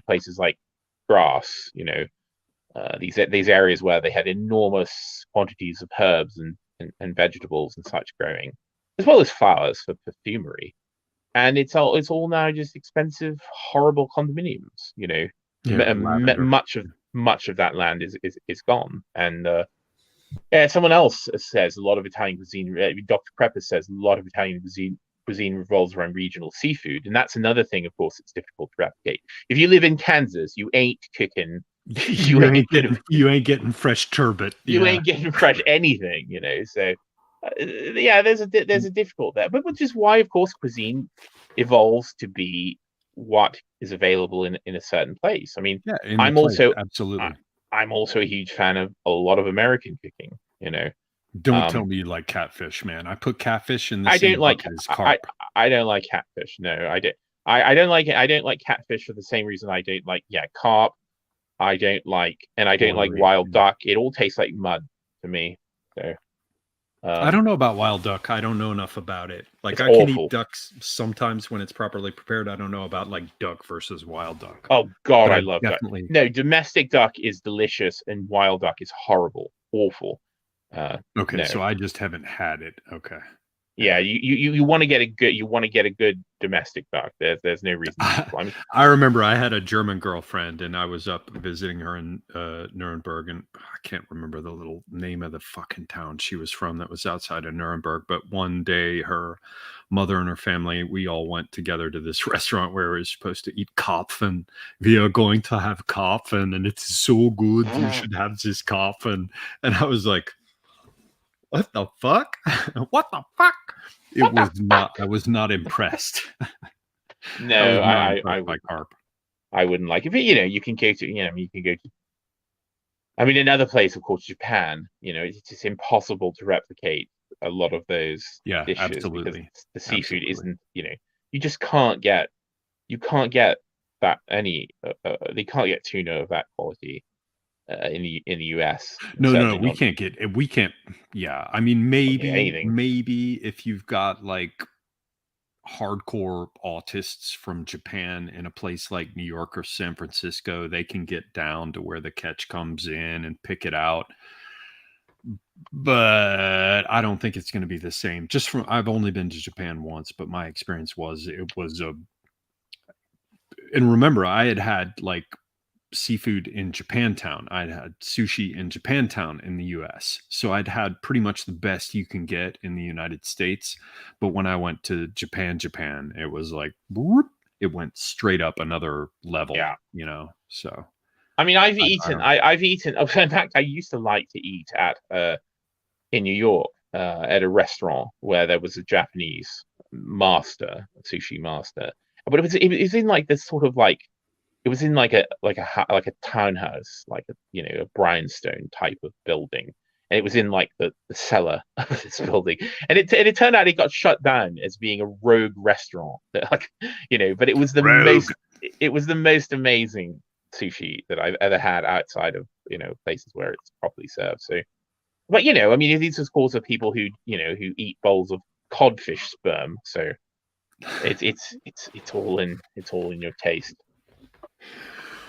places like Grasse, you know, these areas where they had enormous quantities of herbs and vegetables and such growing, as well as flowers for perfumery. And it's all now just expensive, horrible condominiums. You know, much of that land is gone. And someone else says a lot of Italian cuisine. Dr. Prepper says a lot of Italian cuisine revolves around regional seafood, and that's another thing. Of course, it's difficult to replicate. If you live in Kansas, you ain't cooking. You ain't getting fresh turbot. You ain't getting fresh anything, you know. So, yeah, there's a difficult there, but which is why, of course, cuisine evolves to be what is available in a certain place. I mean, I'm also absolutely. I'm also a huge fan of a lot of American cooking. You know, don't tell me you like catfish, man. I put catfish in the I same don't like bucket as carp. I don't like catfish. No, I don't. I don't like it. I don't like catfish for the same reason I don't like carp. I don't like wild duck. It all tastes like mud to me. So I don't know about wild duck. I don't know enough about it. Like I can eat ducks sometimes when it's properly prepared. I don't know about like duck versus wild duck. Oh God, I love duck. No, domestic duck is delicious, and wild duck is horrible, awful. Okay, no. So I just haven't had it. Okay. Yeah, you want to get a good domestic duck. There's no reason to I remember I had a German girlfriend, and I was up visiting her in Nuremberg, and I can't remember the little name of the fucking town she was from that was outside of Nuremberg. But one day, her mother and her family, we all went together to this restaurant where we were supposed to eat Karpfen. We are going to have Karpfen, and it's so good. You should have this Karpfen. And I was like, what the fuck? What the fuck? It was not. I was not impressed. No, I by carp. I wouldn't like it. But, you can go to. You can go to. I mean, another place, of course, Japan. It's just impossible to replicate a lot of those dishes absolutely. Because the seafood isn't. You just can't get. You can't get that any. They can't get tuna of that quality. In the US. No, we can't. Yeah, I mean, maybe if you've got like hardcore autists from Japan in a place like New York or San Francisco, they can get down to where the catch comes in and pick it out. But I don't think it's going to be the same. I've only been to Japan once, but my experience was and remember, I had like seafood in Japantown. I'd had sushi in Japantown in the US. So I'd had pretty much the best you can get in the United States. But when I went to Japan, it was like, whoop, it went straight up another level, so. I mean, I've eaten, in fact, I used to like to eat in New York, at a restaurant where there was a Japanese master, a sushi master. But it was in like this sort of like, it was in like a townhouse, like a brownstone type of building, and it was in like the cellar of this building, and it turned out it got shut down as being a rogue restaurant. But it was the most amazing sushi that I've ever had outside of places where it's properly served. So, but I mean, these are calls of people who eat bowls of codfish sperm. So it's all in your taste.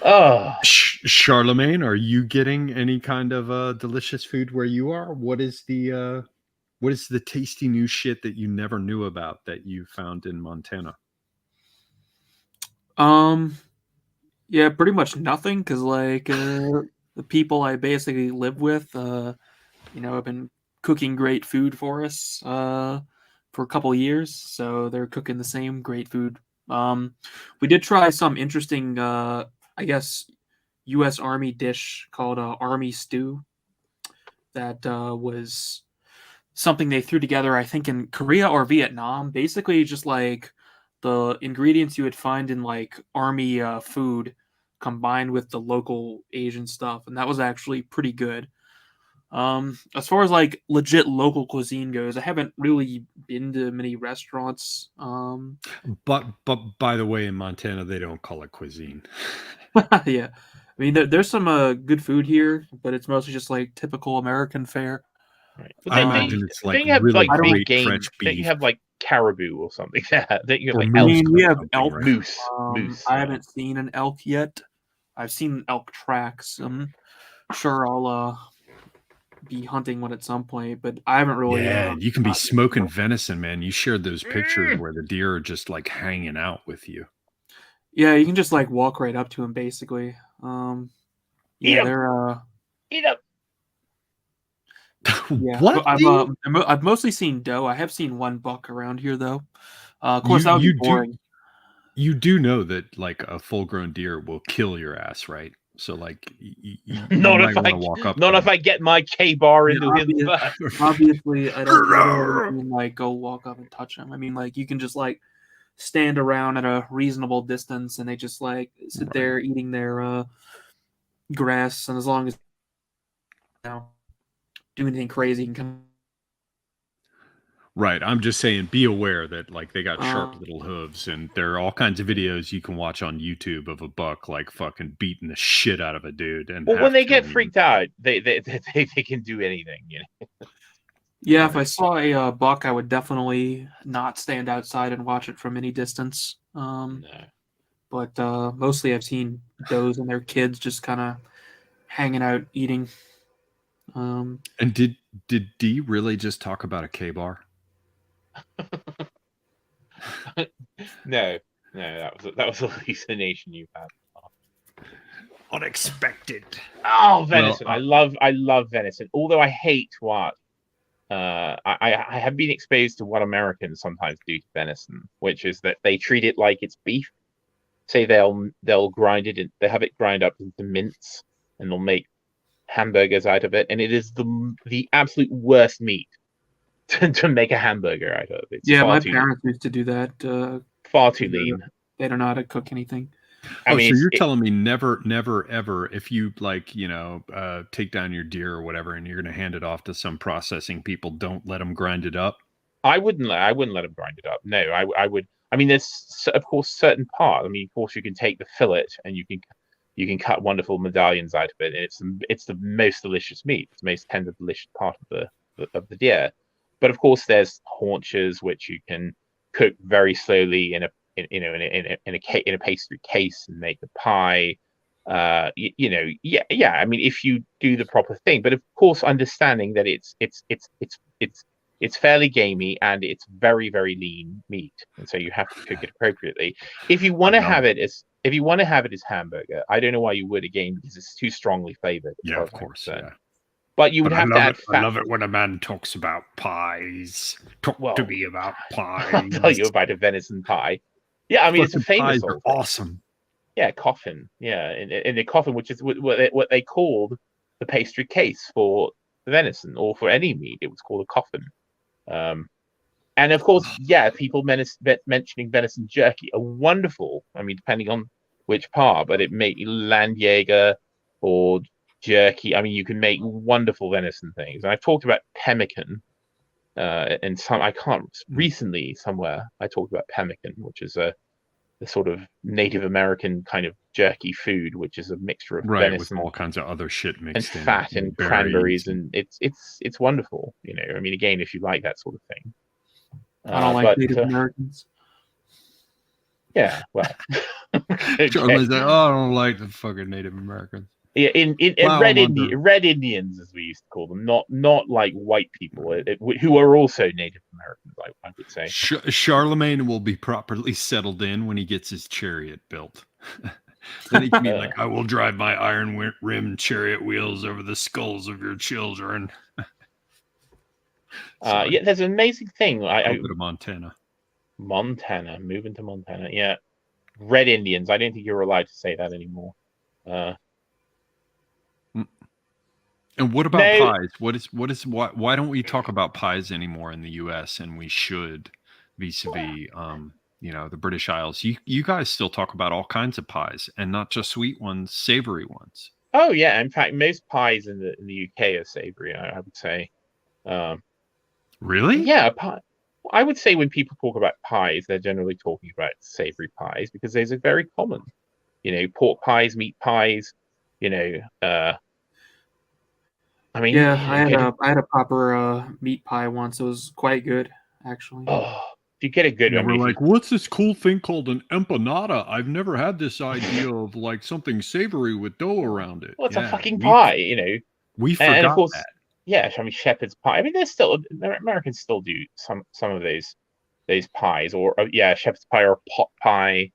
Oh, Charlamagne, are you getting any kind of delicious food where you are? What is the tasty new shit that you never knew about that you found in Montana? Yeah, pretty much nothing, because like the people I basically live with, have been cooking great food for us for a couple years, so they're cooking the same great food. We did try some interesting, I guess, U.S. Army dish called Army Stew. That was something they threw together, I think, in Korea or Vietnam. Basically, just like the ingredients you would find in like Army food combined with the local Asian stuff, and that was actually pretty good. As far as like legit local cuisine goes, I haven't really been to many restaurants. But by the way, in Montana, they don't call it cuisine. Yeah, I mean, there's some good food here, but it's mostly just like typical American fare. Right. I imagine it's like have really like great game. fresh beef. Don't you have like caribou or something? That you have like moose. I mean, we have elk. Right? Moose. I haven't seen an elk yet. I've seen elk tracks. I'm sure I'll be hunting one at some point, but I haven't really. Yeah, you can be smoking venison, man. You shared those pictures where the deer are just like hanging out with you. Yeah, you can just like walk right up to them, basically. Yeah, they're eat up. Yeah, What? I've mostly seen doe. I have seen one buck around here though. Of course, that would be boring. You do know that like a full-grown deer will kill your ass, right? So like, Not if I get my K-bar into him first. Obviously, I don't mean like go walk up and touch him. I mean like you can just like stand around at a reasonable distance, and they just like sit there eating their grass, and as long as do anything crazy, you can come. Right. I'm just saying, be aware that like they got sharp little hooves, and there are all kinds of videos you can watch on YouTube of a buck like fucking beating the shit out of a dude. And when they get freaked out, they can do anything. You know? Yeah, if I saw a buck, I would definitely not stand outside and watch it from any distance. No. But mostly I've seen does and their kids just kind of hanging out eating. And did D really just talk about a K-bar? No, that was a hallucination you had. Unexpected. Oh, venison! Well, I love venison. Although I hate what I have been exposed to what Americans sometimes do to venison, which is that they treat it like it's beef. Say they'll grind it and they have it grind up into mince, and they'll make hamburgers out of it, and it is the absolute worst meat to make a hamburger out of. It's my parents used to do that. Far too lean. They don't know how to cook anything. I mean, so you're telling me never, ever, if you like, take down your deer or whatever, and you're going to hand it off to some processing people, don't let them grind it up? I wouldn't let them grind it up. No, I would. I mean, there's of course certain parts. I mean, of course you can take the fillet and you can cut wonderful medallions out of it, and it's the most delicious meat. It's the most tender, delicious part of the deer. But of course, there's haunches which you can cook very slowly in a pastry case and make a pie. I mean, if you do the proper thing, but of course, understanding that it's fairly gamey and it's very, very lean meat, and so you have to cook it appropriately. If you want to have it as hamburger, I don't know why you would, again, because it's too strongly flavored. Yeah, of course. Yeah. But you would have to add fat. I love it when a man talks about pies. Talk to me about pies. I'll tell you about a venison pie. Yeah, I mean, it's a famous. Pies are awesome. Yeah, coffin. Yeah, in the coffin, which is what they called the pastry case for the venison or for any meat. It was called a coffin. And of course, people mentioning venison jerky are wonderful. I mean, depending on which part, but it may Landjäger or jerky. I mean, you can make wonderful venison things. And I've talked about pemmican, and recently somewhere I talked about pemmican, which is the sort of Native American kind of jerky food, which is a mixture of venison with all kinds of other shit mixed and in, fat and cranberries, and it's wonderful. I mean, again, if you like that sort of thing. I don't like Native Americans. Yeah, well, Charlamagne like, I don't like the fucking Native Americans. Yeah, in Red Indians, as we used to call them, not like white people who are also Native Americans, I would say. Charlamagne will be properly settled in when he gets his chariot built. Then he can be like, I will drive my iron-rimmed chariot wheels over the skulls of your children. There's an amazing thing. I go to Montana. Moving to Montana. Yeah, Red Indians. I don't think you're allowed to say that anymore. And what about pies? Why don't we talk about pies anymore in the U.S. and we should, vis-a-vis, the British Isles? You guys still talk about all kinds of pies, and not just sweet ones, savory ones. Oh yeah, in fact, most pies in the UK are savory. I would say. Really? Yeah, pie. I would say when people talk about pies, they're generally talking about savory pies because those are very common. Pork pies, meat pies. I mean, I had a proper meat pie once. It was quite good, actually. Oh, you get a good one. We're like, what's this cool thing called an empanada? I've never had this idea of like something savory with dough around it. Well, it's a fucking pie, We forgot and of course, that. Yeah, I mean, shepherd's pie. I mean, Americans still do some of those pies, or shepherd's pie or pot pie,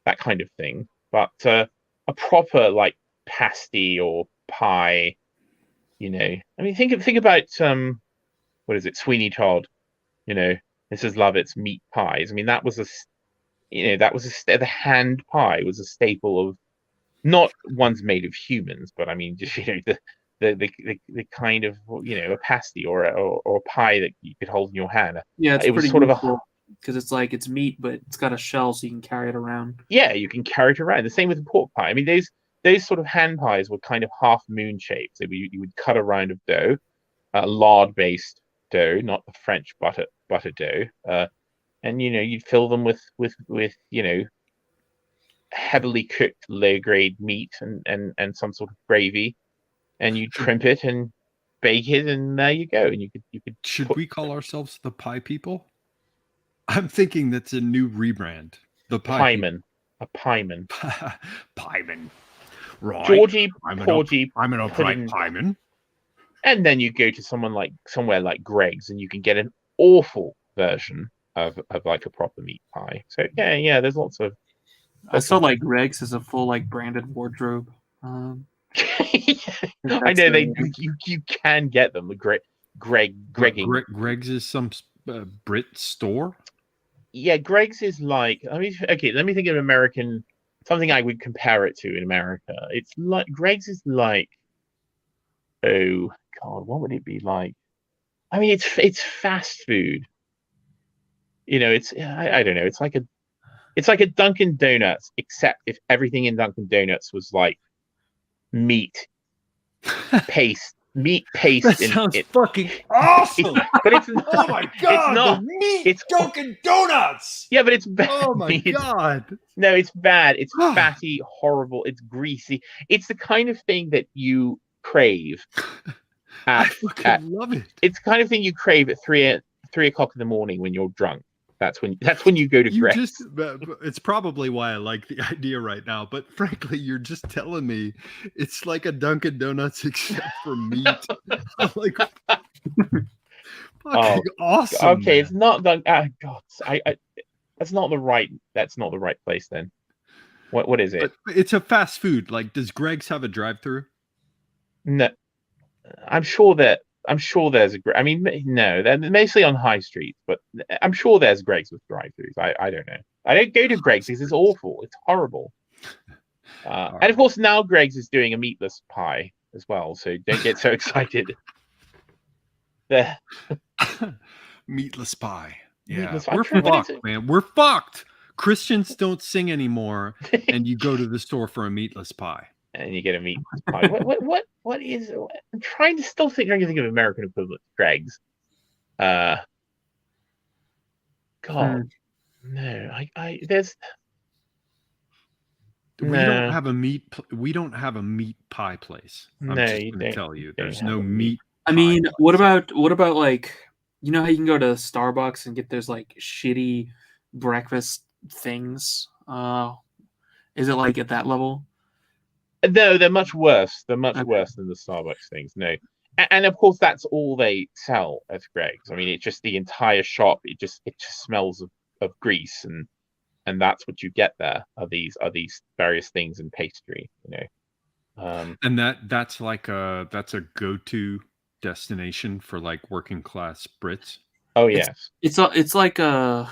that kind of thing. But a proper like pasty or pie. I mean, think about what is it, Sweeney Todd? Mrs. Lovett's meat pies. I mean, that was the hand pie was a staple of, not ones made of humans, but I mean, just the kind of a pasty or a pie that you could hold in your hand. Yeah, it's it was pretty sort useful of because it's like it's meat, but it's got a shell, so you can carry it around. yeah, you can carry it around. The same with the pork pie. I mean, those sort of hand pies were kind of half moon shaped. So you would cut a round of dough, lard based dough, not the French butter dough, and you'd fill them with heavily cooked low grade meat and some sort of gravy, and you trimp it and bake it, and there you go. And you could. Should we call ourselves the Pie People? I'm thinking that's a new rebrand. The Pieman, a pieman, Pieman, right? Georgie, I'm Porgy, an upright pieman. and then you go to somewhere like Greg's, and you can get an awful version of like a proper meat pie. So yeah, there's lots of. I saw like Greg's has a full like branded wardrobe. I know you can get them. Greg's is some Brit store. Yeah, Greg's is like, let me think of American, something I would compare it to in America. It's like Greg's is like, oh God, what would it be like? I mean, it's fast food. It's I don't know. It's like a Dunkin' Donuts, except if everything in Dunkin' Donuts was like meat paste. That sounds fucking awesome. But it's oh my God, it's not. It's Dunkin' Donuts. Yeah, but it's bad. Oh my God. No, it's bad. It's fatty, horrible. It's greasy. It's the kind of thing that you crave. I fucking love it. It's the kind of thing you crave at 3 o'clock in the morning when you're drunk. That's when you go to Greg's. It's probably why I like the idea right now. But frankly, you're just telling me it's like a Dunkin' Donuts except for meat. Like, fucking awesome. Okay, man. It's not God. That's not the right place then. What is it? But it's a fast food. Like, does Greg's have a drive-through? No, I'm sure there's I mean, no, they're mostly on high streets, but I'm sure there's Greg's with drive-thrus. I don't know. I don't go to Greg's because it's awful. It's horrible. And of course, now Greg's is doing a meatless pie as well, so don't get so excited. Meatless pie. Yeah, meatless pie. We're fucked, man. We're fucked. Christians don't sing anymore, and you go to the store for a meatless pie. And you get a meat pie. What is? I'm trying to still think. I can think of American equivalent to Greg's. God, no. There's. We don't have a meat pie place. I'm just gonna tell you, there's no meat. I mean, what about like, you know how you can go to Starbucks and get those like shitty breakfast things? Is it like at that level? No, they're much worse. They're much worse than the Starbucks things. No, and of course that's all they sell at Greg's. I mean, it's just the entire shop. It just smells of grease, and that's what you get there. Are these various things in pastry? And that's a go-to destination for like working class Brits. Oh yes, it's like a.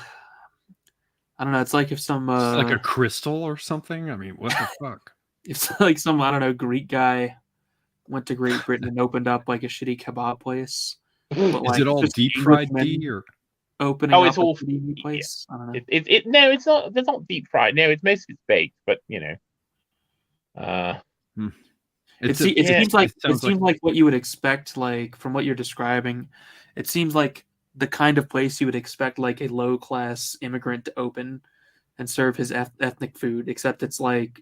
I don't know. It's like if some it's like a Crystal or something. I mean, what the fuck? It's like some, I don't know, Greek guy went to Great Britain and opened up like a shitty kebab place. But, is it all deep fried D or opening? Oh, it's all place. Yeah. I don't know. No, it's not. It's not deep fried. No, it's mostly baked. But It seems like what you would expect, like from what you're describing. It seems like the kind of place you would expect like a low class immigrant to open and serve his ethnic food, except it's like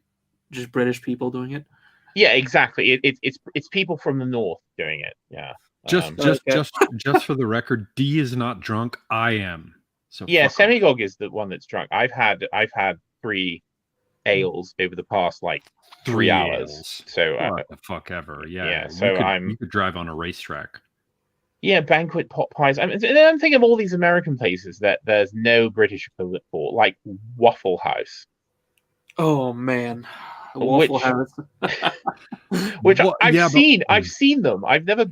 just British people doing it. Yeah, exactly. It's people from the north doing it. Yeah. Just for the record, D is not drunk. I am. So yeah, Semigog is the one that's drunk. I've had 3 ales over the past like 3 hours. Ales. So what the fuck ever. Yeah. So you could drive on a racetrack. Yeah, banquet pot pies. I'm thinking of all these American places that there's no British equivalent for, like Waffle House. Oh man. Waffle House. Which What- I've yeah, but- seen. I've seen them. I've never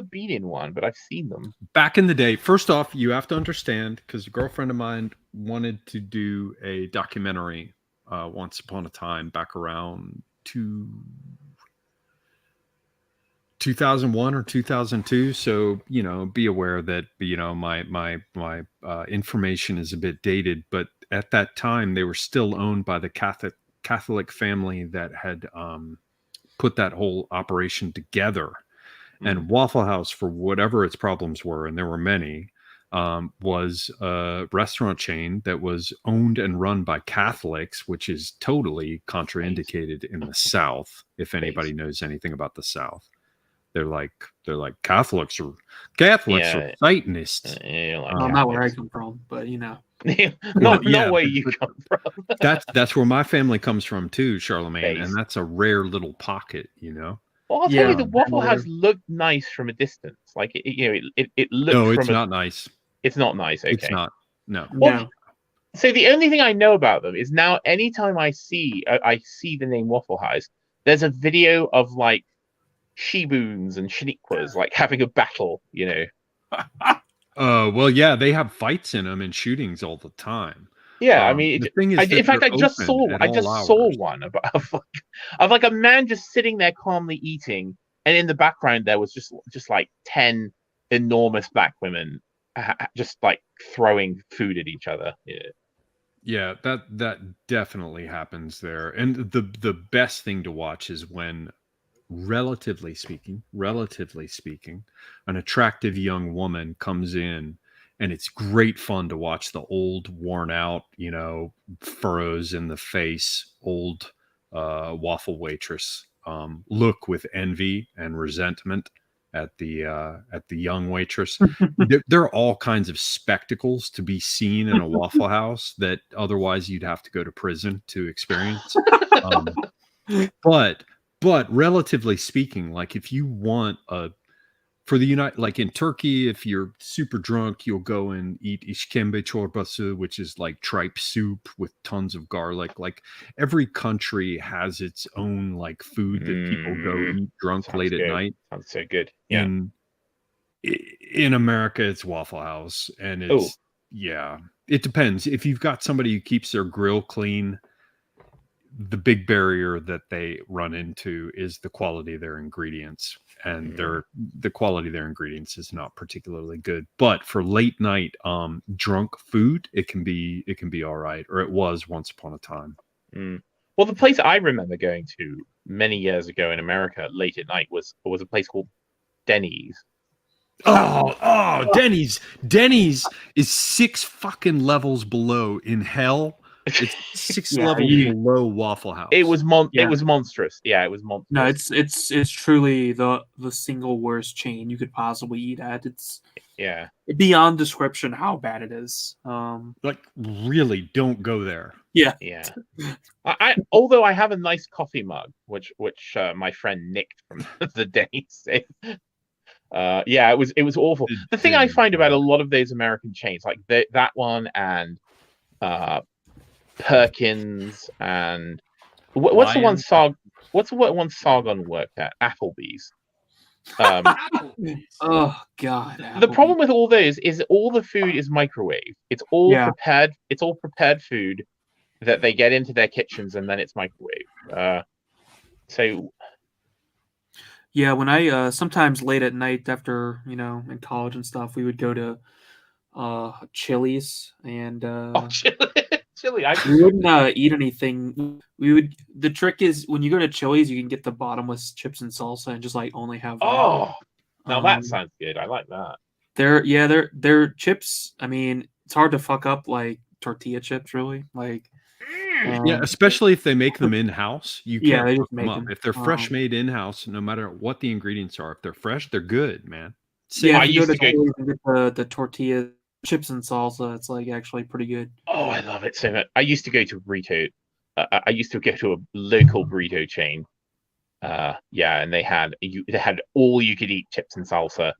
been in one, but I've seen them. Back in the day, first off, you have to understand, because a girlfriend of mine wanted to do a documentary once upon a time, back around 2001 or 2002. So, be aware that, my information is a bit dated, but at that time they were still owned by the Catholic family that had put that whole operation together. And Waffle House, for whatever its problems were, and there were many, was a restaurant chain that was owned and run by Catholics, which is totally contraindicated in the South. If anybody knows anything about the South, they're like Catholics are Satanists. Not where I come from, but not where you come from. that's where my family comes from too, Charlamagne, and that's a rare little pocket, Well, I'll tell you, the Waffle House looked nice from a distance. Like it looked. No, it's not nice. It's not nice. Okay. It's not. No. Well, so the only thing I know about them is now anytime I see the name Waffle House, there's a video of like Shibuns and Shaniquas like having a battle. Well, yeah, they have fights in them and shootings all the time. Yeah, I mean, the thing is, in fact, I just saw hours. one of like a man just sitting there calmly eating, and in the background there was just like 10 enormous black women just like throwing food at each other. Yeah, that definitely happens there. And the best thing to watch is when, relatively speaking, an attractive young woman comes in. And it's great fun to watch the old, worn out, furrows in the face, old waffle waitress look with envy and resentment at the young waitress. There are all kinds of spectacles to be seen in a Waffle House that otherwise you'd have to go to prison to experience. But relatively speaking, like if you want like in Turkey, if you're super drunk, you'll go and eat işkembe çorbası, which is like tripe soup with tons of garlic. Like every country has its own like food that people go eat drunk late at night. Sounds so good. Yeah. In America, it's Waffle House, and it's it depends. If you've got somebody who keeps their grill clean, the big barrier that they run into is the quality of their ingredients, and the quality of their ingredients is not particularly good. But for late night drunk food, it can be all right, or it was once upon a time. Well, the place I remember going to many years ago in America late at night was a place called Denny's. Denny's is 6 fucking levels below in hell. It's 6 levels below Waffle House. It was It was monstrous. Yeah, it was monstrous. No, it's truly the single worst chain you could possibly eat at. It's beyond description how bad it is. Like really, don't go there. Yeah. Although I have a nice coffee mug, which my friend nicked from the Denny's. It was awful. The thing I find about a lot of those American chains, like that one and Perkins and what's the one Sargon worked at? Applebee's. Oh God! Applebee's. The problem with all those is all the food is microwave. It's all prepared. It's all prepared food that they get into their kitchens and then it's microwave. Yeah, when I sometimes late at night after in college and stuff, we would go to Chili's and Chili. We wouldn't eat anything. The trick is when you go to Chili's, you can get the bottomless chips and salsa and just like only have. Now that sounds good. I like that. They're chips. I mean, it's hard to fuck up like tortilla chips, really. Like, especially if they make them in house. You can't they fuck just make them up. them. If they're fresh made in house, no matter what the ingredients are, if they're fresh, they're good, man. I used to go and get the tortilla chips and salsa. It's like actually pretty good. Oh, I love it so much. I used to go to burrito. I used to go to a local burrito chain. And they had all you could eat chips and salsa,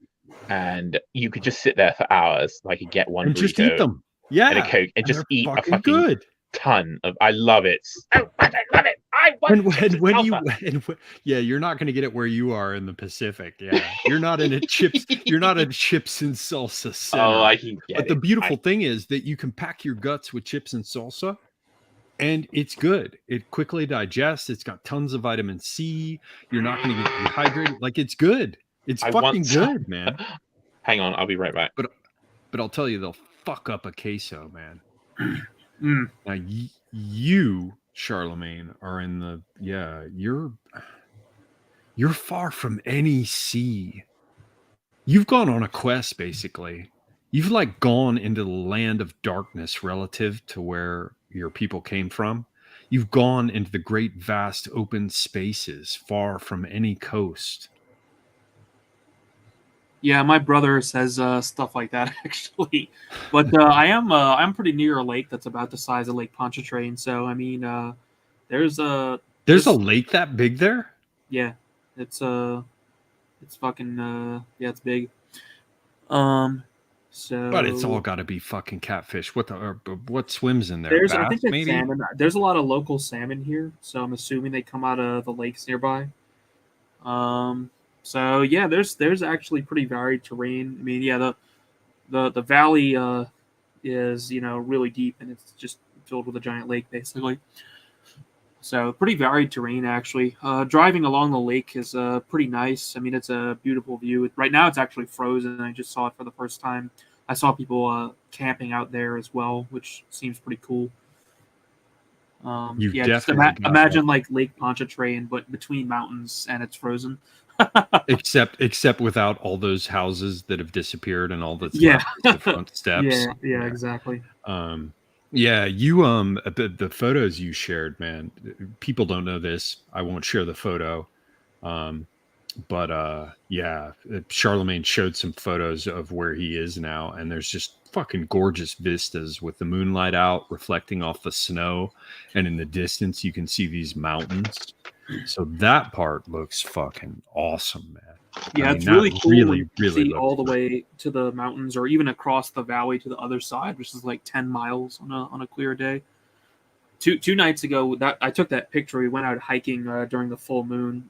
and you could just sit there for hours, like you get one and burrito just eat them. Yeah, and a Coke, and just eat a fucking good ton of. I love it. So much. I love it. Yeah, you're not going to get it where you are in the Pacific. Yeah, you're not in a chips. You're not a chips and salsa center. Oh, I can get But the beautiful thing is that you can pack your guts with chips and salsa, and it's good. It quickly digests. It's got tons of vitamin C. You're not going to get dehydrated. Like, it's good. It's fucking good, man. Hang on, I'll be right back. But I'll tell you, they'll fuck up a queso, man. Now you, Charlamagne, are in the you're far from any sea. You've gone on a quest, basically. You've like gone into the land of darkness relative to where your people came from. You've gone into the great vast open spaces far from any coast. Yeah, my brother says stuff like that actually, but I'm pretty near a lake that's about the size of Lake Pontchartrain. So I mean, there's a lake that big there. Yeah, it's fucking it's big. So, but it's all got to be fucking catfish. What swims in there? There's Bass, I think it's maybe? salmon. There's a lot of local salmon here, so I'm assuming they come out of the lakes nearby. So yeah, there's actually pretty varied terrain. I mean, yeah, the valley is really deep, and it's just filled with a giant lake basically. So pretty varied terrain actually. Driving along the lake is pretty nice. I mean, it's a beautiful view. Right now, it's actually frozen. I just saw it for the first time. I saw people camping out there as well, which seems pretty cool. Just imagine like Lake Pontchartrain, but between mountains, and it's frozen. except without all those houses that have disappeared and all the front steps. Yeah, exactly. Yeah, you the photos you shared, man. People don't know this. I won't share the photo. But Charlamagne showed some photos of where he is now, and there's just fucking gorgeous vistas with the moonlight out reflecting off the snow, and in the distance you can see these mountains. So that part looks fucking awesome, man. Yeah, it's really cool to see all the way to the mountains, or even across the valley to the other side, which is like 10 miles on a clear day. Two nights ago, I took that picture. We went out hiking during the full moon,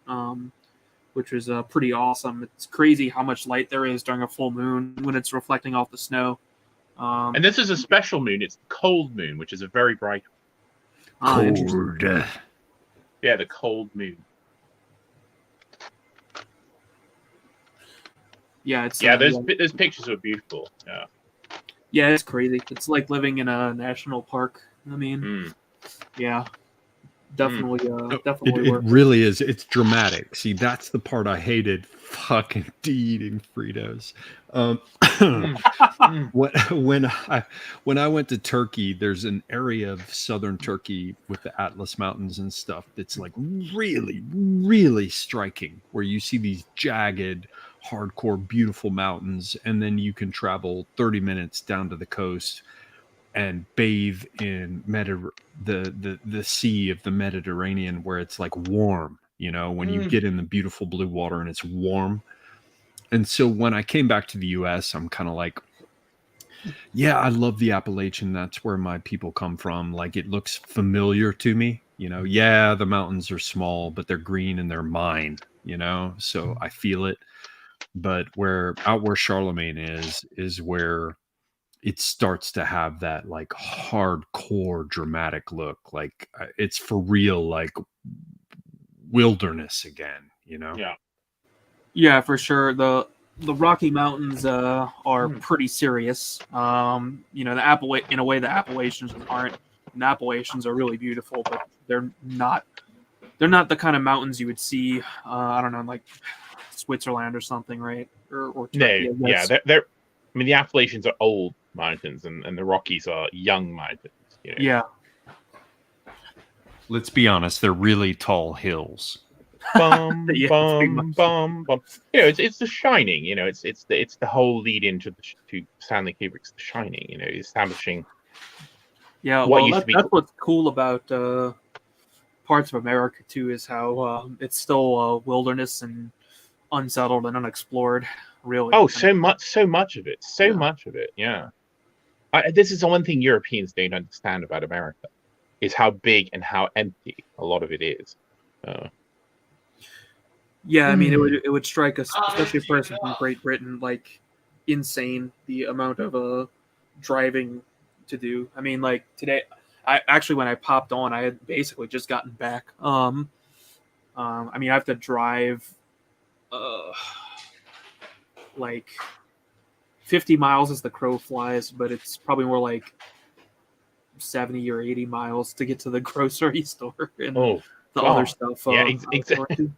which was pretty awesome. It's crazy how much light there is during a full moon when it's reflecting off the snow. And this is a special moon. It's the cold moon, which is a very bright one. Cold. Yeah, the cold moon. Yeah, those pictures are beautiful. Yeah, it's crazy. It's like living in a national park. I mean, yeah, definitely, definitely. It really is. It's dramatic. See, that's the part I hated. Fucking eating Fritos. When I went to Turkey, there's an area of southern Turkey with the Atlas Mountains and stuff that's like really, really striking, where you see these jagged, hardcore, beautiful mountains, and then you can travel 30 minutes down to the coast and bathe in the sea of the Mediterranean, where it's like warm, when you get in the beautiful blue water and it's warm. And so when I came back to the US, I'm kind of like, yeah, I love the Appalachian. That's where my people come from. Like, it looks familiar to me, yeah, the mountains are small, but they're green and they're mine, so I feel it. But where Charlamagne is where it starts to have that like hardcore dramatic look. Like, it's for real, like wilderness again, Yeah, for sure. The Rocky Mountains are pretty serious. The Appalachians aren't. The Appalachians are really beautiful, but they're not the kind of mountains you would see. I don't know, like Switzerland or something, right? Or Turkey, they're. I mean, the Appalachians are old mountains, and the Rockies are young mountains. Yeah. Let's be honest; they're really tall hills. Bum, bum, bum, bum. It's The Shining. It's the whole lead into to Stanley Kubrick's The Shining. Establishing. Yeah, that's what's cool about parts of America too, is how it's still wilderness and unsettled and unexplored. Really. Oh, so much of it. Yeah. This is the one thing Europeans don't understand about America. is how big and how empty a lot of it is. Yeah, I mean, it would strike us, especially a person from Great Britain, like insane the amount of driving to do. I mean, like today, I actually when I popped on, I had basically just gotten back. I mean, I have to drive like 50 miles as the crow flies, but it's probably more like 70 or 80 miles to get to the grocery store and the other stuff. Yeah, exactly.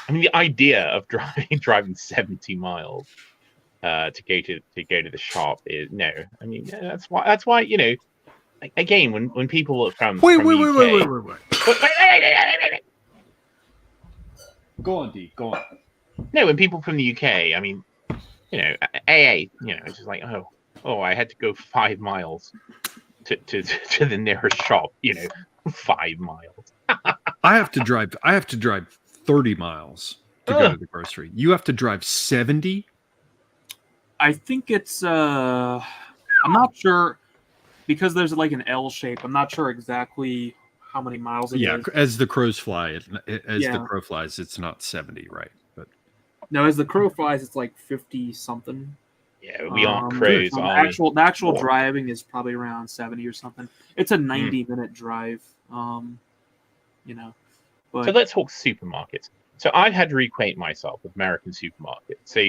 I mean, the idea of driving 70 miles to go to the shop is no. I mean, that's why you know. Again, when people are from wait. Go on, D. Go on. No, when people from the UK, I mean, you know, AA, you know, it's just like, oh, I had to go 5 miles to the nearest shop. You know, 5 miles. I have to drive 30 miles to go to the grocery. You have to drive 70. I think it's I'm not sure because there's like an L shape. I'm not sure exactly how many miles it is. Yeah, as the crows fly, the crow flies, it's not 70, right? But no, as the crow flies, it's like 50 something. Yeah, we aren't crows. The actual driving is probably around 70 or something. It's a 90-minute drive. You know. But... So let's talk supermarkets. So I've had to reacquaint myself with American supermarkets. So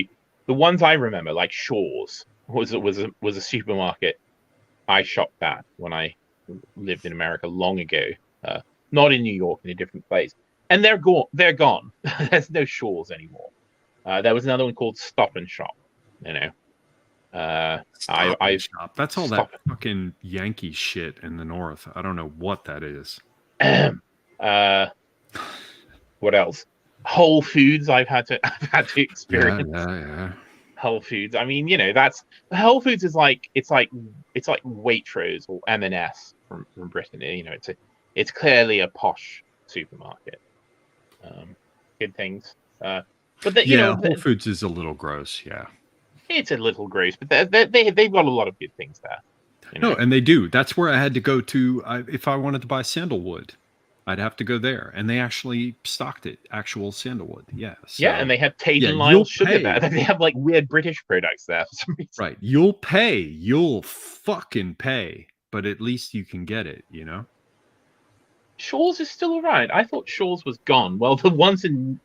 the ones I remember, like Shaw's, was a supermarket I shopped at when I lived in America long ago. Not in New York, in a different place. And they're gone. There's no Shaw's anymore. There was another one called Stop and Shop. You know, Shop. That's all that fucking Yankee shit in the North. I don't know what that is. What else? Whole Foods. I've had to experience. Yeah. Whole Foods. I mean, you know, Whole Foods is like it's like Waitrose or M&S from Britain. You know, it's clearly a posh supermarket. Good things. But you know, Whole Foods is a little gross. Yeah, it's a little gross, but they've got a lot of good things there. You know? No, and they do. That's where I had to go to if I wanted to buy sandalwood. I'd have to go there, and they actually stocked it, actual sandalwood. Yeah, so, yeah, and they have Tate and Lyle sugar there. They have like weird British products there for some reason. Right, you'll fucking pay, but at least you can get it. You know, Shaw's is still around. I thought Shaw's was gone. Well, the ones in,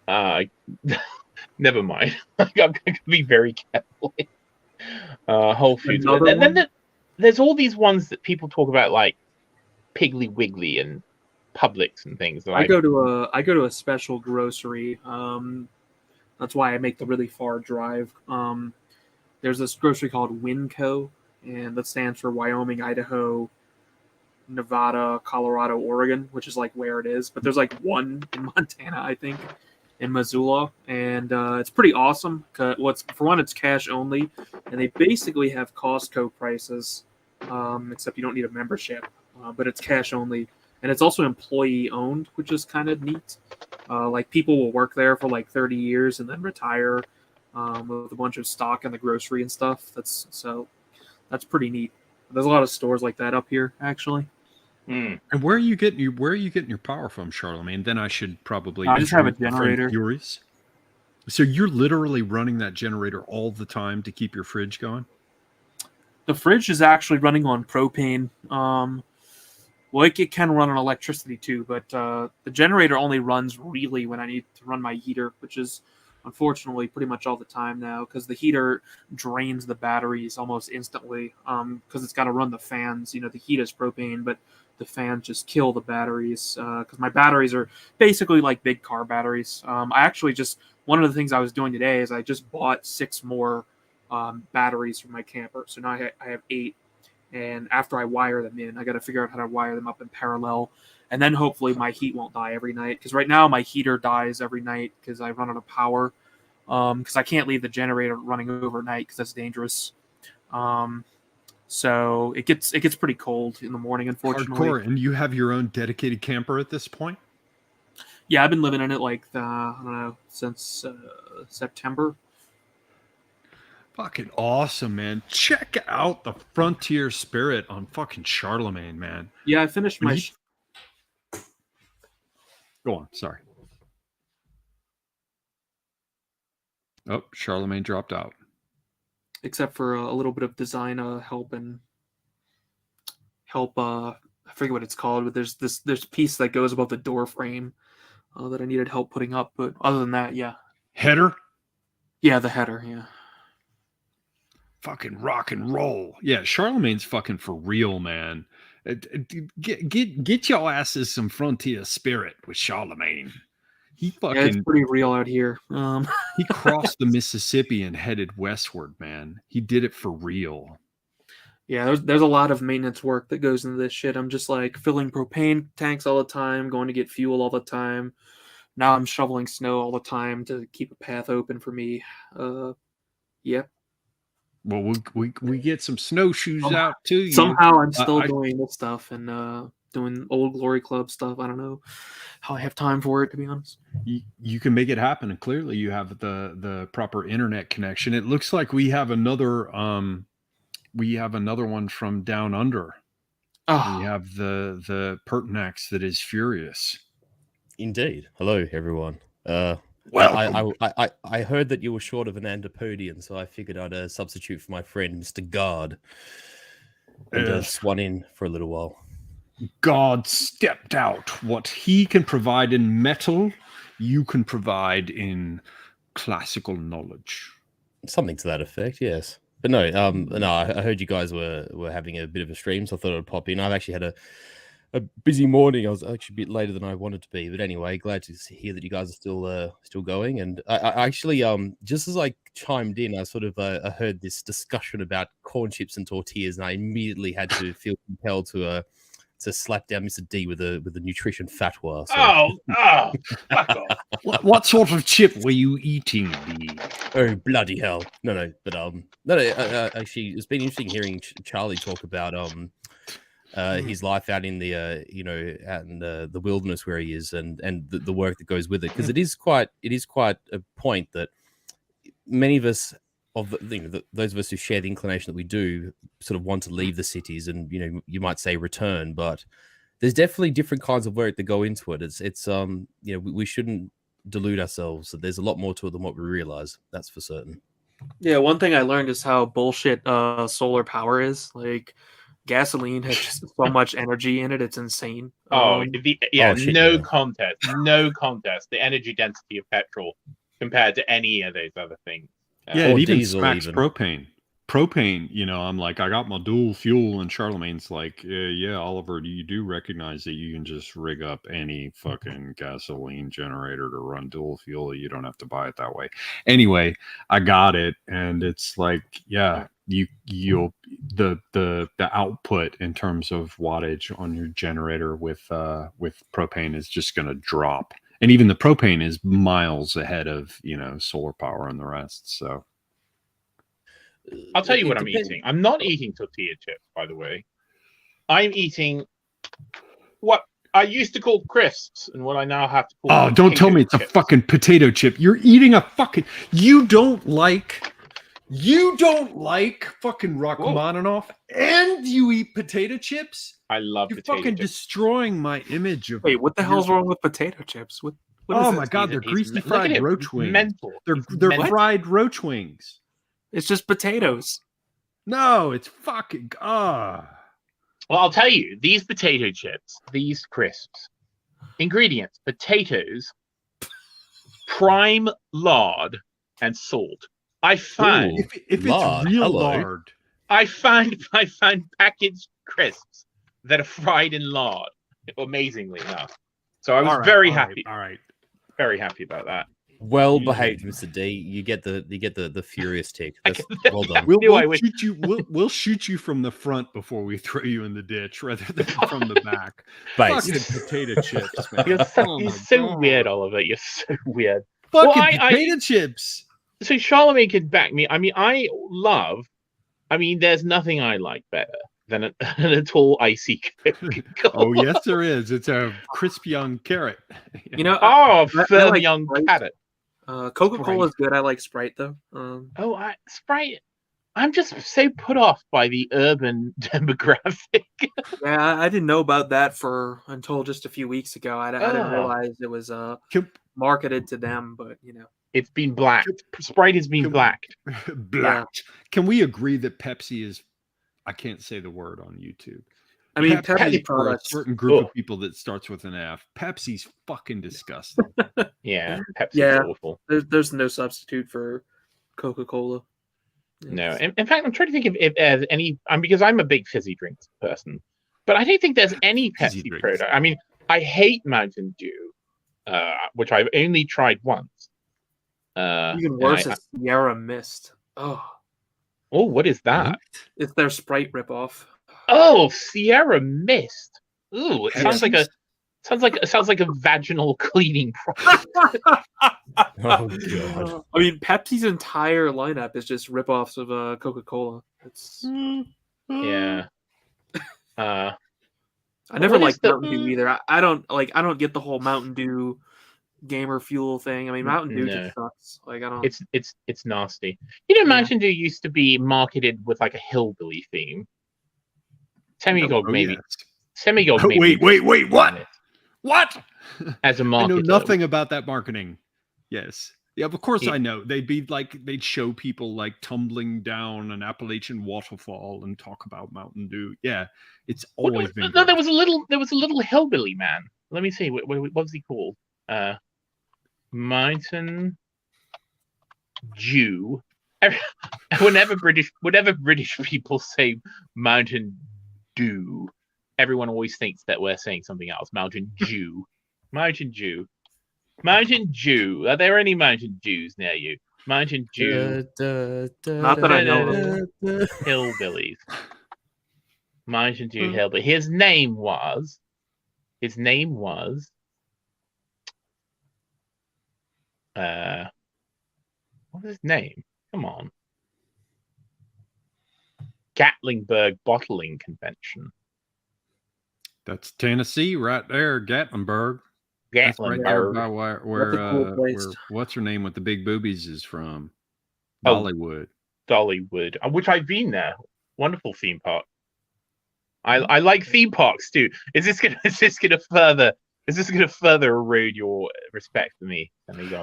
never mind. I'm going to be very careful. Whole Foods, and then there's all these ones that people talk about, like Piggly Wiggly and Publix and things. I go to a special grocery. That's why I make the really far drive. There's this grocery called Winco, and that stands for Wyoming, Idaho, Nevada, Colorado, Oregon, which is like where it is. But there's like one in Montana, I think, in Missoula, and it's pretty awesome. It's cash only, and they basically have Costco prices, except you don't need a membership. But it's cash only. And it's also employee owned, which is kind of neat. Like people will work there for like 30 years and then retire with a bunch of stock in the grocery and stuff. That's pretty neat. There's a lot of stores like that up here, actually. And where are you getting your power from, Charlamagne? Then I should probably. I just have a generator. So you're literally running that generator all the time to keep your fridge going? The fridge is actually running on propane. Well, it can run on electricity too, but the generator only runs really when I need to run my heater, which is unfortunately pretty much all the time now because the heater drains the batteries almost instantly because it's got to run the fans. You know, the heat is propane, but the fans just kill the batteries because my batteries are basically like big car batteries. I actually one of the things I was doing today is I just bought 6 more batteries for my camper. So now I have 8. And after I wire them in, I got to figure out how to wire them up in parallel. And then hopefully my heat won't die every night. Because right now my heater dies every night because I run out of power. Because I can't leave the generator running overnight because that's dangerous. So it gets pretty cold in the morning, unfortunately. Hardcore. And you have your own dedicated camper at this point? Yeah, I've been living in it like, I don't know, since September. Fucking awesome, man. Check out the frontier spirit on fucking Charlamagne, man. Yeah, I finished my. Go on. Sorry. Oh, Charlamagne dropped out. Except for a little bit of design help. I forget what it's called, but there's a piece that goes above the door frame that I needed help putting up. But other than that, yeah. Header? Yeah, the header, yeah. Fucking rock and roll. Yeah, Charlemagne's fucking for real, man. Get your asses some frontier spirit with Charlamagne. He fucking, yeah, it's pretty real out here. He crossed the Mississippi and headed westward, man. He did it for real. Yeah, there's a lot of maintenance work that goes into this shit. I'm just like filling propane tanks all the time, going to get fuel all the time. Now I'm shoveling snow all the time to keep a path open for me. Yeah. Well, we get some snowshoes out to you. Somehow I'm still doing this stuff and doing Old Glory Club stuff. I don't know how I have time for it, to be honest. You can make it happen, and clearly you have the proper internet connection. It looks like we have another one from down under. Oh. We have the Pertinax that is furious. Indeed. Hello, everyone. Welcome. I heard that you were short of an Antipodean, so I figured I'd substitute for my friend, Mr. Guard, and swan in for a little while. God stepped out. What he can provide in metal, you can provide in classical knowledge. Something to that effect, yes. But no, I heard you guys were having a bit of a stream, so I thought I'd pop in. I've actually had a busy morning. I was actually a bit later than I wanted to be, but anyway, glad to hear that you guys are still going. And I actually just as I chimed in, I sort of heard this discussion about corn chips and tortillas, and I immediately had to feel compelled to slap down Mr. D with a nutrition fatwa. So. Fuck off. What sort of chip were you eating, D? Oh, bloody hell! No, but actually, it's been interesting hearing Charlie talk about his life out in the out in the wilderness where he is, and the work that goes with it, because it is quite a point that many of us those of us who share the inclination that we do sort of want to leave the cities and you might say return, but there's definitely different kinds of work that go into it. It's we shouldn't delude ourselves that there's a lot more to it than what we realize. That's for certain. Yeah, one thing I learned is how bullshit solar power is. Like, gasoline has just so much energy in it; it's insane. No contest. The energy density of petrol compared to any of those other things. Yeah, it even smacks propane. Propane, I'm like, I got my dual fuel, and Charlemagne's like, yeah, Oliver, you do recognize that you can just rig up any fucking gasoline generator to run dual fuel. You don't have to buy it that way. Anyway, I got it, and it's like, yeah, you'll the output in terms of wattage on your generator with propane is just going to drop. And even the propane is miles ahead of, solar power and the rest. So I'll tell you what I'm eating. I'm not eating tortilla chips, by the way. I'm eating what I used to call crisps and what I now have to call. Oh, don't tell me it's a fucking potato chip. You're eating a fucking. You don't like fucking Rachmaninoff, and you eat potato chips. I love You're potato fucking chips. destroying my image of. Wait, what the hell's wrong with potato chips? What oh is my this? god, they're greasy fried roach wings. Mental. They're mental. fried roach wings. It's just potatoes. No, it's fucking Well, I'll tell you, these potato chips, these crisps, ingredients: potatoes, prime lard, and salt. I found if it's real lard. I found packaged crisps that are fried in lard, amazingly enough. So I was very happy. All right. Very happy about that. Well behaved, Mr. D. You get the furious tick. That's, well done. We'll shoot you from the front before we throw you in the ditch, rather than from the back. Based. Fucking potato chips, man. You're so weird, Oliver. You're so weird. Fucking potato chips. So Charlamagne could back me. I mean, there's nothing I like better than a tall icy Coke. Oh yes, there is. It's a crisp young carrot. Firm young carrot. Coca-Cola is good. I like Sprite though. Sprite. I'm just so put off by the urban demographic. Yeah, I didn't know about that until just a few weeks ago. I didn't realize it was marketed to them, but you know, it's been blacked. Sprite has been blacked. Blacked. Yeah. Can we agree that Pepsi is? I can't say the word on YouTube. I mean, Pepsi for a certain group of people that starts with an F. Pepsi's fucking disgusting. Yeah, Pepsi's awful. There's no substitute for Coca-Cola. No, in fact, I'm trying to think if there's any. Because I'm a big fizzy drinks person, but I don't think there's any Pepsi product. I mean, I hate Mountain Dew, which I've only tried once. Even worse is Sierra Mist. Oh, what is that? What? It's their Sprite ripoff. Oh, Sierra Mist. Ooh, it sounds like a vaginal cleaning product. Oh god! I mean, Pepsi's entire lineup is just ripoffs of Coca-Cola. It's yeah. I never liked Mountain Dew either. I don't get the whole Mountain Dew gamer fuel thing. I mean, Mountain Dew just sucks. Like I don't. It's nasty. You know, Mountain Dew used to be marketed with like a hillbilly theme. Semigog maybe. Yes. Semigog maybe. Wait! What? What? As a marketer. I know nothing about that marketing. Yes. Yeah, of course I know. They'd show people like tumbling down an Appalachian waterfall and talk about Mountain Dew. Yeah, it's always been. No, there was a little hillbilly man. Let me see. What was he called? Mountain Dew. Whenever British people say Mountain Dew, everyone always thinks that we're saying something else. Mountain Dew. Mountain Dew. Mountain Dew. Are there any Mountain Dews near you? Mountain Dew. Not that I know of. Hillbillies. Mountain Dew hillbilly. His name was. What was his name? Come on. Gatlinburg Bottling Convention. That's Tennessee right there, Gatlinburg. Gatlinburg. Right where what's her name with the big boobies is from? Dollywood. Dollywood, which I've been there. Wonderful theme park. I like theme parks too. Is this gonna further erode your respect for me?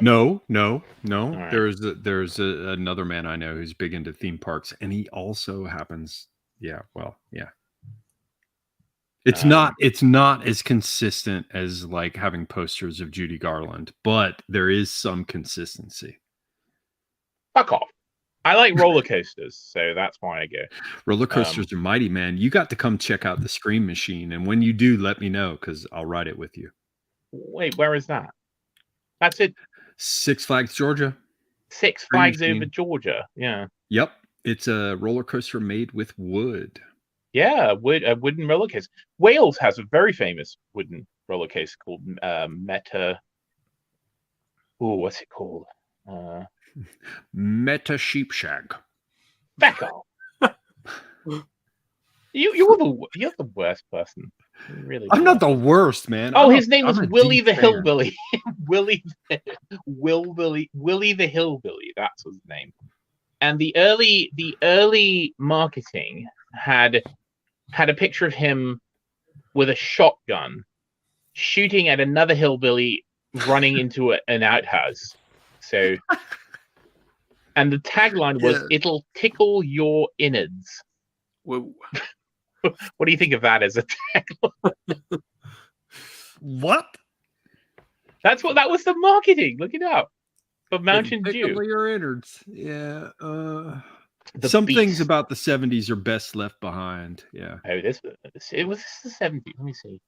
No. Right. There's another man I know who's big into theme parks, and he also happens. Yeah. It's not as consistent as like having posters of Judy Garland, but there is some consistency. Fuck off. I like roller coasters, so that's why I go. Roller coasters are mighty, man. You got to come check out the Scream Machine, and when you do, let me know because I'll ride it with you. Wait, where is that? That's it. Six Flags, Georgia. Six Flags over Georgia. Yeah. Yep. It's a roller coaster made with wood. Yeah, a wooden roller coaster. Wales has a very famous wooden roller coaster called Meta. Oh, what's it called? Meta Sheepshag. Back off. You're the worst person. Really. I'm not the worst, man. Oh, his name was Willie the Hillbilly. Willie the Hillbilly. That's his name. And the early marketing had a picture of him with a shotgun shooting at another hillbilly running into an outhouse. So, and the tagline was, "It'll tickle your innards." Whoa. What do you think of that as a tagline? What? That was the marketing. Look it up. For Mountain Dew. Tickle your innards. Yeah. Some things about the 70s are best left behind. Yeah. Oh, it was the 70s. Let me see.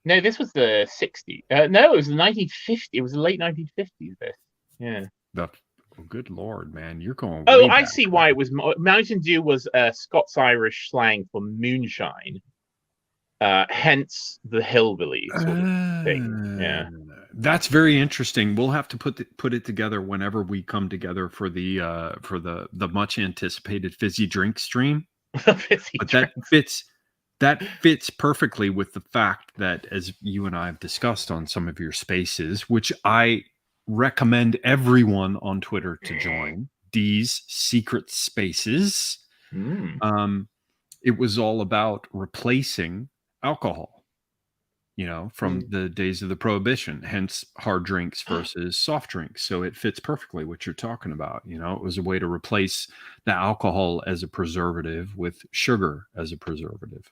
No, this was the 60s. No, it was the 1950s. It was the late 1950s. This. Yeah. Oh, good Lord, man, you're going. Oh, I see why it was. Mountain Dew was Scots-Irish slang for moonshine. Hence the hillbilly sort of thing. Yeah. That's very interesting. We'll have to put it together whenever we come together for the much anticipated fizzy drink stream. That fits perfectly with the fact that, as you and I have discussed on some of your spaces, which I recommend everyone on Twitter to join D's Secret Spaces. It was all about replacing alcohol, from the days of the Prohibition, hence hard drinks versus soft drinks. So it fits perfectly what you're talking about. It was a way to replace the alcohol as a preservative with sugar as a preservative.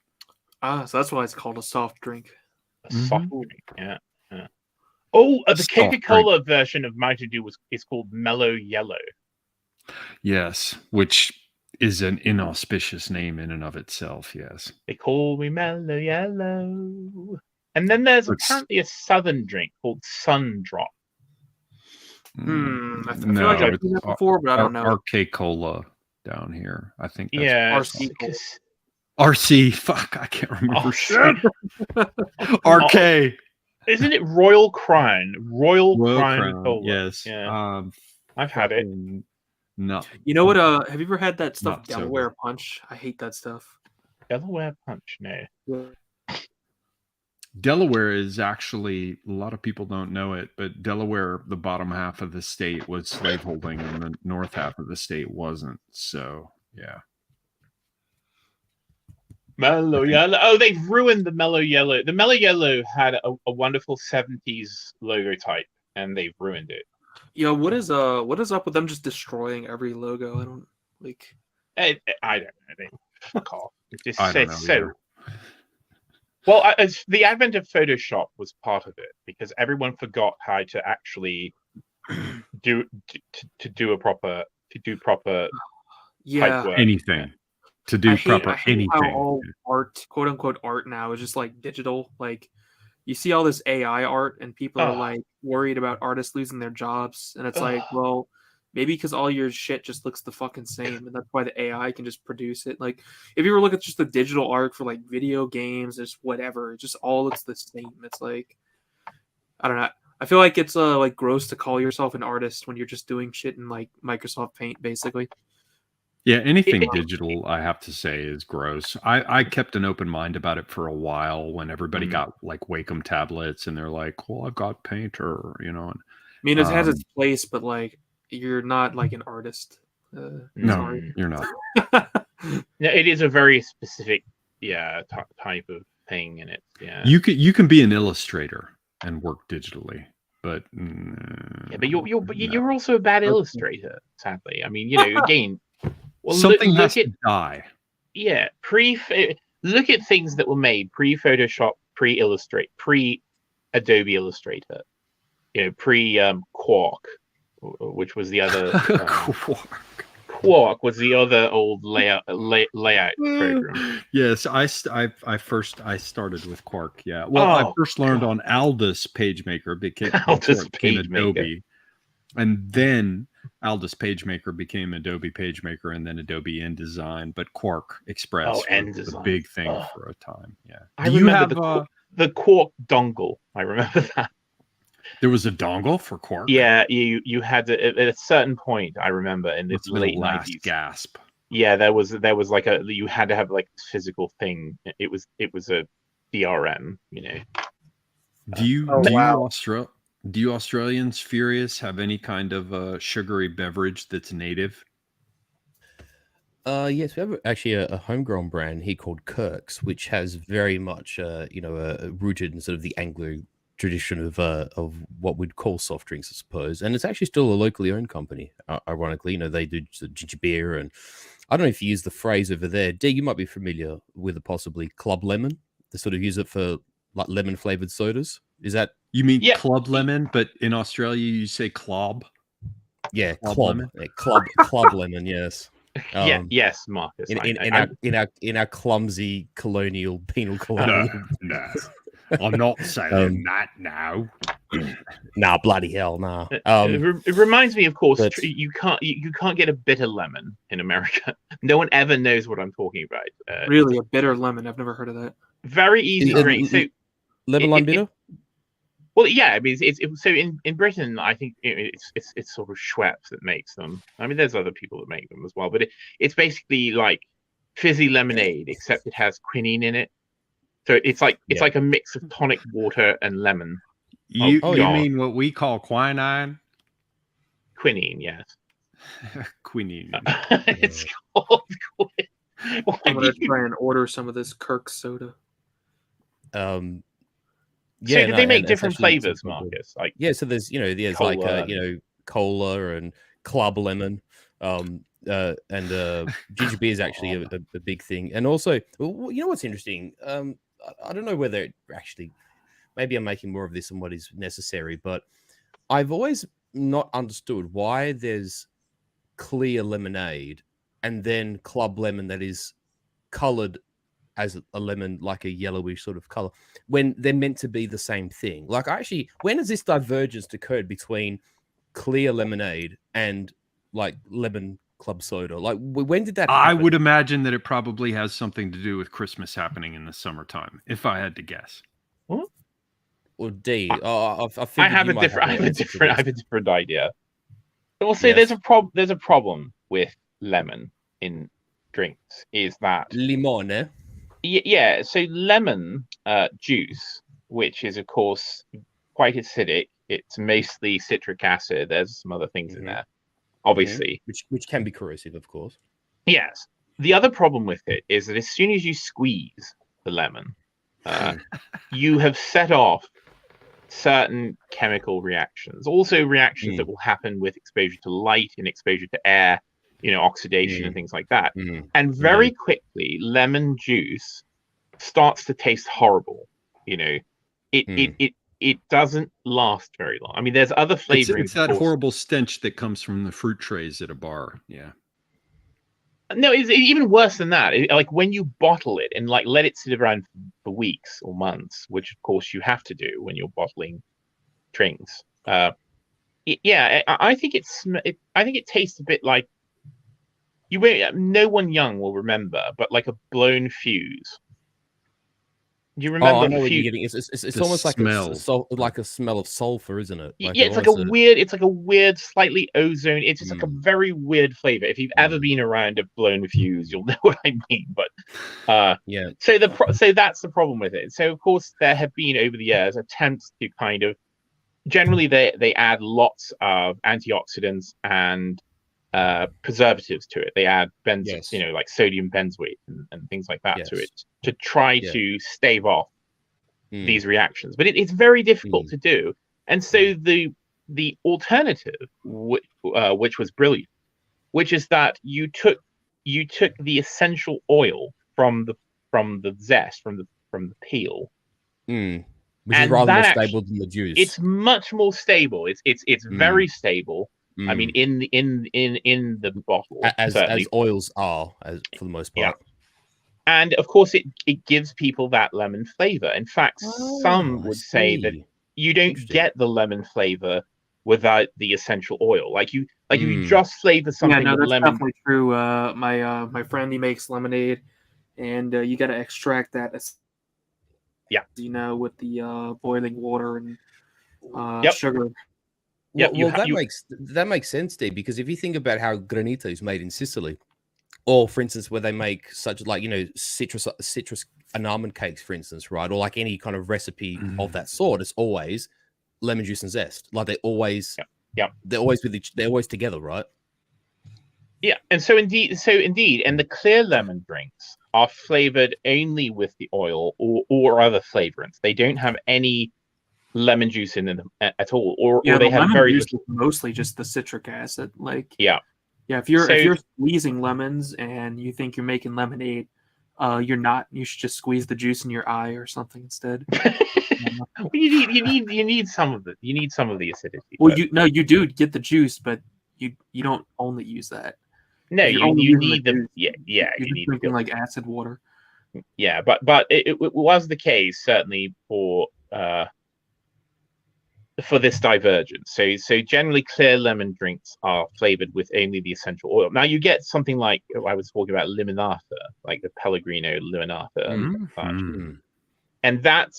So that's why it's called a soft drink. A soft drink, yeah. Oh, the Soft Coca-Cola version of Mountain Dew is called Mellow Yellow. Yes, which is an inauspicious name in and of itself. Yes, they call me Mellow Yellow. And then there's apparently a southern drink called Sun Drop. I feel like I've seen that before, but I don't know. RK Cola down here, I think. That's RC. Fuck, I can't remember. Shit. RK. Isn't it Royal Crown? Royal Crown Cola. Yes. Yeah. I've had it. No. You know what? Have you ever had that stuff, Delaware Punch? I hate that stuff. Delaware Punch, no. Delaware is actually, a lot of people don't know it, but Delaware, the bottom half of the state was slaveholding and the north half of the state wasn't. So, yeah. Mellow Yellow. Oh, they've ruined the Mellow Yellow. The Mellow Yellow had a wonderful 70s logo type, and they've ruined it. Yeah, what is up with them just destroying every logo? I don't like. I don't know. Fuck off. It just I don't know so. Well, the advent of Photoshop was part of it because everyone forgot how to actually do proper type work. Anything. To do proper anything. How all art, quote unquote art now, is just like digital. Like you see all this AI art and people are like worried about artists losing their jobs. And it's like, well, maybe because all your shit just looks the fucking same. And that's why the AI can just produce it. Like if you ever look at just the digital art for like video games, just whatever, it just all looks the same. It's like, I don't know. I feel like it's like gross to call yourself an artist when you're just doing shit in like Microsoft Paint, basically. Yeah, anything digital, I have to say, is gross. I kept an open mind about it for a while when everybody got like Wacom tablets and they're like, well, I've got Painter, I mean, it has its place, but like, you're not like an artist. No, you're not. No, it is a very specific, type of thing in it. Yeah, you can be an illustrator and work digitally, but but you're also a bad illustrator. Sadly, I mean, again. Well, something has to die. Yeah, look at things that were made pre-Photoshop, pre-Illustrate, pre-Adobe Illustrator, pre-Quark, which was the other. Quark was the other old layout program. Yes, I started with Quark. Yeah, well, I first learned on Aldus PageMaker became Adobe, and then Aldus PageMaker became Adobe PageMaker, and then Adobe InDesign. But Quark Express was a big thing for a time. Yeah, I remember the Quark dongle. I remember that. There was a dongle for Quark. Yeah, you had to, at a certain point. I remember in the late 90s. Gasp. Yeah, there was like you had to have like a physical thing. It was a DRM. Do you Australians, Furious, have any kind of sugary beverage that's native? Yes, we have actually a homegrown brand here called Kirk's, which has very much, rooted in sort of the Anglo tradition of what we'd call soft drinks, I suppose. And it's actually still a locally owned company. Ironically, they do ginger beer, and I don't know if you use the phrase over there. D, you might be familiar with it, possibly Club Lemon. They sort of use it for like lemon flavored sodas. Is that? You mean Club Lemon, but in Australia you say Clob? Yeah, Club. Yeah, Club Lemon. Yes. Yes, Marcus. In our clumsy penal colonial. No. I'm not saying that now. Nah, bloody hell, nah. It reminds me, of course, you can't get a bitter lemon in America. No one ever knows what I'm talking about. Really, a bitter lemon? I've never heard of that. Very easy drink. So lemon lime bitter. Well, yeah, I mean, it's so in Britain, I think it's sort of Schweppes that makes them. I mean, there's other people that make them as well, but it's basically like fizzy lemonade, except it has quinine in it. So it's like a mix of tonic water and lemon. You Oh, you God. mean what we call quinine? Quinine, yes. Quinine. It's called quinine. Why I'm gonna do you- try and order some of this Kirk soda. So did they make different flavors, Marcus? Like so there's cola and Club Lemon, and ginger beer is actually a big thing. And also, you know what's interesting? I don't know whether it actually, maybe I'm making more of this than what is necessary, but I've always not understood why there's clear lemonade and then Club Lemon that is colored as a lemon, like a yellowish sort of color, when they're meant to be the same thing. Like, when has this divergence occurred between clear lemonade and like lemon club soda? Like, when did that happen? I would imagine that it probably has something to do with Christmas happening in the summertime, if I had to guess. Or D? I have a different idea. Also, there's a problem with lemon in drinks. Is that limone? Yeah. So lemon juice, which is of course quite acidic. It's mostly citric acid. There's some other things in there, obviously, which can be corrosive, of course. Yes. The other problem with it is that as soon as you squeeze the lemon, you have set off certain chemical reactions, also reactions that will happen with exposure to light and exposure to air, oxidation and things like that. And very quickly, lemon juice starts to taste horrible. It doesn't last very long. I mean, there's other flavorings. It's that horrible stench that comes from the fruit trays at a bar. Yeah. No, it's even worse than that. Like when you bottle it and like let it sit around for weeks or months, which of course you have to do when you're bottling drinks. I think it tastes a bit like no one young will remember, but like a blown fuse. Do you remember? I know what you're getting. It's almost like a smell of sulfur, isn't it? Like it's like a weird, slightly ozone. It's just like a very weird flavor. If you've ever been around a blown fuse, you'll know what I mean. But so that's the problem with it. So of course there have been over the years attempts to kind of generally they add lots of antioxidants and preservatives to it. They add like sodium benzoate and things like that to it to try to stave off these reactions. But it's very difficult to do. And so the alternative, which was brilliant, which is that you took the essential oil from the zest from the peel, which is rather more stable than the juice. It's much more stable. It's very stable. I mean, in the bottle, as oils are, for the most part. Yeah. And of course, it gives people that lemon flavor. In fact, some would say that you don't get the lemon flavor without the essential oil. Like you just flavor something with that's lemon. Definitely true. My friend, he makes lemonade, and you got to extract that. With the boiling water and sugar. That makes sense, Steve, because if you think about how granita is made in Sicily, or for instance, where they make such citrus and almond cakes, for instance, right, or like any kind of recipe of that sort, it's always lemon juice and zest. Like they're always together, right? Yeah, and so indeed, and the clear lemon drinks are flavored only with the oil or other flavorants. They don't have any lemon juice in them at all, or they have very little. Mostly just the citric acid. If you're squeezing lemons and you think you're making lemonade, you're not. You should just squeeze the juice in your eye or something instead. You need some of it. You need some of the acidity. Well, you do get the juice, but you don't only use that. No, you need the you need drinking like acid water. Yeah, but it was the case certainly for this divergence. So generally clear lemon drinks are flavored with only the essential oil. Now you get something like I was talking about limonata, like the Pellegrino limonata. And that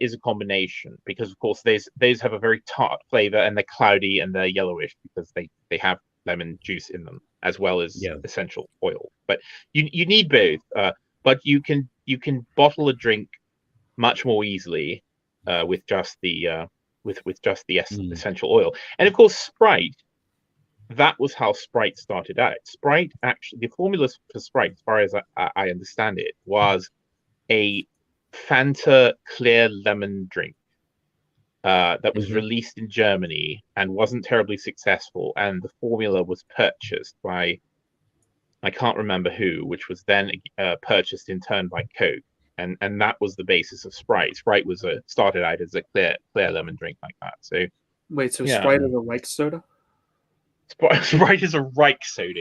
is a combination because of course those have a very tart flavor and they're cloudy and they're yellowish because they have lemon juice in them as well as essential oil. But you need both. But you can bottle a drink much more easily with just the with just the essential oil. And of course, Sprite. That was how Sprite started out. Sprite actually, the formula for Sprite, as far as I understand it, was a Fanta clear lemon drink that was released in Germany and wasn't terribly successful. And the formula was purchased by, I can't remember who, which was then purchased in turn by Coke. And that was the basis of Sprite. Sprite was started out as a clear lemon drink like that. So wait, so Sprite is a Reich soda? Sprite is a Reich soda.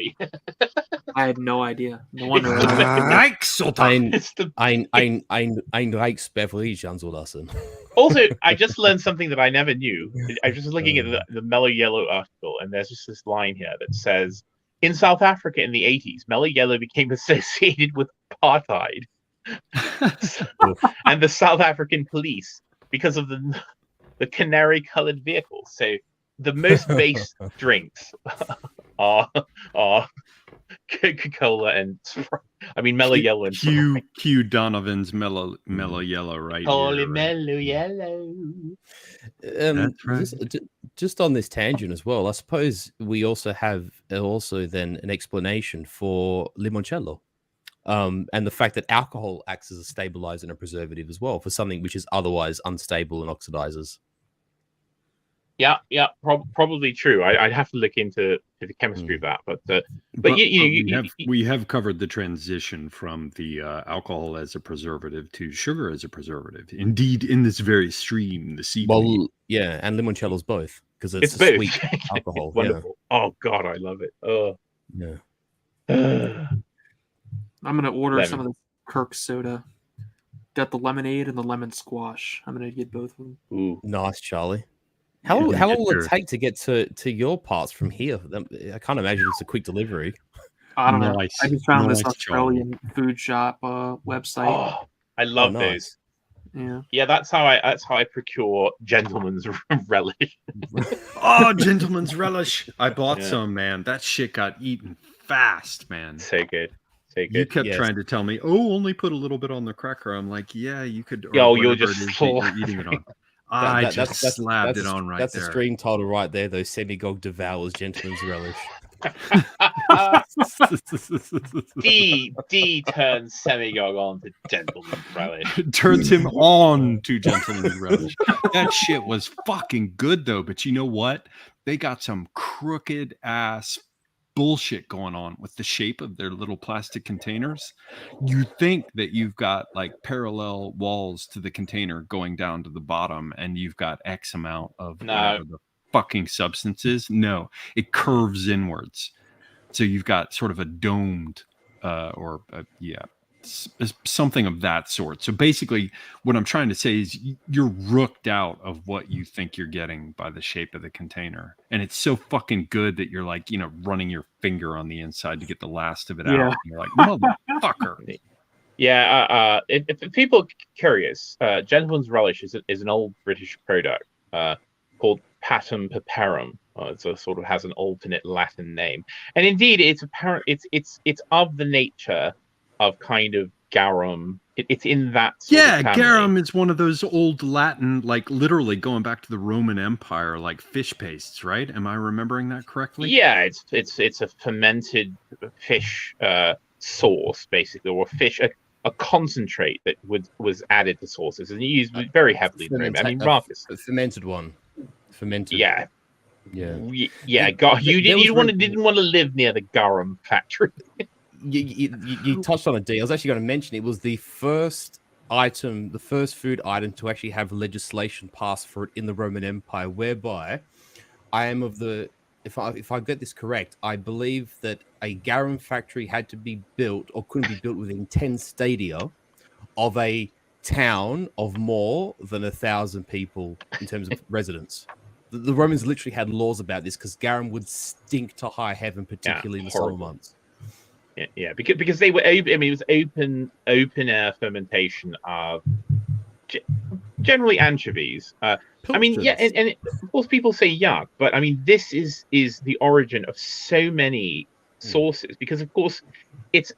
I had no idea. No wonder. Reich soda. Ein Reichs beverage, Hans Olassen. Also, I just learned something that I never knew. I was just looking at the Mellow Yellow article, and there's just this line here that says, in South Africa in the 80s, Mellow Yellow became associated with apartheid and the South African police because of the canary-colored vehicles. So the most base drinks are Coca-Cola and Sprite. I mean, Mellow Yellow and Q Donovan's Mellow Yellow, right? Holy Mellow Yellow. That's right. Just on this tangent as well, I suppose we also have then an explanation for limoncello, and the fact that alcohol acts as a stabilizer and a preservative as well for something which is otherwise unstable and oxidizes. Yeah, probably true. I'd have to look into the chemistry of that, but we have covered the transition from the alcohol as a preservative to sugar as a preservative. Indeed, in this very stream, the CBD. Well, yeah, and limoncello's both because it's both. Sweet alcohol. Wonderful. Yeah. Oh God, I love it. Oh yeah. I'm gonna order some of the Kirk soda. Got the lemonade and the lemon squash. I'm gonna get both of them. Ooh, nice, Charlie. How long will it take to get to your parts from here? I can't imagine it's a quick delivery. I don't know. I just found this Australian food shop website. Oh, I love those. Yeah, that's how I procure Gentleman's Relish. Oh, Gentleman's Relish! I bought some, man. That shit got eaten fast, man. So good. You kept trying to tell me, only put a little bit on the cracker. I'm like, yeah, you could. You're just you're eating it on. I just slabbed it on right there. That's the stream title right there, though. Semigog devours Gentleman's Relish. D turns Semigog on to Gentleman's Relish. Turns him on to Gentleman's Relish. That shit was fucking good, though. But you know what? They got some crooked ass bullshit going on with the shape of their little plastic containers. You think that you've got like parallel walls to the container going down to the bottom and you've got X amount of whatever the fucking substances. No, it curves inwards. So you've got sort of a domed something of that sort. So basically what I'm trying to say is you're rooked out of what you think you're getting by the shape of the container. And it's so fucking good that you're like, running your finger on the inside to get the last of it out. And you're like, motherfucker. Yeah. If people are curious, Gentleman's Relish is an old British product called Patum Piperum. It sort of has an alternate Latin name. And indeed, it's of the nature of kind of garum. It's in that garum is one of those old Latin, like literally going back to the Roman Empire, like fish pastes, right? Am I remembering that correctly? Yeah, it's a fermented fish sauce, basically, or a concentrate that was added to sauces and used very heavily. I mean, Marcus, a fermented one. Fermented. Yeah. God, you didn't want to live near the garum factory. You touched on it, D. I was actually going to mention it was the first food item to actually have legislation passed for it in the Roman Empire, whereby I am of the, if I get this correct, I believe that a garum factory had to be built or couldn't be built within 10 stadia of a town of more than 1,000 people in terms of residents. The Romans literally had laws about this because garum would stink to high heaven, particularly in the summer months. Yeah, because they were open. I mean, it was open air fermentation of generally anchovies. I mean, and of course people say yuck, but I mean this is the origin of so many sauces because of course it's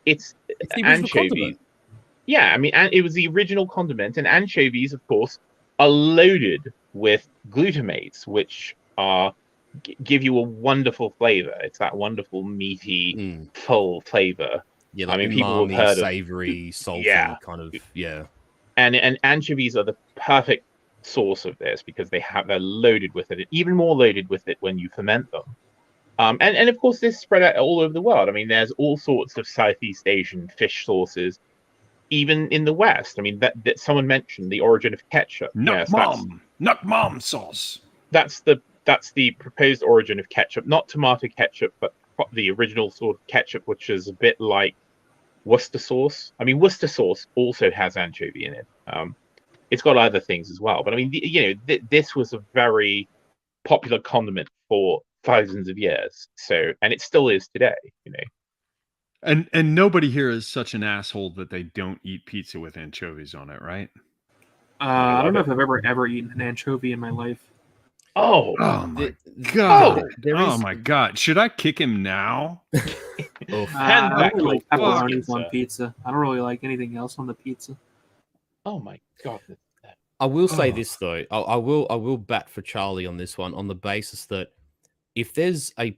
anchovy. Yeah, I mean, and it was the original condiment, and anchovies, of course, are loaded with glutamates, which give you a wonderful flavor. It's that wonderful meaty, full flavor. Yeah, like I mean, people have umami, heard savory, salty, Yeah. kind of, yeah. And anchovies are the perfect source of this because they're loaded with it, even more loaded with it when you ferment them. And of course, this is spread out all over the world. I mean, there's all sorts of Southeast Asian fish sauces, even in the West. I mean, that someone mentioned the origin of ketchup. Nut mom sauce. That's the proposed origin of ketchup, not tomato ketchup, but the original sort of ketchup, which is a bit like Worcester sauce. I mean, Worcester sauce also has anchovy in it. It's got other things as well, but I mean, this was a very popular condiment for thousands of years. So, and it still is today. And nobody here is such an asshole that they don't eat pizza with anchovies on it, right? I don't know if I've ever eaten an anchovy in my life. Oh my god! Oh my god! Should I kick him now? I don't really like pepperonis on pizza. I don't really like anything else on the pizza. Oh my god! I will say this though. I will bat for Charlie on this one on the basis that if there's a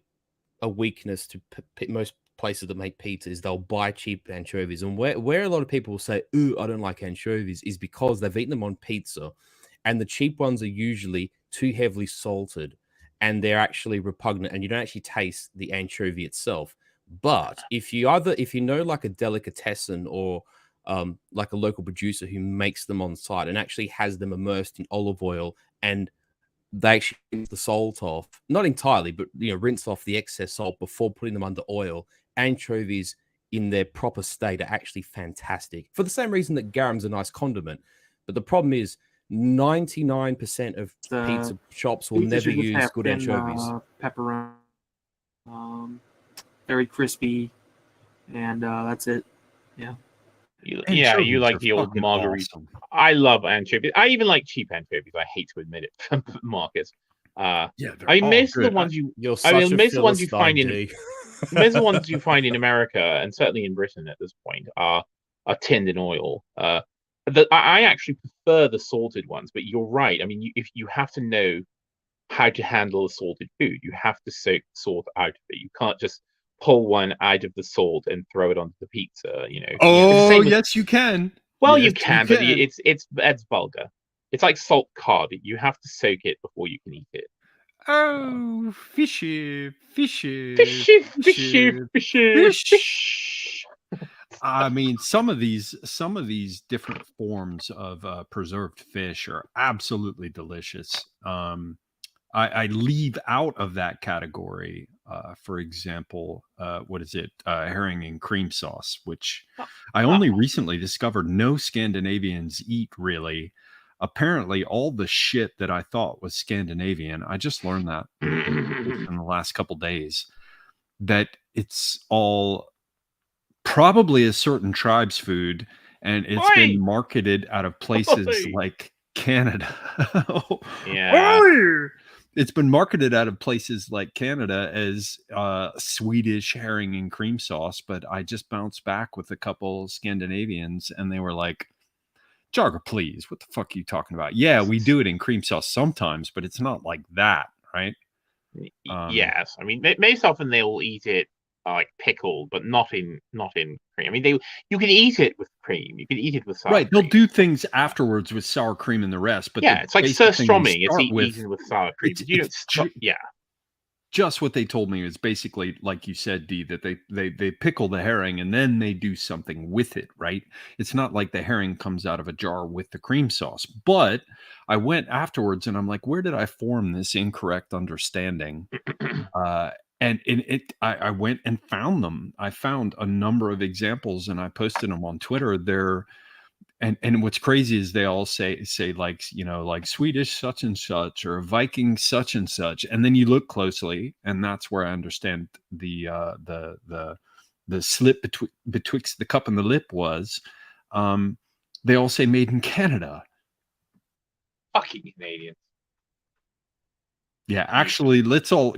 weakness to most places that make pizza is they'll buy cheap anchovies, and where a lot of people will say, "Ooh, I don't like anchovies," is because they've eaten them on pizza, and the cheap ones are usually too heavily salted, and they're actually repugnant, and you don't actually taste the anchovy itself. But if you know like a delicatessen or like a local producer who makes them on site and actually has them immersed in olive oil, and they actually rinse the salt off, not entirely, but rinse off the excess salt before putting them under oil. Anchovies in their proper state are actually fantastic for the same reason that garam's a nice condiment. But the problem is 99% of pizza shops will never use good anchovies. Pepperoni, very crispy, and that's it. Yeah. You like the old margarita. Awesome. I love anchovies. I even like cheap anchovies. I hate to admit it, Marcus. I mean, most of the ones you find in most of the ones you find in America and certainly in Britain at this point are tinned in oil. I actually prefer the salted ones, but you're right. I mean, if you have to know how to handle a salted food, you have to soak the salt out of it. You can't just pull one out of the salt and throw it onto the pizza. Oh, yes, you can. Well, yes, you can, but it's vulgar. It's like salt cod. You have to soak it before you can eat it. Oh, fishy. I mean, some of these different forms of preserved fish are absolutely delicious. I leave out of that category, for example, what is it? Herring and cream sauce, which I only recently discovered no Scandinavians eat, really. Apparently, all the shit that I thought was Scandinavian, I just learned that in the last couple days, that it's all probably a certain tribe's food, and it's been marketed out of places like Canada. It's been marketed out of places like Canada as Swedish herring and cream sauce, but I just bounced back with a couple Scandinavians, and they were like, Jogger, please, what the fuck are you talking about? Yeah, we do it in cream sauce sometimes, but it's not like that, right? Yes, I mean, most often they'll eat it like pickled, but not in cream. I mean, you can eat it with cream. You can eat it with sour cream. They'll do things afterwards with sour cream and the rest. But it's like surströmming. It's eaten with sour cream. Just what they told me is basically, like you said, D, that they pickle the herring and then they do something with it, right? It's not like the herring comes out of a jar with the cream sauce. But I went afterwards and I'm like, where did I form this incorrect understanding? And I went and found them. I found a number of examples and I posted them on Twitter. And what's crazy is they all say like, like Swedish such and such or Viking such and such. And then you look closely and that's where I understand the slip betwixt the cup and the lip was. They all say made in Canada. Fucking Canadians. Yeah, actually,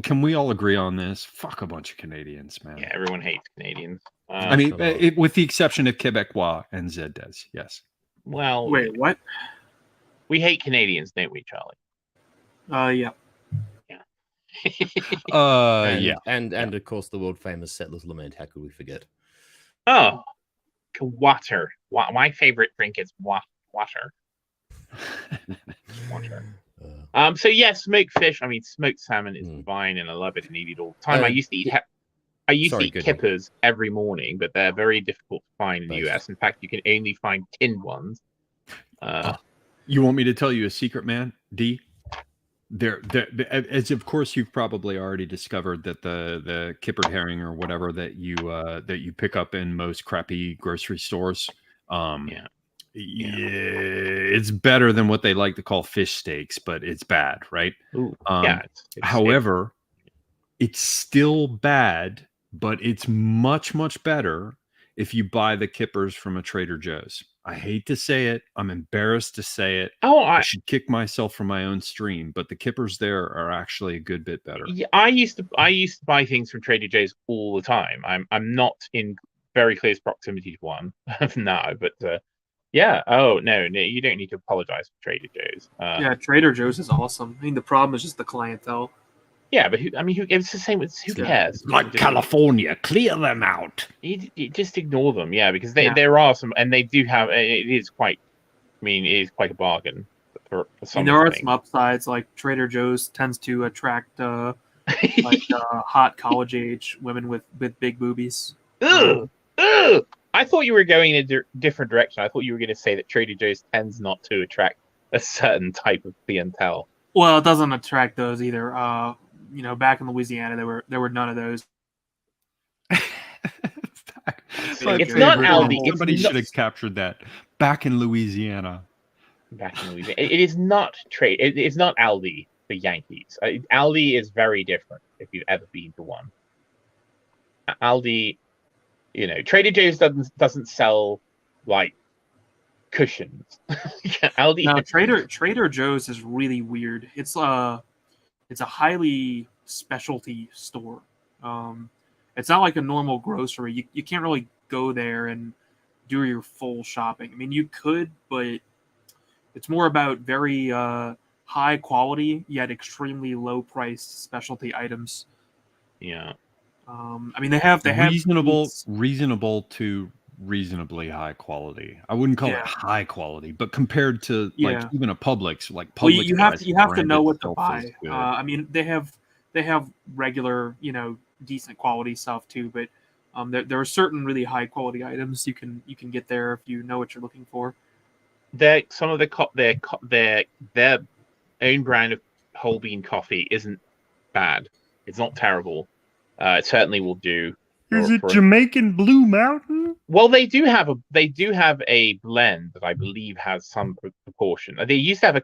can we all agree on this? Fuck a bunch of Canadians, man. Yeah, everyone hates Canadians. I mean, with the exception of Quebecois and Zeddes, yes. Well, wait, what? We hate Canadians, don't we, Charlie? Yeah. Yeah. And of course the world famous Settler's Lament. How could we forget? Oh, water. My favorite drink is water. Water. So yeah, smoked fish. I mean, smoked salmon is divine, and I love it and eat it all the time. I used to eat. I used to eat kippers every morning, but they're very difficult to find in the US. In fact, you can only find tinned ones. You want me to tell you a secret, man? D. There, as of course you've probably already discovered that the kippered herring or whatever that you pick up in most crappy grocery stores, it's better than what they like to call fish steaks, but it's bad, right? Ooh, however, it's still bad, but it's much better if you buy the kippers from a Trader Joe's. I hate to say it. I'm embarrassed to say it. I should kick myself for my own stream, but the kippers there are actually a good bit better. Yeah, I used to buy things from Trader Joe's all the time. I'm not in very close proximity to one now, but yeah. Oh no, you don't need to apologize for Trader Joe's. Yeah, Trader Joe's is awesome. I mean, the problem is just the clientele. Yeah, but it's the same. Who cares? Like California, clear them out. You just ignore them, because there are some, and they do have. It is quite. I mean, it is quite a bargain for some. There are some upsides, like Trader Joe's tends to attract hot college age women with big boobies. Ugh. I thought you were going in a different direction. I thought you were going to say that Trader Joe's tends not to attract a certain type of clientele. Well, it doesn't attract those either. Back in Louisiana, there were none of those. It's not Aldi. Somebody should have captured that. Back in Louisiana. It is not trade. It is not Aldi for Yankees. Aldi is very different. If you've ever been to one, Aldi, Trader Joe's doesn't sell like cushions. Aldi. No, Trader Joe's is really weird. It's a highly specialty store. It's not like a normal grocery. You can't really go there and do your full shopping. I mean, you could, but it's more about very high quality yet extremely low priced specialty items. Yeah. I mean, they have reasonable to reasonably high quality. I wouldn't call it high quality, but compared to like even a Publix, like Publix, you have to know what to buy. I mean, they have regular, decent quality stuff too, but there are certain really high quality items you can get there if you know what you're looking for. Some of their own brand of whole bean coffee isn't bad. It's not terrible. It certainly will do. Is it Jamaican Blue Mountain? Well, they do have a blend that I believe has some proportion. They used to have a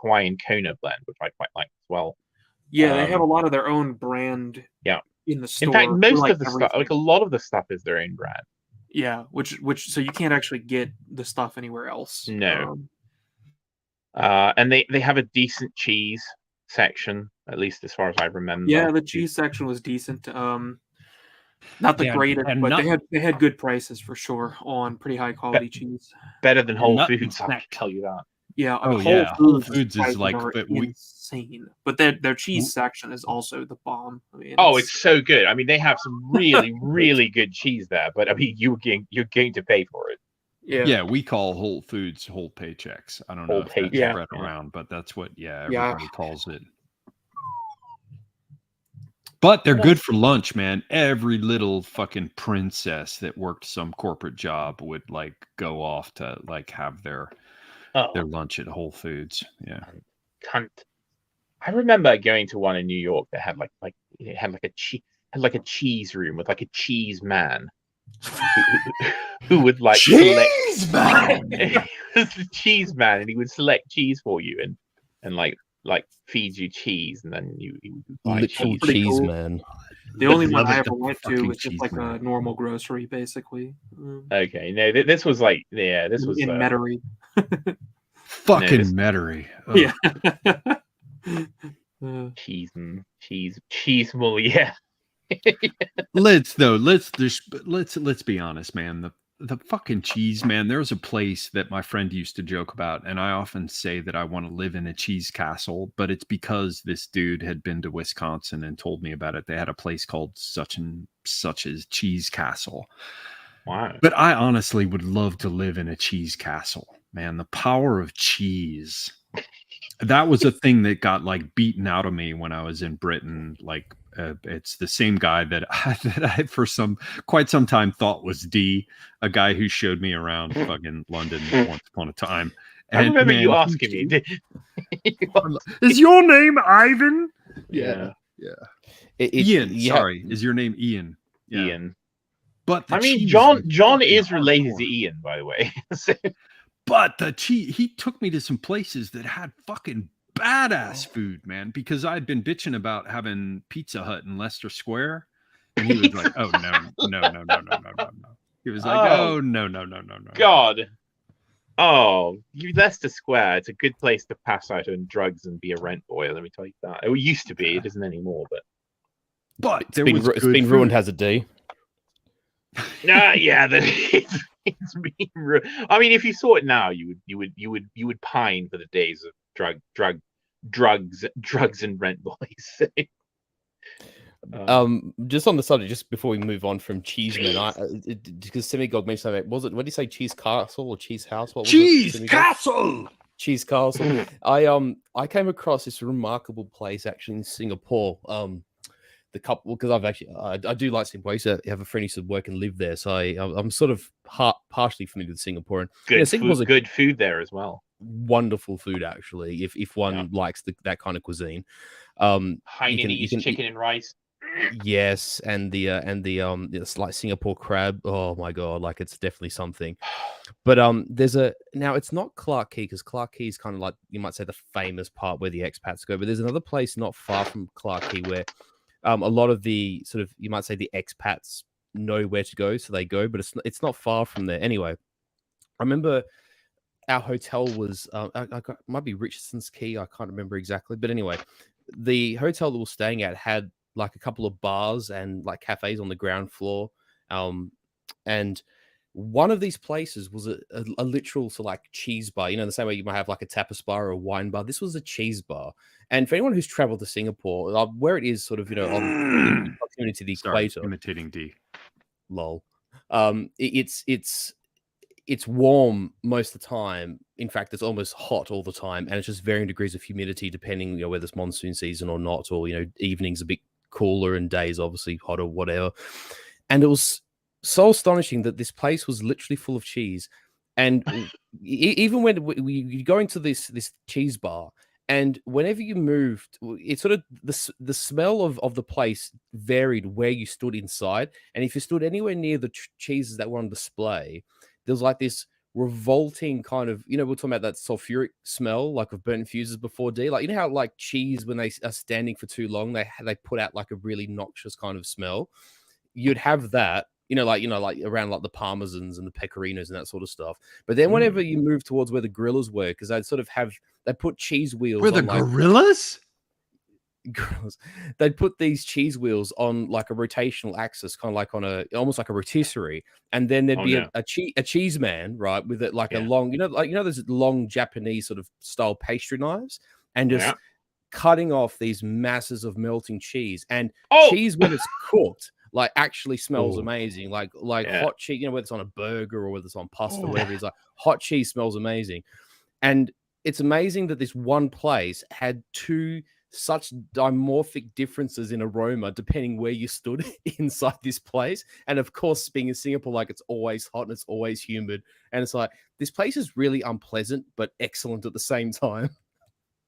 Hawaiian Kona blend, which I quite like as well. Yeah, they have a lot of their own brand. In the store. In fact, most of the stuff, like a lot of the stuff, is their own brand. Yeah, which so you can't actually get the stuff anywhere else. No. And they have a decent cheese section, at least as far as I remember. Yeah, the cheese section was decent. Not the greatest, but they had good prices for sure on pretty high quality cheese. Better than Whole Foods, I can tell you that. Yeah, Whole Foods is like insane, but their cheese section is also the bomb. I mean, it's so good. I mean, they have some really really good cheese there, but I mean, you're going to pay for it. Yeah, we call Whole Foods whole paychecks. I don't know if that's spread around, but that's what everybody calls it. But they're good for lunch, man. Every little fucking princess that worked some corporate job would like go off to like have their lunch at Whole Foods. Yeah. Cunt. I remember going to one in New York that had like a cheese room with like a cheese man who would like cheese man. The cheese man, and he would select cheese for you and like feed you cheese, and then you buy literal cheese cool. Man. The only one I ever went to was just like a normal grocery, basically. Okay, no, this was like this was in Metairie. Fucking Metairie. Yeah. Cheese. Well, yeah. Let's be honest, man. the fucking cheese, man. There's a place that my friend used to joke about, and I often say that I want to live in a cheese castle, but it's because this dude had been to Wisconsin and told me about it. They had a place called such and such as Cheese Castle. Wow. But I honestly would love to live in a cheese castle, man. The power of cheese. That was a thing that got like beaten out of me when I was in Britain. Like it's the same guy that I for quite some time thought was D, a guy who showed me around fucking London once upon a time. I remember you asking me, is your name Ivan? Yeah. Ian, sorry. Is your name Ian? Yeah. Ian. But I mean, John is related to Ian, by the way. But the cheese, he took me to some places that had fucking badass food, man, because I'd been bitching about having Pizza Hut in Leicester Square. And he was like, oh, no. He was like, oh, no. God. Oh, Leicester Square. It's a good place to pass out on drugs and be a rent boy, let me tell you that. It used to be. It isn't anymore, but it's been ruined has a D. Yeah, it's been ruined. I mean, if you saw it now, you would pine for the days of drugs and rent boys. Just on the subject, just before we move on from Cheeseman, because Semigog mentioned that, what did you say, Cheese Castle or Cheese House? What was Cheese it? Castle. Cheese Castle. I came across this remarkable place actually in Singapore. The couple, because I do like Singapore. I used to have a friend who used to work and live there, so I'm sort of partially familiar with Singapore. And Singapore's good food there as well. Wonderful food, actually, if one likes that kind of cuisine. Hainanese chicken and rice. Yes, and the it's like Singapore crab. Oh my god, like it's definitely something. But now it's not Clarke Quay, because Clarke Quay is kind of like, you might say, the famous part where the expats go. But there's another place not far from Clarke Quay where a lot of the sort of, you might say, the expats know where to go, so they go. But it's not far from there. Anyway, I remember our hotel was might be Richardson's Quay. I can't remember exactly, but anyway, the hotel that we're staying at had like a couple of bars and like cafes on the ground floor, and one of these places was a literal like cheese bar. You know, the same way you might have like a tapas bar or a wine bar. This was a cheese bar. And for anyone who's traveled to Singapore, where it is sort of, on proximity to the equator, imitating D, lol. It's warm most of the time. In fact, it's almost hot all the time, and it's just varying degrees of humidity depending, whether it's monsoon season or not, or evenings a bit cooler and days obviously hotter, whatever. And it was so astonishing that this place was literally full of cheese. And even when you go into this cheese bar, and whenever you moved, it sort of the smell of the place varied where you stood inside. And if you stood anywhere near the cheeses that were on display, there was like this revolting kind of, we're talking about that sulfuric smell, like of burnt fuses before D. Like, how like cheese, when they are standing for too long, they put out like a really noxious kind of smell. You'd have that, like around like the Parmesans and the Pecorinos and that sort of stuff. But then whenever you move towards where the gorillas were, because they put cheese wheels. Where the gorillas? They'd put these cheese wheels on like a rotational axis, kind of like on almost like a rotisserie, and then there'd be a cheese man, right, with it like a long, those long Japanese sort of style pastry knives, and just cutting off these masses of melting cheese. And cheese, when it's cooked, like actually smells amazing, like hot cheese, whether it's on a burger or whether it's on pasta, whatever it is, like hot cheese smells amazing. And it's amazing that this one place had two such dimorphic differences in aroma depending where you stood inside this place. And of course, being in Singapore, like it's always hot and it's always humid, and it's like this place is really unpleasant but excellent at the same time.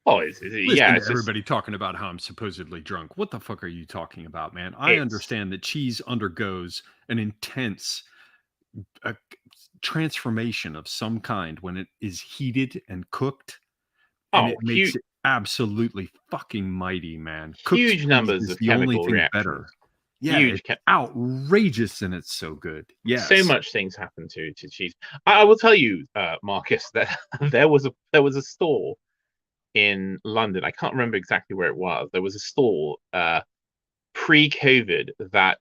Everybody talking about how I'm supposedly drunk. What the fuck are you talking about, man? I understand that cheese undergoes an intense transformation of some kind when it is heated and cooked, and it makes it absolutely fucking mighty, man. Huge numbers of chemical reactions. Better. Yeah, it's outrageous, and it's so good. Yeah, so much things happen to cheese. I will tell you, Marcus, that there was a store in London. I can't remember exactly where it was. There was a store pre-COVID that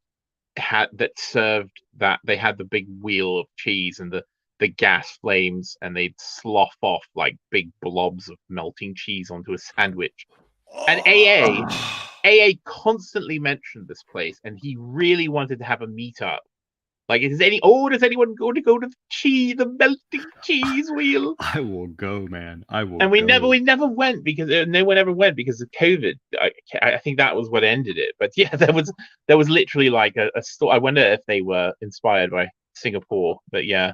served that. They had the big wheel of cheese and the gas flames, and they'd slough off like big blobs of melting cheese onto a sandwich. And AA constantly mentioned this place, and he really wanted to have a meetup. Like, does anyone go to the melting cheese wheel? I will go, man. I will. And we go. never went because no one ever went because of COVID. I think that was what ended it. But yeah, there was literally like a store. I wonder if they were inspired by Singapore. But yeah,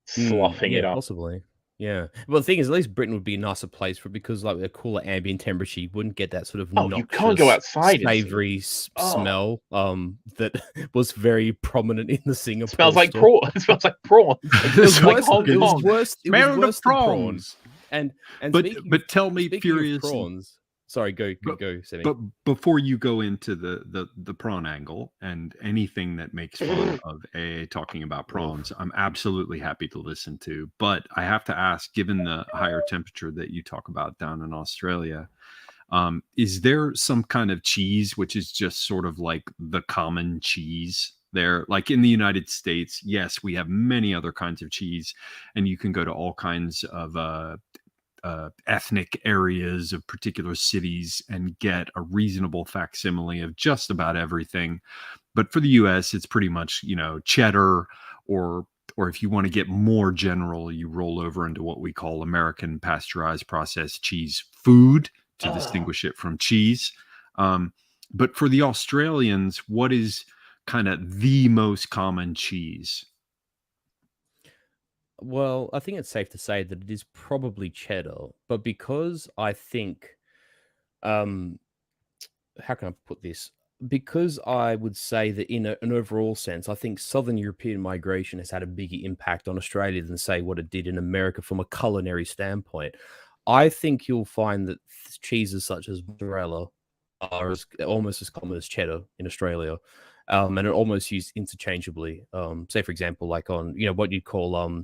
sloughing it up. Possibly. Yeah. Well, the thing is, at least Britain would be a nicer place for it because, like, with a cooler ambient temperature, you wouldn't get that sort of noxious, you can't go outside. Savory smell that was very prominent in the Singapore. Smells like prawn. It smells like prawns. It was like Hong Kong. Smell the prawns. And but tell me, Furious, prawns. Sorry, go, Sammy. But before you go into the prawn angle and anything that makes fun of AA talking about prawns, I'm absolutely happy to listen to. But I have to ask, given the higher temperature that you talk about down in Australia, is there some kind of cheese which is just sort of like the common cheese there? Like in the United States, yes, we have many other kinds of cheese, and you can go to all kinds of ethnic areas of particular cities and get a reasonable facsimile of just about everything. But for the US, it's pretty much, cheddar, or if you want to get more general, you roll over into what we call American pasteurized processed cheese food to distinguish it from cheese. But for the Australians, what is kind of the most common cheese? Well, I think it's safe to say that it is probably cheddar, but because I think, how can I put this? Because I would say that in an overall sense, I think Southern European migration has had a bigger impact on Australia than, say, what it did in America from a culinary standpoint. I think you'll find that cheeses such as mozzarella are almost as common as cheddar in Australia, and are almost used interchangeably. Say, for example, like on what you'd call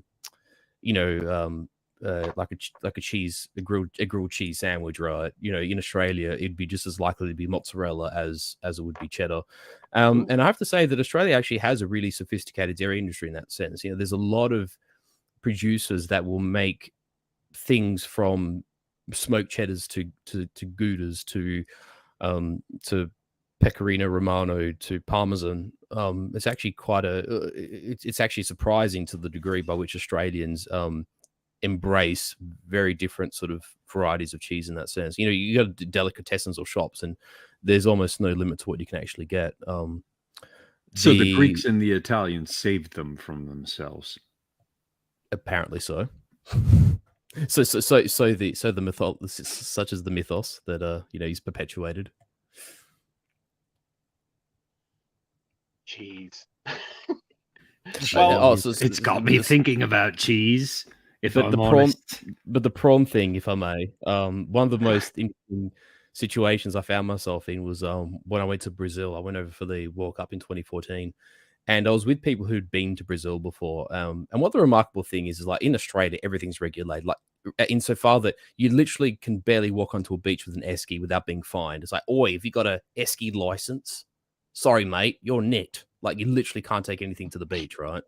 like a grilled cheese sandwich, right? In Australia, it'd be just as likely to be mozzarella as it would be cheddar. And I have to say that Australia actually has a really sophisticated dairy industry in that sense. There's a lot of producers that will make things from smoked cheddars to Goudas to Pecorino Romano to Parmesan. It's actually it's actually surprising to the degree by which Australians embrace very different sort of varieties of cheese in that sense. You go to delicatessens or shops, and there's almost no limit to what you can actually get. So the Greeks and the Italians saved them from themselves. Apparently so. So the mythos, such as the mythos that he's perpetuated. Cheese. Well, it's got me thinking about cheese. But the prawn thing, if I may, one of the most interesting situations I found myself in was when I went to Brazil. I went over for the World Cup in 2014, and I was with people who'd been to Brazil before. And what the remarkable thing is like in Australia, everything's regulated, like insofar that you literally can barely walk onto a beach with an esky without being fined. It's like, oi, have you got a esky license? Sorry, mate, you're nicked. Like, you literally can't take anything to the beach, right?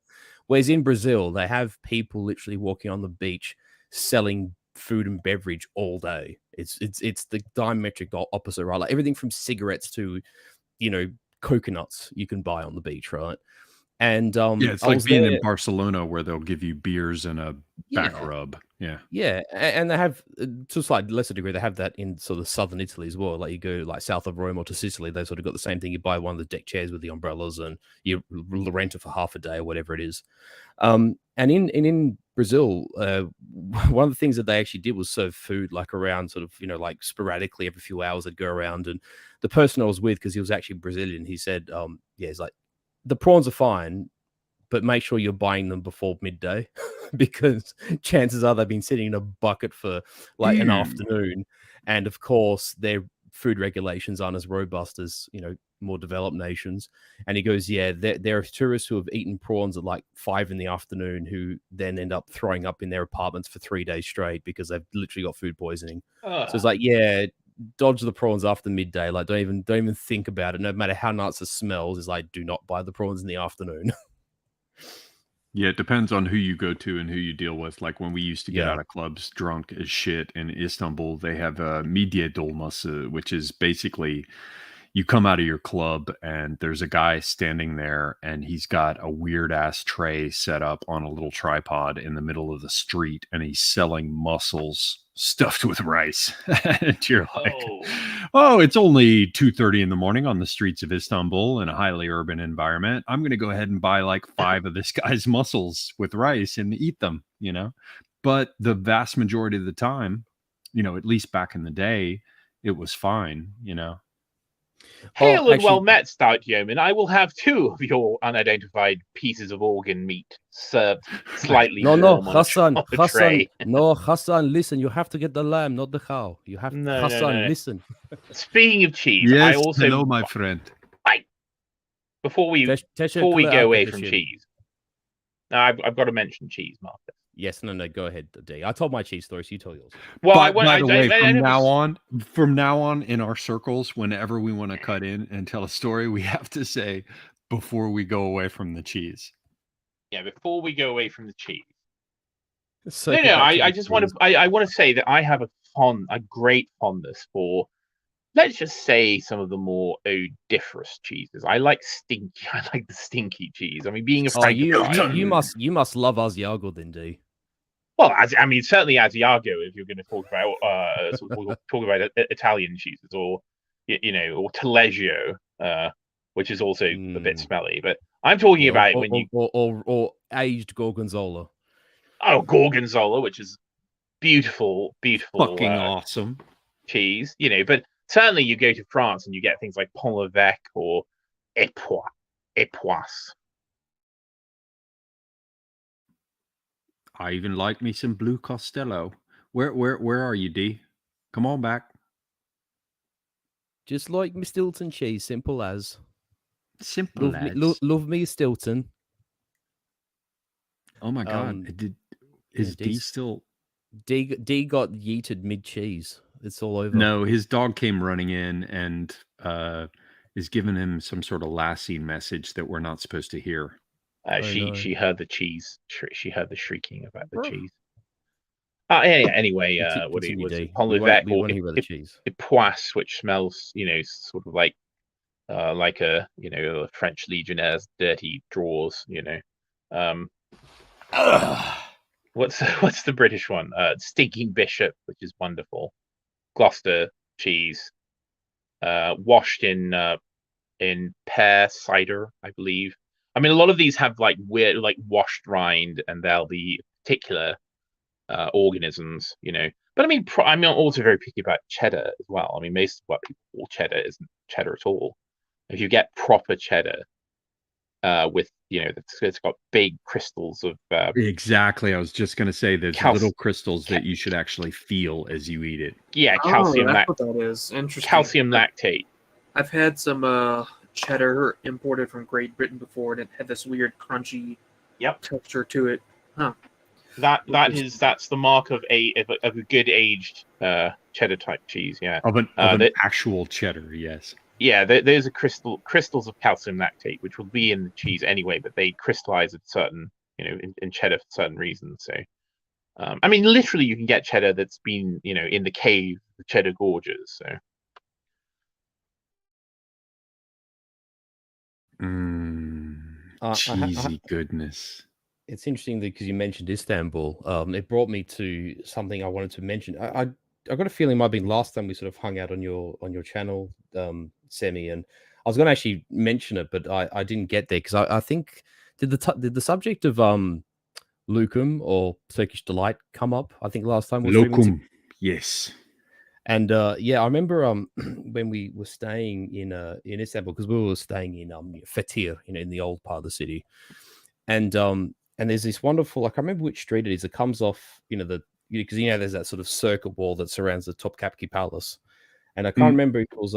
Whereas in Brazil, they have people literally walking on the beach selling food and beverage all day. It's the diametric opposite, right? Like everything from cigarettes to, coconuts you can buy on the beach, right? And it's like being in Barcelona where they'll give you beers and a back rub. Yeah, and they have, to a slightly lesser degree, they have that in sort of southern Italy as well. Like you go like south of Rome or to Sicily, they've sort of got the same thing. You buy one of the deck chairs with the umbrellas and you rent it for half a day or whatever it is. And in Brazil, one of the things that they actually did was serve food like around sort of, like sporadically every few hours they'd go around. And the person I was with, because he was actually Brazilian, he said, he's like, the prawns are fine, but make sure you're buying them before midday because chances are they've been sitting in a bucket for like an afternoon. And of course, their food regulations aren't as robust as, more developed nations. And he goes, there are tourists who have eaten prawns at like 5 PM who then end up throwing up in their apartments for 3 days straight because they've literally got food poisoning. So it's like, dodge the prawns after midday. Like, don't even think about it. No matter how nice the smells, is like, do not buy the prawns in the afternoon. Yeah, it depends on who you go to and who you deal with. Like when we used to get Yeah. out of clubs drunk as shit in Istanbul, they have midye dolması, which is basically you come out of your club and there's a guy standing there and he's got a weird ass tray set up on a little tripod in the middle of the street and he's selling mussels stuffed with rice. And you're like, oh, it's only 2:30 in the morning on the streets of Istanbul in a highly urban environment. I'm going to go ahead and buy like 5 of this guy's mussels with rice and eat them, you know? But the vast majority of the time, you know, at least back in the day, it was fine, you know? Hail and well met, stout yeoman. I will have 2 of your unidentified pieces of organ meat served slightly No, warm Hassan, on a tray. no, Hassan, listen, you have to get the lamb, not the cow. You have to, Hassan, listen. Speaking of cheese, Yes, I also hello, my friend. before we go away from cheese, I've got to mention cheese, Marcus. Yes, no, go ahead, D. I told my cheese story, so you tell yours. Well, by the way, from now on in our circles, whenever we want to cut in and tell a story, we have to say before we go away from the cheese. Yeah, before we go away from the cheese. So I just want to. I want to say that I have a great fondness for, let's just say, some of the more odoriferous cheeses. I like stinky. I like the stinky cheese. I mean, being a Francophile, you must love Asiago then, D. Well, certainly Asiago, if you're going to talk about Italian cheeses, or or Taleggio, which is also a bit smelly. But I'm talking about or aged Gorgonzola. Oh, Gorgonzola, which is beautiful, fucking awesome cheese. But certainly you go to France and you get things like Pont l'Evêque or Époisse. I even like me some Blue Costello. Where are you, D? Come on back. Just like me Stilton cheese, simple as. Simple love me Stilton. Oh my god! Is D still? D got yeeted mid cheese. It's all over. No, his dog came running in and is giving him some sort of lassie message that we're not supposed to hear. She heard the cheese. She heard the shrieking about the cheese. Anyway, what it was, Pont l'Evêque or Époisse, which smells, sort of like a a French legionnaire's dirty drawers. What's the British one? Stinking Bishop, which is wonderful. Gloucester cheese, washed in pear cider, I believe. I mean, a lot of these have like weird, like washed rind, and they'll be particular organisms, But I mean, I'm also very picky about cheddar as well. I mean, most of what people call cheddar isn't cheddar at all. If you get proper cheddar, with it's got big crystals of exactly. I was just going to say there's little crystals that you should actually feel as you eat it. Yeah, calcium. That's what that is. Interesting. Calcium lactate. I've had some cheddar imported from Great Britain before, and it had this weird crunchy texture to it. Huh. That's the mark of a good aged cheddar type cheese. Yeah, of an actual cheddar. Yes. Yeah, there's a crystals of calcium lactate, which will be in the cheese anyway, but they crystallize at certain, in cheddar for certain reasons. So, I mean, literally, you can get cheddar that's been, in the cave, the cheddar gorges. So, cheesy goodness. It's interesting because you mentioned Istanbul. It brought me to something I wanted to mention. I got a feeling it might have been last time we sort of hung out on your channel, Semi, and I was going to actually mention it, but I didn't get there because I think did the subject of Lucum or Turkish delight come up? I think last time. Lokum, yes. And I remember when we were staying in Istanbul, because we were staying in Fethiye, in the old part of the city, and there's this wonderful, I can't remember which street it is. It comes off, because there's that sort of circuit wall that surrounds the Topkapi Palace, and I can't remember if it was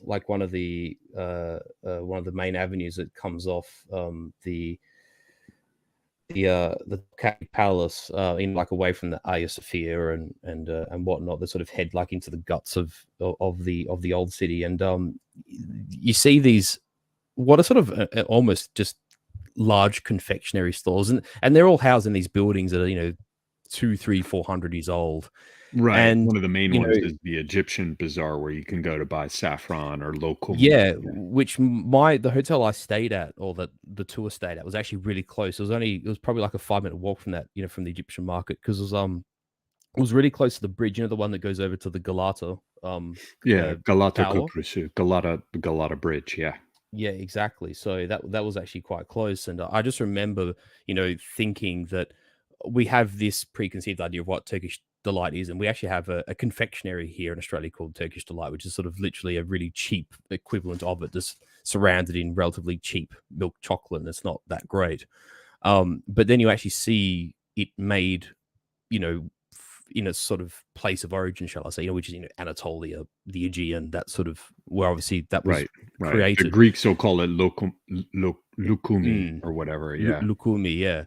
like one of the main avenues that comes off the the Catholic palace, in like away from the Hagia Sophia and whatnot, that sort of head like into the guts of the old city, and you see these what are sort of almost just large confectionery stores, and they're all housed in these buildings that are 200, 300, 400 years old. Right. And one of the main ones is the Egyptian bazaar, where you can go to buy saffron or local. Yeah, which the hotel I stayed at, or the tour stayed at, was actually really close. It was probably like a 5-minute walk from that, from the Egyptian market, because it was really close to the bridge, the one that goes over to the Galata. Galata Bridge. Yeah. Yeah, exactly. So that was actually quite close, and I just remember, thinking that we have this preconceived idea of what Turkish delight is, and we actually have a confectionery here in Australia called Turkish Delight, which is sort of literally a really cheap equivalent of it, just surrounded in relatively cheap milk chocolate, and it's not that great. But then you actually see it made, in a sort of place of origin, shall I say, which is Anatolia, the Aegean, that sort of where obviously that was created. The Greeks will call it lukumi or whatever. Yeah, lukumi. Yeah,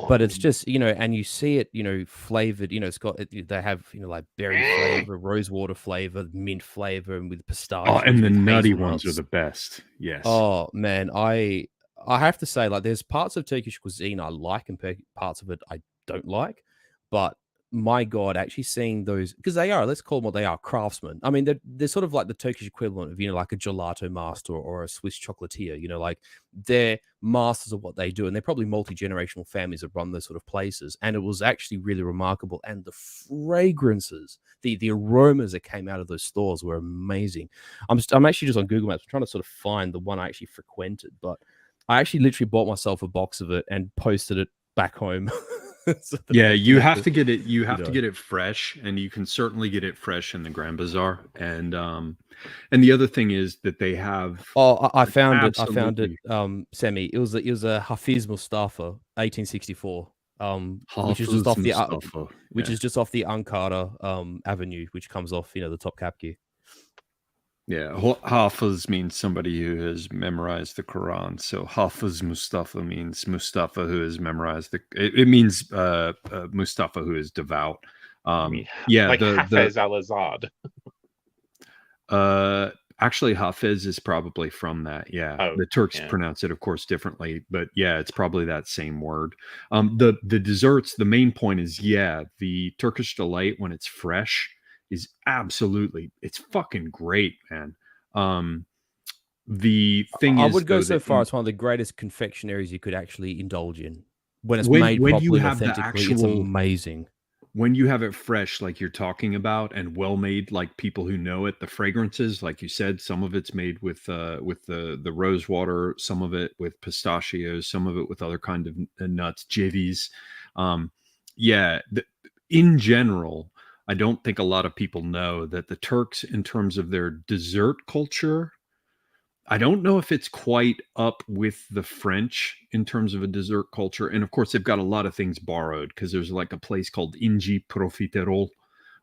but it's just and you see it, flavored. It's got they have like berry flavor, rosewater flavor, mint flavor, and with pistachio. Oh, and the nutty ones are the best. Yes. Oh man, I have to say, like, there's parts of Turkish cuisine I like and parts of it I don't like, but my God, actually seeing those, because they are, let's call them what they are, craftsmen. I mean, they're sort of like the Turkish equivalent of, like a gelato master or a Swiss chocolatier, like they're masters of what they do. And they're probably multi-generational families that run those sort of places. And it was actually really remarkable. And the fragrances, the aromas that came out of those stores were amazing. I'm actually just on Google Maps, I'm trying to sort of find the one I actually frequented, but I actually literally bought myself a box of it and posted it back home. Yeah, you have to get it. You have to get it fresh, and you can certainly get it fresh in the Grand Bazaar. And the other thing is that they have. Oh, I found it. Semi. It was a Hafiz Mustafa, 1864. Which is just off is just off the Ankara Avenue, which comes off the top Kapki. Yeah, Hafiz means somebody who has memorized the Quran. So Hafiz Mustafa means Mustafa who has memorized it means Mustafa who is devout. Yeah, like Hafez al-Azad. Actually, Hafiz is probably from that. Yeah, the Turks pronounce it, of course, differently, but yeah, it's probably that same word. The desserts. The main point is, the Turkish delight when it's fresh is it's fucking great, man. The thing is, I would go so far as one of the greatest confectionaries you could actually indulge in. When it's made properly and authentically, it's amazing. When you have it fresh, like you're talking about, and well made, like people who know it, the fragrances, like you said, some of it's made with the rose water, some of it with pistachios, some of it with other kind of nuts, jivvies. In general, I don't think a lot of people know that the Turks, in terms of their dessert culture, I don't know if it's quite up with the French in terms of a dessert culture. And of course, they've got a lot of things borrowed, because there's like a place called Inci Profiterol,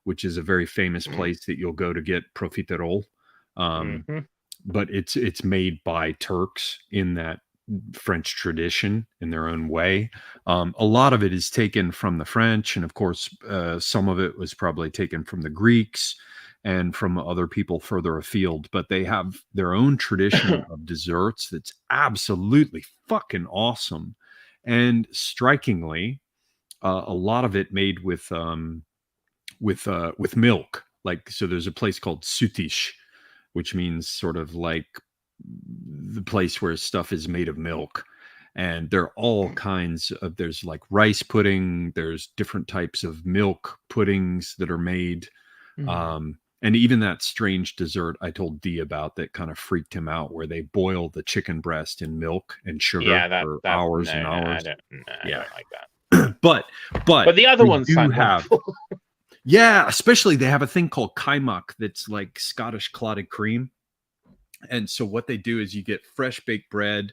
which is a very famous place that you'll go to get profiterol. But it's made by Turks in that French tradition in their own way. A lot of it is taken from the French, and of course some of it was probably taken from the Greeks and from other people further afield, but they have their own tradition of desserts that's absolutely fucking awesome. And strikingly, a lot of it made with milk. Like, so there's a place called Sütiş, which means sort of like the place where stuff is made of milk. And there are all kinds of, there's like rice pudding, there's different types of milk puddings that are made. And even that strange dessert I told Dee about that kind of freaked him out, where they boil the chicken breast in milk and sugar for hours and hours. I don't like that. but the other ones do have. Yeah, especially they have a thing called kaymak that's like Scottish clotted cream. And so what they do is you get fresh baked bread,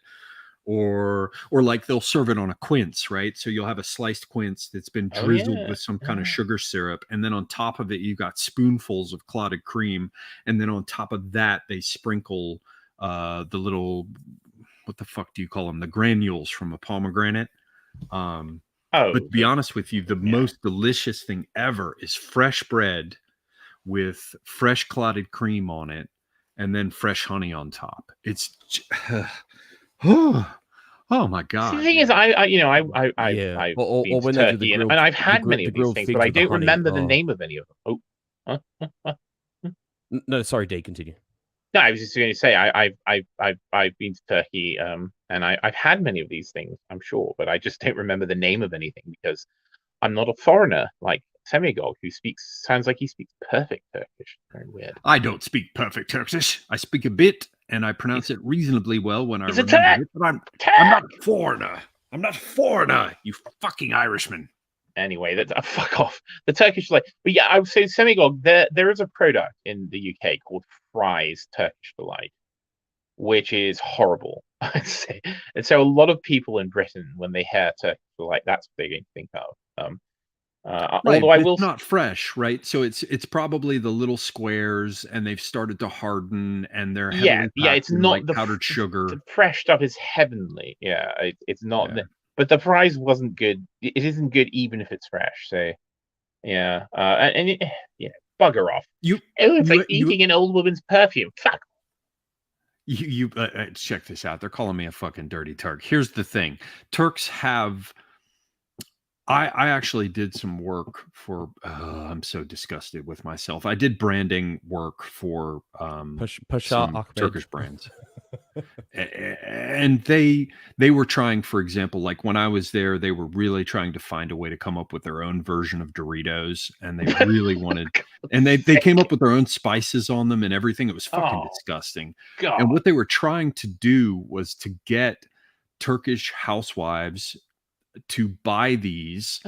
or like they'll serve it on a quince, right? So you'll have a sliced quince that's been drizzled with some kind of sugar syrup. And then on top of it, you got spoonfuls of clotted cream. And then on top of that, they sprinkle the little, what the fuck do you call them? The granules from a pomegranate. But to be honest with you, the most delicious thing ever is fresh bread with fresh clotted cream on it, and then fresh honey on top. It's oh my god! See, the thing is, I've or been when to they do Turkey, the grilled, and I've had the many of these grilled things, figs but I with the don't honey. remember the name of any of them. No, sorry, D, continue. No, I was just going to say I've been to Turkey, and I've had many of these things, I'm sure, but I just don't remember the name of anything because I'm not a foreigner like Semigog, who sounds like he speaks perfect Turkish. Very weird. I don't speak perfect Turkish. I speak a bit, and I pronounce it reasonably well when I He's a remember it. But I'm not a foreigner. I'm not a foreigner. You fucking Irishman. Anyway, fuck off. The Turkish, but yeah, I would say Semigog. There is a product in the UK called Fry's Turkish Delight, which is horrible, I'd say. And so a lot of people in Britain, when they hear Turkish Delight, that's what they think of. Right, although I will, it's not fresh, right? So it's probably the little squares, and they've started to harden, and they're heavily it's not like powdered sugar. The fresh stuff is heavenly. Yeah, it's not. Yeah. But the fries wasn't good. It isn't good even if it's fresh. So yeah, bugger off. It's like eating an old woman's perfume. Fuck. You check this out. They're calling me a fucking dirty Turk. Here's the thing: Turks have. I actually did some work for. I'm so disgusted with myself. I did branding work for some Turkish brands, and they were trying, for example, like when I was there, they were really trying to find a way to come up with their own version of Doritos, and they really wanted, and they came up with their own spices on them and everything. It was fucking disgusting. God. And what they were trying to do was to get Turkish housewives to buy these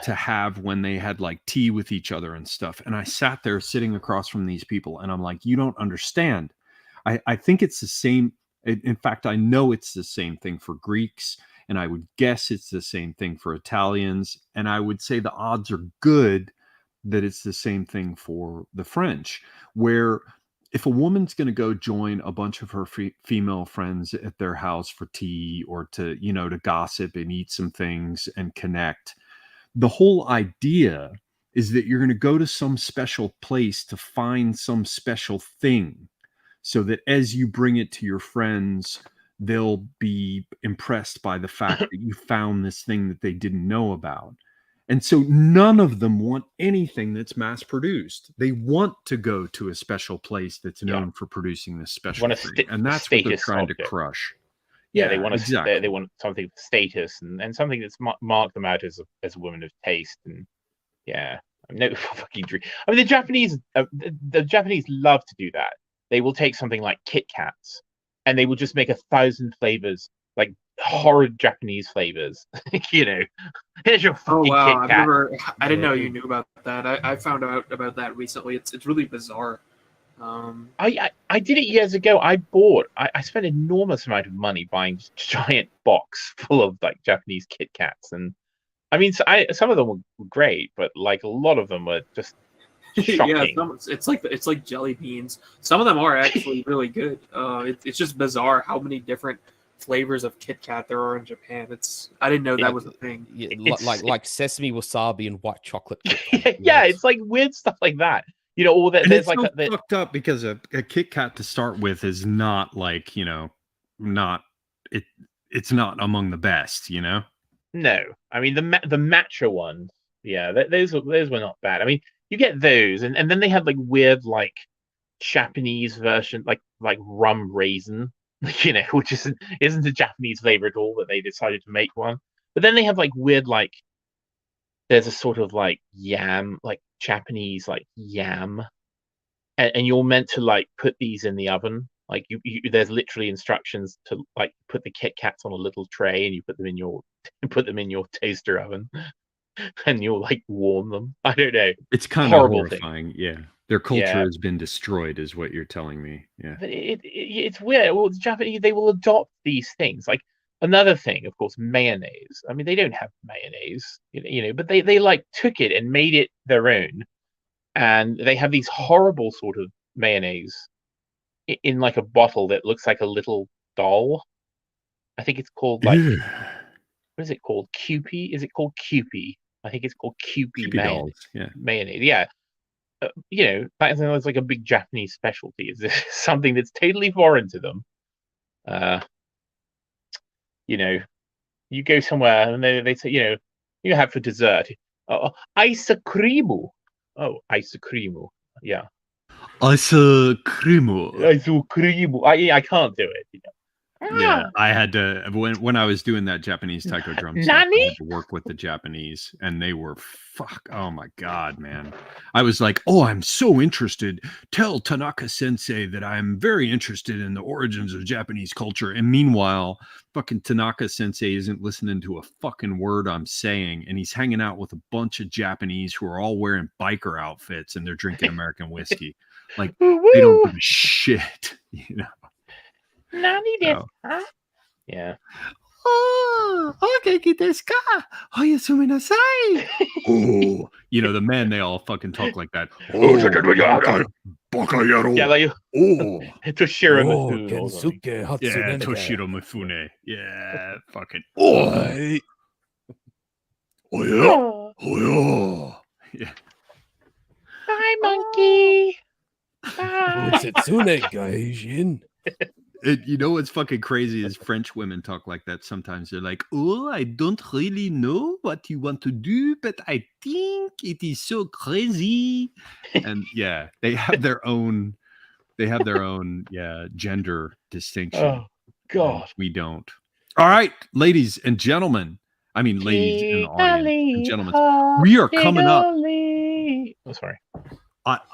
to have when they had like tea with each other and stuff. And I sat there sitting across from these people, and I'm like, you don't understand. I think it's the same. In fact, I know it's the same thing for Greeks, and I would guess it's the same thing for Italians. And I would say the odds are good that it's the same thing for the French, where if a woman's going to go join a bunch of her female friends at their house for tea or to, to gossip and eat some things and connect, the whole idea is that you're going to go to some special place to find some special thing so that as you bring it to your friends, they'll be impressed by the fact that you found this thing that they didn't know about. And so none of them want anything that's mass produced. They want to go to a special place that's known for producing this special thing. And that's what they're trying to crush. Yeah, they want they want something with status and something that's marked them out as a woman of taste. And no fucking dream. I mean, the Japanese love to do that. They will take something like Kit Kats and they will just make 1,000 flavors, like horrid Japanese flavors. Here's your fucking Kit Kat. I didn't know you knew about that. I found out about that recently. It's really bizarre. I did it years ago. I spent an enormous amount of money buying a giant box full of like Japanese Kit Kats, and I mean, some of them were great, but like a lot of them were just shocking. It's like jelly beans. Some of them are actually really good. It's just bizarre how many different flavors of Kit Kat there are in Japan. I didn't know that was a thing. Like sesame, wasabi, and white chocolate. It's like weird stuff like that. All that. There's like fucked up because a Kit Kat to start with is not like it's not among the best. No, I mean the matcha ones. Yeah, those were not bad. I mean, you get those, and then they had like weird like Japanese version, like rum raisin. Which isn't a Japanese flavor at all, but they decided to make one. But then they have like weird, like there's a sort of like yam, like Japanese like yam, and you're meant to like put these in the oven. Like there's literally instructions to like put the Kit Kats on a little tray, and you put them in your toaster oven, and you'll like warm them. I don't know. It's kind of horrifying. Yeah. Their culture has been destroyed, is what you're telling me. Yeah, but it's weird. Well, the Japanese, they will adopt these things. Like another thing, of course, mayonnaise. I mean, they don't have mayonnaise, but they like took it and made it their own, and they have these horrible sort of mayonnaise in like a bottle that looks like a little doll. I think it's called like what is it called? Kewpie? Is it called Kewpie? I think it's called Kewpie dolls, yeah. mayonnaise. Yeah. You know, that's like a big Japanese specialty. Is this something that's totally foreign to them? You know, you go somewhere and they say, you know, you have for dessert, ice cream. Oh, ice cream. Yeah. Ice cream. Ice cream. I can't do it. You know? Yeah, I had to when I was doing that Japanese taiko drum stuff, I had to work with the Japanese, and they were oh my god, man. I was like, oh, I'm so interested. Tell Tanaka Sensei that I'm very interested in the origins of Japanese culture. And meanwhile, fucking Tanaka Sensei isn't listening to a fucking word I'm saying, and he's hanging out with a bunch of Japanese who are all wearing biker outfits and they're drinking American whiskey. Like they don't give a shit, you know. Yeah. Oh, okay, desu ka? Oh, yasuminasai. Oh, you know, the men, they all fucking talk like that. Oh, baka yaro. Yeah, like Toshiro Mifune. Yeah, Toshiro Mifune. Yeah, fucking. Oh, oh yeah. Oh yeah. Yeah. Bye, monkey. Bye. You know what's fucking crazy is French women talk like that sometimes. They're like, oh, I don't really know what you want to do, but I think it is so crazy. And yeah, they have their own gender distinction. Oh God. We don't. All right, ladies and gentlemen. I mean ladies in the audience and gentlemen. We are coming up. Oh, sorry.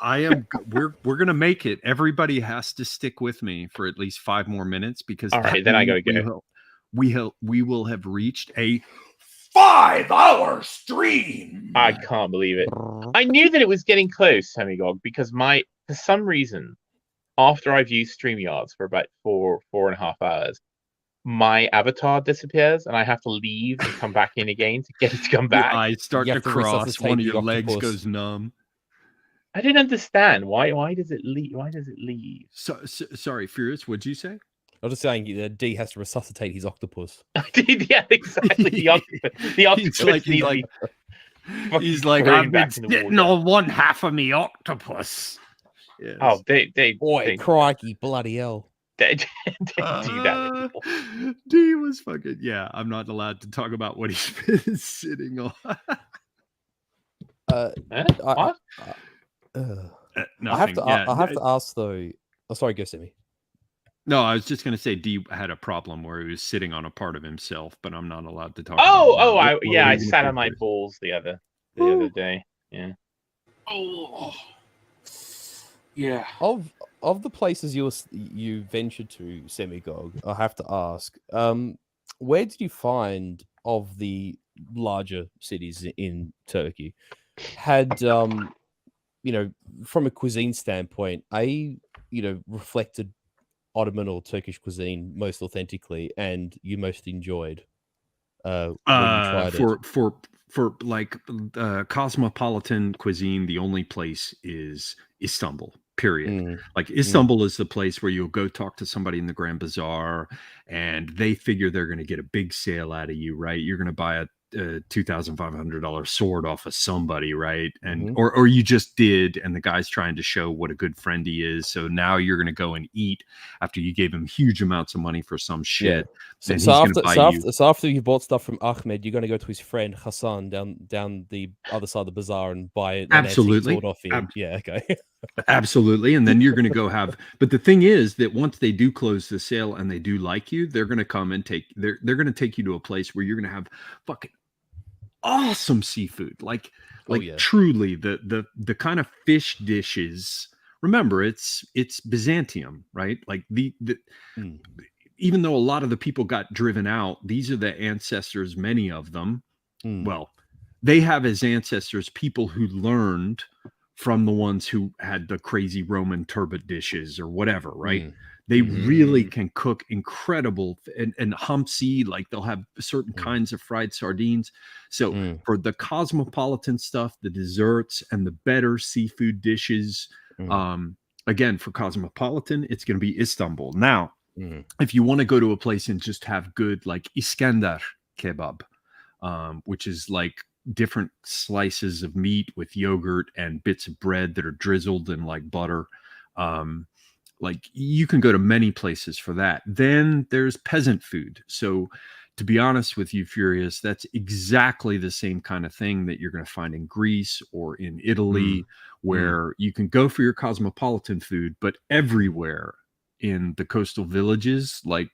I am. We're gonna make it. Everybody has to stick with me for at least 5 more minutes because all right, then I gotta go. We will have reached a 5-hour stream. I can't believe it. I knew that it was getting close, Semigog, because for some reason, after I've used StreamYards for about 4.5 hours, my avatar disappears and I have to leave and come back in again to get it to come back. Your eyes start to cross. One of your legs goes numb. I didn't understand why does it leave? Why does it leave? So sorry, Furious. What'd you say? I was just saying D has to resuscitate his octopus. Yeah, exactly. The octopus. He's like I've been sitting on one half of me octopus. Yes. Oh, they crikey, bloody hell. They do that anymore. D was fucking I'm not allowed to talk about what he's been sitting on. I have to ask though. Oh, sorry, go Simi. No, I was just going to say D had a problem where he was sitting on a part of himself, but I'm not allowed to talk. I sat on my balls the other day. Yeah. Oh. Yeah. Of the places you ventured to, Semigog, I have to ask, where did you find of the larger cities in Turkey had from a cuisine standpoint, reflected Ottoman or Turkish cuisine most authentically, and you most enjoyed when you tried for like cosmopolitan cuisine, the only place is Istanbul. Period. Like Istanbul is the place where you'll go talk to somebody in the Grand Bazaar, and they figure they're going to get a big sale out of you, right? You're going to buy a $2,500 sword off of somebody, right? And or you just did, and the guy's trying to show what a good friend he is. So now you're going to go and eat after you gave him huge amounts of money for some shit. Yeah. So after you bought stuff from Ahmed, you're going to go to his friend Hassan down the other side of the bazaar and buy it. Absolutely. Sword off him. Yeah. Okay. Absolutely. And then you're going to go have, but the thing is that once they do close the sale and they do like you, they're going to come and they're going to take you to a place where you're going to have fucking awesome seafood, like truly the kind of fish dishes. Remember, it's Byzantium, right? Like even though a lot of the people got driven out, these are the ancestors, many of them. Well, they have as ancestors people who learned from the ones who had the crazy Roman turbot dishes or whatever, right? They really can cook incredible and hamsi, like they'll have certain kinds of fried sardines. So for the cosmopolitan stuff, the desserts and the better seafood dishes, again, for cosmopolitan, it's going to be Istanbul. Now, if you want to go to a place and just have good like Iskandar kebab, which is like different slices of meat with yogurt and bits of bread that are drizzled in like butter. Like you can go to many places for that. Then there's peasant food. So to be honest with you, Furious, that's exactly the same kind of thing that you're going to find in Greece or in Italy, where you can go for your cosmopolitan food, but everywhere in the coastal villages, like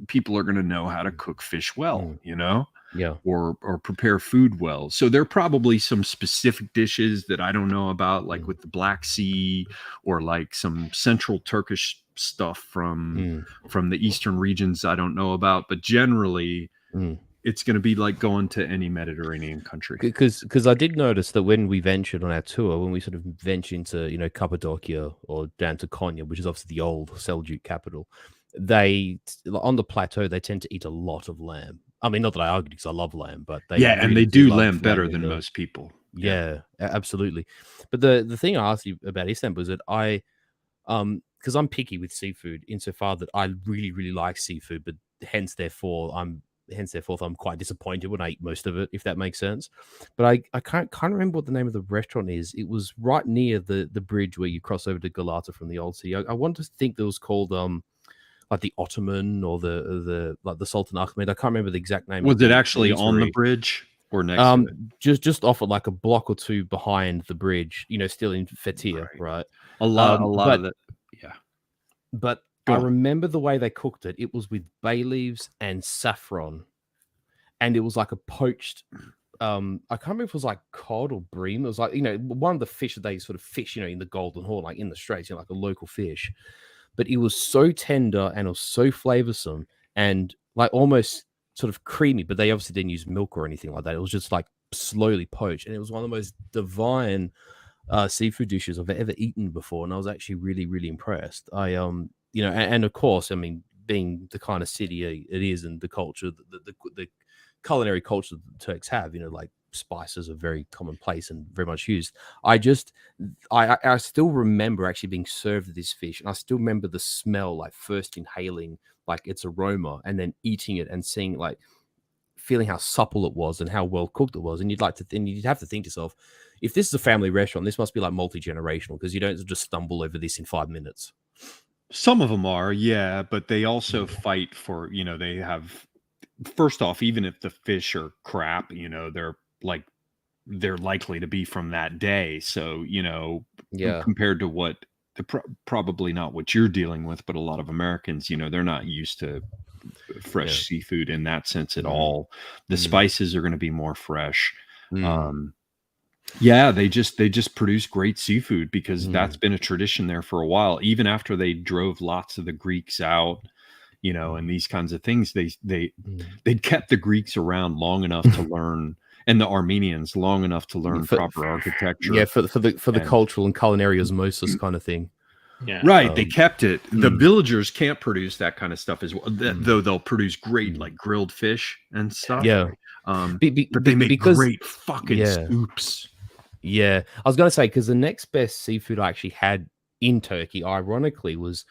people are going to know how to cook fish well, you know? Yeah. Or prepare food well. So there are probably some specific dishes that I don't know about, like with the Black Sea, or like some central Turkish stuff from the eastern regions I don't know about. But generally, it's going to be like going to any Mediterranean country. Because I did notice that when we ventured on our tour, when we sort of ventured into, you know, Cappadocia or down to Konya, which is obviously the old Seljuk capital, they, on the plateau, they tend to eat a lot of lamb. I mean, not that I argue because I love lamb, but they and they do lamb better than most people. Yeah, absolutely. But the thing I asked you about Istanbul is that I, because I'm picky with seafood insofar that I really, really like seafood, but henceforth I'm quite disappointed when I eat most of it, if that makes sense. But I can't remember what the name of the restaurant is. It was right near the bridge where you cross over to Galata from the Old Sea. I want to think that it was called like the Ottoman or the Sultan Ahmed. I can't remember the exact name. Was it actually on the bridge or next to it? Just off of like a block or two behind the bridge, you know, still in Fethiye, right? A lot of that. Yeah. But I remember the way they cooked it. It was with bay leaves and saffron. And it was like a poached, I can't remember if it was like cod or bream. It was like, you know, one of the fish that they sort of fish, you know, in the Golden Horn, like in the Straits, you know, like a local fish. But it was so tender and it was so flavorsome and like almost sort of creamy, but they obviously didn't use milk or anything like that. It was just like slowly poached. And it was one of the most divine seafood dishes I've ever eaten before. And I was actually really, really impressed. I, you know, and of course, I mean, being the kind of city it is and the culture, the culinary culture that the Turks have, you know, like spices are very commonplace and very much used. I still remember actually being served this fish, and I still remember the smell, like first inhaling like its aroma and then eating it and seeing like feeling how supple it was and how well cooked it was. And you'd have to think to yourself, if this is a family restaurant, this must be like multi-generational, because you don't just stumble over this in 5 minutes. Some of them are, yeah, but they also fight for, you know, they have, first off, even if the fish are crap, you know, they're likely to be from that day. So, you know, compared to what probably not what you're dealing with, but a lot of Americans, you know, they're not used to fresh seafood in that sense at all. The spices are going to be more fresh. They just produce great seafood because that's been a tradition there for a while. Even after they drove lots of the Greeks out, you know, and these kinds of things, they kept the Greeks around long enough to learn, and the Armenians long enough to learn proper architecture. Yeah, for the cultural and culinary osmosis kind of thing. Yeah, right. They kept it. The villagers can't produce that kind of stuff as well, though they'll produce great like grilled fish and stuff. Yeah, but they make great fucking soups. Yeah, I was going to say, because the next best seafood I actually had in Turkey, ironically, was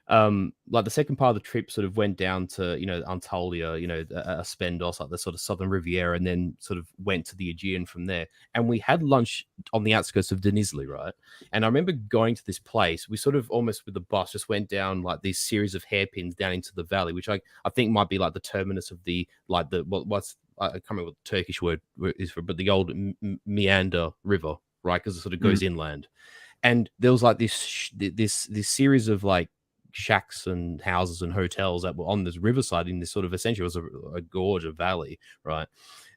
like the second part of the trip sort of went down to, you know, Antalya, you know, Aspendos, like the sort of southern Riviera, and then sort of went to the Aegean from there. And we had lunch on the outskirts of Denizli, right? And I remember going to this place. We sort of almost with the bus just went down like these series of hairpins down into the valley, which I think might be like the terminus of the, like the, what's, I can't remember what the Turkish word is for, but the old Meander River, right? Because it sort of goes inland. And there was like this series of like shacks and houses and hotels that were on this riverside in this sort of, essentially was a gorge, a valley, right?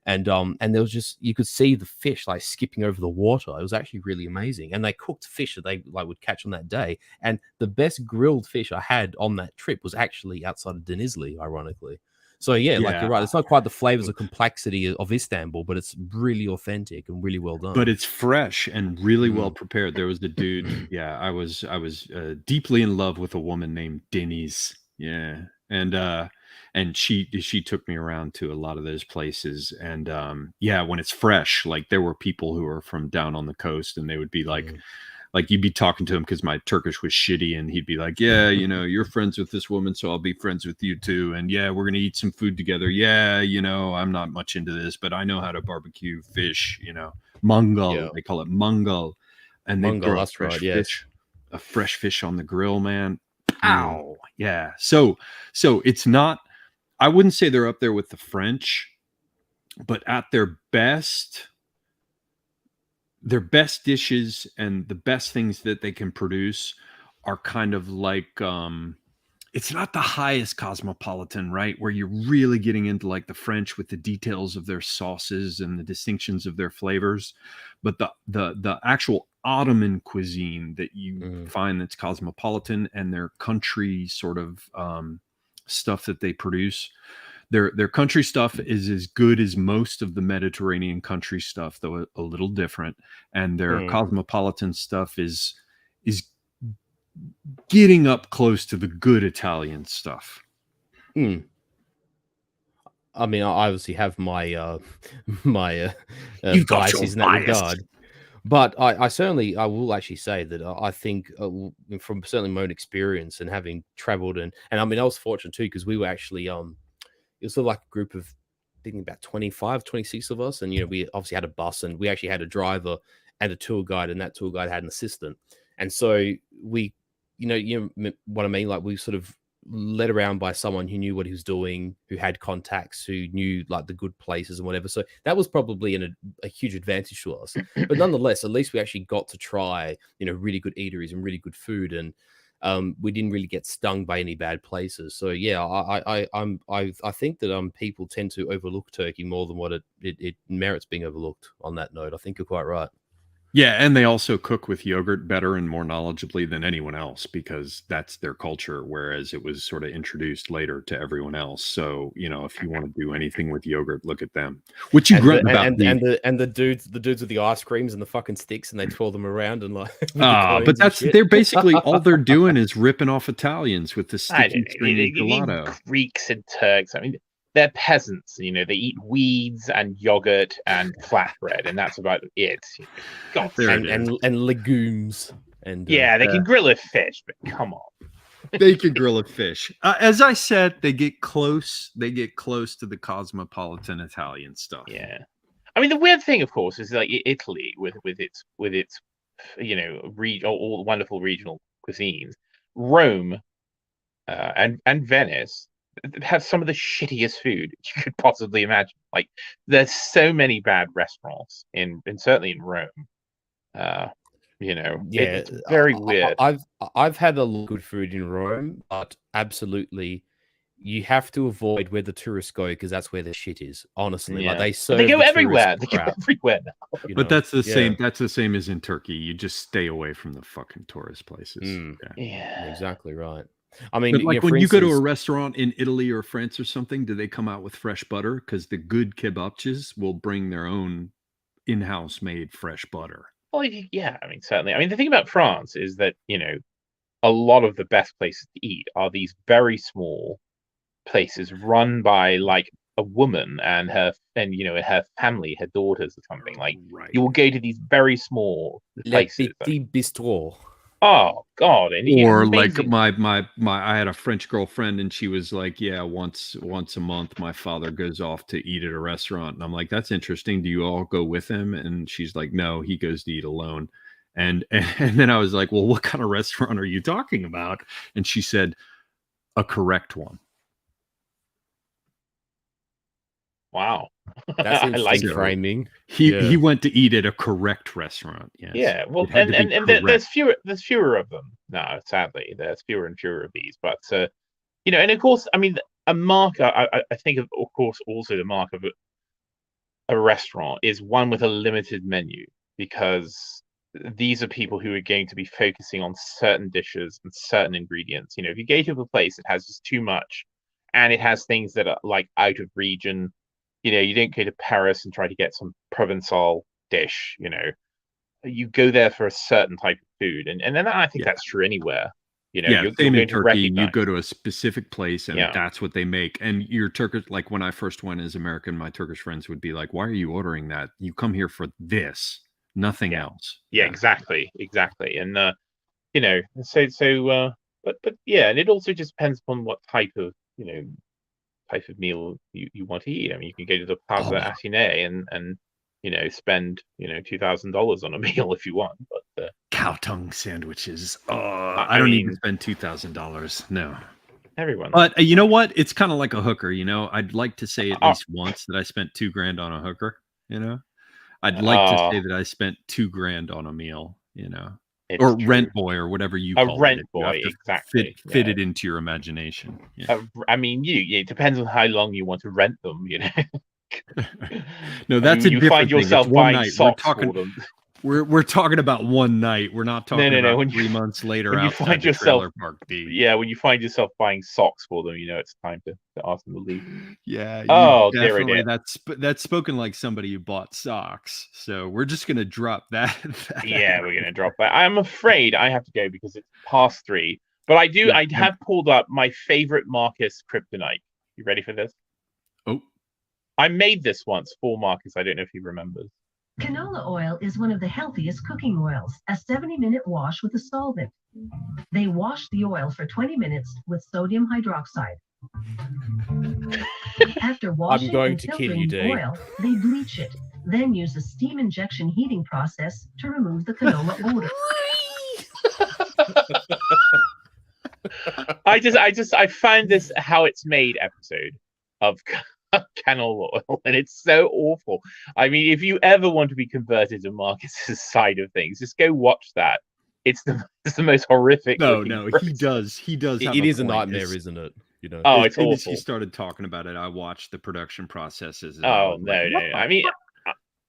And there was just, you could see the fish like skipping over the water. It was actually really amazing. And they cooked fish that they like would catch on that day. And the best grilled fish I had on that trip was actually outside of Denizli, ironically. So yeah, like you're right. It's not quite the flavors or complexity of Istanbul, but it's really authentic and really well done. But it's fresh and really well prepared. There was the dude. Yeah, I was deeply in love with a woman named Deniz. Yeah, and she took me around to a lot of those places. And when it's fresh, like there were people who are from down on the coast, and they would be like, like you'd be talking to him because my Turkish was shitty, and he'd be like, yeah, you know, you're friends with this woman, so I'll be friends with you too. And yeah, we're gonna eat some food together. Yeah, you know, I'm not much into this, but I know how to barbecue fish, you know, mangal. They call it mangal. And they Mangal, throw a that's fresh right, yes. fish, a fresh fish on the grill, man. Ow. Yeah. So it's not, I wouldn't say they're up there with the French, but at their best dishes and the best things that they can produce are kind of like it's not the highest cosmopolitan, right, where you're really getting into like the French with the details of their sauces and the distinctions of their flavors, but the actual Ottoman cuisine that you find that's cosmopolitan, and their country sort of stuff that they produce, their country stuff is as good as most of the Mediterranean country stuff, though a little different. And their cosmopolitan stuff is getting up close to the good Italian stuff. I mean, I obviously have my biases in that regard, but I will actually say that I think from certainly my own experience and having traveled and I mean, I was fortunate too, because we were actually it was sort of like a group of, I think about 25, 26 of us. And, you know, we obviously had a bus, and we actually had a driver and a tour guide, and that tour guide had an assistant. And so we, you know what I mean? Like, we sort of led around by someone who knew what he was doing, who had contacts, who knew like the good places and whatever. So that was probably a huge advantage to us. But nonetheless, at least we actually got to try, you know, really good eateries and really good food. And we didn't really get stung by any bad places. So yeah, I think that people tend to overlook Turkey more than what it merits being overlooked. On that note, I think you're quite right. Yeah, and they also cook with yogurt better and more knowledgeably than anyone else, because that's their culture, whereas it was sort of introduced later to everyone else. So, you know, if you want to do anything with yogurt, look at them. What you grunt about the dudes with the ice creams and the fucking sticks, and they twirl them around and like but they're basically all they're doing is ripping off Italians with the sticky stringy gelato. Greeks and Turks, I mean, they're peasants, you know, they eat weeds and yogurt and flatbread, and that's about it. God, and legumes. And yeah, they can grill a fish, but come on. They can grill a fish. As I said, they get close to the cosmopolitan Italian stuff. Yeah. I mean, the weird thing, of course, is like Italy with its you know, all wonderful regional cuisines. Rome and Venice have some of the shittiest food you could possibly imagine. Like, there's so many bad restaurants in certainly in Rome. You know, yeah, it's very weird. I've had a lot of good food in Rome, but absolutely, you have to avoid where the tourists go, because that's where the shit is. Honestly, Yeah. like They go everywhere. They go everywhere now. But that's the same. That's the same as in Turkey. You just stay away from the fucking tourist places. Yeah, exactly right. I mean, but like, when you go to a restaurant in Italy or France or something, do they come out with fresh butter? Because the good kebabchis will bring their own in-house made fresh butter. Well, yeah, I mean, certainly. I mean, the thing about France is that, you know, a lot of the best places to eat are these very small places run by like a woman and her family, her daughters or something. Like, you will go to these very small places. Le Petit Bistrot. Oh God! Or like my I had a French girlfriend, and she was like, "Yeah, once a month, my father goes off to eat at a restaurant." And I'm like, "That's interesting. Do you all go with him?" And she's like, "No, he goes to eat alone." And then I was like, "Well, what kind of restaurant are you talking about?" And she said, "A correct one." Wow, that's I like framing. He went to eat at a correct restaurant. Yes. Yeah, well, and there's fewer of them now. Sadly, there's fewer and fewer of these. But you know, and of course, I mean, a mark. I think of course also the mark of a restaurant is one with a limited menu, because these are people who are going to be focusing on certain dishes and certain ingredients. You know, if you go to a place that has just too much, and it has things that are like out of region. You know, you don't go to Paris and try to get some Provençal dish. You know, you go there for a certain type of food, and then I think that's true anywhere. You know, you're same going in to Turkey. You recognize. go to a specific place, and that's what they make. And your Turkish, like when I first went as American, my Turkish friends would be like, "Why are you ordering that? You come here for this, Nothing Yeah. else. Yeah, exactly. And you know, but yeah, and it also just depends upon what type of meal you want to eat. I mean, you can go to the Plaza Athénée and spend $2,000 on a meal if you want, but cow tongue sandwiches. I don't even spend $2,000. No. Everyone. But you know what? It's kind of like a hooker. I'd like to say at least once that I spent $2,000 on a hooker. I'd like to say that I spent $2,000 on a meal. Or true. rent boy or whatever you a call rent it. boy, exactly. Fit it into your imagination. Yeah. I mean, it depends on how long you want to rent them. No, that's you find yourself buying socks for them. We're talking about one night. We're not talking about when 3 months later when you outside find the yourself, trailer park. D. Yeah, when you find yourself buying socks for them, it's time to ask them to leave. Yeah. Definitely. That's spoken like somebody who bought socks. So we're just gonna drop that. Yeah, we're gonna drop that. I'm afraid I have to go because it's past 3. But I do. I have pulled up my favorite Marcus kryptonite. You ready for this? Oh. I made this once for Marcus. I don't know if he remembers. Canola oil is one of the healthiest cooking oils. A 70-minute wash with a solvent. They wash the oil for 20 minutes with sodium hydroxide. After washing and filtering the oil, they bleach it. Then use a steam injection heating process to remove the canola odor. I found this how it's made episode of canola oil, and it's so awful. I mean, if you ever want to be converted to Marcus's side of things, just go watch that. It's the most horrific. No, he does. It is a nightmare, isn't it? It's awful. As he started talking about it, I watched the production processes. No. I mean,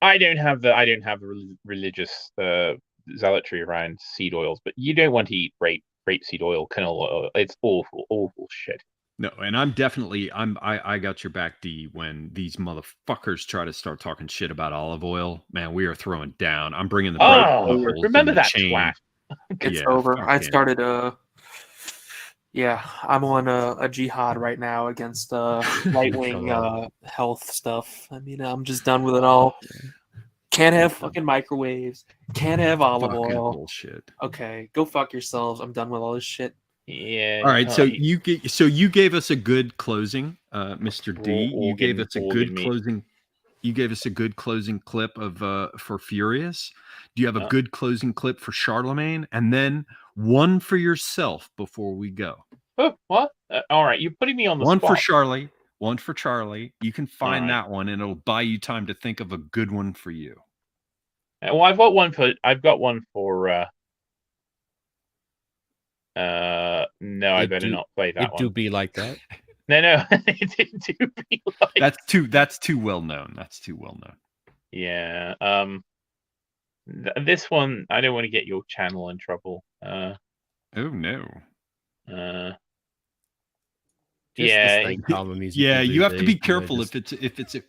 I don't have a religious zealotry around seed oils, but you don't want to eat rapeseed oil, canola oil. It's awful shit. No, and I got your back, D, when these motherfuckers try to start talking shit about olive oil. Man, we are throwing down. I'm bringing the remember that twat. It's over. I started I'm on a jihad right now against right-wing health stuff. I mean, I'm just done with it all. Can't have fucking microwaves. Can't have olive oil. Bullshit. Okay, go fuck yourselves. I'm done with all this shit. Yeah. All right. So you gave us a good closing, Mr. D. You gave us a good closing. You gave us a good closing clip of for Furious. Do you have a good closing clip for Charlamagne, and then one for yourself before we go? Oh, what? All right, you're putting me on the one spot. One for Charlie. You can find that one, and it'll buy you time to think of a good one for you. Well, I've got one for. No, I better not play that one. It do be like that. No, it do be like. That's too well known. That's too well known. Yeah. This one, I don't want to get your channel in trouble. Oh no. Yeah. You have to be careful if it's a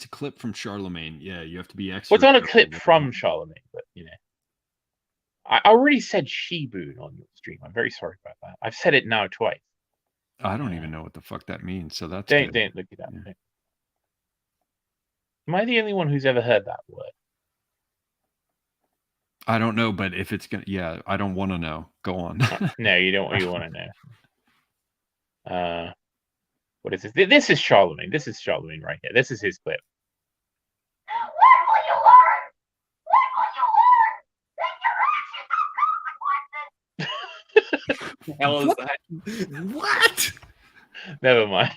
clip from Charlamagne. Yeah, you have to be extra. What's on a clip from Charlamagne? But I already said Shiboon on your stream. I'm very sorry about that. I've said it now twice. I don't even know what the fuck that means. So that's don't look it up. Yeah. Am I the only one who's ever heard that word? I don't know, but if it's gonna, I don't want to know. Go on. No, you don't. You want to know. What is this? This is Charlamagne. This is Charlamagne right here. This is his clip. What the hell is that? What? Never mind.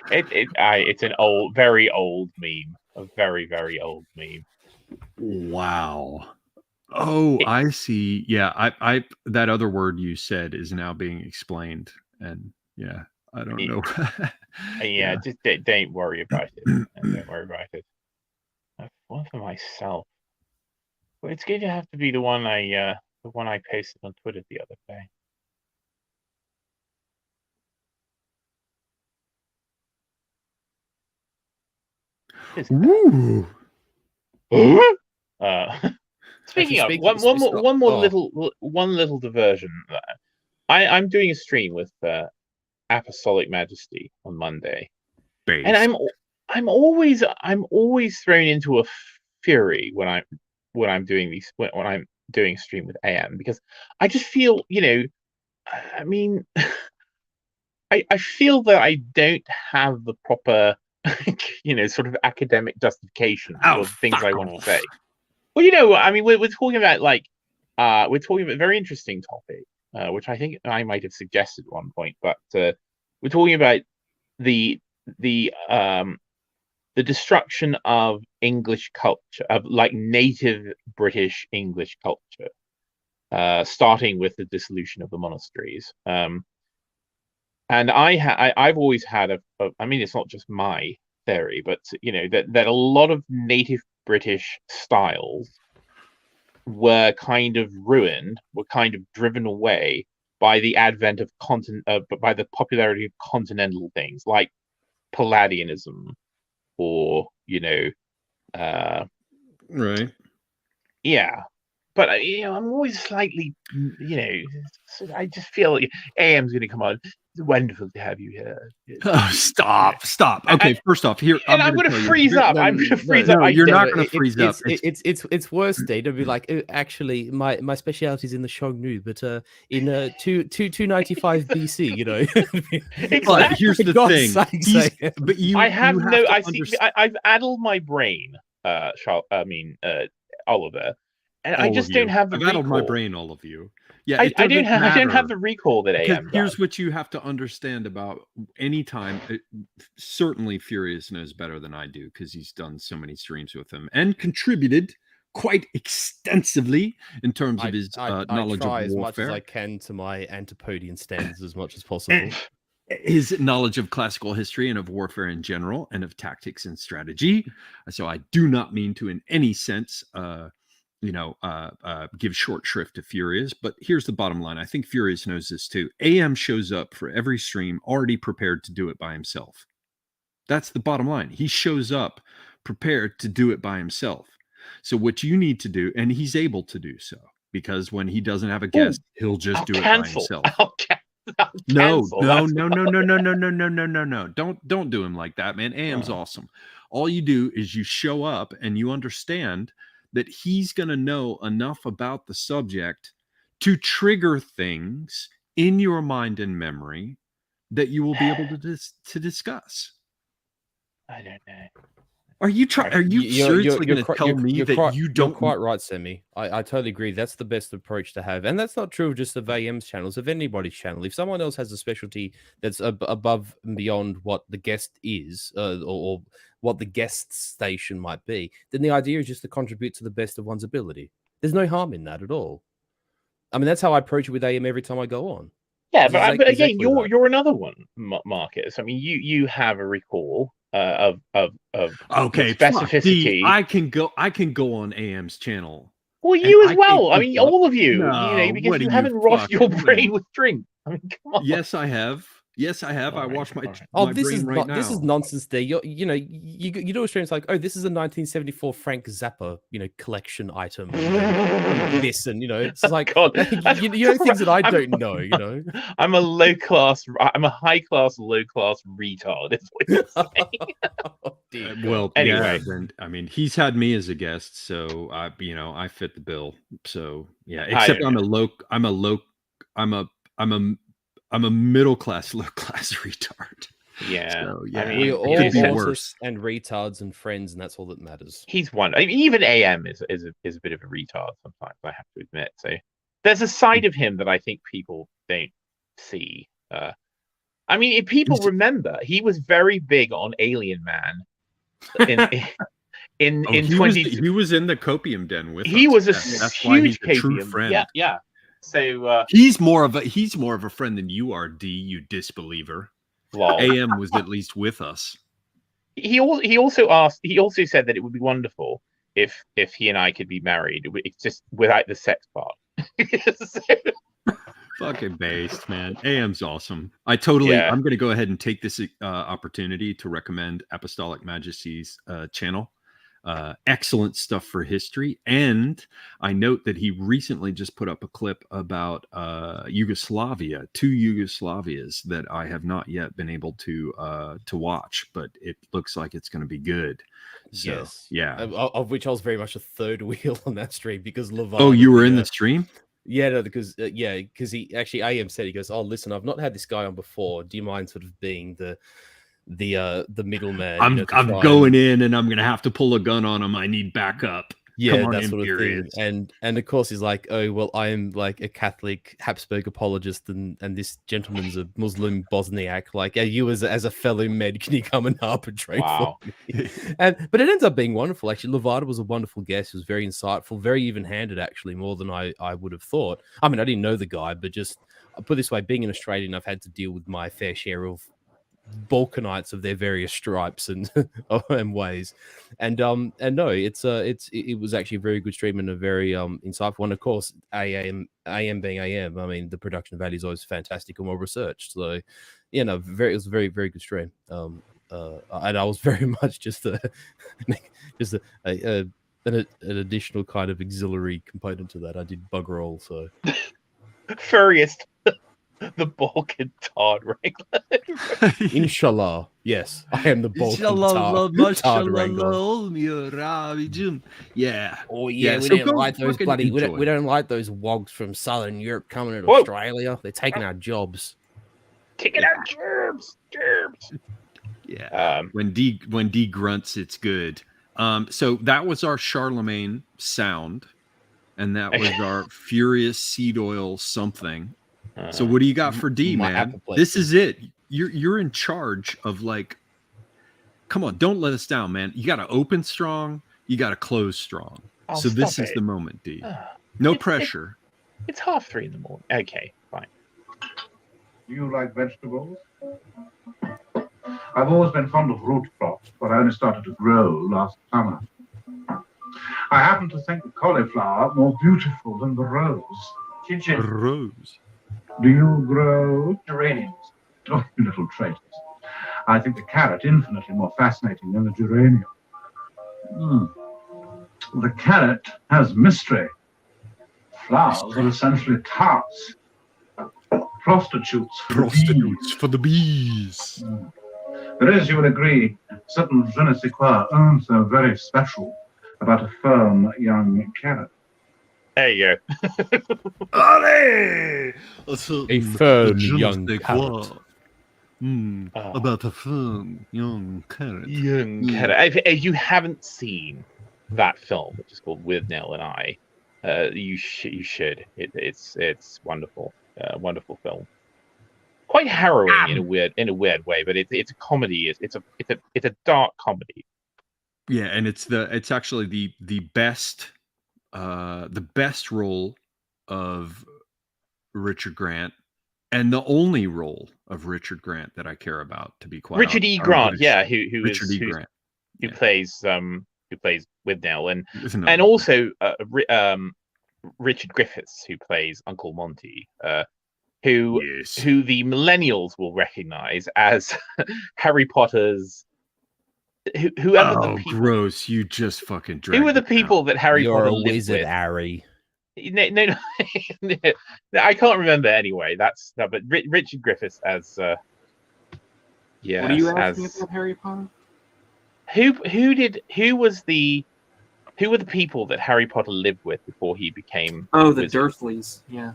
It's an very old meme. A very, very old meme. Wow. Oh, I see. Yeah, I that other word you said is now being explained, and yeah, I don't know. Yeah, just don't worry about it. Don't worry about it. One for myself. Well, it's going to have to be the one I posted on Twitter the other day. Ooh. Speaking of one little diversion. I'm doing a stream with Apostolic Majesty on Monday, and I'm always thrown into a fury when when I'm doing when I'm doing stream with AM, because I just feel, I mean, I feel that I don't have the proper, sort of academic justification for things I want to say. Well, I mean, we're talking about we're talking about a very interesting topic, which I think I might have suggested at one point, but we're talking about the destruction of English culture, of native British English culture, starting with the dissolution of the monasteries. And I've always had I mean, it's not just my theory, but that a lot of native British styles were kind of ruined, were kind of driven away by the advent of by the popularity of continental things like Palladianism, or right. Yeah, but I'm always slightly, I just feel like AM's going to come on. It's wonderful to have you here. Oh, stop. Okay, first off, here I'm going to freeze up. I'm going to freeze up. You're not going to freeze up. It's worse, Dave. It'd be like, actually, my speciality is in the Xiongnu, but in 295 BC, Exactly. Here's the thing. But I've addled my brain, Oliver, and I just don't have the recall. I've addled my brain, all of you. Yeah, I don't have the recall that AM does. Here's what you have to understand about any time. Certainly, Furious knows better than I do, because he's done so many streams with him and contributed quite extensively in terms of his knowledge of warfare. As much as I can to my Antipodean standards as much as possible. His knowledge of classical history and of warfare in general, and of tactics and strategy. So I do not mean to, in any sense, give short shrift to Furious, but here's the bottom line. I think Furious knows this too. AM shows up for every stream already prepared to do it by himself. That's the bottom line. He shows up prepared to do it by himself. So what you need to do, and he's able to do so, because when he doesn't have a guest, he'll just do it by himself. No. Don't do him like that, man. AM's awesome. All you do is you show up and you understand that he's going to know enough about the subject to trigger things in your mind and memory that you will be able to discuss. I don't know. Are you seriously going to tell me that you don't? You're quite right, Semi. I totally agree. That's the best approach to have. And that's not true just of AM's channels, of anybody's channel. If someone else has a specialty that's above and beyond what the guest is, or what the guest station might be, then the idea is just to contribute to the best of one's ability. There's no harm in that at all. I mean, that's how I approach it with AM every time I go on. Yeah, but again, you're another one, Marcus. I mean, you have a recall of specificity. I can go on AM's channel. Well, you as well. I mean, all of you. Because you haven't washed your brain with drink. I mean, come on. Yes, I have. I wash my this brain is right now. This is nonsense there. You do a stream, it's like, oh, this is a 1974 Frank Zappa, collection item. This, and it's like, God, you know things that I don't know. I'm a high class, low class retard. That's what you're saying. Well, anyway, I mean, he's had me as a guest, so I fit the bill. So yeah, except I'm a middle class, low class retard. Yeah, so, yeah. I mean, we all horses and retards and friends, and that's all that matters. He's one. I mean, even AM is a bit of a retard sometimes, I have to admit. So there's a side of him that I think people don't see. I mean, if people remember, he was very big on Alien Man. He was in the copium den with us. He was a that's huge why he's a copium. true friend. Yeah. So he's more of a friend than you are, D, you disbeliever. Lol. AM was at least with us. He also said that it would be wonderful if he and I could be married. It's just without the sex part. Fucking based, man. AM's awesome. I'm going to go ahead and take this opportunity to recommend Apostolic Majesty's channel. Excellent stuff for history. And I note that he recently just put up a clip about Yugoslavia, 2 Yugoslavias that I have not yet been able to watch, but it looks like it's going to be good. So, Yes. yeah. Of which I was very much a third wheel on that stream because Levada. Oh, you were in the stream? Yeah, no, because he actually AM said, he goes, "Oh, listen, I've not had this guy on before. Do you mind sort of being the middleman?" I'm going in and I'm going to have to pull a gun on him. I need backup. Yeah, that sort of thing. And of course he's like, "Oh, well, I'm like a Catholic Habsburg apologist, and this gentleman's a Muslim Bosniak. Like, are you as a fellow med, can you come and arbitrate for me?" But it ends up being wonderful. Actually, Levada was a wonderful guest. He was very insightful, very even-handed, actually, more than I would have thought. I mean, I didn't know the guy, but just I'll put it this way: being an Australian, I've had to deal with my fair share of Balkanites of their various stripes and ways, and no, it was actually a very good stream and a very insightful one. Of course, AM being AM, I mean the production value is always fantastic and well researched. So, it was a very very good stream. And I was very much just an additional kind of auxiliary component to that. I did bugger all, so Furriest. The Balkan Tard Wrangler. Inshallah, yes, I am the Balkan Tard Wrangler. Yeah. Oh yeah, we don't like those bloody. We don't like those wogs from Southern Europe coming to Australia. They're taking our jobs. Kicking out germs. Yeah. When D grunts, it's good. So that was our Charlamagne sound, and that was our Furious Seed Oil something. So what do you got for D, man? This is it. You're in charge of, like, come on, don't let us down, man. You got to open strong. You got to close strong. So this is the moment, D. No pressure. It's 3:30 in the morning. Okay, fine. Do you like vegetables? I've always been fond of root crops, but I only started to grow last summer. I happen to think the cauliflower more beautiful than the rose. Rose. Do you grow geraniums? Oh, you little traitors. I think the carrot infinitely more fascinating than the geranium. The carrot has mystery. Flowers are essentially tarts. Prostitutes for the bees. There is, you will agree, certain je ne sais quoi, so very special about a firm young carrot. There you go. Allez! A firm young carrot. About a firm young carrot. If you haven't seen that film, which is called With Nell and I, you should. It's wonderful. Wonderful film. Quite harrowing in a weird way, but it's a comedy. It's a dark comedy. Yeah, and it's actually the best role of Richard Grant, and the only role of Richard Grant that I care about, to be quite honest. Richard E. Grant, who plays Withnail, and also Richard Griffiths, who plays Uncle Monty, who the millennials will recognize as Harry Potter's. Gross! You just fucking. Who are the people that Harry Potter lived wizard, with? Harry. No, I can't remember anyway. But Richard Griffiths as What are you asking about Harry Potter? Who were the people that Harry Potter lived with before he became? Oh, the Dursleys. Yeah.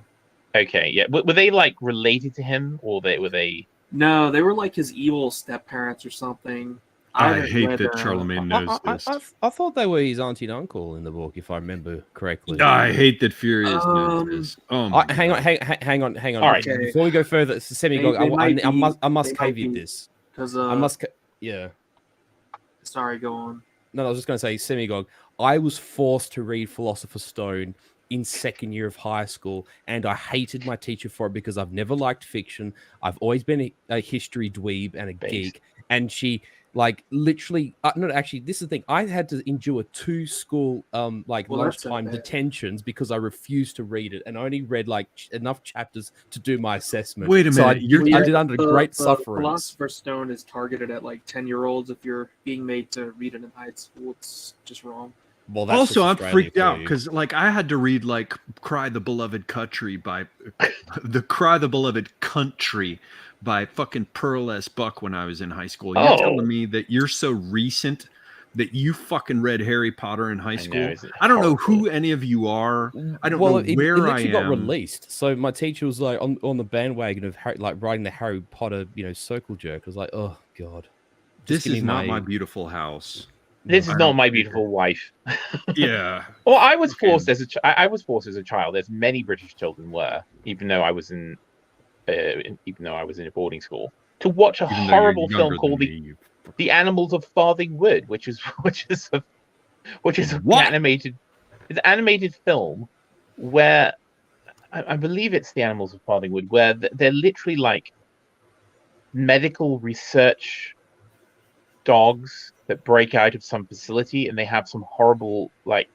Okay, yeah. Were they like related to him, or were they? No, they were like his evil step parents or something. I hate that Charlamagne knows this. I thought they were his auntie and uncle in the book, if I remember correctly. I hate that Furious knows this. Hang on. All right. Okay. Before we go further, Semigog, I must caveat this. Because yeah. Sorry, go on. No, I was just going to say, Semigog, I was forced to read Philosopher's Stone in second year of high school, and I hated my teacher for it because I've never liked fiction. I've always been a history dweeb and a geek, and she Like literally, no, actually, this is the thing. I had to endure 2 school lunchtime detentions because I refused to read it, and I only read like enough chapters to do my assessment. Wait a minute, I did under great suffering. Philosopher's Stone is targeted at like 10-year-olds. If you're being made to read it in high school, it's just wrong. Well, that's also, I'm freaked out because like I had to read like "Cry the Beloved Country" by "Cry the Beloved Country" by fucking Pearl S. Buck when I was in high school. You're telling me that you're so recent that you fucking read Harry Potter in high school? I don't know who any of you are. I don't know where I am. It got released, so my teacher was like on the bandwagon of writing the Harry Potter, circle jerk. I was like, oh god, this is not my beautiful house. This is not my beautiful wife. Yeah. Well, I was forced as a child, as many British children were, even though I was in a boarding school, to watch a horrible film called The Animals of Farthing Wood, which is an animated film where I believe it's The Animals of Farthing Wood, where they're literally like medical research dogs that break out of some facility and they have some horrible like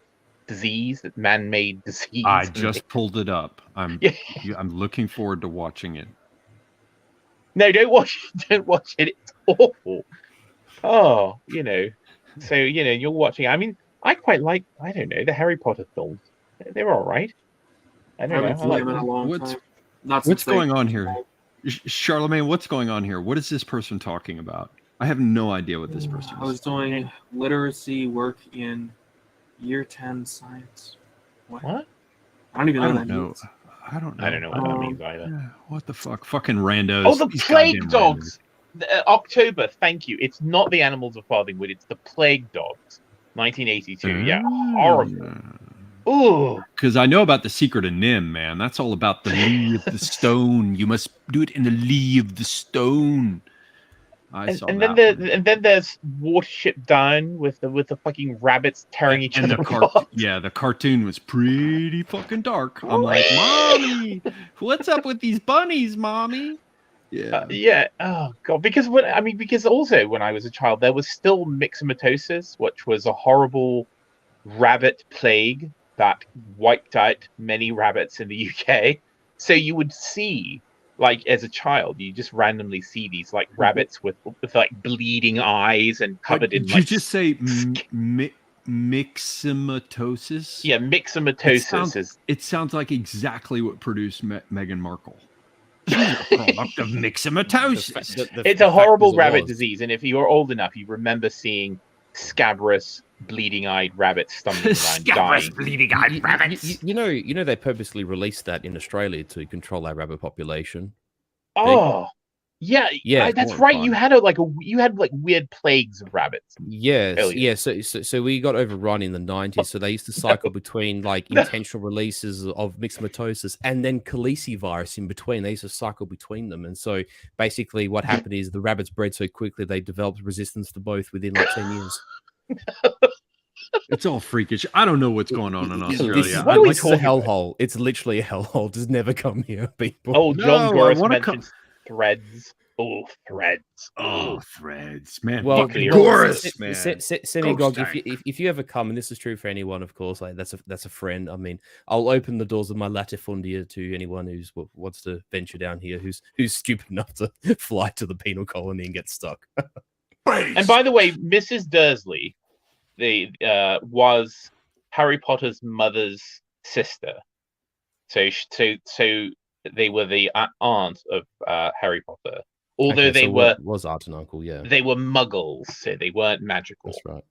disease, that man-made disease. I just pulled it up. I'm looking forward to watching it. No, don't watch it. It's awful. Oh, so you're watching. I mean, I quite like, I don't know, the Harry Potter films. They're all right. I don't know. I like what's going on here? Charlamagne, what's going on here? What is this person talking about? I have no idea what this person is. I was doing literacy work in year 10 science. What? What? I don't even know I what don't that know. means. I don't know. I don't know what that means either. Yeah, what the fuck? Fucking randos. Oh, the These plague goddamn dogs. October, thank you. It's not the Animals of Farthing Wood, it's the Plague Dogs. 1982. Yeah, horrible. Ooh. Because I know about The Secret of Nim, man. That's all about the lee of the stone. You must do it in the lee of the stone. And then there's Watership Down with the fucking rabbits tearing each other apart. Yeah, the cartoon was pretty fucking dark. I'm like, Mommy, what's up with these bunnies, Mommy? Yeah. Yeah. Oh god. Because also when I was a child, there was still myxomatosis, which was a horrible rabbit plague that wiped out many rabbits in the UK. So you would see, like as a child, you just randomly see these like rabbits with like bleeding eyes and covered in. Did you just say myxomatosis? Yeah, myxomatosis. It sounds like exactly what produced Meghan Markle. She's a product of myxomatosis. It's a horrible rabbit disease, and if you are old enough, you remember seeing scabrous, bleeding-eyed rabbits stumbling around dying. Bleeding-eyed rabbits. You know, they purposely released that in Australia to control our rabbit population. Oh, yeah, that's right. Fun. You had weird plagues of rabbits. Yes, yeah. So we got overrun in the 90s. So they used to cycle between like intentional releases of myxomatosis and then calicivirus in between. They used to cycle between them, and so basically what happened is the rabbits bred so quickly they developed resistance to both within like 10 years. It's all freakish. I don't know what's going on in Australia. It's a hellhole. It's literally a hellhole. Just never come here, people. Oh, John Goris mentioned Threads. Oh, Threads. Oh, Threads, man. Well, Goris, man. Semigog, if you ever come, and this is true for anyone, of course, like that's a friend. I mean, I'll open the doors of my latifundia to anyone who wants to venture down here, who's stupid enough to fly to the penal colony and get stuck. And by the way, Mrs. Dursley, was Harry Potter's mother's sister. So they were the aunt of Harry Potter. Although was aunt and uncle, yeah. They were muggles, so they weren't magical. That's right.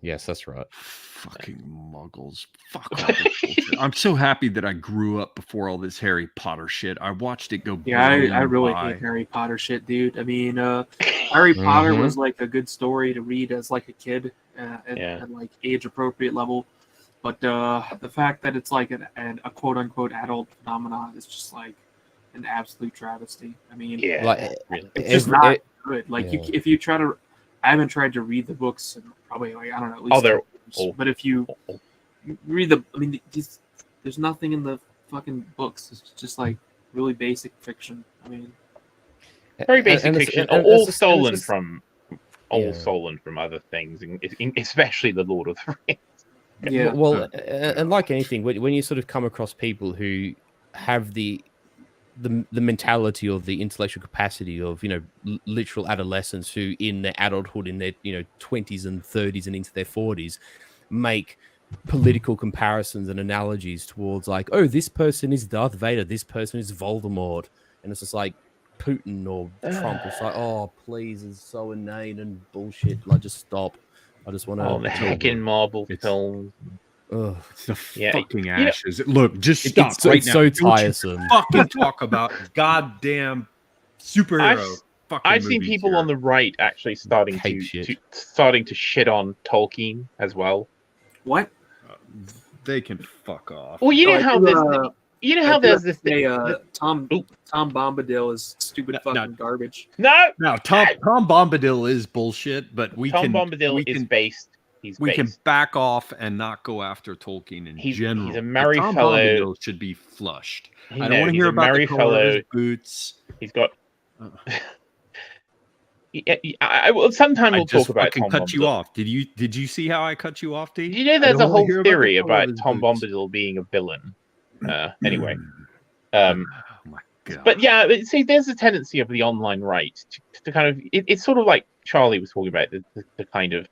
Yes, that's right. Fucking muggles. Fuck all this bullshit. I'm so happy that I grew up before all this Harry Potter shit. I watched it go. Yeah, I really hate Harry Potter shit, dude. I mean, Harry Potter was like a good story to read as like a kid at like age appropriate level, but the fact that it's like a quote unquote adult phenomenon is just like an absolute travesty. I mean, it's just not good. Like if you try to, I haven't tried to read the books in probably like I don't know at least. But if you read there's nothing in the fucking books. It's just like really basic fiction. I mean, very basic fiction, all stolen from old soul and from other things, especially the Lord of the Rings. Yeah. Well, and like anything, when you sort of come across people who have the mentality or the intellectual capacity of, you know, literal adolescents who in their adulthood, in their, you know, 20s and 30s and into their 40s, make political comparisons and analogies towards like, oh, this person is Darth Vader, this person is Voldemort, and it's just like Putin or Trump. It's like, oh, please, it's so inane and bullshit. Like, just stop. I just want to. Oh, the heckin' Marvel films. It's the fucking ashes. Look, just stop it's, right it's now. so Don't you tiresome. fucking talk about goddamn superhero. I've seen people on the right actually starting to shit on Tolkien as well. What? They can fuck off. Well, you know how there's this thing. Tom Bombadil is stupid fucking garbage. No, Tom Bombadil is bullshit, but Tom Bombadil is based. We can back off and not go after Tolkien in general. He's a merry Tom fellow. Bombadil should be flushed. I don't want to hear about the color of his boots. He's got. Sometime we'll talk about Tom cut Bombadil. you off. Did you see how I cut you off, D? You know, there's a whole theory about Tom Bombadil being a villain. Anyway, oh my God. But yeah, see, there's a tendency of the online right to kind of it's sort of like Charlie was talking about the kind of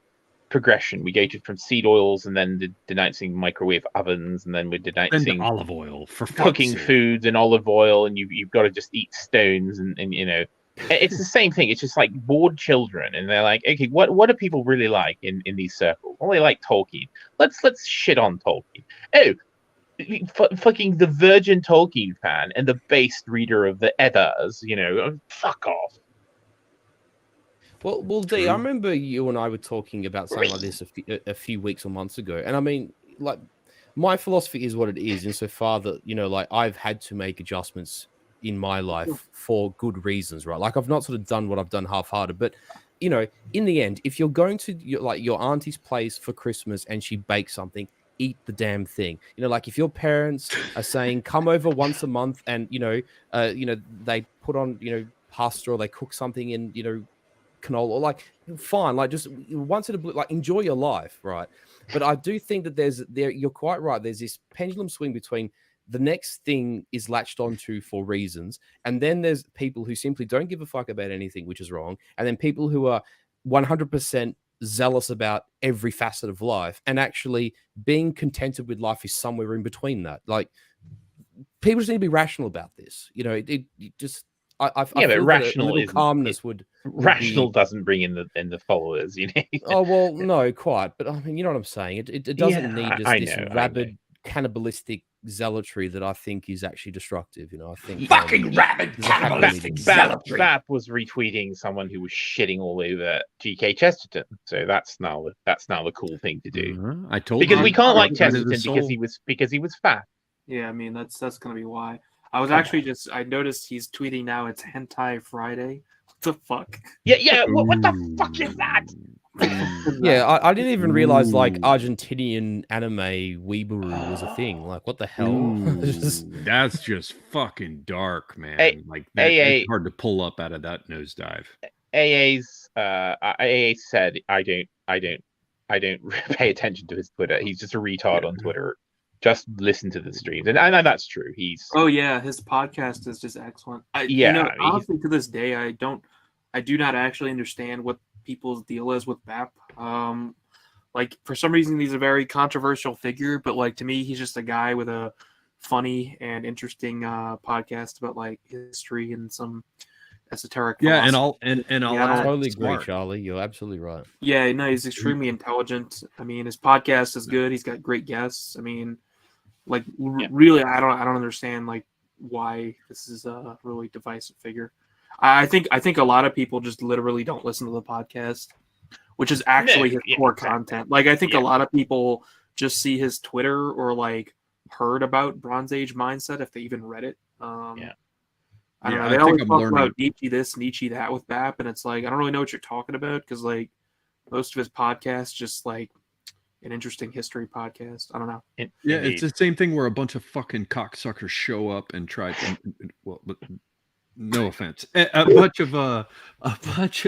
progression. We go from seed oils and then denouncing microwave ovens, and then we're denouncing olive oil for cooking foods and olive oil, and you've got to just eat stones, and you know, it's the same thing. It's just like bored children, and they're like, okay, what do people really like in these circles? Well, they like Tolkien. Let's shit on Tolkien. Oh, fucking the virgin Tolkien fan and the based reader of the Eddas, you know, fuck off. Well, D, I remember you and I were talking about something like this a few weeks or months ago, and I mean, like, my philosophy is what it is, insofar that, you know, like, I've had to make adjustments in my life for good reasons, right? Like, I've not sort of done what I've done half-hearted, but, you know, in the end, if you're going to your auntie's place for Christmas and she bakes something, eat the damn thing. You know, like, if your parents are saying come over once a month and you know they put on, you know, pasta, or they cook something in, you know, canola, or like, fine, like, just once in a blue, like, enjoy your life, right? But I do think that you're quite right. There's this pendulum swing between the next thing is latched onto for reasons, and then there's people who simply don't give a fuck about anything, which is wrong, and then people who are 100% zealous about every facet of life, and actually being contented with life is somewhere in between that. Like, people just need to be rational about this. You know, it just I feel but rational a little calmness would rational doesn't bring in the followers, you know. Oh well, no, quite. But I mean, you know what I'm saying. It doesn't need this rabid cannibalistic zealotry that I think is actually destructive. You know, I think fucking rabid cannibalistic zealotry. Bap was retweeting someone who was shitting all over G.K. Chesterton, so that's now the cool thing to do. I told because we can't like Chesterton because he was fat. Yeah, I mean that's gonna be why. I was actually I noticed he's tweeting now. It's Hentai Friday. What the fuck? Yeah. What the fuck is that? Yeah, I didn't even realize like Argentinian anime weebaroo was a thing. Like, what the hell? That's just fucking dark, man. Like, it's hard to pull up out of that nosedive. AA said I don't pay attention to his Twitter. He's just a retard on Twitter. Just listen to the streams, and that's true. His podcast is just excellent. Honestly, to this day, I do not actually understand what people's deal is with BAP. Like, for some reason, he's a very controversial figure, but like, to me, he's just a guy with a funny and interesting podcast about like history and some esoteric philosophy. and I'll totally agree, Charlie. You're absolutely right. Yeah, no, he's extremely intelligent. I mean, his podcast is good. He's got great guests. I mean, like, really, I don't understand like why this is a really divisive figure. I think a lot of people just literally don't listen to the podcast, which is actually his core content. Like, I think a lot of people just see his Twitter or like heard about Bronze Age mindset if they even read it. I don't know. They always talk about Nietzsche this, Nietzsche that with BAP, and it's like, I don't really know what you're talking about, because like most of his podcasts just like an interesting history podcast. I don't know. It's the same thing where a bunch of fucking cocksuckers show up and try to no offense, a bunch of a bunch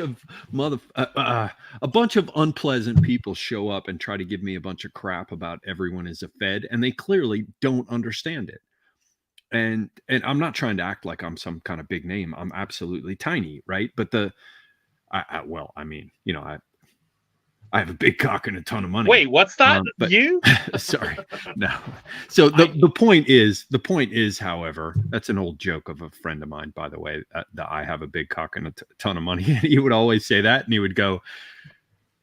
of unpleasant people show up and try to give me a bunch of crap about everyone is a Fed, and they clearly don't understand it. And I'm not trying to act like I'm some kind of big name. I'm absolutely tiny, right? But well, I mean, you know, I have a big cock and a ton of money. Wait, what's that? But, you? Sorry, no. So the point is, however, that's an old joke of a friend of mine, by the way, that I have a big cock and a ton of money. He would always say that, and he would go,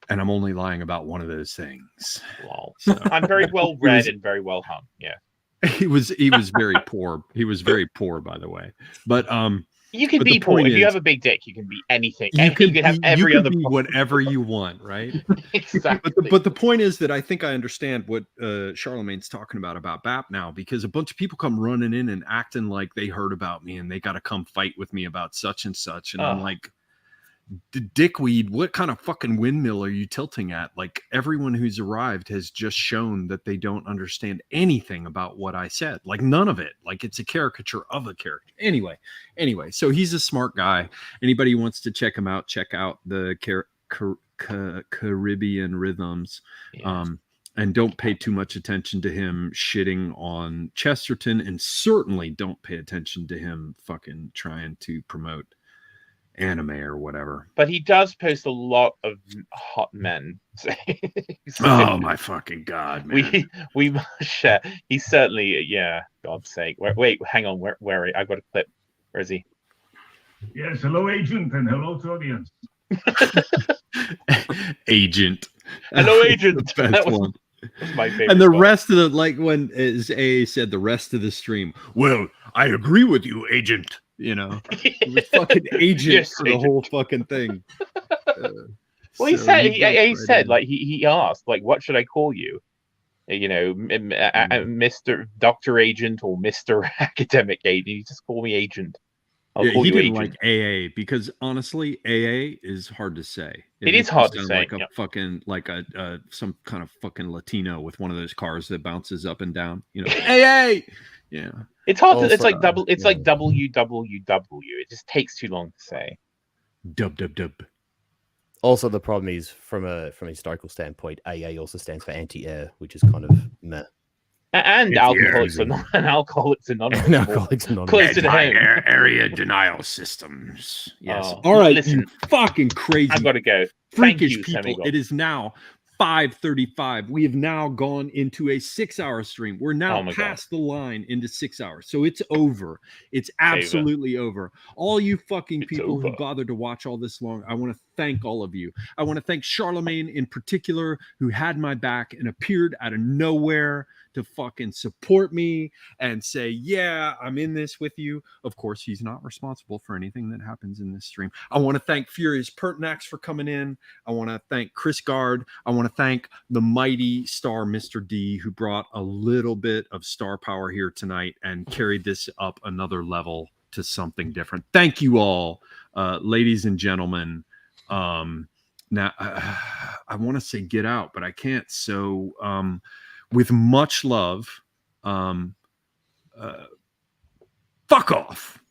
and I'm only lying about one of those things. Wow. So, I'm very well read and very well hung. Yeah. He was very poor. He was very poor, by the way. But you can be poor. If you have a big dick, you can be anything. You can have every other whatever you want, right? Exactly. But the point is that I think I understand what Charlamagne's talking about BAP now, because a bunch of people come running in and acting like they heard about me and they got to come fight with me about such and such, and I'm like, dickweed, what kind of fucking windmill are you tilting at? Like, everyone who's arrived has just shown that they don't understand anything about what I said. Like, none of it. Like, it's a caricature of a character. Anyway, so he's a smart guy. Anybody who wants to check him out, check out the Caribbean Rhythms. Yeah. And don't pay too much attention to him shitting on Chesterton, and certainly don't pay attention to him fucking trying to promote anime or whatever. But he does post a lot of hot men. Oh my fucking god, man. We must share. He's certainly, yeah, God's sake. Wait, hang on. Where I've got a clip. Where is he? Yes, hello, agent, and hello to audience. Agent. Hello, agent. That was my favorite. And the rest of the, like when as A said, the rest of the stream, well, I agree with you, agent. You know, it was fucking agent Yes, for the whole fucking thing. Well, he said, like he asked, like, what should I call you? You know, Mr. Dr. Agent or Mr. Academic Agent. You just call me agent. Yeah, he didn't like AA because honestly, AA is hard to say. It is hard to say. Like a fucking, like a some kind of fucking Latino with one of those cars that bounces up and down. You know, AA. Yeah, it's hard. It's like double. It's like WWW. It just takes too long to say. Dub. Also, the problem is from a historical standpoint, AA also stands for anti-air, which is kind of meh. And Alcoholics Anonymous. Close to the home. Area denial systems. Yes. All right, listen, you fucking crazy. I've got to go. Freakish people. It is now 5:35. We have now gone into a 6-hour stream. We're now past the line into 6 hours. So it's over. It's absolutely over. All you fucking people who bothered to watch all this long, I want to thank all of you. I want to thank Charlamagne in particular, who had my back and appeared out of nowhere to fucking support me and say, yeah, I'm in this with you. Of course, he's not responsible for anything that happens in this stream. I want to thank Furious Pertinax for coming in. I want to thank Chris Gard. I want to thank the mighty star Mr. D, who brought a little bit of star power here tonight and carried this up another level to something different. Thank you all, ladies and gentlemen. Now I want to say get out, but I can't. So with much love, fuck off.